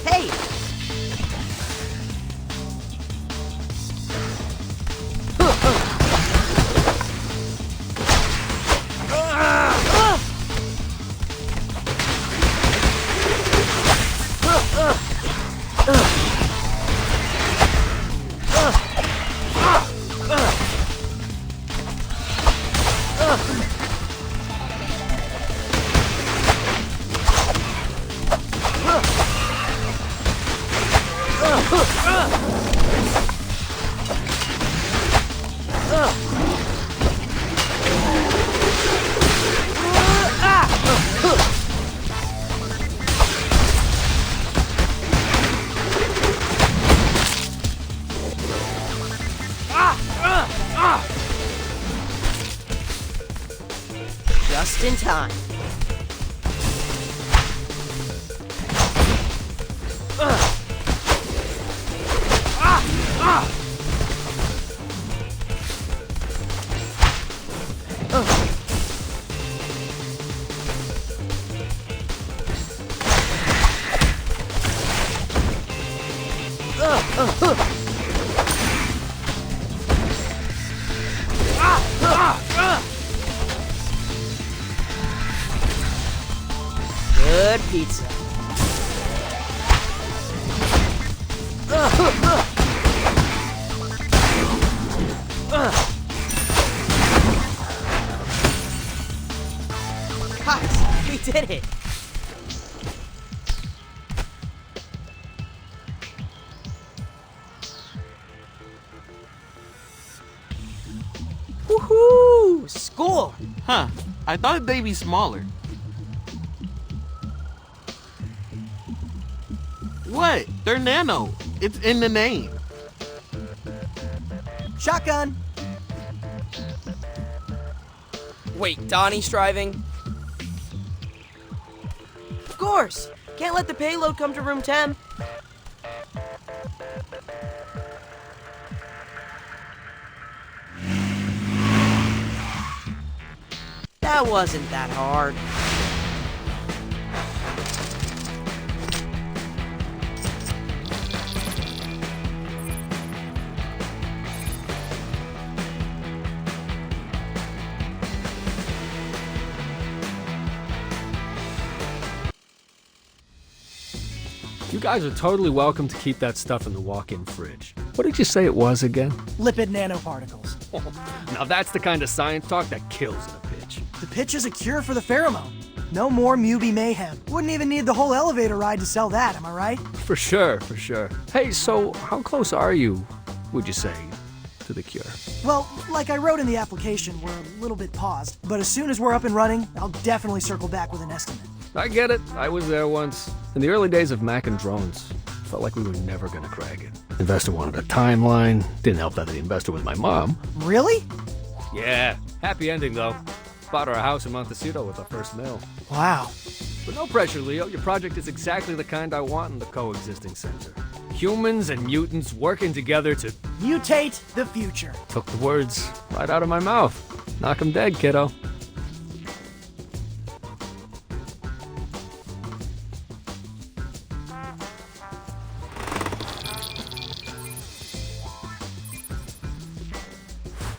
Hey! in time. Good pizza. Guys, we did it. Woohoo! Score! Huh, I thought they'd be smaller. What? They're nano. It's in the name. Shotgun. Wait, Donnie's driving? Of course. Can't let the payload come to room 10. That wasn't that hard. You guys are totally welcome to keep that stuff in the walk-in fridge. What did you say it was again? Lipid nanoparticles. Now that's the kind of science talk that kills in a pitch. The pitch is a cure for the pheromone. No more Mubi mayhem. Wouldn't even need the whole elevator ride to sell that, am I right? For sure, for sure. Hey, so how close are you, would you say, to the cure? Well, like I wrote in the application, we're a little bit paused. But as soon as we're up and running, I'll definitely circle back with an estimate. I get it. I was there once. In the early days of Mac and drones, felt like we were never gonna crack it. Investor wanted a timeline. Didn't help that the investor was my mom. Really? Yeah. Happy ending, though. Bought her a house in Montecito with our first mill. Wow. But no pressure, Leo. Your project is exactly the kind I want in the coexisting center. Humans and mutants working together to mutate the future. Took the words right out of my mouth. Knock 'em dead, kiddo.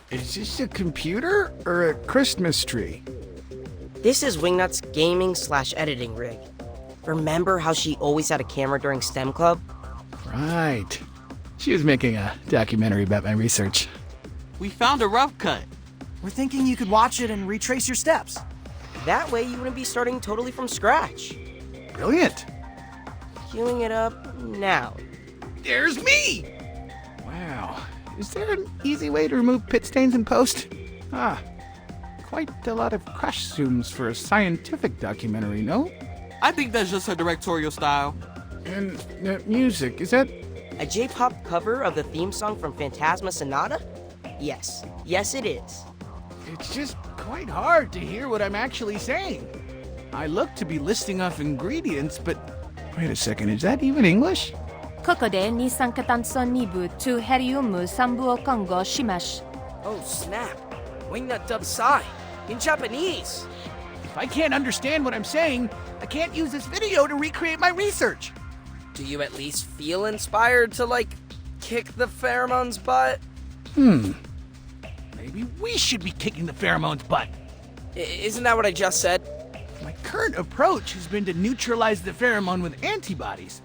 Is this a computer or a Christmas tree? This is Wingnut's gaming/editing rig. Remember how she always had a camera during STEM Club? Right. She was making a documentary about my research. We found a rough cut. We're thinking you could watch it and retrace your steps. That way you wouldn't be starting totally from scratch. Brilliant. Queuing it up now. There's me! Wow. Is there an easy way to remove pit stains in post? Quite a lot of crush zooms for a scientific documentary, no? I think that's just her directorial style. And that music, is that... A J-pop cover of the theme song from Phantasma Sonata? Yes. Yes, it is. It's just quite hard to hear what I'm actually saying. I look to be listing off ingredients, but... Wait a second, is that even English? ここで二酸化炭素2部とヘリウム3部を混合します。 Oh snap! Wingnut dubs Psy in Japanese. If I can't understand what I'm saying, I can't use this video to recreate my research. Do you at least feel inspired to, like, kick the pheromones' butt? Maybe we should be kicking the pheromones' butt. Isn't that what I just said? My current approach has been to neutralize the pheromone with antibodies.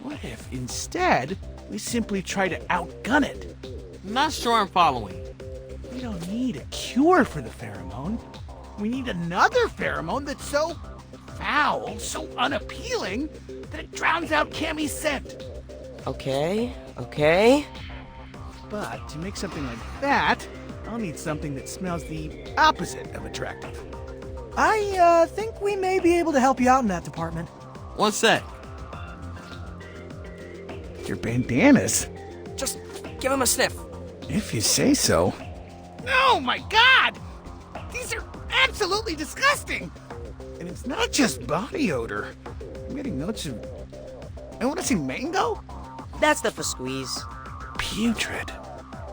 What if, instead, we simply try to outgun it? Not sure I'm following. We don't need a cure for the pheromone. We need another pheromone that's so foul, so unappealing, that it drowns out Cammy's scent. Okay. But to make something like that, I'll need something that smells the opposite of attractive. I think we may be able to help you out in that department. One sec. Your bandanas. Just give him a sniff. If you say so. Oh my god! These are absolutely disgusting. And it's not just body odor. I'm getting notes of... I want to say mango? That's the for squeeze. Putrid.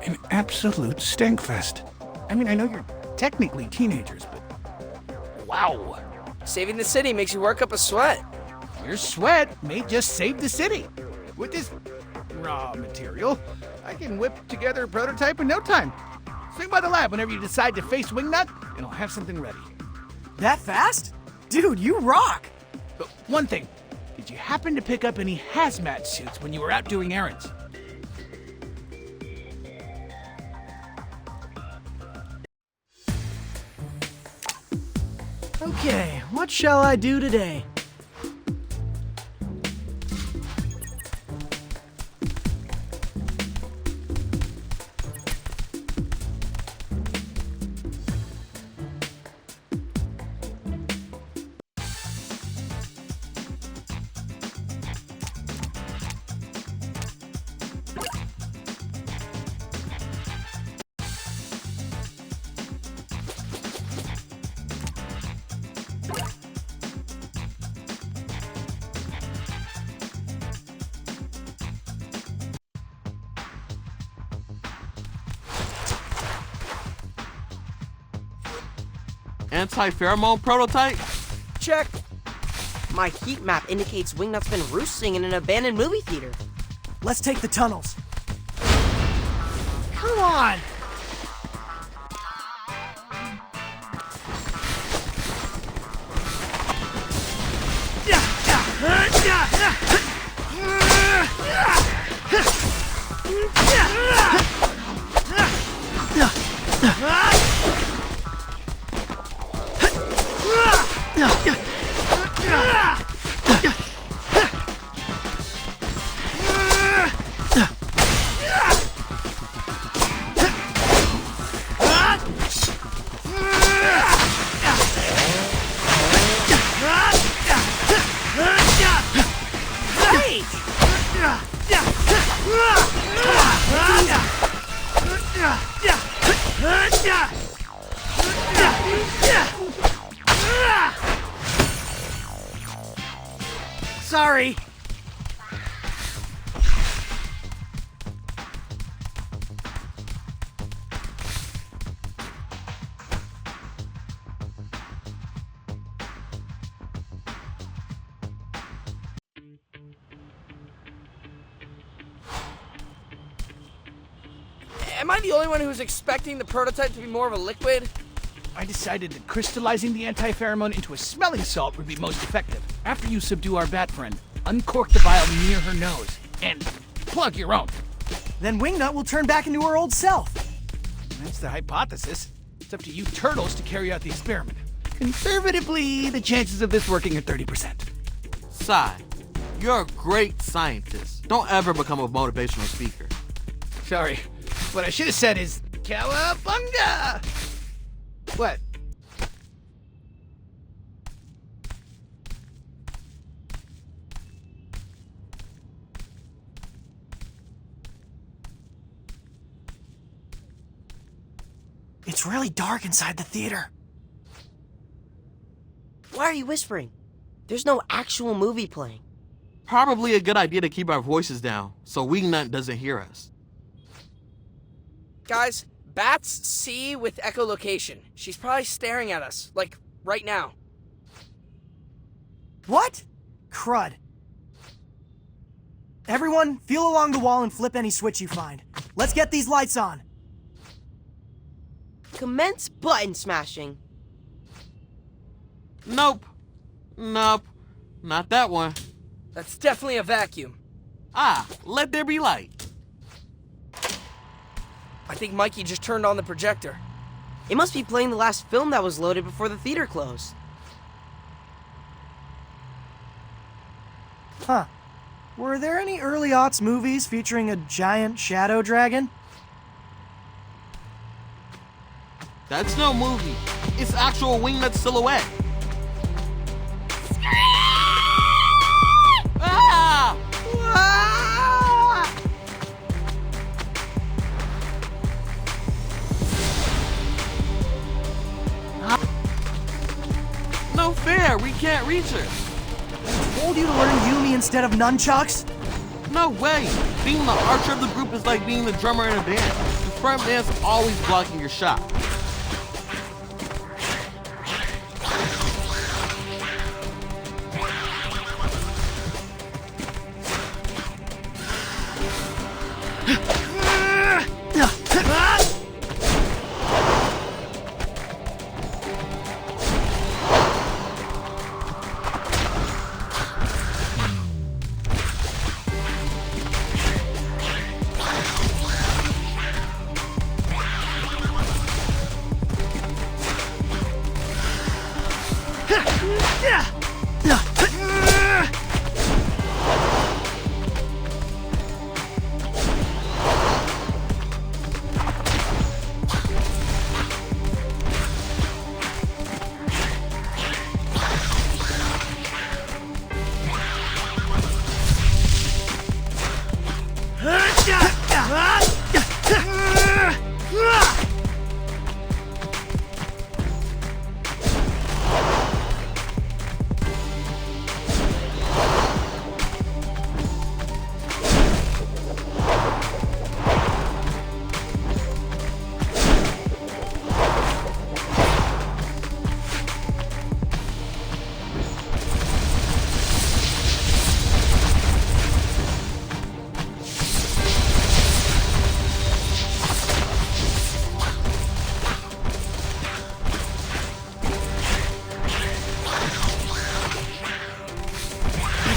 An absolute stinkfest. I mean, I know you're technically teenagers, but... Wow. Saving the city makes you work up a sweat. Your sweat may just save the city. With this raw material, I can whip together a prototype in no time. Swing by the lab whenever you decide to face Wingnut, and I'll have something ready. That fast? Dude, you rock! But one thing, did you happen to pick up any hazmat suits when you were out doing errands? Okay, what shall I do today? Anti-pheromone prototype? Check. My heat map indicates Wingnut's been roosting in an abandoned movie theater. Let's take the tunnels. Come on! Sorry. Am I the only one who's expecting the prototype to be more of a liquid? I decided that crystallizing the anti-pheromone into a smelling salt would be most effective. After you subdue our bat friend, uncork the vial near her nose and plug your own. Then Wingnut will turn back into her old self. That's the hypothesis. It's up to you turtles to carry out the experiment. Conservatively, the chances of this working are 30%. Sai, you're a great scientist. Don't ever become a motivational speaker. Sorry. What I should have said is, Cowabunga! What? It's really dark inside the theater. Why are you whispering? There's no actual movie playing. Probably a good idea to keep our voices down so Wingnut doesn't hear us. Guys, bats see with echolocation. She's probably staring at us, like, right now. What? Crud. Everyone, feel along the wall and flip any switch you find. Let's get these lights on. Commence button smashing. Nope. Nope. Not that one. That's definitely a vacuum. Ah, let there be light. I think Mikey just turned on the projector. It must be playing the last film that was loaded before the theater closed. Huh. Were there any early aughts movies featuring a giant shadow dragon? That's no movie. It's actual Wingnut silhouette. Ah! archer. Told you to learn Yumi instead of nunchucks? No way! Being the archer of the group is like being the drummer in a band. The front man's always blocking your shot.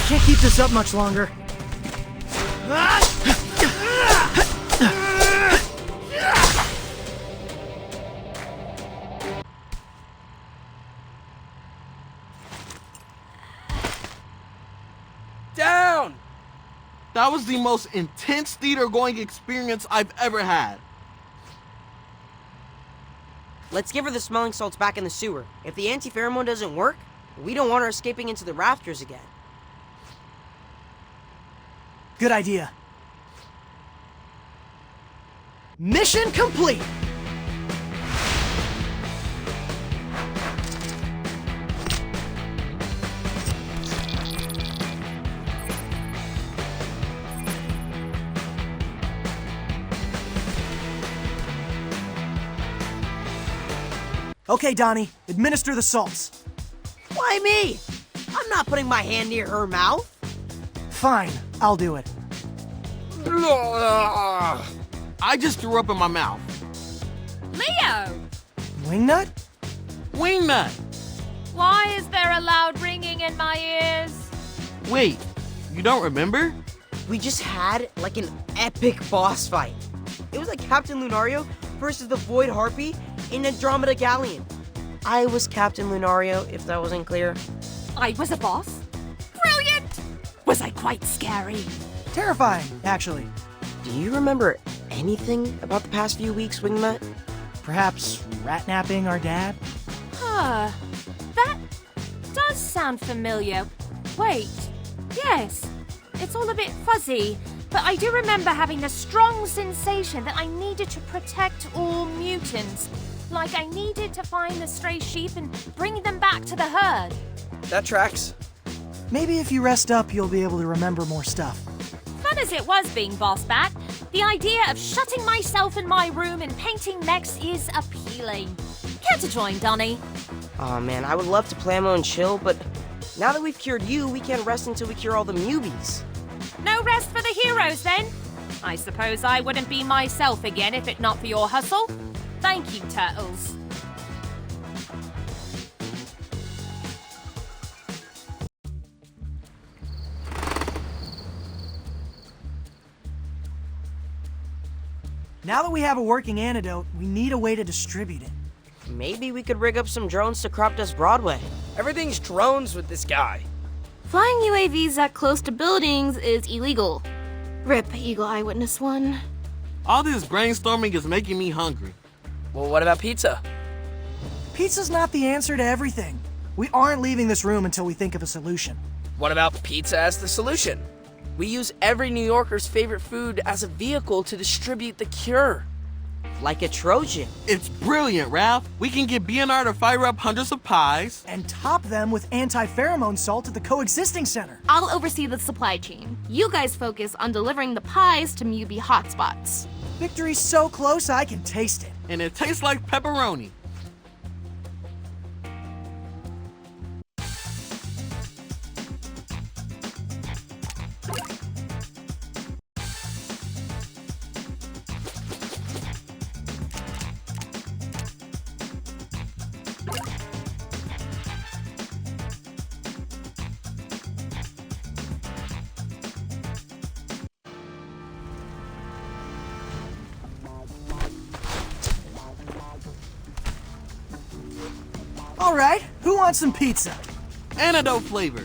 Can't keep this up much longer. Down! That was the most intense theater-going experience I've ever had. Let's give her the smelling salts back in the sewer. If the anti-pheromone doesn't work, we don't want her escaping into the rafters again. Good idea. Mission complete! Okay, Donnie, administer the salts. Why me? I'm not putting my hand near her mouth. Fine, I'll do it. I just threw up in my mouth. Leo! Wingnut? Wingnut! Why is there a loud ringing in my ears? Wait, you don't remember? We just had like an epic boss fight. It was like Captain Lunario versus the Void Harpy in Andromeda Galleon. I was Captain Lunario, if that wasn't clear. I was a boss? Brilliant! Was I quite scary? Terrifying, actually. Do you remember anything about the past few weeks, Wingnut? Perhaps rat-napping our dad? Huh. That does sound familiar. Wait. Yes. It's all a bit fuzzy, but I do remember having the strong sensation that I needed to protect all mutants. Like I needed to find the stray sheep and bring them back to the herd. That tracks. Maybe if you rest up, you'll be able to remember more stuff. Fun as it was being boss bat, the idea of shutting myself in my room and painting mechs is appealing. Care to join, Donnie? Aw man, I would love to plamo and chill, but now that we've cured you, we can't rest until we cure all the newbies. No rest for the heroes, then? I suppose I wouldn't be myself again if it not for your hustle. Thank you, Turtles. Now that we have a working antidote, we need a way to distribute it. Maybe we could rig up some drones to crop dust Broadway. Everything's drones with this guy. Flying UAVs that close to buildings is illegal. RIP Eagle Eyewitness 1. All this brainstorming is making me hungry. Well, what about pizza? Pizza's not the answer to everything. We aren't leaving this room until we think of a solution. What about pizza as the solution? We use every New Yorker's favorite food as a vehicle to distribute the cure. like a Trojan. It's brilliant, Raph. We can get BNR to fire up hundreds of pies. And top them with anti-pheromone salt at the coexisting center. I'll oversee the supply chain. You guys focus on delivering the pies to Mubi hotspots. Victory's so close I can taste it. And it tastes like pepperoni. All right, who wants some pizza? Antidote flavor.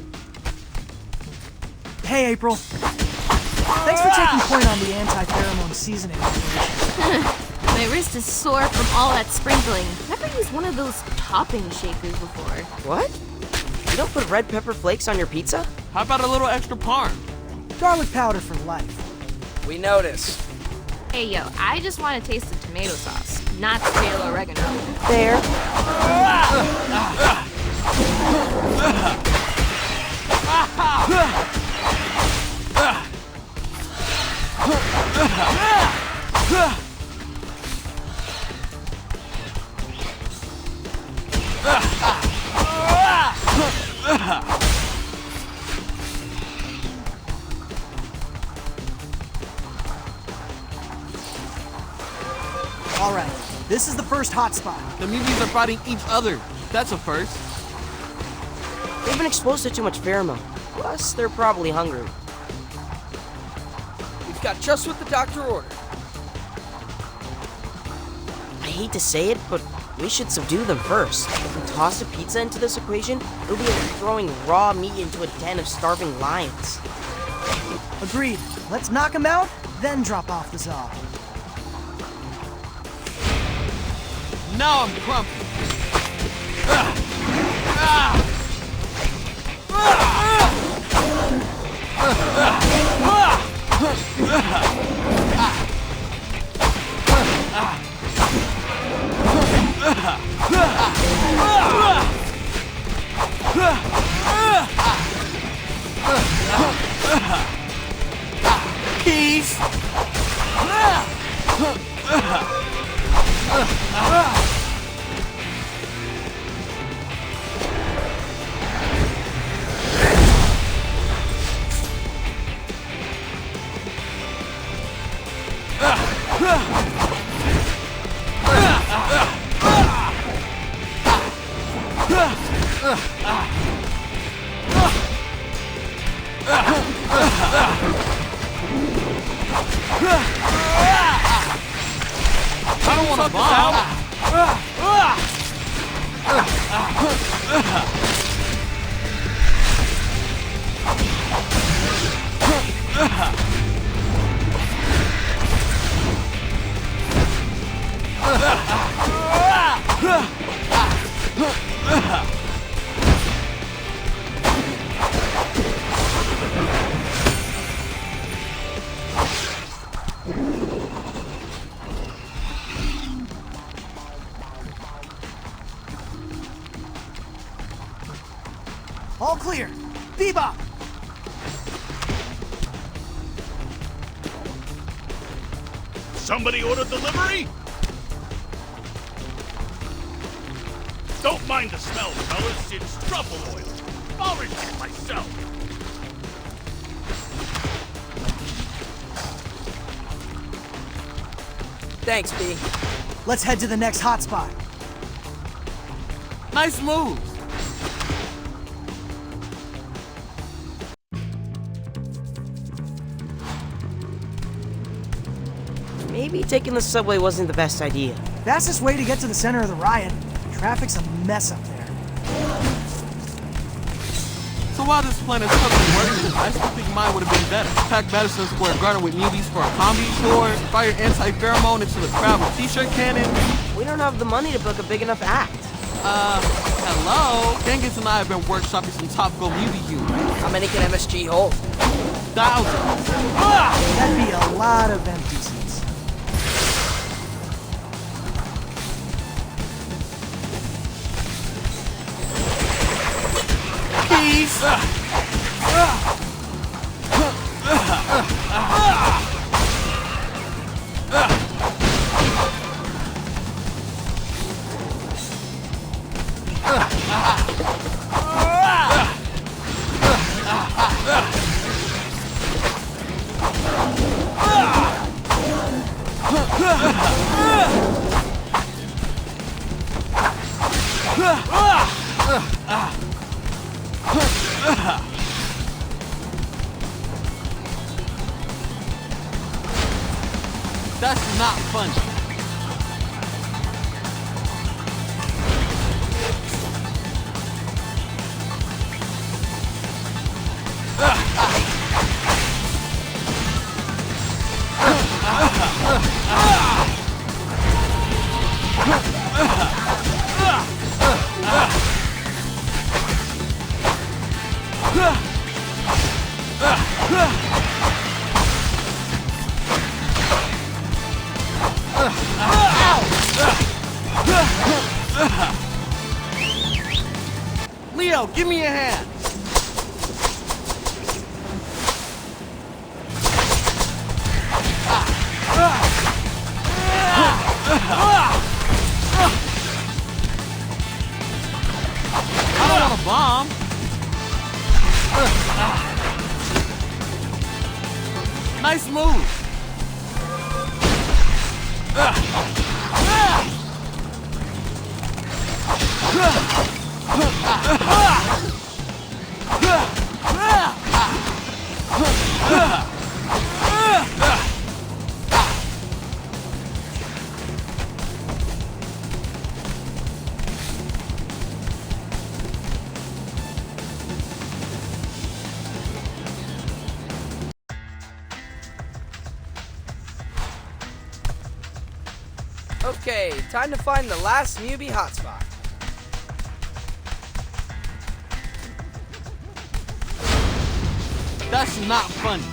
Hey, April. Thanks for taking point on the anti-pheromone seasoning operation. My wrist is sore from all that sprinkling. Never used one of those topping shakers before. What? You don't put red pepper flakes on your pizza? How about a little extra parm? Garlic powder for life. We notice. Hey, yo, I just want to taste the tomato sauce, not the stale oregano. There. All right, this is the first hotspot. The Mubies are fighting each other. That's a first. They've been exposed to too much pheromone. Plus, they're probably hungry. We've got just what the doctor ordered. I hate to say it, but we should subdue them first. If we toss a pizza into this equation, it'll be like throwing raw meat into a den of starving lions. Agreed. Let's knock them out, then drop off the Zaw. Now I'm grumpy. Peace. I don't want to bomb. All clear. Bebop! Somebody order delivery? Don't mind the smell, fellas. It's truffle oil. I'll refill it myself. Thanks, B. Let's head to the next hotspot. Nice move. Maybe taking the subway wasn't the best idea. Fastest way to get to the center of the riot. Traffic's a mess up there. So while this plan is totally working, I still think mine would have been better. Pack Madison Square Garden with Mubies for a combi tour, fire anti-pheromone into the crowd with t-shirt cannon. We don't have the money to book a big enough act. Hello? Genghis and I have been workshopping some top-go Mubi humor. How many can MSG hold? Thousands. That'd be a lot of empty seats. Beast! That's not funny. Leo, give me a hand. I don't want a bomb. Nice move. Okay, time to find the last newbie hotspot. That's not funny.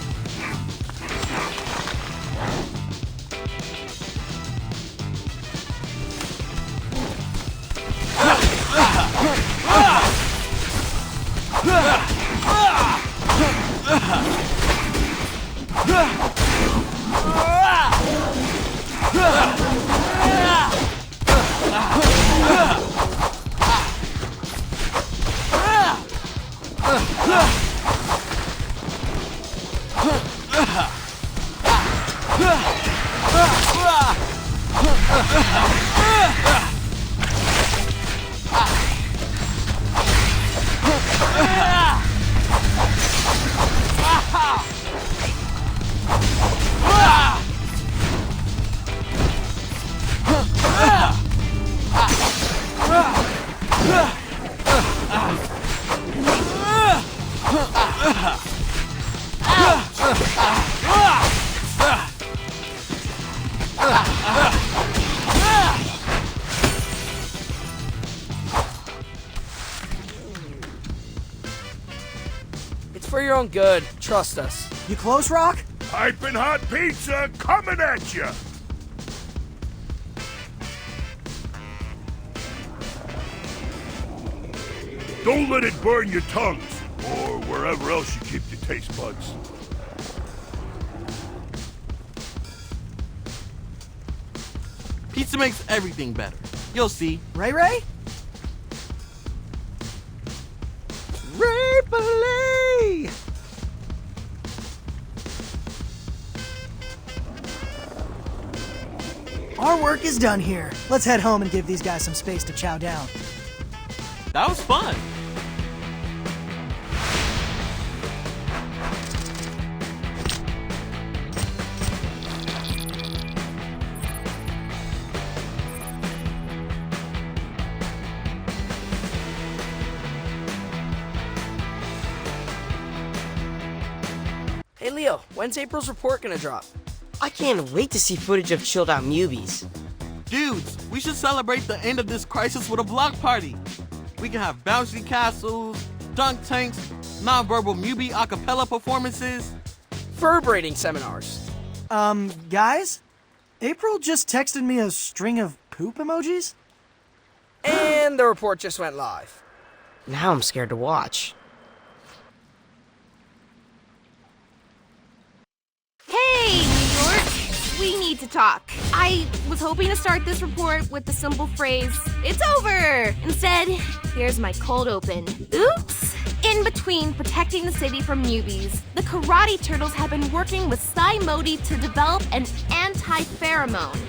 It's for your own good. Trust us. You close, Rock? Piping hot pizza coming at you. Don't let it burn your tongues, or wherever else you keep your taste buds. Pizza makes everything better. You'll see. Ray Ray? Ray! Our work is done here. Let's head home and give these guys some space to chow down. That was fun. Hey Leo, when's April's report gonna drop? I can't wait to see footage of chilled out Mubies. Dudes, we should celebrate the end of this crisis with a block party. We can have bouncy castles, dunk tanks, nonverbal Mubi a cappella performances. Fur braiding seminars. Guys? April just texted me a string of poop emojis? And the report just went live. Now I'm scared to watch. we need to talk. I was hoping to start this report with the simple phrase, "It's over!" Instead, here's my cold open. Oops! In between protecting the city from newbies, the Karate Turtles have been working with Sai Modi to develop an anti-pheromone.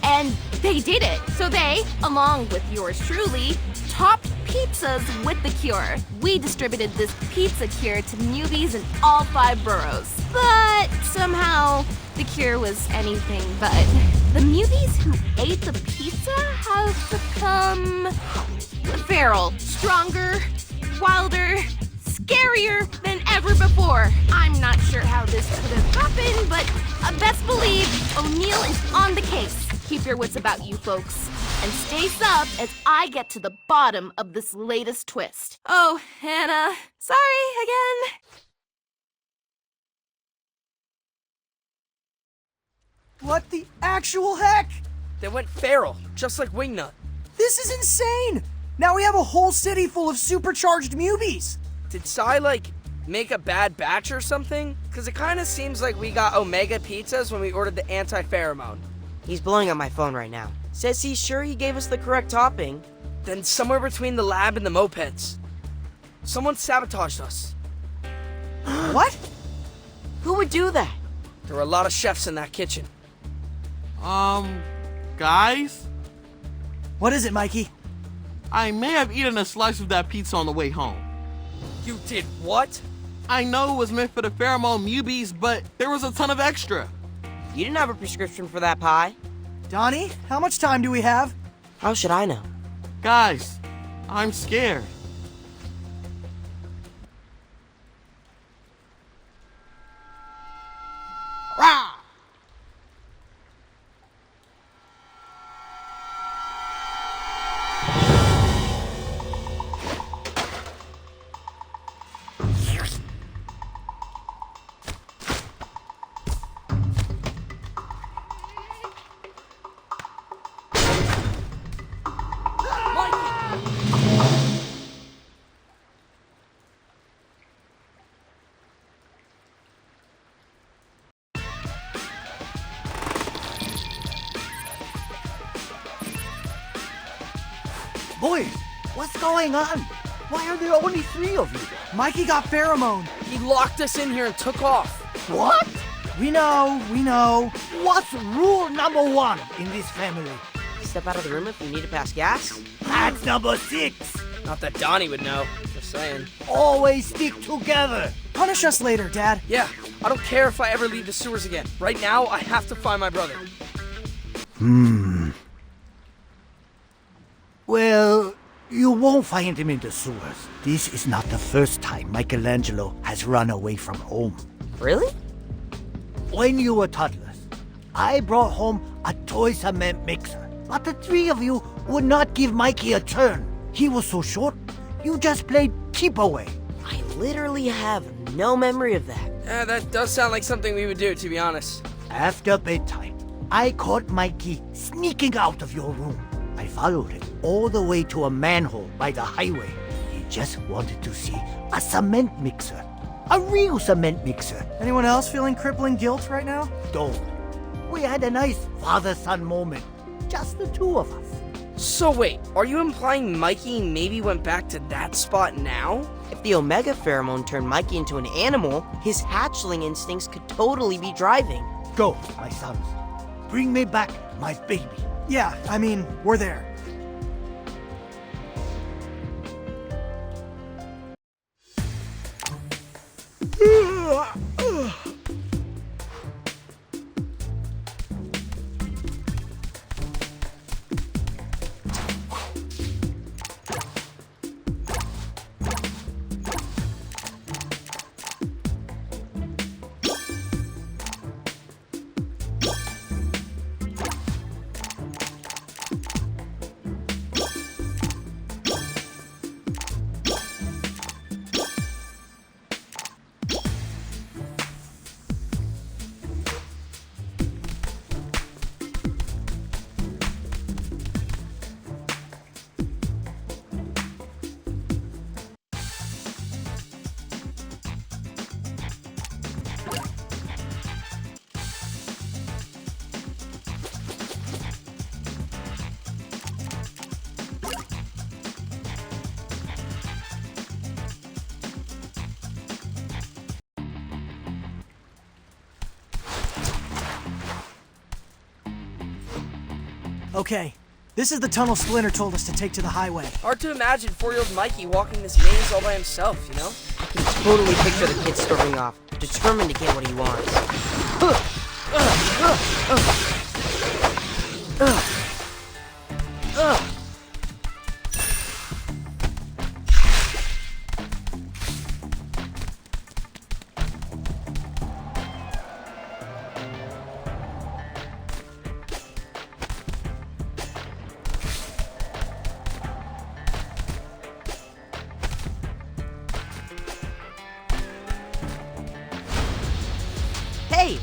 And they did it. So they, along with yours truly, topped pizzas with the cure. We distributed this pizza cure to newbies in all 5 boroughs. But somehow, the cure was anything but. The newbies who ate the pizza have become feral, stronger, wilder, scarier than ever before. I'm not sure how this could have happened, but best believe O'Neill is on the case. Keep your wits about you, folks. And stay subbed as I get to the bottom of this latest twist. Oh, Hannah, sorry again. What the actual heck? They went feral, just like Wingnut. This is insane! Now we have a whole city full of supercharged mubies. Did Sai, make a bad batch or something? Because it kind of seems like we got Omega pizzas when we ordered the anti-pheromone. He's blowing up my phone right now. Says he's sure he gave us the correct topping. Then somewhere between the lab and the mopeds. Someone sabotaged us. What? Who would do that? There were a lot of chefs in that kitchen. Guys? What is it, Mikey? I may have eaten a slice of that pizza on the way home. You did what? I know it was meant for the pheromone mubies, but there was a ton of extra. You didn't have a prescription for that pie. Donnie, how much time do we have? How should I know? Guys, I'm scared. Rah! Boys, what's going on? Why are there only 3 of you? Mikey got pheromone. He locked us in here and took off. What? We know. What's rule number 1 in this family? Step out of the room if you need to pass gas. That's number 6. Not that Donnie would know. Just saying. Always stick together. Punish us later, Dad. Yeah, I don't care if I ever leave the sewers again. Right now, I have to find my brother. Well, you won't find him in the sewers. This is not the first time Michelangelo has run away from home. Really? When you were toddlers, I brought home a toy cement mixer. But the 3 of you would not give Mikey a turn. He was so short, you just played keep away. I literally have no memory of that. Yeah, that does sound like something we would do, to be honest. After bedtime, I caught Mikey sneaking out of your room. I followed him all the way to a manhole by the highway. He just wanted to see a cement mixer. A real cement mixer. Anyone else feeling crippling guilt right now? Don't. We had a nice father-son moment. Just the 2 of us. So wait, are you implying Mikey maybe went back to that spot now? If the Omega pheromone turned Mikey into an animal, his hatchling instincts could totally be driving. Go, my sons. Bring me back my baby. Yeah, I mean, we're there. Okay, this is the tunnel Splinter told us to take to the highway. Hard to imagine 4-year-old Mikey walking this maze all by himself, you know? I can totally picture the kid storming off, determined to get what he wants. Hey!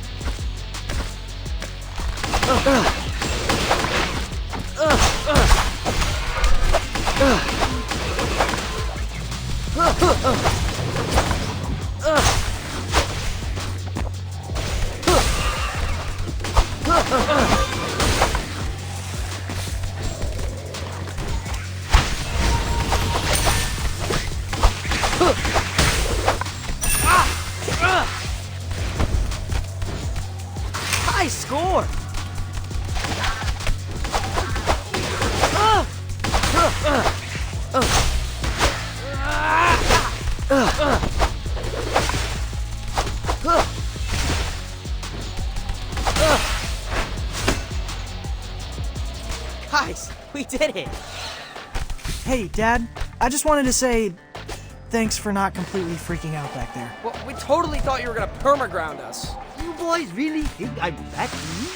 High score! Guys, we did it! Hey, Dad, I just wanted to say thanks for not completely freaking out back there. Well, we totally thought you were gonna perma-ground us. You boys really think I'm that mean?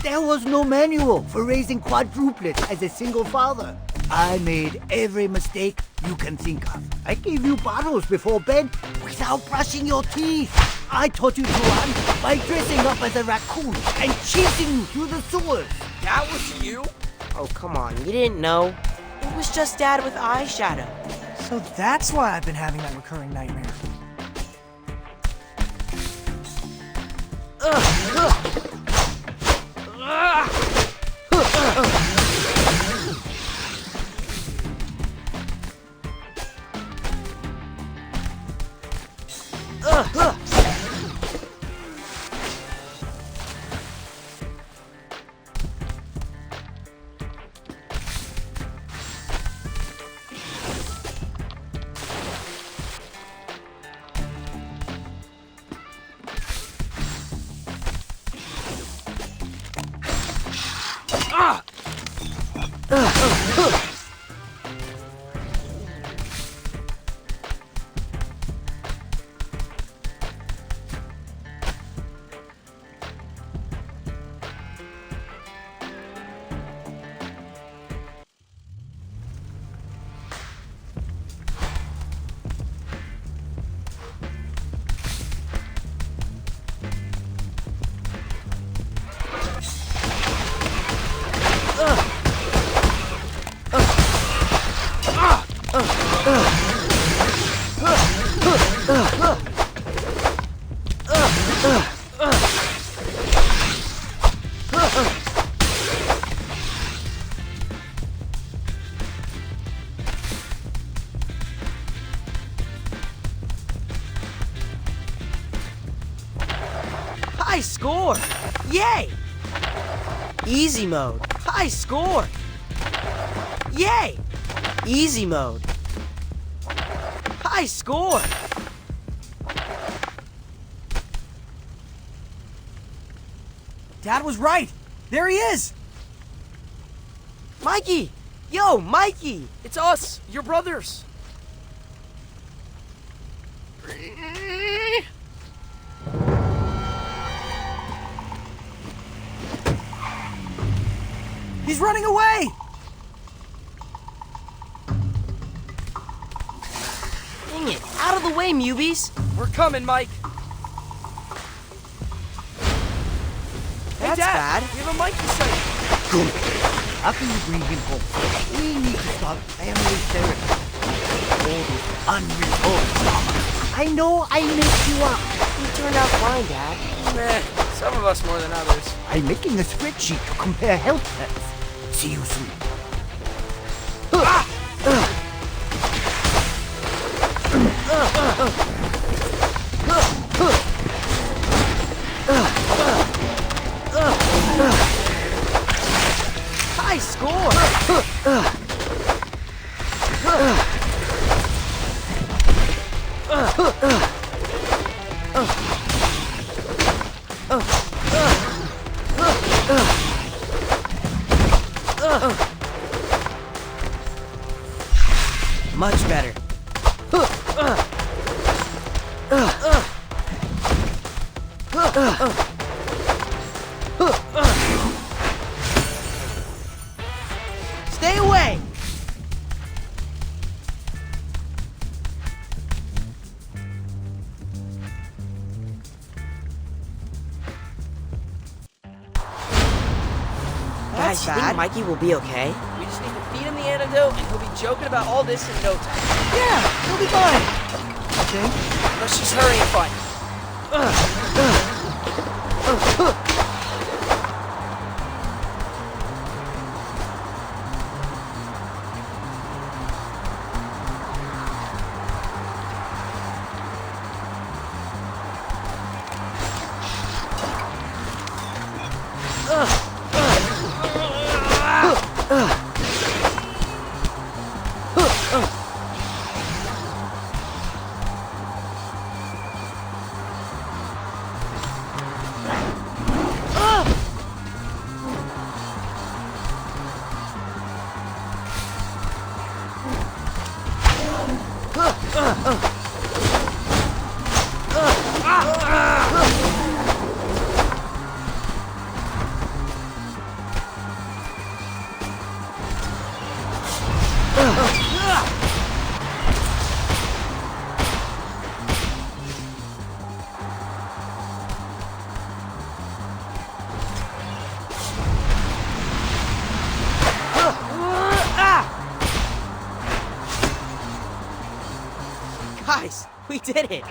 There was no manual for raising quadruplets as a single father. I made every mistake you can think of. I gave you bottles before bed without brushing your teeth. I taught you to run by dressing up as a raccoon and chasing you through the sewers. That was you? Oh, come on, you didn't know? It was just Dad with eyeshadow. So that's why I've been having that recurring nightmare. High score! Yay! Easy mode. High score! Yay! Easy mode. High score! Dad was right! There he is! Mikey! Yo, Mikey! It's us, your brothers. He's running away! Dang it, out of the way, Mubies! We're coming, Mike. That's Dad, bad. we have a Mikey sighting. Good. After you bring him home, we need to start family therapy. All this unresolved trauma. I know I messed you up. You turned out fine, Dad. Meh, some of us more than others. I'm making a spreadsheet to compare health tests. See you soon. High Much better. Stay away! Guys, you think Mikey will be okay? We just need to feed him the antidote, and he'll be joking about all this in no time. Yeah, he'll be fine. Okay. Let's just hurry and fight. Guys, we did it!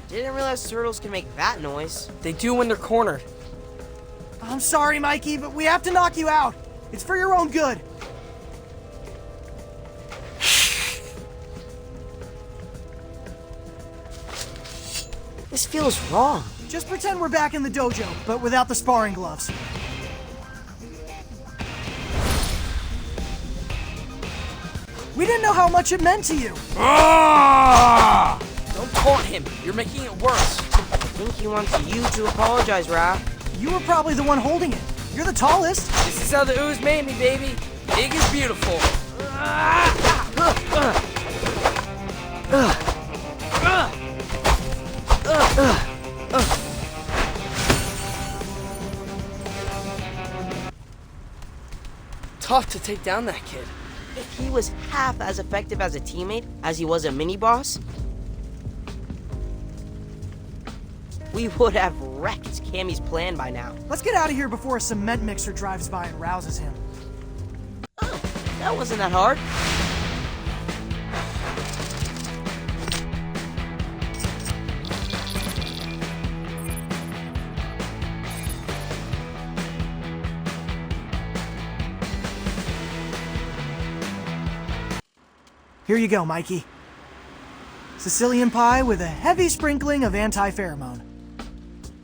Didn't realize turtles can make that noise. They do when they're cornered. I'm sorry, Mikey, but we have to knock you out. It's for your own good. This feels wrong. Just pretend we're back in the dojo, but without the sparring gloves. We didn't know how much it meant to you. Ah! Don't taunt him. You're making it worse. I think he wants you to apologize, Raph. You were probably the one holding it. You're the tallest. This is how the ooze made me, baby. Big is beautiful. Tough to take down that kid. If he was half as effective as a teammate as he was a mini-boss, we would have wrecked Cammy's plan by now. Let's get out of here before a cement mixer drives by and rouses him. Oh, that wasn't that hard. Here you go, Mikey. Sicilian pie with a heavy sprinkling of anti-pheromone.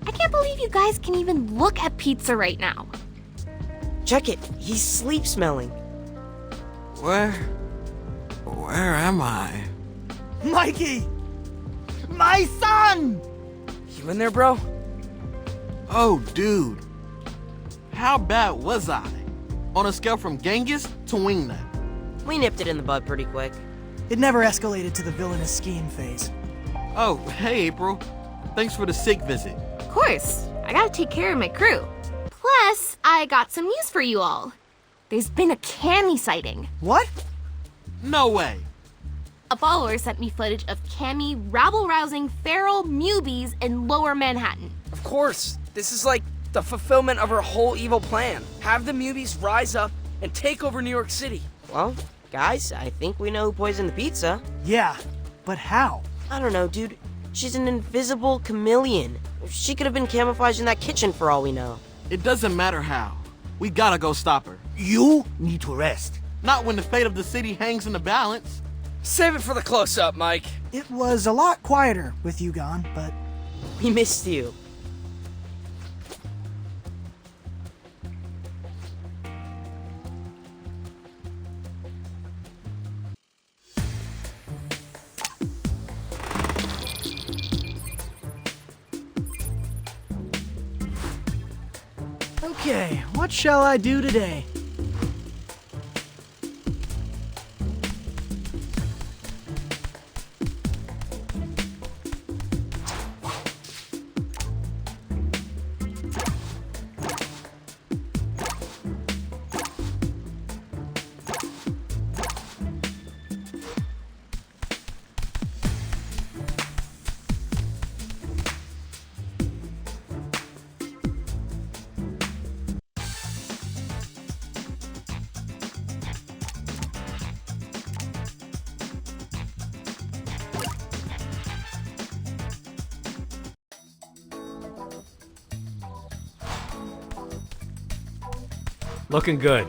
I can't believe you guys can even look at pizza right now. Check it. He's sleep smelling. Where am I? Mikey! My son! You in there, bro? Oh, dude. How bad was I? On a scale from Genghis to Wingnut. We nipped it in the bud pretty quick. It never escalated to the villainous skiing phase. Oh, hey, April. Thanks for the sick visit. Of course, I gotta take care of my crew. Plus, I got some news for you all. There's been a Cammy sighting. What? No way. A follower sent me footage of Cammy rabble-rousing feral Mubies in Lower Manhattan. Of course, this is like the fulfillment of her whole evil plan. Have the Mubies rise up and take over New York City. Well, guys, I think we know who poisoned the pizza. Yeah, but how? I don't know, dude. She's an invisible chameleon. She could have been camouflaged in that kitchen for all we know. It doesn't matter how. We gotta go stop her. You need to rest. Not when the fate of the city hangs in the balance. Save it for the close-up, Mike. It was a lot quieter with you gone, but... We missed you. Okay, what shall I do today? Looking good.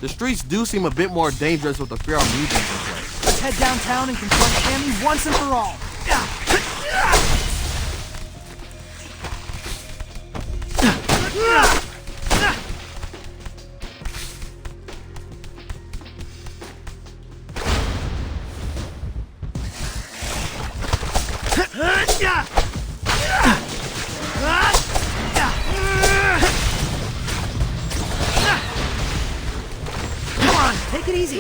The streets do seem a bit more dangerous with the feral mutants in place. Let's head downtown and confront Cammy once and for all. Come on, take it easy.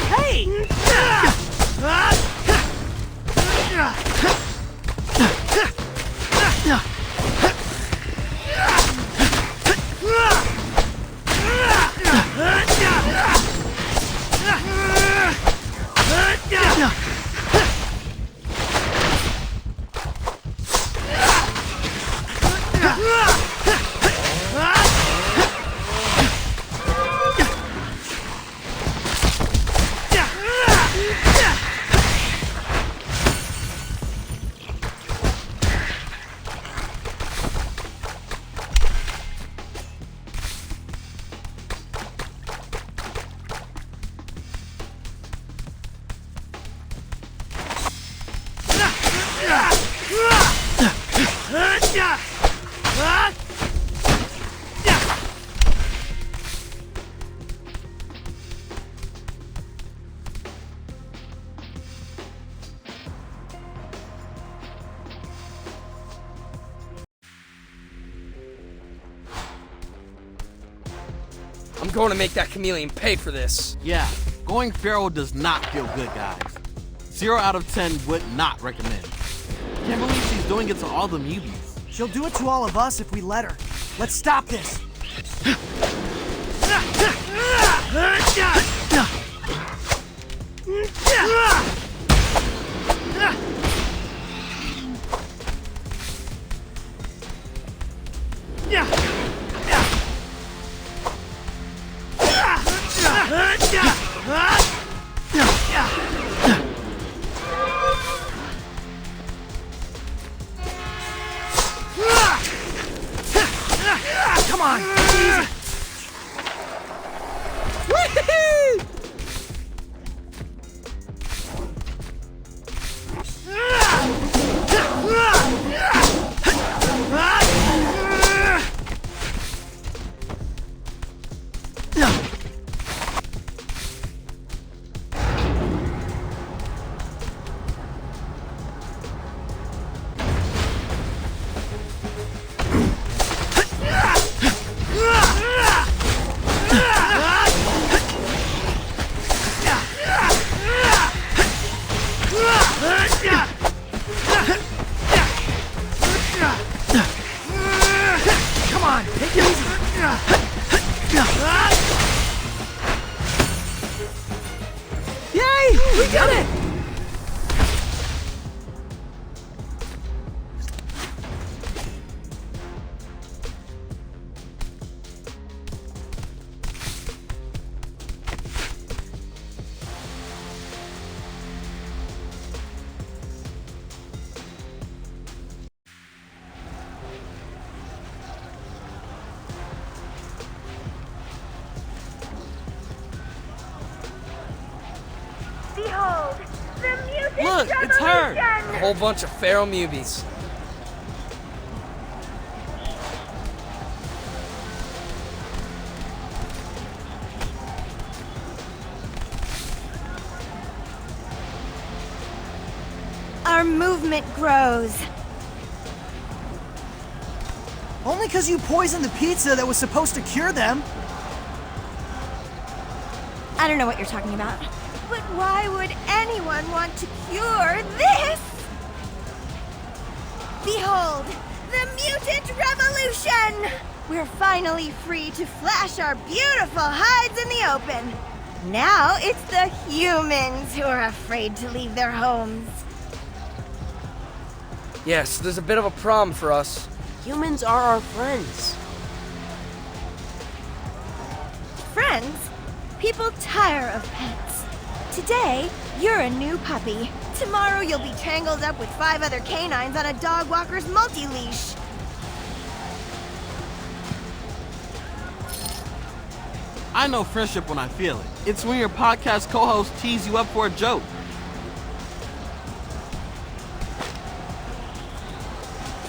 Hey! I'm going to make that chameleon pay for this. Yeah, going feral does not feel good, guys. 0 out of 10 would not recommend. Can't believe she's doing it to all the muties. She'll do it to all of us if we let her. Let's stop this. Come on, easy. Come on, take it easy. Yay! We did it! Behold, the Mutant Look, it's her! Revolution! A whole bunch of feral mubies. Our movement grows. Only because you poisoned the pizza that was supposed to cure them. I don't know what you're talking about. But why would anyone want to cure this? Behold, the Mutant Revolution! We're finally free to flash our beautiful hides in the open. Now it's the humans who are afraid to leave their homes. Yes, there's a bit of a problem for us. Humans are our friends. Friends, people tire of pets. Today, you're a new puppy. Tomorrow you'll be tangled up with 5 other canines on a dog walker's multi-leash. I know friendship when I feel it. It's when your podcast co-host tees you up for a joke.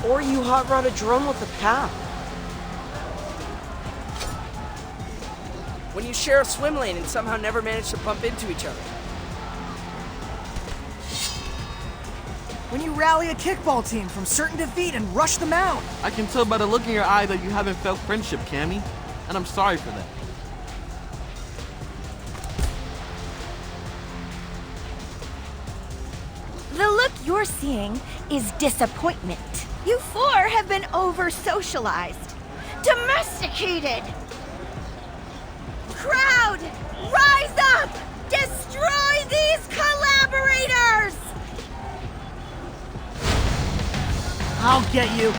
Or you hot rod a drone with a pal. When you share a swim lane and somehow never manage to bump into each other. When you rally a kickball team from certain defeat and rush them out. I can tell by the look in your eye that you haven't felt friendship, Cammy. And I'm sorry for that. The look you're seeing is disappointment. You four have been over-socialized, domesticated. Crowd, rise up! Destroy these collaborators! I'll get you.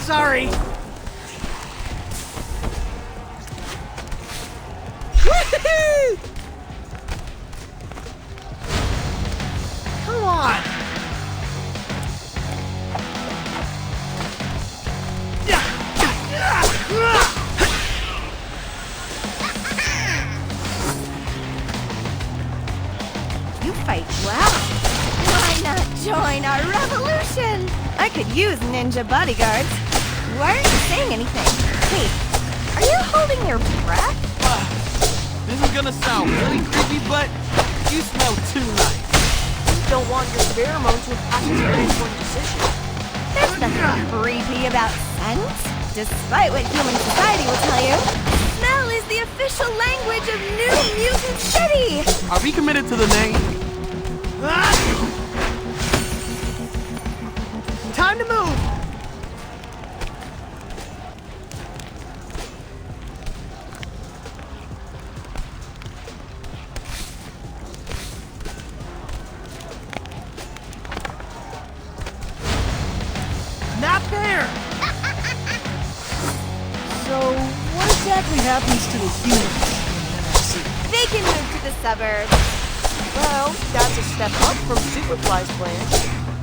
Sorry. Come on. You fight well. Why not join our revolution? I could use ninja bodyguards. Why aren't you saying anything? Wait, are you holding your breath? This is gonna sound really creepy, but you smell too nice. You don't want your pheromones to impact your informed decision. There's nothing creepy about scent, despite what human society will tell you. Smell is the official language of New Mutant City! Are we committed to the name? Time to move! Not there! So, what exactly happens to the humans in NFC? They can move to the suburbs. Well, that's a step up from Superfly's plan.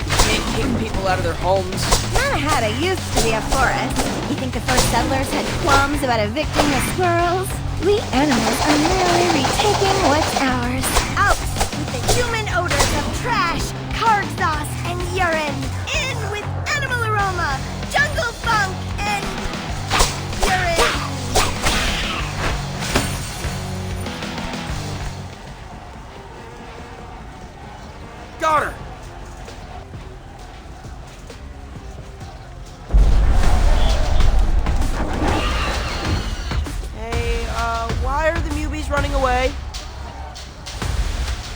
You can't kick people out of their homes. Manhattan used to be a forest. You think the first settlers had qualms about evicting the squirrels? We animals are merely retaking what's ours. Out with the human odors of trash, car exhaust, and urine. In with animal aroma, jungle funk, and urine. Got her! Hey, why are the Mubies running away?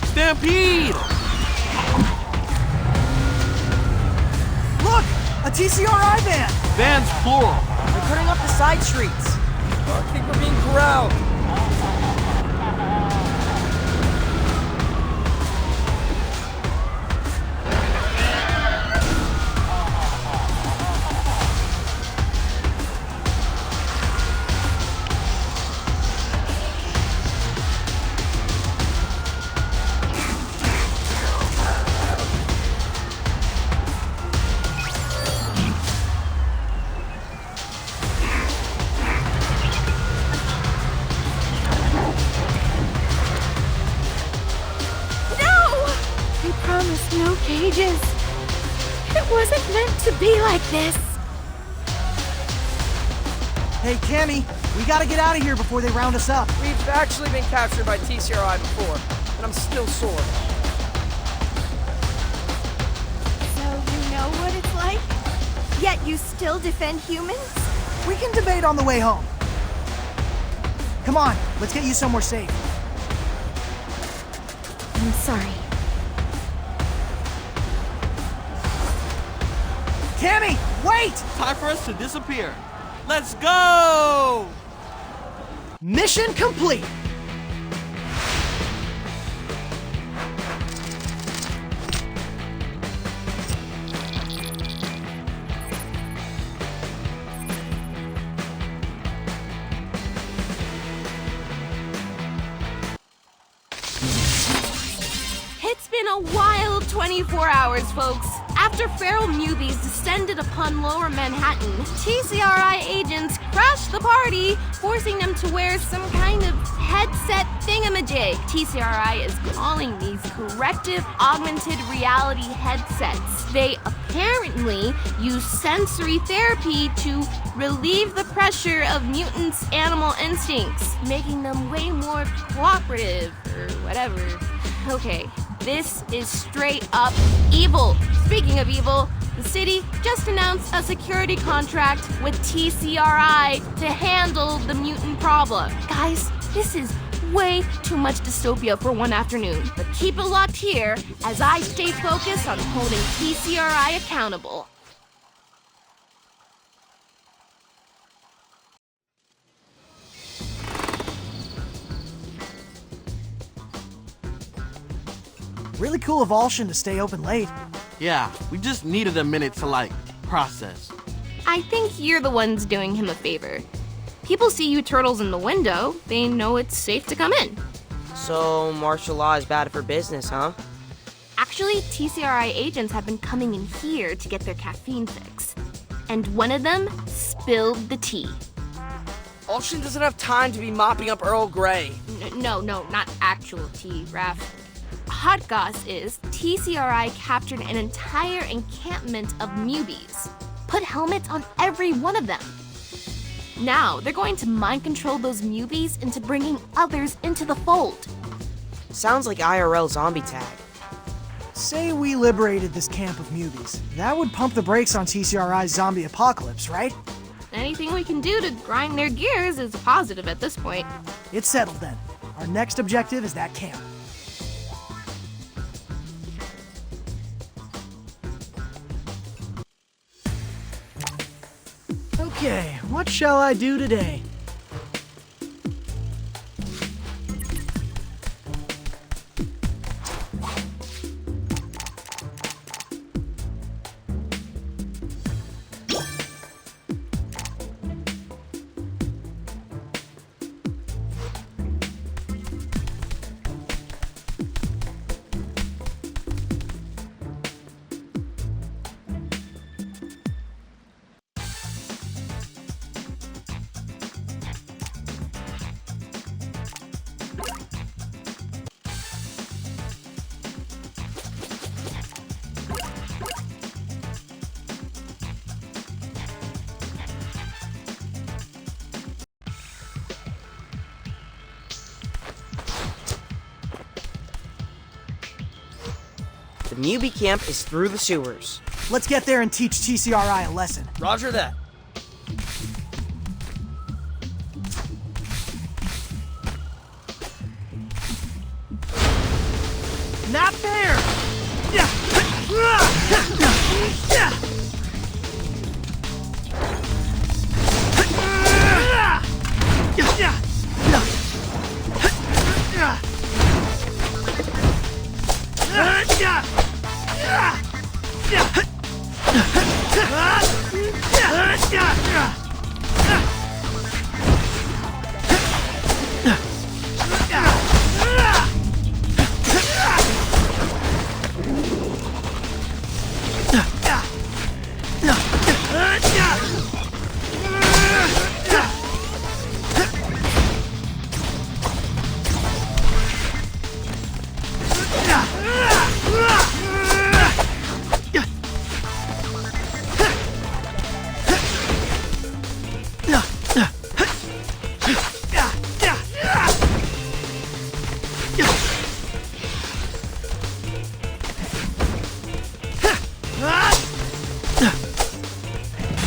Stampede! Look! A TCRI van! Vans plural. They're cutting up the side streets. I think we're being corralled. No cages. It wasn't meant to be like this. Hey, Cammy, we gotta get out of here before they round us up. We've actually been captured by TCRI before, and I'm still sore. So you know what it's like? Yet you still defend humans? We can debate on the way home. Come on, let's get you somewhere safe. I'm sorry. Cammy, wait! Time for us to disappear. Let's go! Mission complete! been a wild 24 hours, folks. After feral mubies descended upon Lower Manhattan, TCRI agents crashed the party, forcing them to wear some kind of headset thingamajig. TCRI is calling these corrective augmented reality headsets. They apparently use sensory therapy to relieve the pressure of mutants' animal instincts, making them way more cooperative or whatever. Okay, this is straight up evil. Speaking of evil, the city just announced a security contract with TCRI to handle the mutant problem. Guys, this is way too much dystopia for one afternoon. But keep it locked here as I stay focused on holding TCRI accountable. Really cool of Alshin to stay open late. Yeah, we just needed a minute to, process. I think you're the ones doing him a favor. People see you turtles in the window, they know it's safe to come in. So, martial law is bad for business, huh? Actually, TCRI agents have been coming in here to get their caffeine fix. And one of them spilled the tea. Alshin doesn't have time to be mopping up Earl Grey. No, not actual tea, Raph. Hot goss is TCRI captured an entire encampment of mubies. Put helmets on every one of them. Now, they're going to mind control those mubies into bringing others into the fold. Sounds like IRL zombie tag. Say we liberated this camp of mubies. That would pump the brakes on TCRI's zombie apocalypse, right? Anything we can do to grind their gears is a positive at this point. It's settled then. Our next objective is that camp. Okay, what shall I do today? The newbie camp is through the sewers. Let's get there and teach TCRI a lesson. Roger that. Not fair!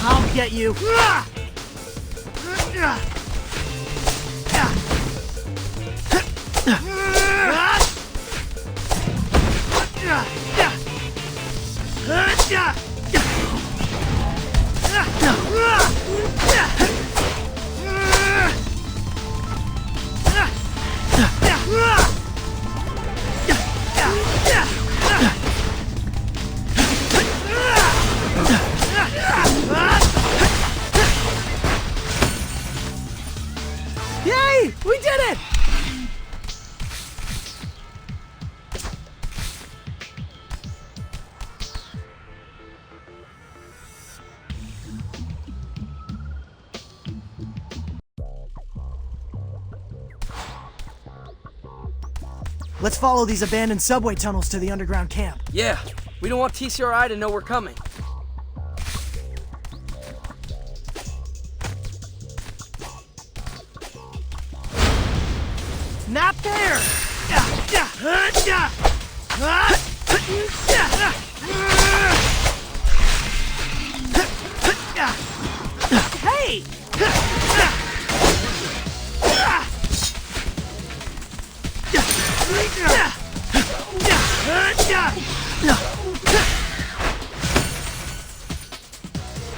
I'll get you. Let's follow these abandoned subway tunnels to the underground camp. Yeah, we don't want TCRI to know we're coming. Not there! Hey!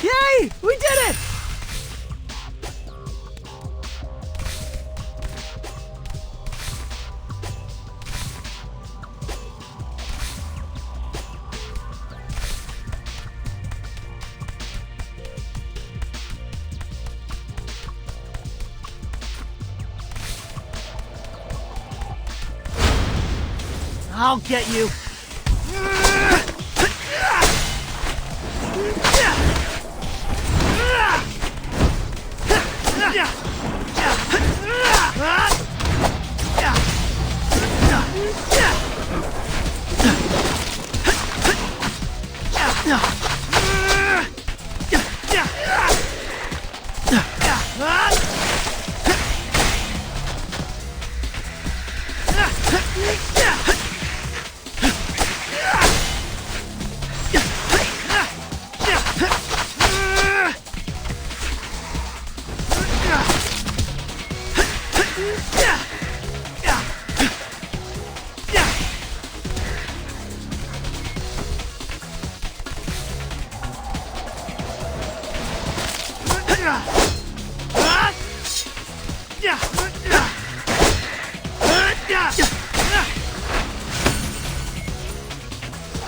Yay! We did it! I'll get you.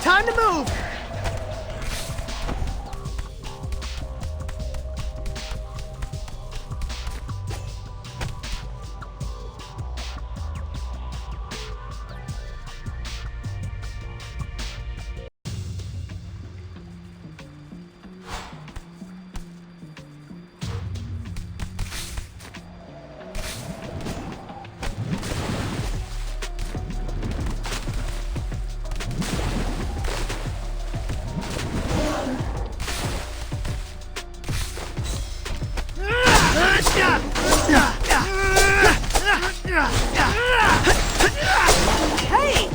Time to move! Hey!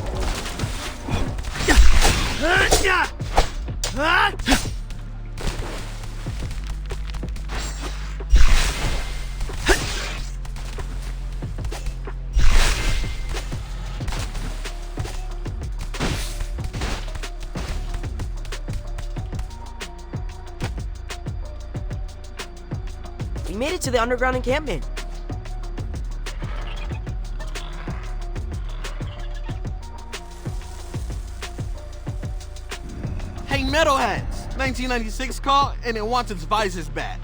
We made it to the underground encampment. Hey, Metalheads! 1996 call, and it wants its visors back.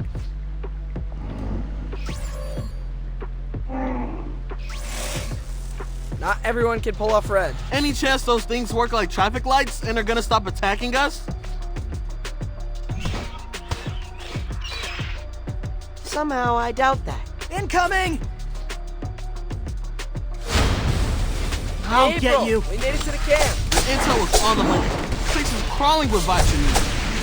Not everyone can pull off red. Any chance those things work like traffic lights and are gonna stop attacking us? Somehow, I doubt that. Incoming! I'll get you. We made it to the camp. Intel was on the way. Place is crawling with vibes.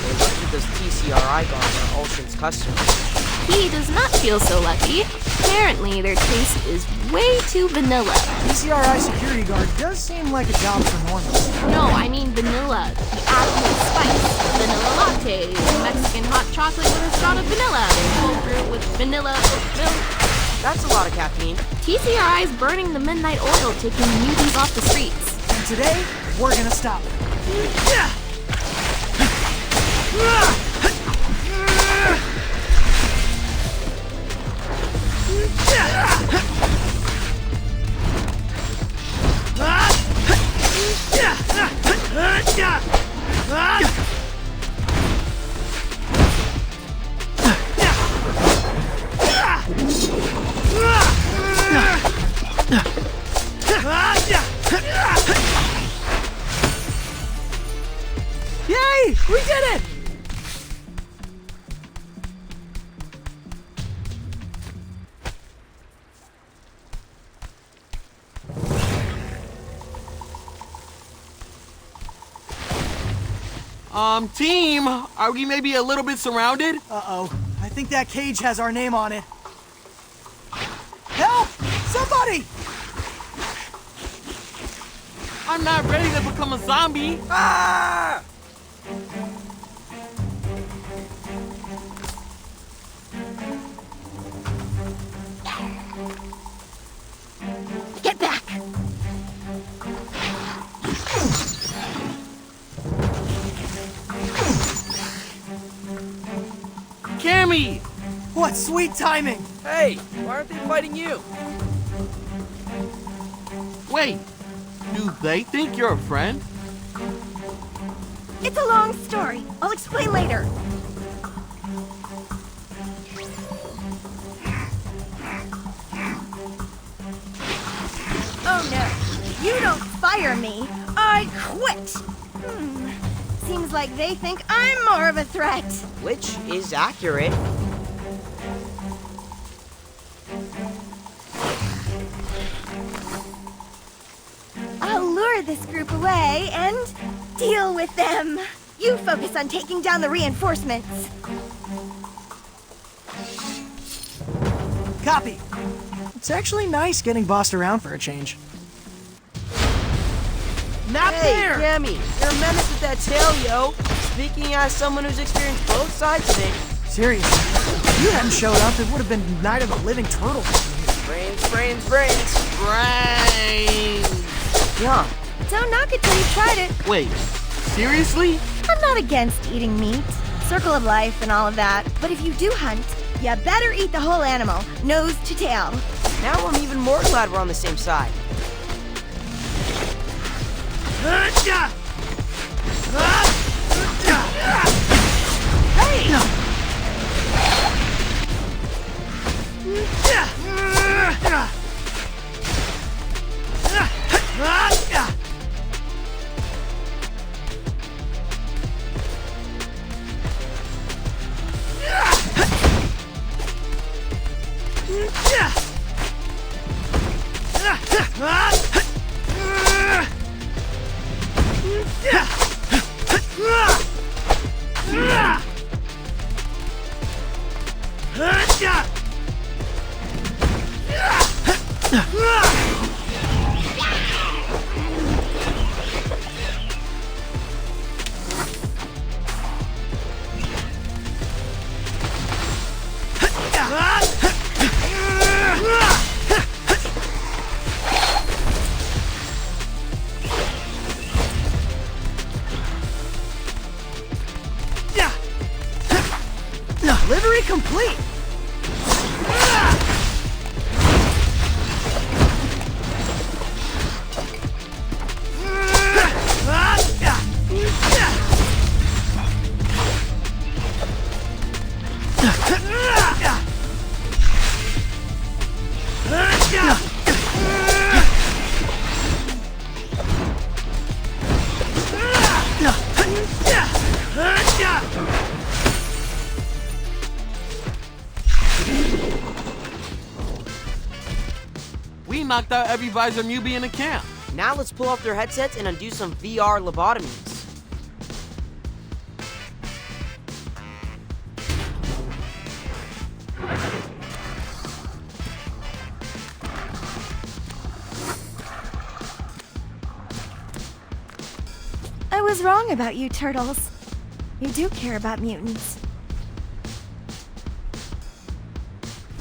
We're lucky those TCRI guards are Ultra's customers. He does not feel so lucky. Apparently, their taste is way too vanilla. TCRI security guard does seem like a job for normals. No, I mean vanilla. The actual spice. Vanilla latte. Mexican hot chocolate with a shot of vanilla. Cold brew with vanilla milk. That's a lot of caffeine. TCRI is burning the midnight oil, taking newbies off the streets. And today, we're gonna stop it. Yay! We did it! Team, are we maybe a little bit surrounded? Uh-oh. I think that cage has our name on it. Help! Somebody! I'm not ready to become a zombie. Ah! Get back! Cammy! What sweet timing! Hey, why aren't they fighting you? Wait, do they think you're a friend? It's a long story. I'll explain later. Oh no, you don't fire me. I quit. Seems like they think I'm more of a threat. Which is accurate. I'll lure this group away and deal with them. You focus on taking down the reinforcements. Copy. It's actually nice getting bossed around for a change. Not Hey, there! Cammy, you're a menace with that tail, yo. Speaking as someone who's experienced both sides of it. Seriously, if you hadn't showed up, it would have been Night of the Living Turtles. Brains, brains, brains. Brains! Yeah. Don't knock it till you've tried it. Wait, seriously? I'm not against eating meat, circle of life and all of that, but if you do hunt, you better eat the whole animal, nose to tail. Now I'm even more glad we're on the same side. Delivery complete! We knocked out every visor newbie in the camp. Now let's pull off their headsets and undo some VR lobotomies. I was wrong about you, Turtles. You do care about mutants.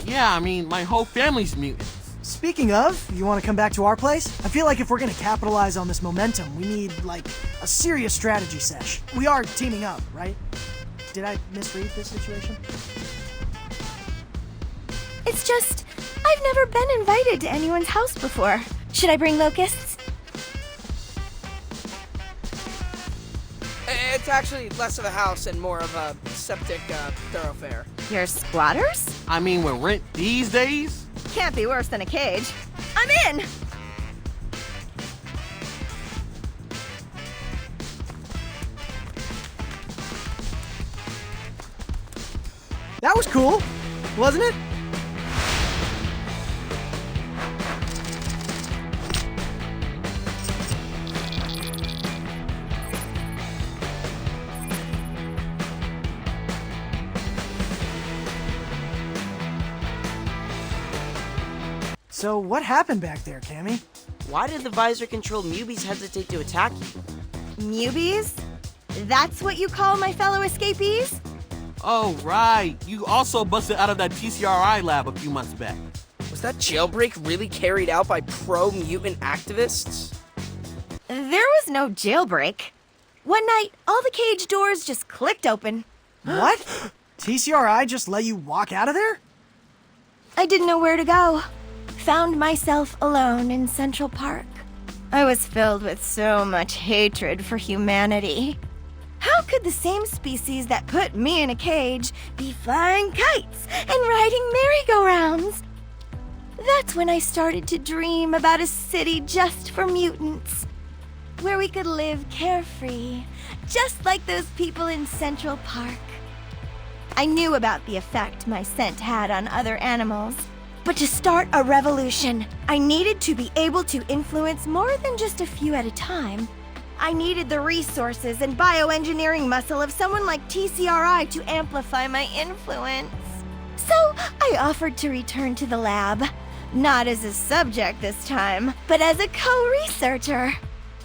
Yeah, I mean, my whole family's mutants. Speaking of, you want to come back to our place? I feel like if we're going to capitalize on this momentum, we need, like, a serious strategy sesh. We are teaming up, right? Did I misread this situation? It's just, I've never been invited to anyone's house before. Should I bring locusts? It's actually less of a house and more of a septic thoroughfare. You're squatters? I mean, with rent these days? Can't be worse than a cage. I'm in! That was cool, wasn't it? So what happened back there, Cammy? Why did the visor-controlled Mubies hesitate to attack you? Mubies? That's what you call my fellow escapees? Oh, right. You also busted out of that TCRI lab a few months back. Was that jailbreak really carried out by pro-mutant activists? There was no jailbreak. One night, all the cage doors just clicked open. What? TCRI just let you walk out of there? I didn't know where to go. Found myself alone in Central Park. I was filled with so much hatred for humanity. How could the same species that put me in a cage be flying kites and riding merry-go-rounds? That's when I started to dream about a city just for mutants, where we could live carefree, just like those people in Central Park. I knew about the effect my scent had on other animals, but to start a revolution, I needed to be able to influence more than just a few at a time. I needed the resources and bioengineering muscle of someone like TCRI to amplify my influence. So I offered to return to the lab, not as a subject this time, but as a co-researcher.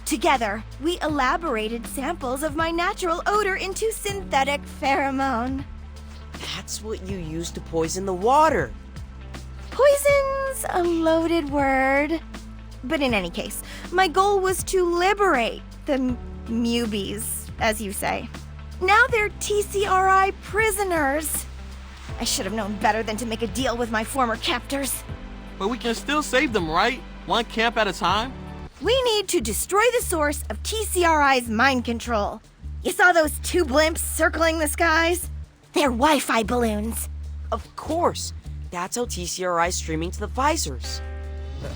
Together, we elaborated samples of my natural odor into synthetic pheromone. That's what you used to poison the water. Poison's a loaded word. But in any case, my goal was to liberate the Mubies, as you say. Now they're TCRI prisoners. I should have known better than to make a deal with my former captors. But we can still save them, right? One camp at a time? We need to destroy the source of TCRI's mind control. You saw those two blimps circling the skies? They're Wi-Fi balloons. Of course. That's how TCRI's streaming to the visors.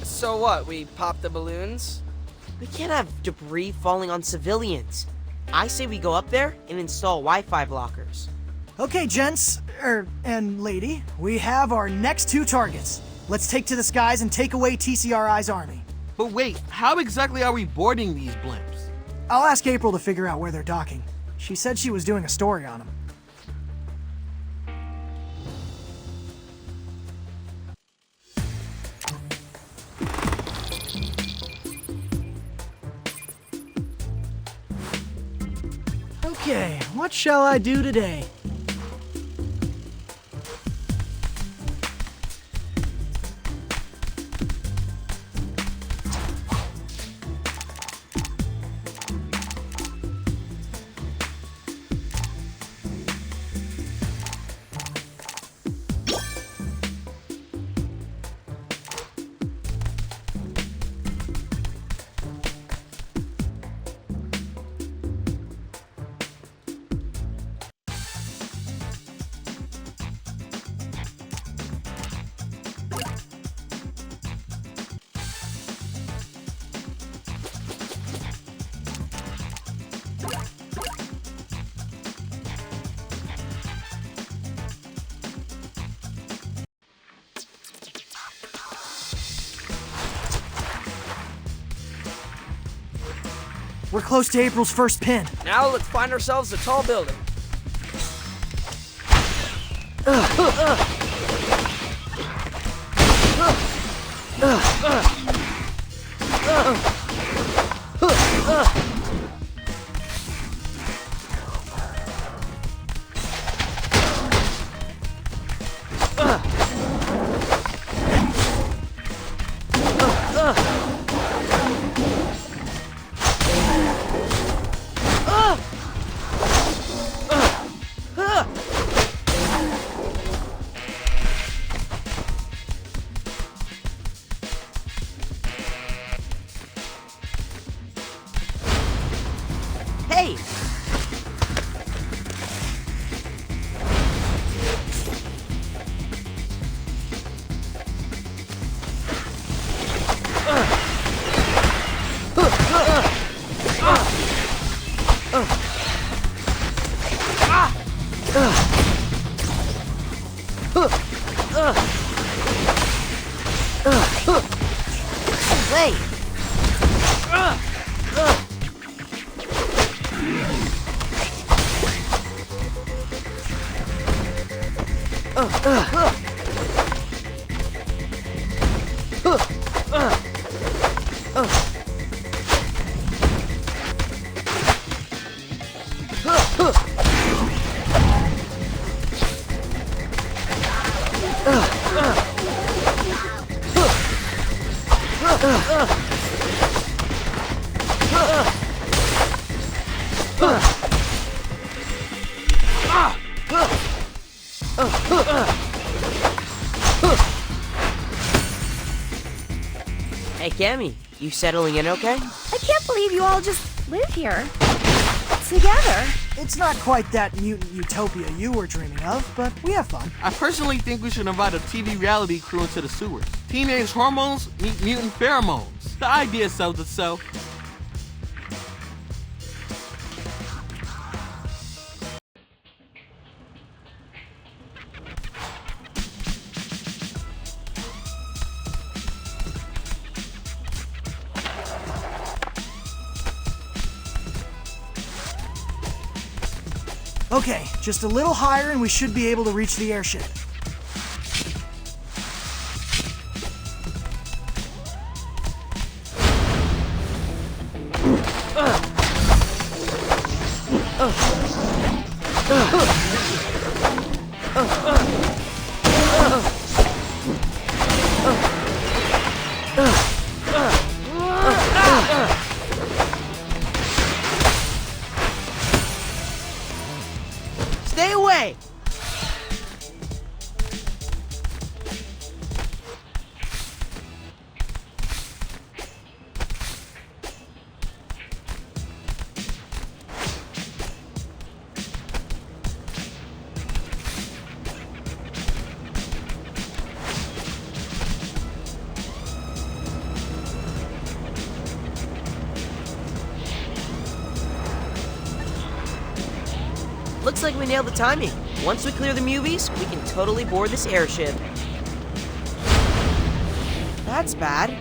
So what, we pop the balloons? We can't have debris falling on civilians. I say we go up there and install Wi-Fi blockers. Okay, gents, and lady, we have our next two targets. Let's take to the skies and take away TCRI's army. But wait, how exactly are we boarding these blimps? I'll ask April to figure out where they're docking. She said she was doing a story on them. Okay, what shall I do today? We're close to April's first pin. Now let's find ourselves a tall building. Hey! Wait! Hey, Cammy, you settling in okay? I can't believe you all just live here. Together. It's not quite that mutant utopia you were dreaming of, but we have fun. I personally think we should invite a TV reality crew into the sewers. Teenage hormones meet mutant pheromones. The idea sells itself. Okay, just a little higher and we should be able to reach the airship. Stay away! Looks like we nailed the timing. Once we clear the movies, we can totally board this airship. That's bad.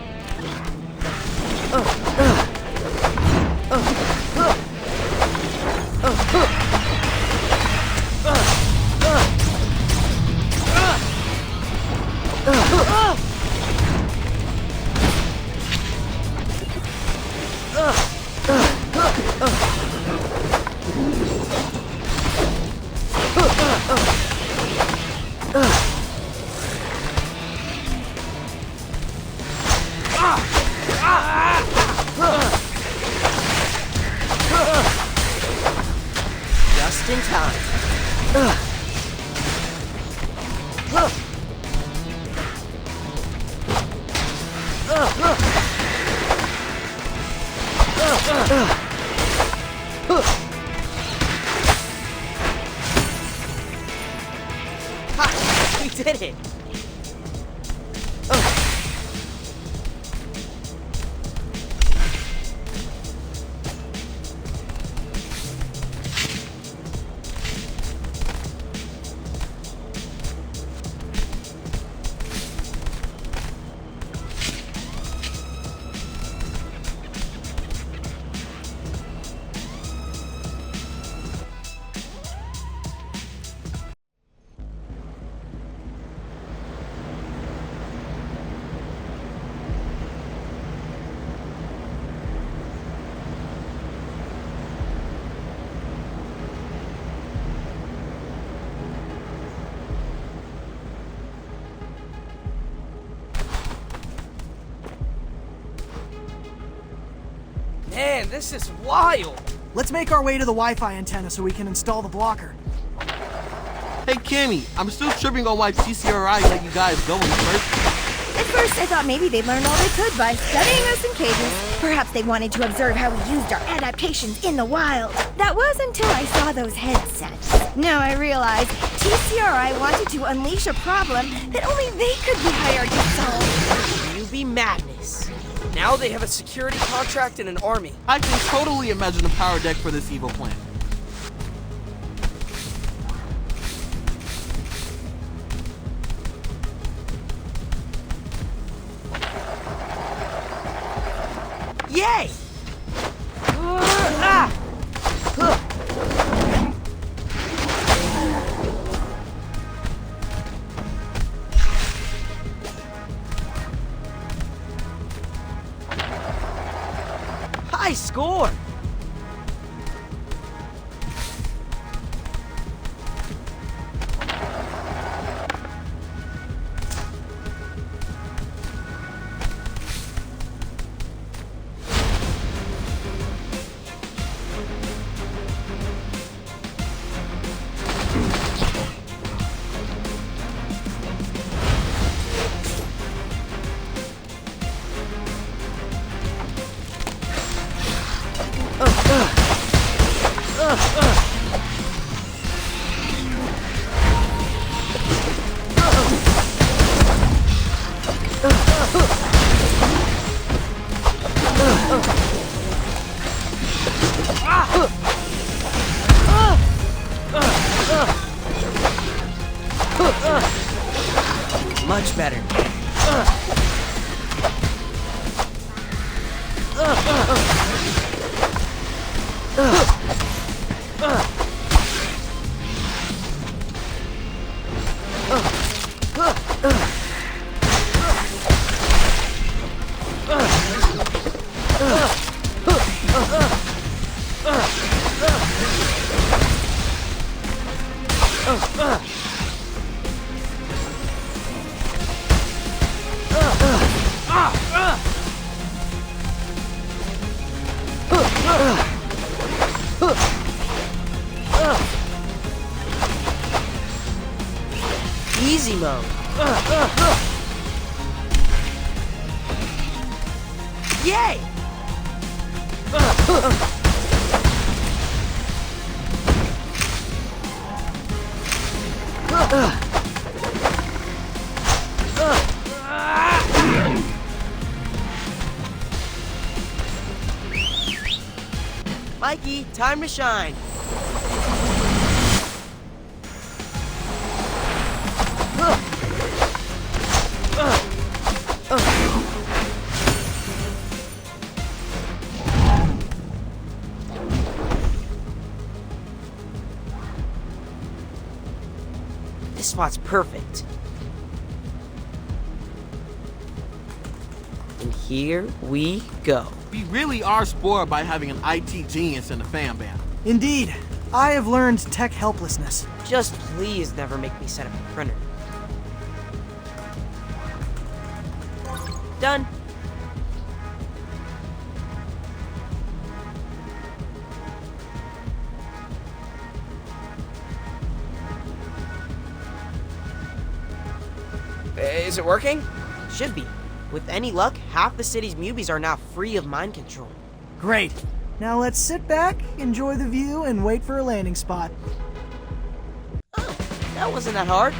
Just in time. Ha! We did it! Man, this is wild. Let's make our way to the Wi-Fi antenna so we can install the blocker. Hey, Cammy, I'm still tripping on why TCRI let you guys go in the first. At first, I thought maybe they'd learn all they could by studying us in cages. Perhaps they wanted to observe how we used our adaptations in the wild. That was until I saw those headsets. Now I realize TCRI wanted to unleash a problem that only they could be hired to solve. You be madness. Now they have a security contract and an army. I can totally imagine the power deck for this evil plan. Yay! High score! Much better. Easy mode. Yay! Mikey, time to shine. This spot's perfect. And here we go. We really are spoiled by having an IT genius in the fan band. Indeed. I have learned tech helplessness. Just please never make me set up a printer. Done. Is it working? Should be. With any luck, half the city's Mubies are now free of mind control. Great. Now let's sit back, enjoy the view, and wait for a landing spot. Oh, that wasn't that hard.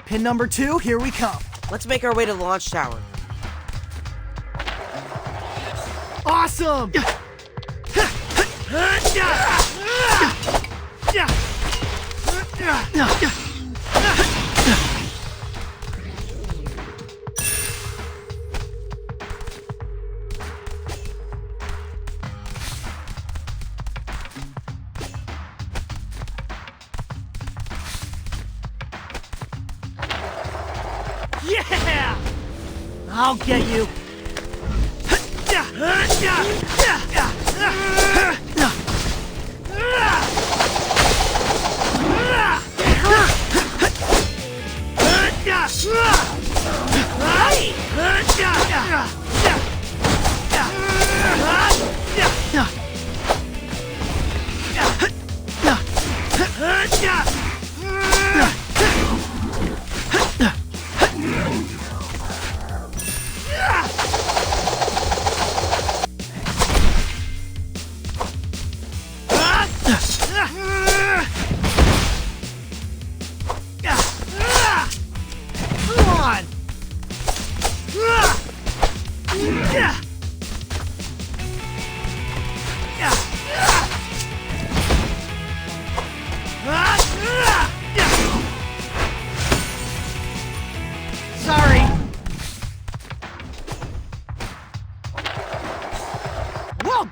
Pin number 2, here we come. Let's make our way to the launch tower. Awesome! Yeah! I'll get you.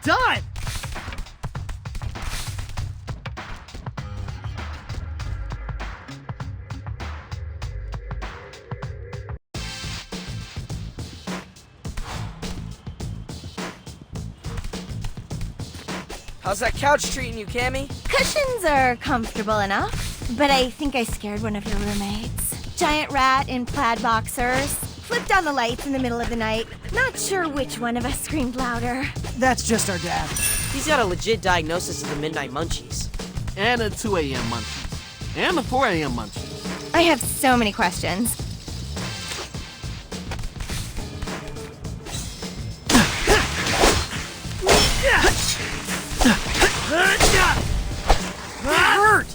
done! How's that couch treating you, Cammy? Cushions are comfortable enough, but I think I scared one of your roommates. Giant rat in plaid boxers. Flipped on the lights in the middle of the night. Not sure which one of us screamed louder. That's just our dad. He's got a legit diagnosis of the midnight munchies. And the 2 a.m. munchies. And the 4 a.m. munchies. I have so many questions. That hurt!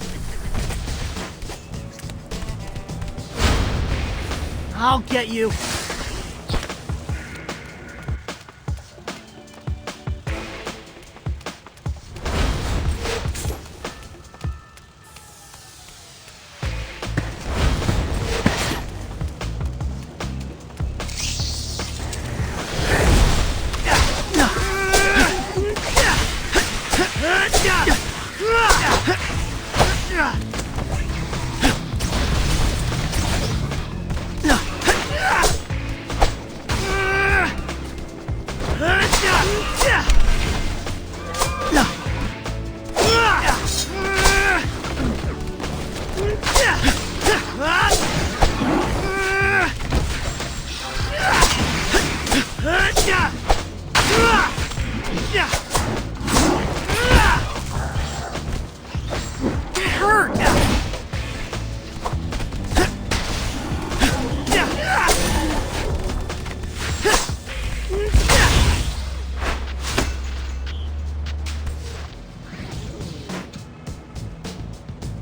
I'll get you.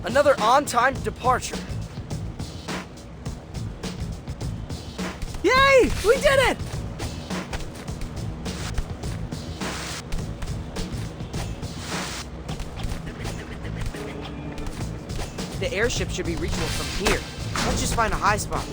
Another on-time departure. Yay! We did it! The airship should be reachable from here. Let's just find a high spot.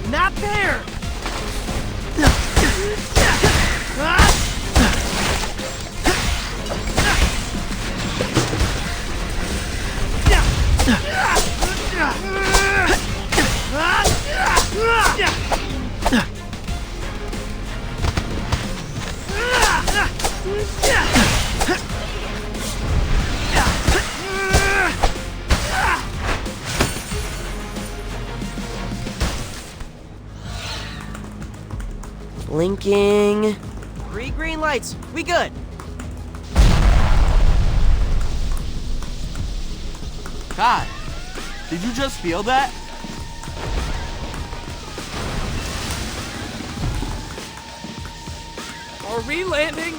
Not there! Blinking. 3 green lights. We good. God, did you just feel that? Are we landing?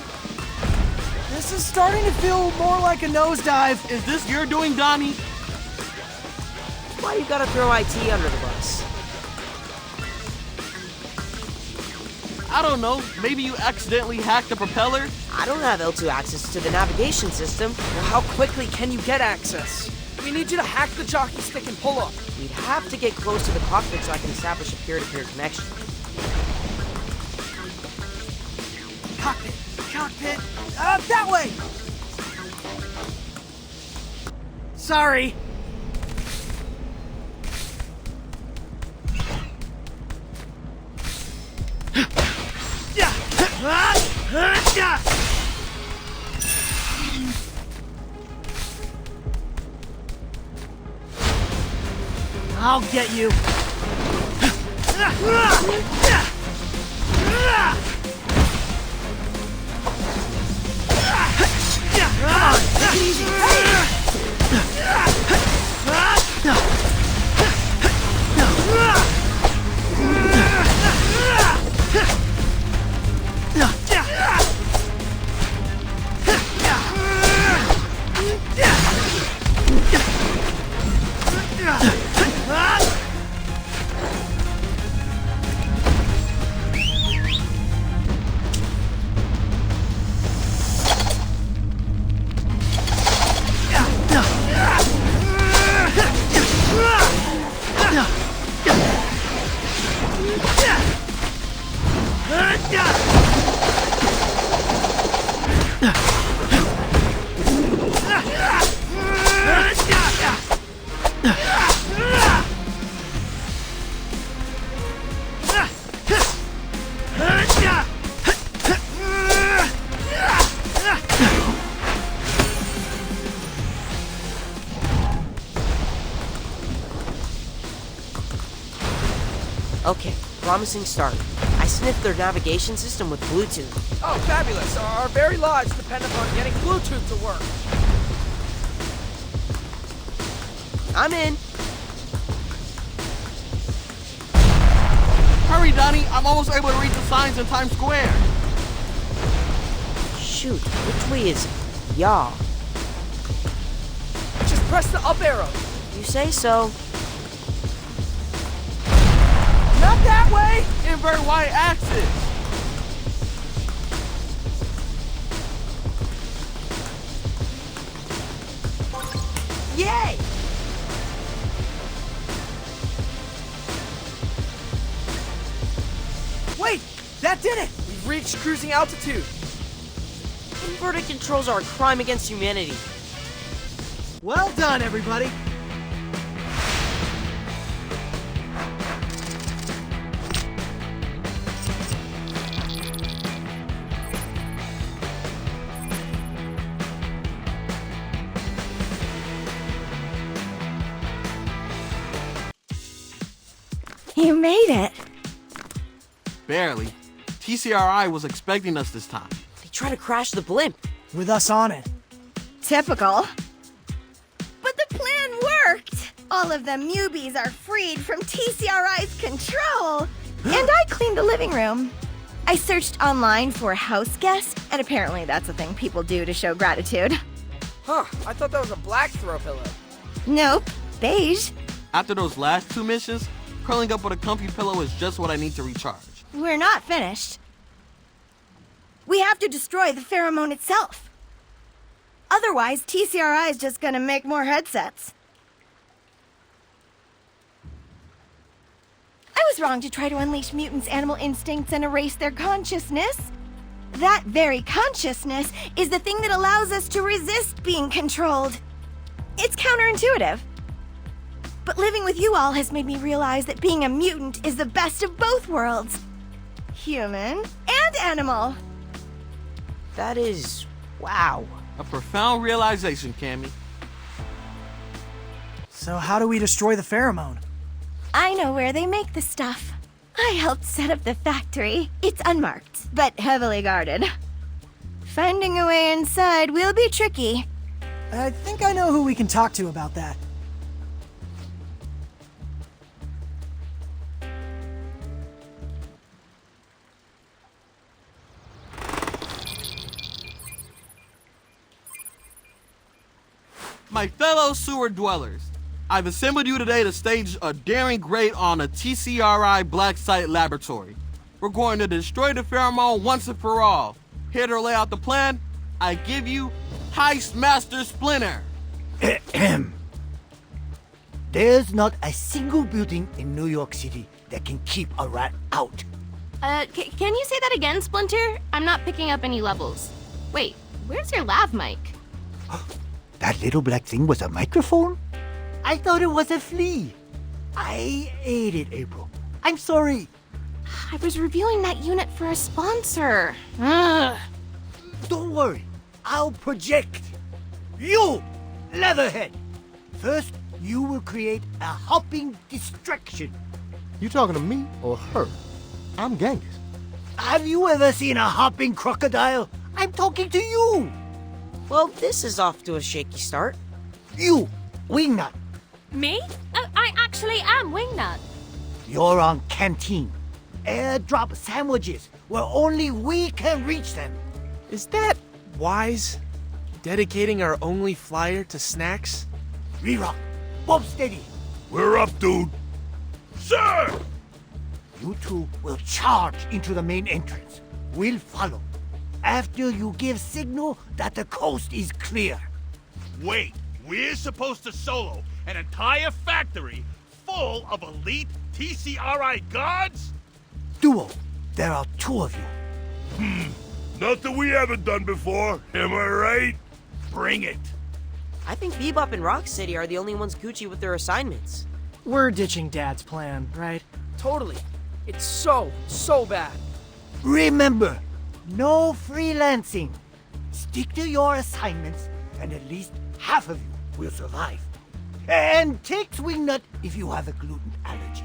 This is starting to feel more like a nosedive. Is this your doing, Donnie? Why you gotta throw IT under the bus? I don't know. Maybe you accidentally hacked the propeller? I don't have L2 access to the navigation system. Well, how quickly can you get access? We need you to hack the jockey stick and pull up. We'd have to get close to the cockpit so I can establish a peer-to-peer connection. Cockpit! Cockpit! That way! Sorry. I'll get you. Come on, take it easy. Okay, promising start. I sniffed their navigation system with Bluetooth. Oh, fabulous. Our very lives depend upon getting Bluetooth to work. I'm in. Hurry, Donnie! I'm almost able to read the signs in Times Square. Shoot, which way is it? Yeah. Just press the up arrow. You say so. Not that way! Invert Y-axis. Yay! Wait! That did it! We've reached cruising altitude. Inverted controls are a crime against humanity. Well done, everybody! You made it. Barely. TCRI was expecting us this time. They tried to crash the blimp. With us on it. Typical. But the plan worked! All of the Mubies are freed from TCRI's control! And I cleaned the living room. I searched online for house guest, and apparently that's a thing people do to show gratitude. Huh, I thought that was a black throw pillow. Nope, beige. After those last two missions, curling up with a comfy pillow is just what I need to recharge. We're not finished. We have to destroy the pheromone itself. Otherwise, TCRI is just gonna make more headsets. I was wrong to try to unleash mutants' animal instincts and erase their consciousness. That very consciousness is the thing that allows us to resist being controlled. It's counterintuitive. But living with you all has made me realize that being a mutant is the best of both worlds. Human and animal. That is... wow. A profound realization, Cammy. So how do we destroy the pheromone? I know where they make the stuff. I helped set up the factory. It's unmarked, but heavily guarded. Finding a way inside will be tricky. I think I know who we can talk to about that. My fellow sewer dwellers, I've assembled you today to stage a daring raid on a TCRI black site laboratory. We're going to destroy the pheromone once and for all. Here to lay out the plan, I give you Heist Master Splinter. There's not a single building in New York City that can keep a rat out. Can you say that again, Splinter? I'm not picking up any levels. Wait, where's your lav mic? That little black thing was a microphone? I thought it was a flea. I ate it, April. I'm sorry. I was reviewing that unit for a sponsor. Ugh. Don't worry. I'll project. You, Leatherhead. First, you will create a hopping distraction. You talking to me or her? I'm Genghis. Have you ever seen a hopping crocodile? I'm talking to you. Well, this is off to a shaky start. You, Wingnut. Me? I actually am Wingnut. You're on Canteen. Airdrop sandwiches where only we can reach them. Is that wise? Dedicating our only flyer to snacks? Re-rock. Bob steady. We're up, dude. Sir! You two will charge into the main entrance. We'll follow. After you give signal that the coast is clear. Wait, we're supposed to solo an entire factory full of elite TCRI guards? Duo, there are two of you. Nothing we haven't done before, am I right? Bring it. I think Bebop and Rocksteady are the only ones Gucci with their assignments. We're ditching Dad's plan, right? Totally. It's so bad. Remember, no freelancing. Stick to your assignments, and at least half of you will survive. And take Swingnut if you have a gluten allergy.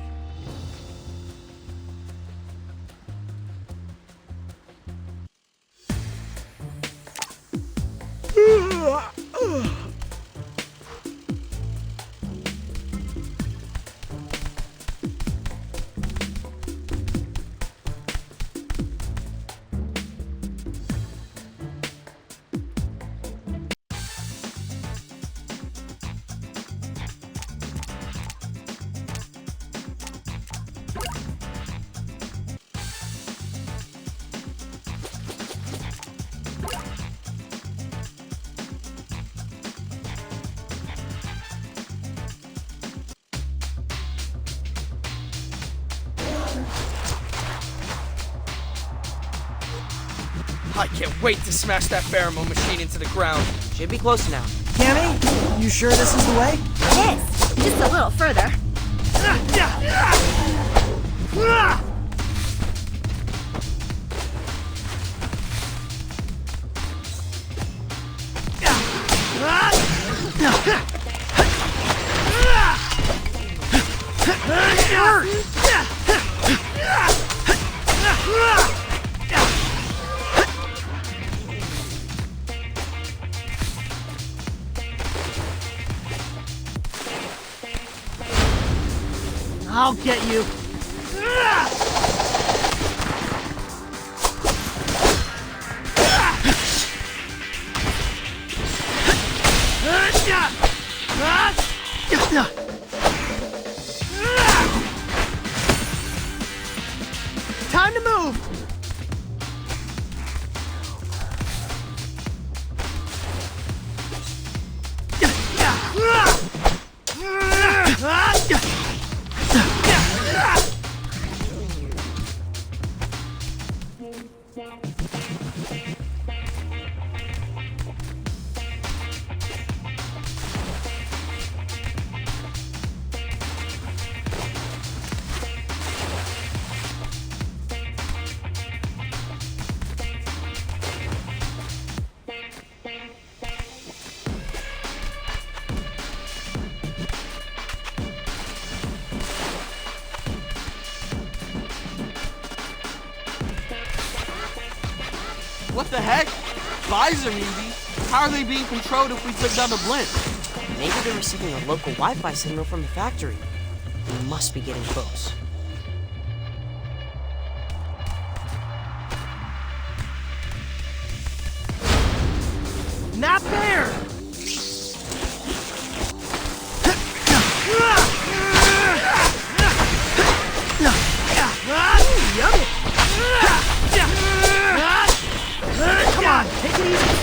I can't wait to smash that pheromone machine into the ground. Should be close now. Cammy, you sure this is the way? It is. Just a little further. I'll get you. Time to move. What the heck? Visor muties? How are they being controlled if we took down the blimp? Maybe they're receiving a local Wi-Fi signal from the factory. We must be getting close. Not there! Yummy! Come on, take it easy.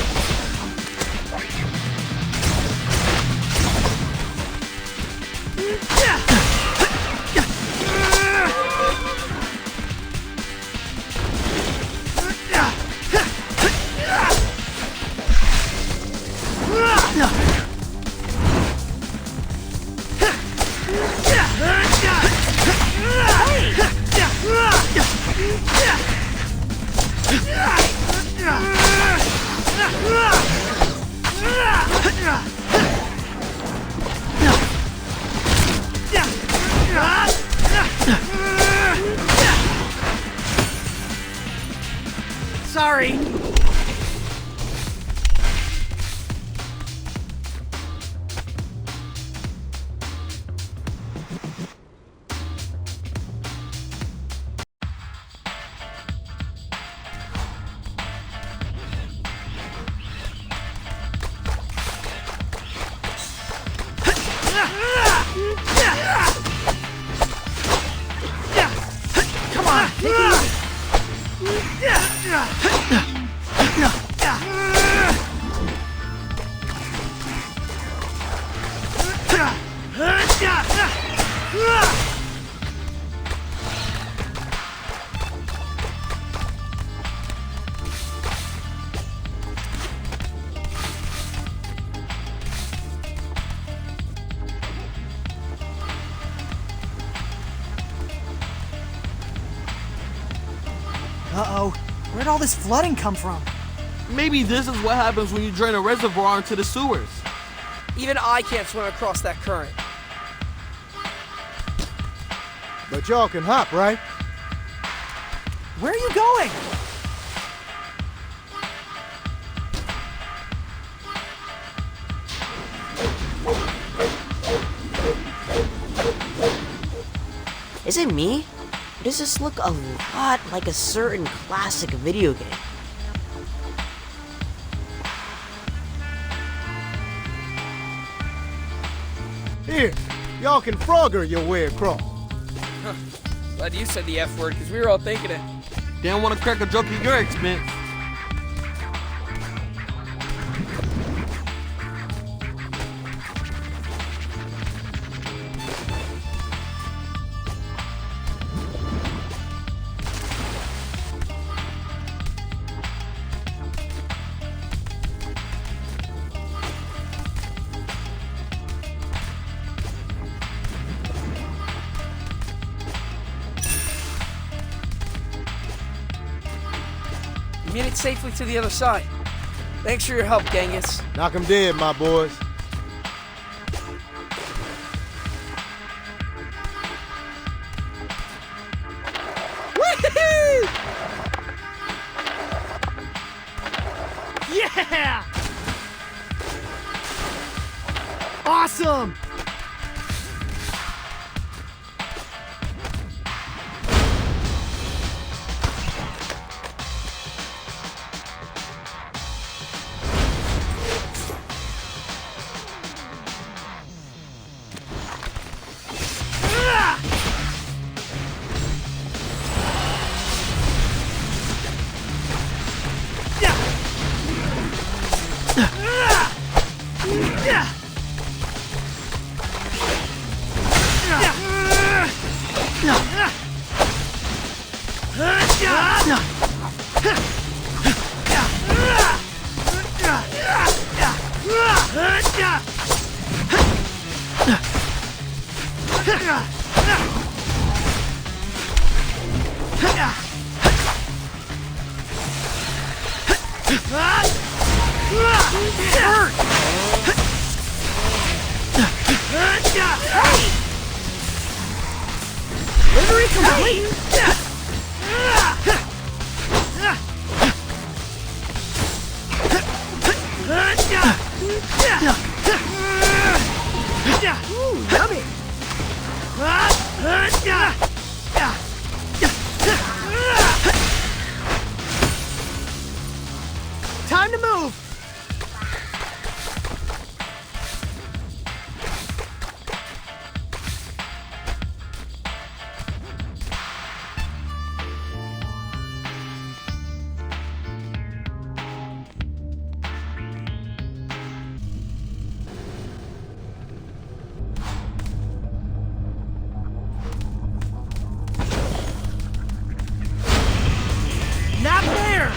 Sorry. Come on, take it easy. Uh-oh. Where'd all this flooding come from? Maybe this is what happens when you drain a reservoir into the sewers. Even I can't swim across that current. But y'all can hop, right? Where are you going? Is it me? Or does this look a lot like a certain classic video game? Here, y'all can frogger your way across. Huh. Glad you said the F word, because we were all thinking it. Didn't want to crack a joke at your expense. You made it safely to the other side. Thanks for your help, Genghis. Knock 'em dead, my boys. Woohoo! Yeah! Awesome! Delivery complete! Ooh, yummy! Time to move! Not there!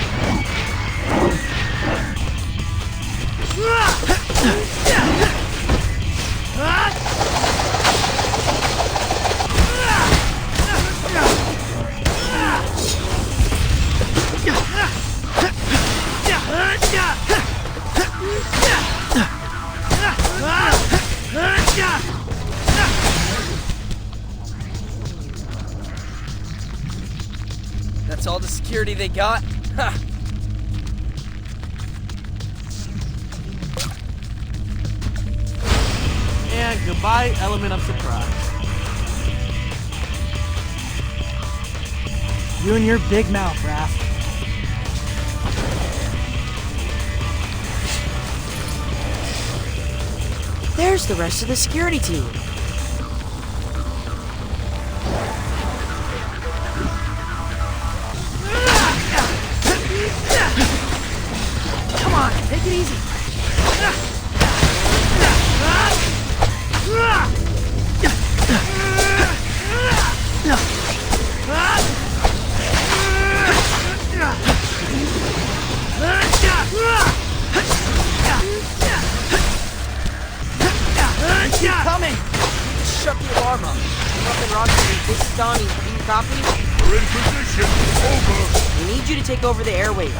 That's all the security they got? Ha! And goodbye, element of surprise. You and your big mouth, Raph. There's the rest of the security team. Come on, take it easy. Keep coming! Shut the alarm up. Rough and Rocky, this is Donnie. Do you copy? We're in position. Over. We need you to take over the airwaves.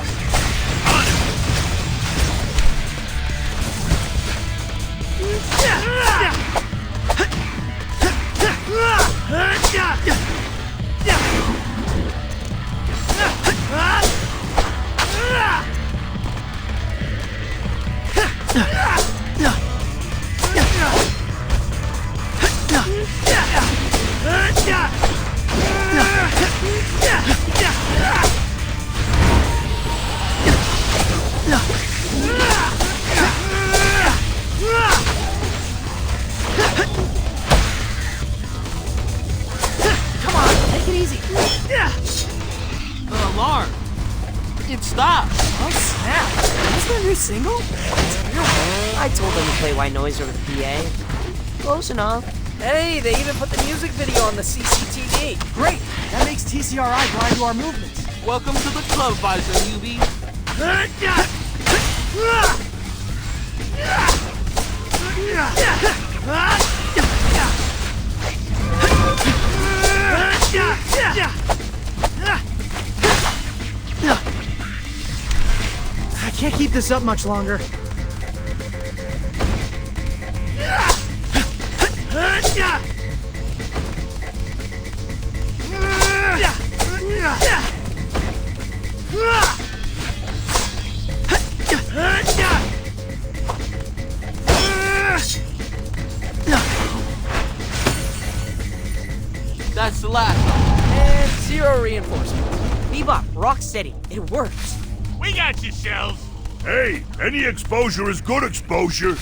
Come on, take it easy. The alarm. It stopped. Oh snap! Is this their new single? I told them to play White Noise over the PA. Close enough. Hey, they even put the music video on the CCTV. Great! That makes TCRI blind to our movements. Welcome to the club, Visor newbie. Can't keep this up much longer. That's the last. And 0 reinforcement. Bebop, rock steady. It worked. We got you, Shells. Hey, any exposure is good exposure.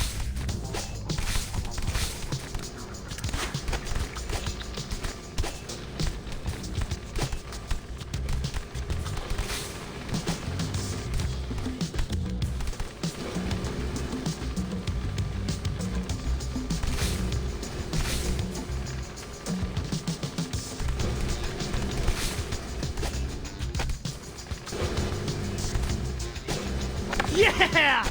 Yeah!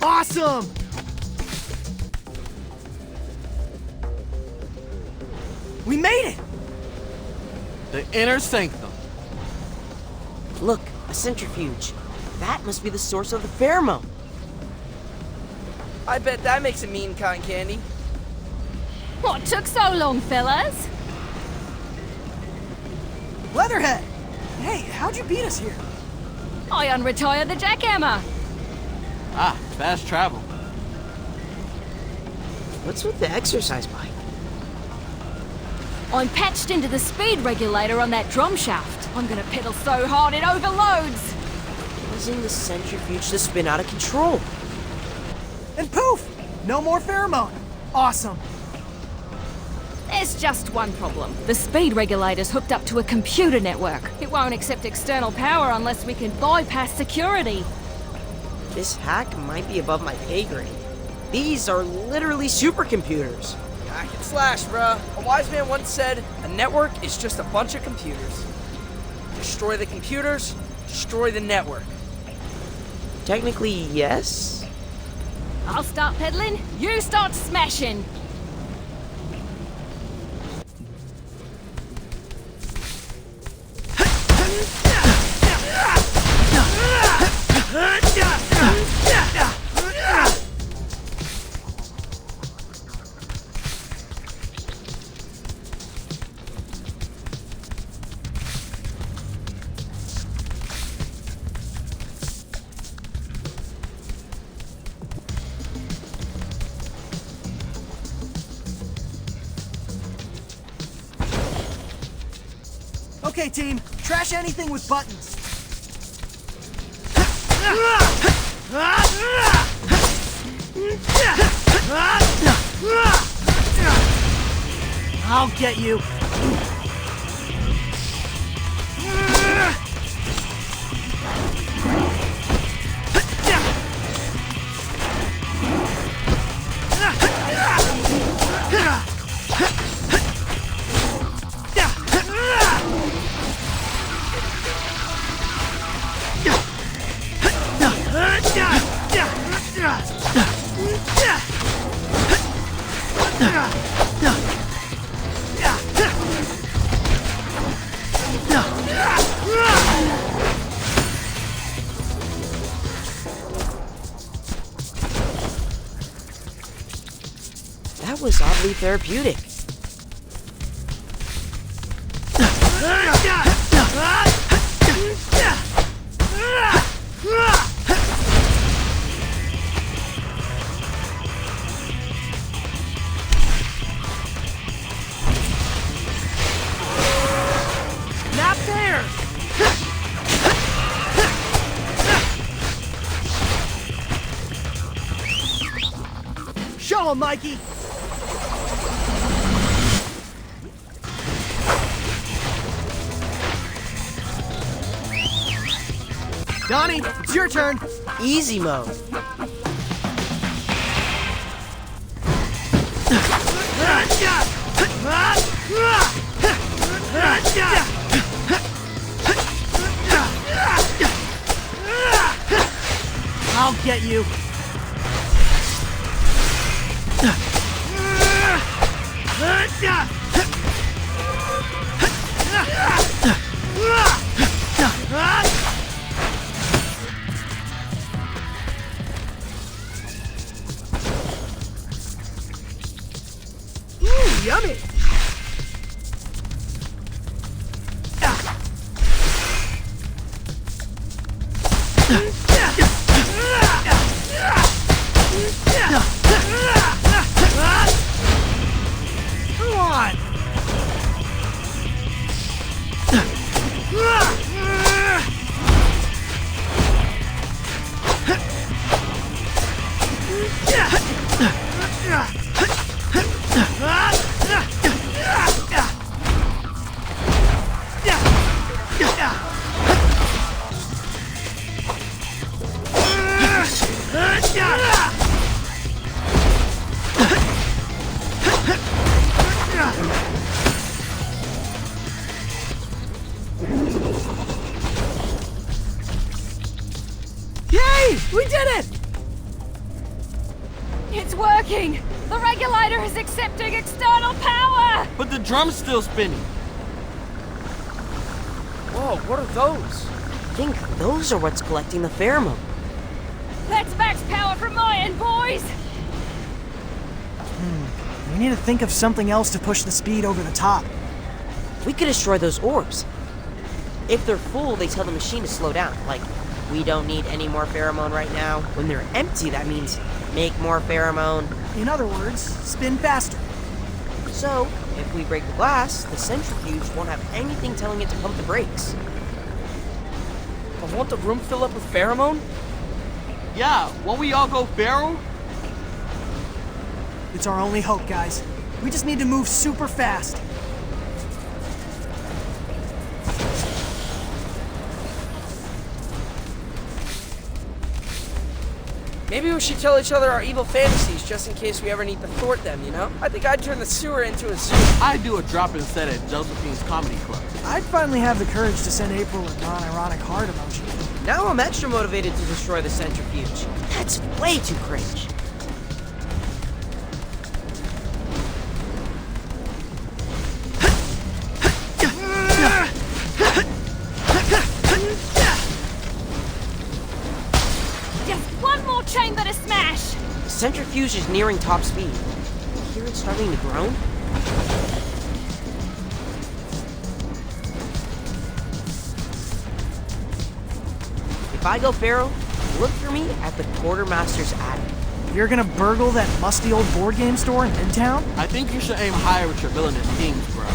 Awesome! We made it! The inner sanctum. Look, a centrifuge. That must be the source of the pheromone. I bet that makes a mean cotton candy. What took so long, fellas? Leatherhead! Hey, how'd you beat us here? I unretired the jackhammer. Ah, fast travel. What's with the exercise bike? I'm patched into the speed regulator on that drum shaft. I'm gonna pedal so hard it overloads. Causing the centrifuge to spin out of control. And poof! No more pheromone. Awesome. There's just one problem. The speed regulator's hooked up to a computer network. It won't accept external power unless we can bypass security. This hack might be above my pay grade. These are literally supercomputers. Hack and slash, bruh. A wise man once said, a network is just a bunch of computers. Destroy the computers, destroy the network. Technically, yes. I'll start pedaling, you start smashing. Okay, team. Trash anything with buttons. I'll get you. That was oddly therapeutic. Not there! Show him, Mikey! Donnie, it's your turn. Easy mode. I'll get you. Ooh, yummy! Come on! Yay! We did it! It's working! The regulator is accepting external power! But the drum's still spinning. Whoa, what are those? I think those are what's collecting the pheromone. That's max power from my end, boys! We need to think of something else to push the speed over the top. We could destroy those orbs. If they're full, they tell the machine to slow down. Like, we don't need any more pheromone right now. When they're empty, that means make more pheromone. In other words, spin faster. So, if we break the glass, the centrifuge won't have anything telling it to pump the brakes. But won't the room fill up with pheromone? Yeah, won't we all go feral? It's our only hope, guys. We just need to move super fast. Maybe we should tell each other our evil fantasies just in case we ever need to thwart them, you know? I think I'd turn the sewer into a zoo. I'd do a drop-in set at Josephine's Comedy Club. I'd finally have the courage to send April a non-ironic heart emoji. Now I'm extra motivated to destroy the centrifuge. That's way too cringe. Chamber to smash! The centrifuge is nearing top speed. You hear it starting to groan? If I go feral, look for me at the quartermaster's attic. You're gonna burgle that musty old board game store in Midtown? I think you should aim higher with your villainous schemes, bro.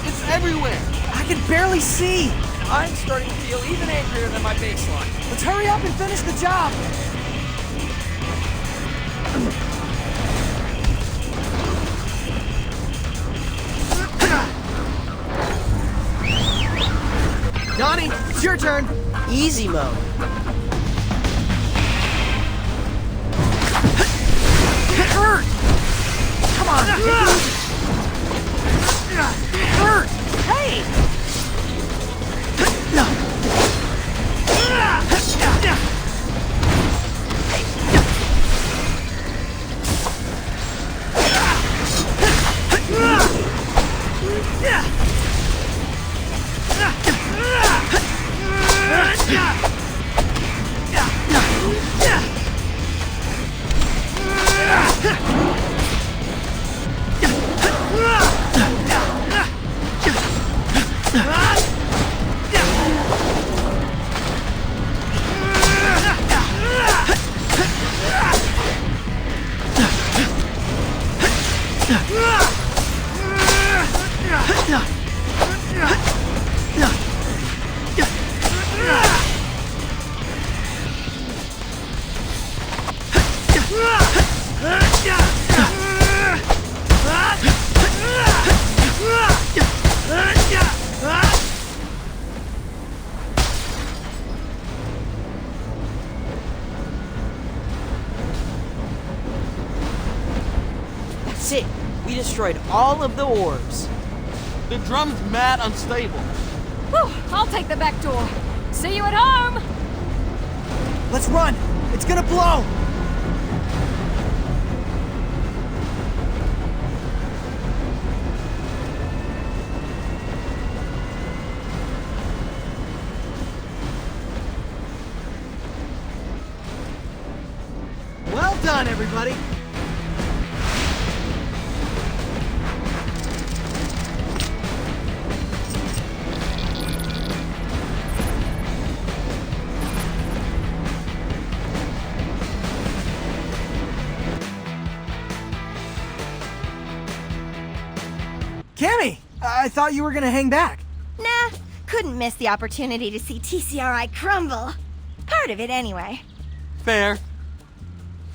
It's everywhere! I can barely see! I'm starting to feel even angrier than my baseline. Let's hurry up and finish the job! Donnie, it's your turn! Easy mode. Hurt! Come on! Hurt! Hey! That's it. We destroyed all of the orbs. The drum's mad unstable. Whew, I'll take the back door. See you at home! Let's run! It's gonna blow! Well done, everybody! Cammy, I thought you were gonna hang back. Nah, couldn't miss the opportunity to see TCRI crumble. Part of it, anyway. Fair.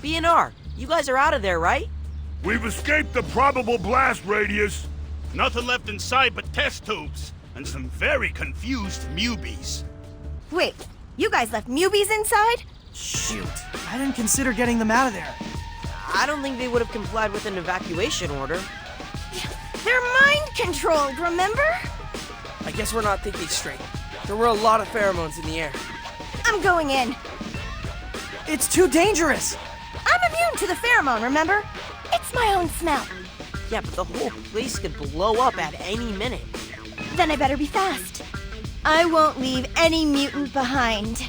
BNR, you guys are out of there, right? We've escaped the probable blast radius. Nothing left inside but test tubes and some very confused mubies. Wait, you guys left mubies inside? Shoot, I didn't consider getting them out of there. I don't think they would have complied with an evacuation order. They're mind-controlled, remember? I guess we're not thinking straight. There were a lot of pheromones in the air. I'm going in. It's too dangerous! I'm immune to the pheromone, remember? It's my own smell. Yeah, but the whole place could blow up at any minute. Then I better be fast. I won't leave any mutant behind.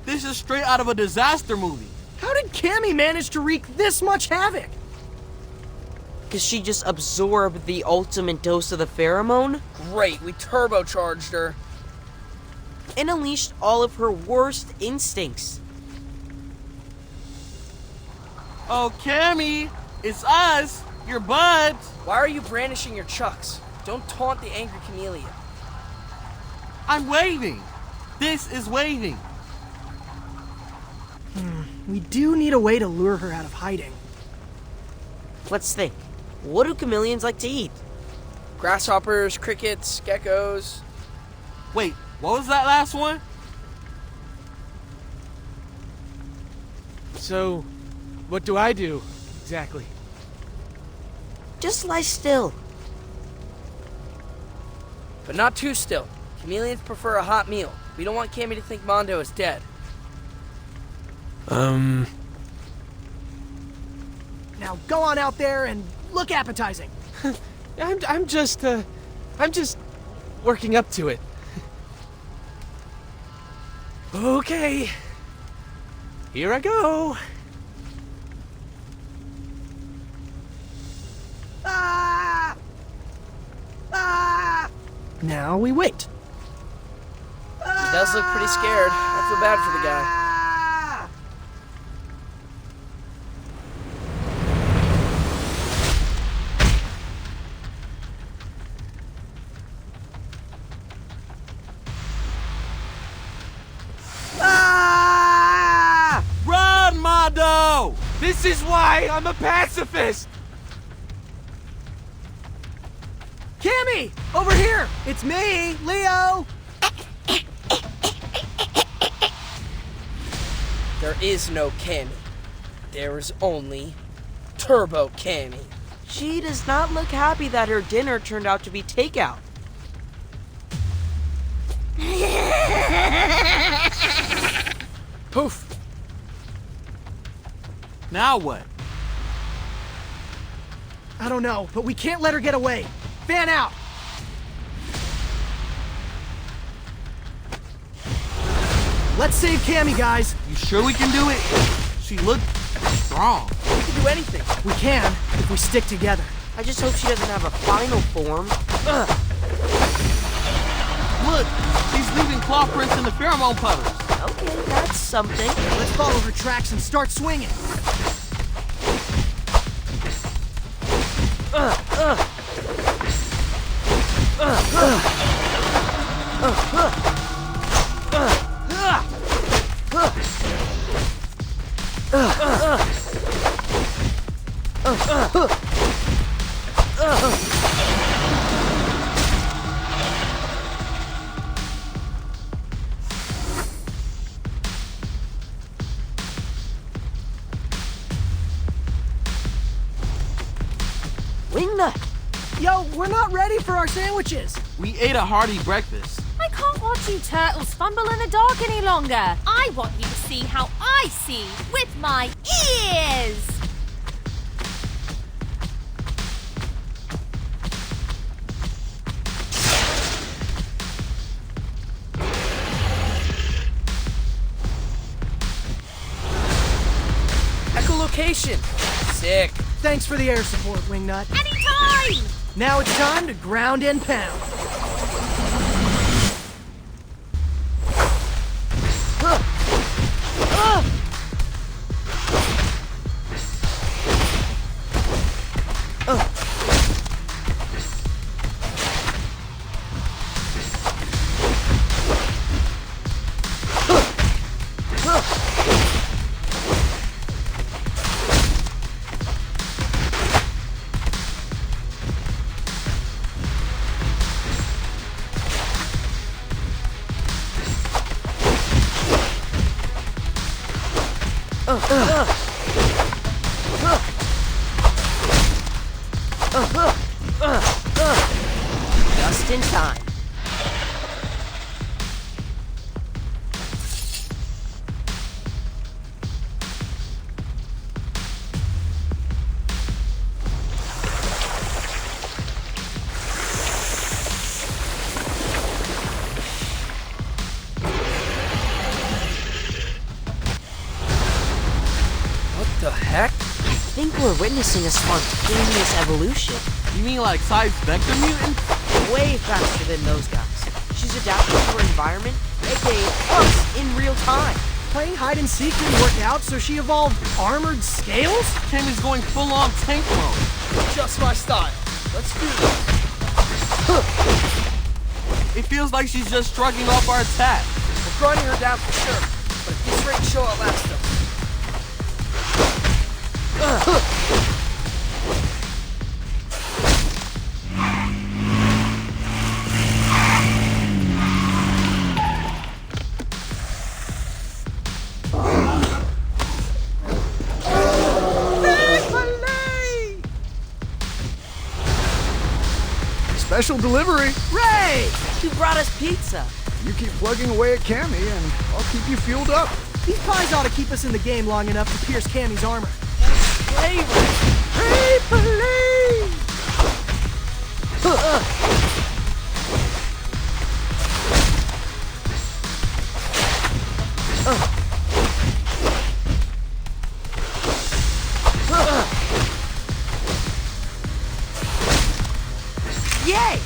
This is straight out of a disaster movie. How did Cammy manage to wreak this much havoc? Because she just absorbed the ultimate dose of the pheromone? Great, we turbocharged her. And unleashed all of her worst instincts. Oh, Cammy, it's us, your buds. Why are you brandishing your chucks? Don't taunt the angry chameleon. I'm waving. This is waving. We do need a way to lure her out of hiding. Let's think. What do chameleons like to eat? Grasshoppers, crickets, geckos. Wait, what was that last one? So, what do I do, exactly? Just lie still. But not too still. Chameleons prefer a hot meal. We don't want Cammy to think Mondo is dead. Now go on out there and look appetizing. I'm just working up to it. Okay. Here I go. Ah! Ah! Now we wait. He does look pretty scared. I feel bad for the guy. Ah! Run, Mondo! This is why I'm a pacifist! Cammy! Over here! It's me, Leo! There is no Cammy. There is only Turbo Cammy. She does not look happy that her dinner turned out to be takeout. Poof. Now what? I don't know, but we can't let her get away. Fan out! Let's save Cammy, guys. You sure we can do it? She looked strong. We can do anything. We can, if we stick together. I just hope she doesn't have a final form. Look, she's leaving claw prints in the pheromone puddles. Okay, that's something. Let's follow her tracks and start swinging. Wingnut! Yo, we're not ready for our sandwiches. We ate a hearty breakfast. I can't watch you turtles fumble in the dark any longer. I want you to see how I see with my ears. Echolocation. Sick. Thanks for the air support, Wingnut. Anytime! Now it's time to ground and pound. Just in time. What the heck? I think we're witnessing a spontaneous evolution. You mean like size vector mutant? Way faster than those guys. She's adapting to her environment, aka us, in real time. Playing hide and seek didn't work out, so she evolved armored scales? Cammy's going full-on tank mode. Just my style. Let's do this. It feels like she's just shrugging off our attack. We're grinding her down for sure, but at this rate, she'll outlast us. Special delivery. Ray! You brought us pizza. You keep plugging away at Cammy, and I'll keep you fueled up. These pies ought to keep us in the game long enough to pierce Cammy's armor. Flavor. Hey, police! Yay!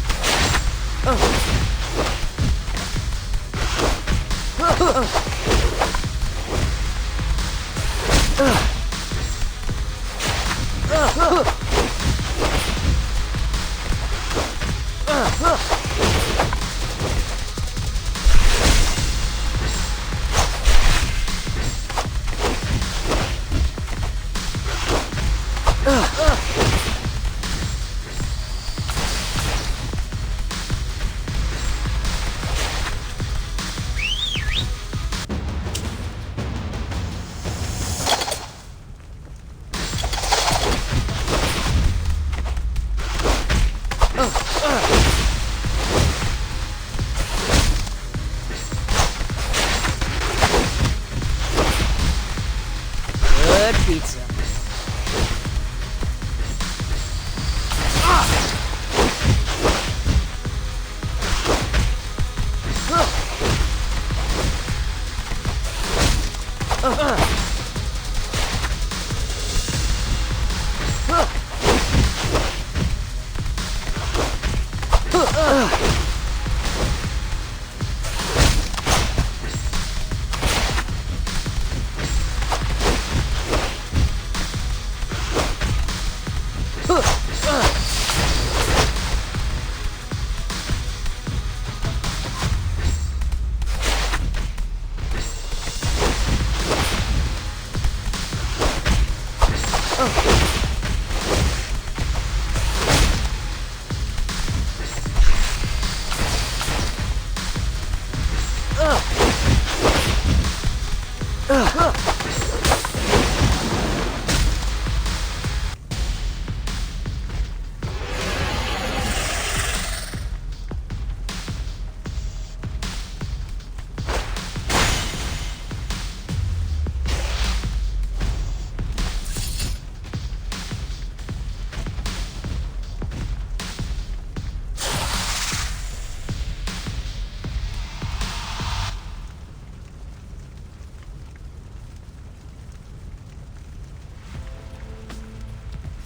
Good pizza.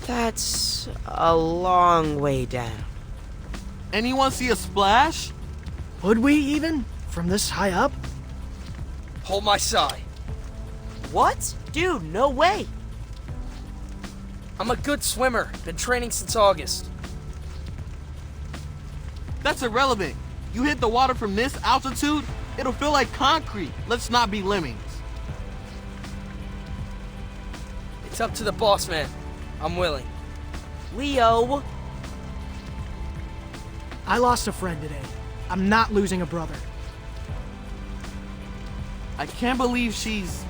That's a long way down. Anyone see a splash? Would we even? From this high up? Hold my side. What? Dude, no way. I'm a good swimmer. Been training since August. That's irrelevant. You hit the water from this altitude, it'll feel like concrete. Let's not be lemmings. It's up to the boss man. I'm willing. Leo. I lost a friend today. I'm not losing a brother. I can't believe she's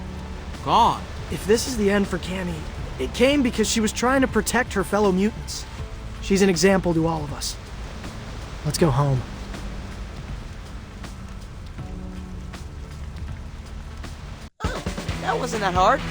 gone. If this is the end for Cammy, it came because she was trying to protect her fellow mutants. She's an example to all of us. Let's go home. Oh, that wasn't that hard.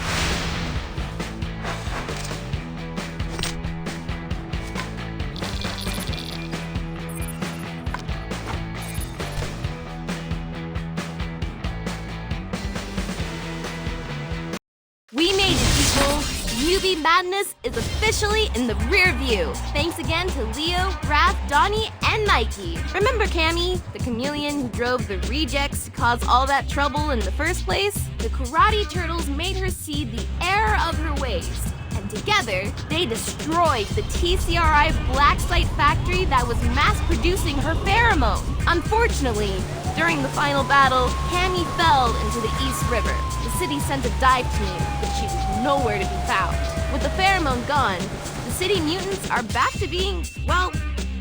We made it, people! Newbie Madness is officially in the rear view. Thanks again to Leo, Raph, Donnie, and Mikey. Remember Cammy, the chameleon who drove the rejects to cause all that trouble in the first place? The Karate Turtles made her see the error of her ways. And together, they destroyed the TCRI black site factory that was mass-producing her pheromone. Unfortunately, during the final battle, Cammy fell into the East River. The city sent a dive team, but she was nowhere to be found. With the pheromone gone, the city mutants are back to being, well,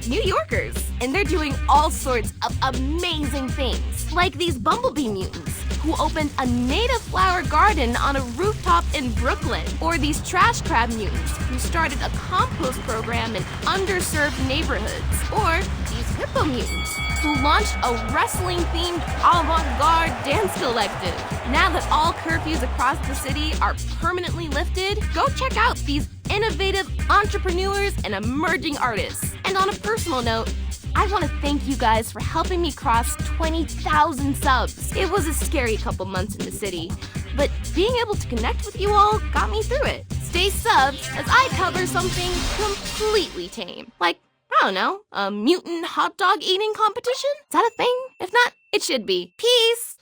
New Yorkers. And they're doing all sorts of amazing things, like these bumblebee mutants. who opened a native flower garden on a rooftop in Brooklyn. Or these trash crab mutants who started a compost program in underserved neighborhoods. Or these hippo mutants who launched a wrestling-themed avant-garde dance collective. Now that all curfews across the city are permanently lifted, go check out these innovative entrepreneurs and emerging artists. And on a personal note, I want to thank you guys for helping me cross 20,000 subs. It was a scary couple months in the city, but being able to connect with you all got me through it. Stay subbed as I cover something completely tame. Like, I don't know, a mutant hot dog eating competition? Is that a thing? If not, it should be. Peace!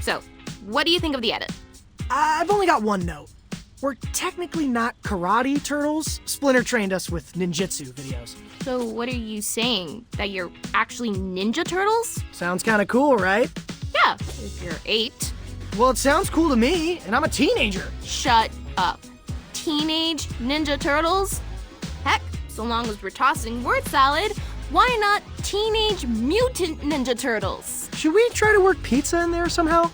So, what do you think of the edit? I've only got one note. We're technically not karate turtles. Splinter trained us with ninjutsu videos. So what are you saying? That you're actually Ninja Turtles? Sounds kind of cool, right? Yeah, if you're 8. Well, it sounds cool to me, and I'm a teenager. Shut up. Teenage Ninja Turtles? Heck, so long as we're tossing word salad, why not Teenage Mutant Ninja Turtles? Should we try to work pizza in there somehow?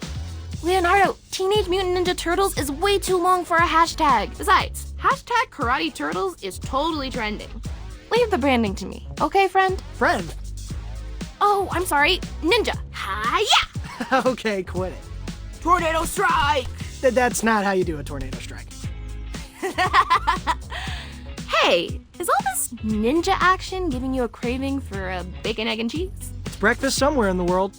Leonardo, Teenage Mutant Ninja Turtles is way too long for a hashtag. Besides, hashtag Karate Turtles is totally trending. Leave the branding to me, okay, friend? Friend? Oh, I'm sorry, ninja. Hi-ya! Okay, quit it. Tornado strike! That's not how you do a tornado strike. Hey, is all this ninja action giving you a craving for a bacon, egg, and cheese? It's breakfast somewhere in the world.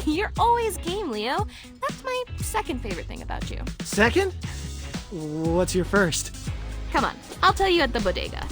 You're always game, Leo. That's my second favorite thing about you. Second? What's your first? Come on, I'll tell you at the bodega.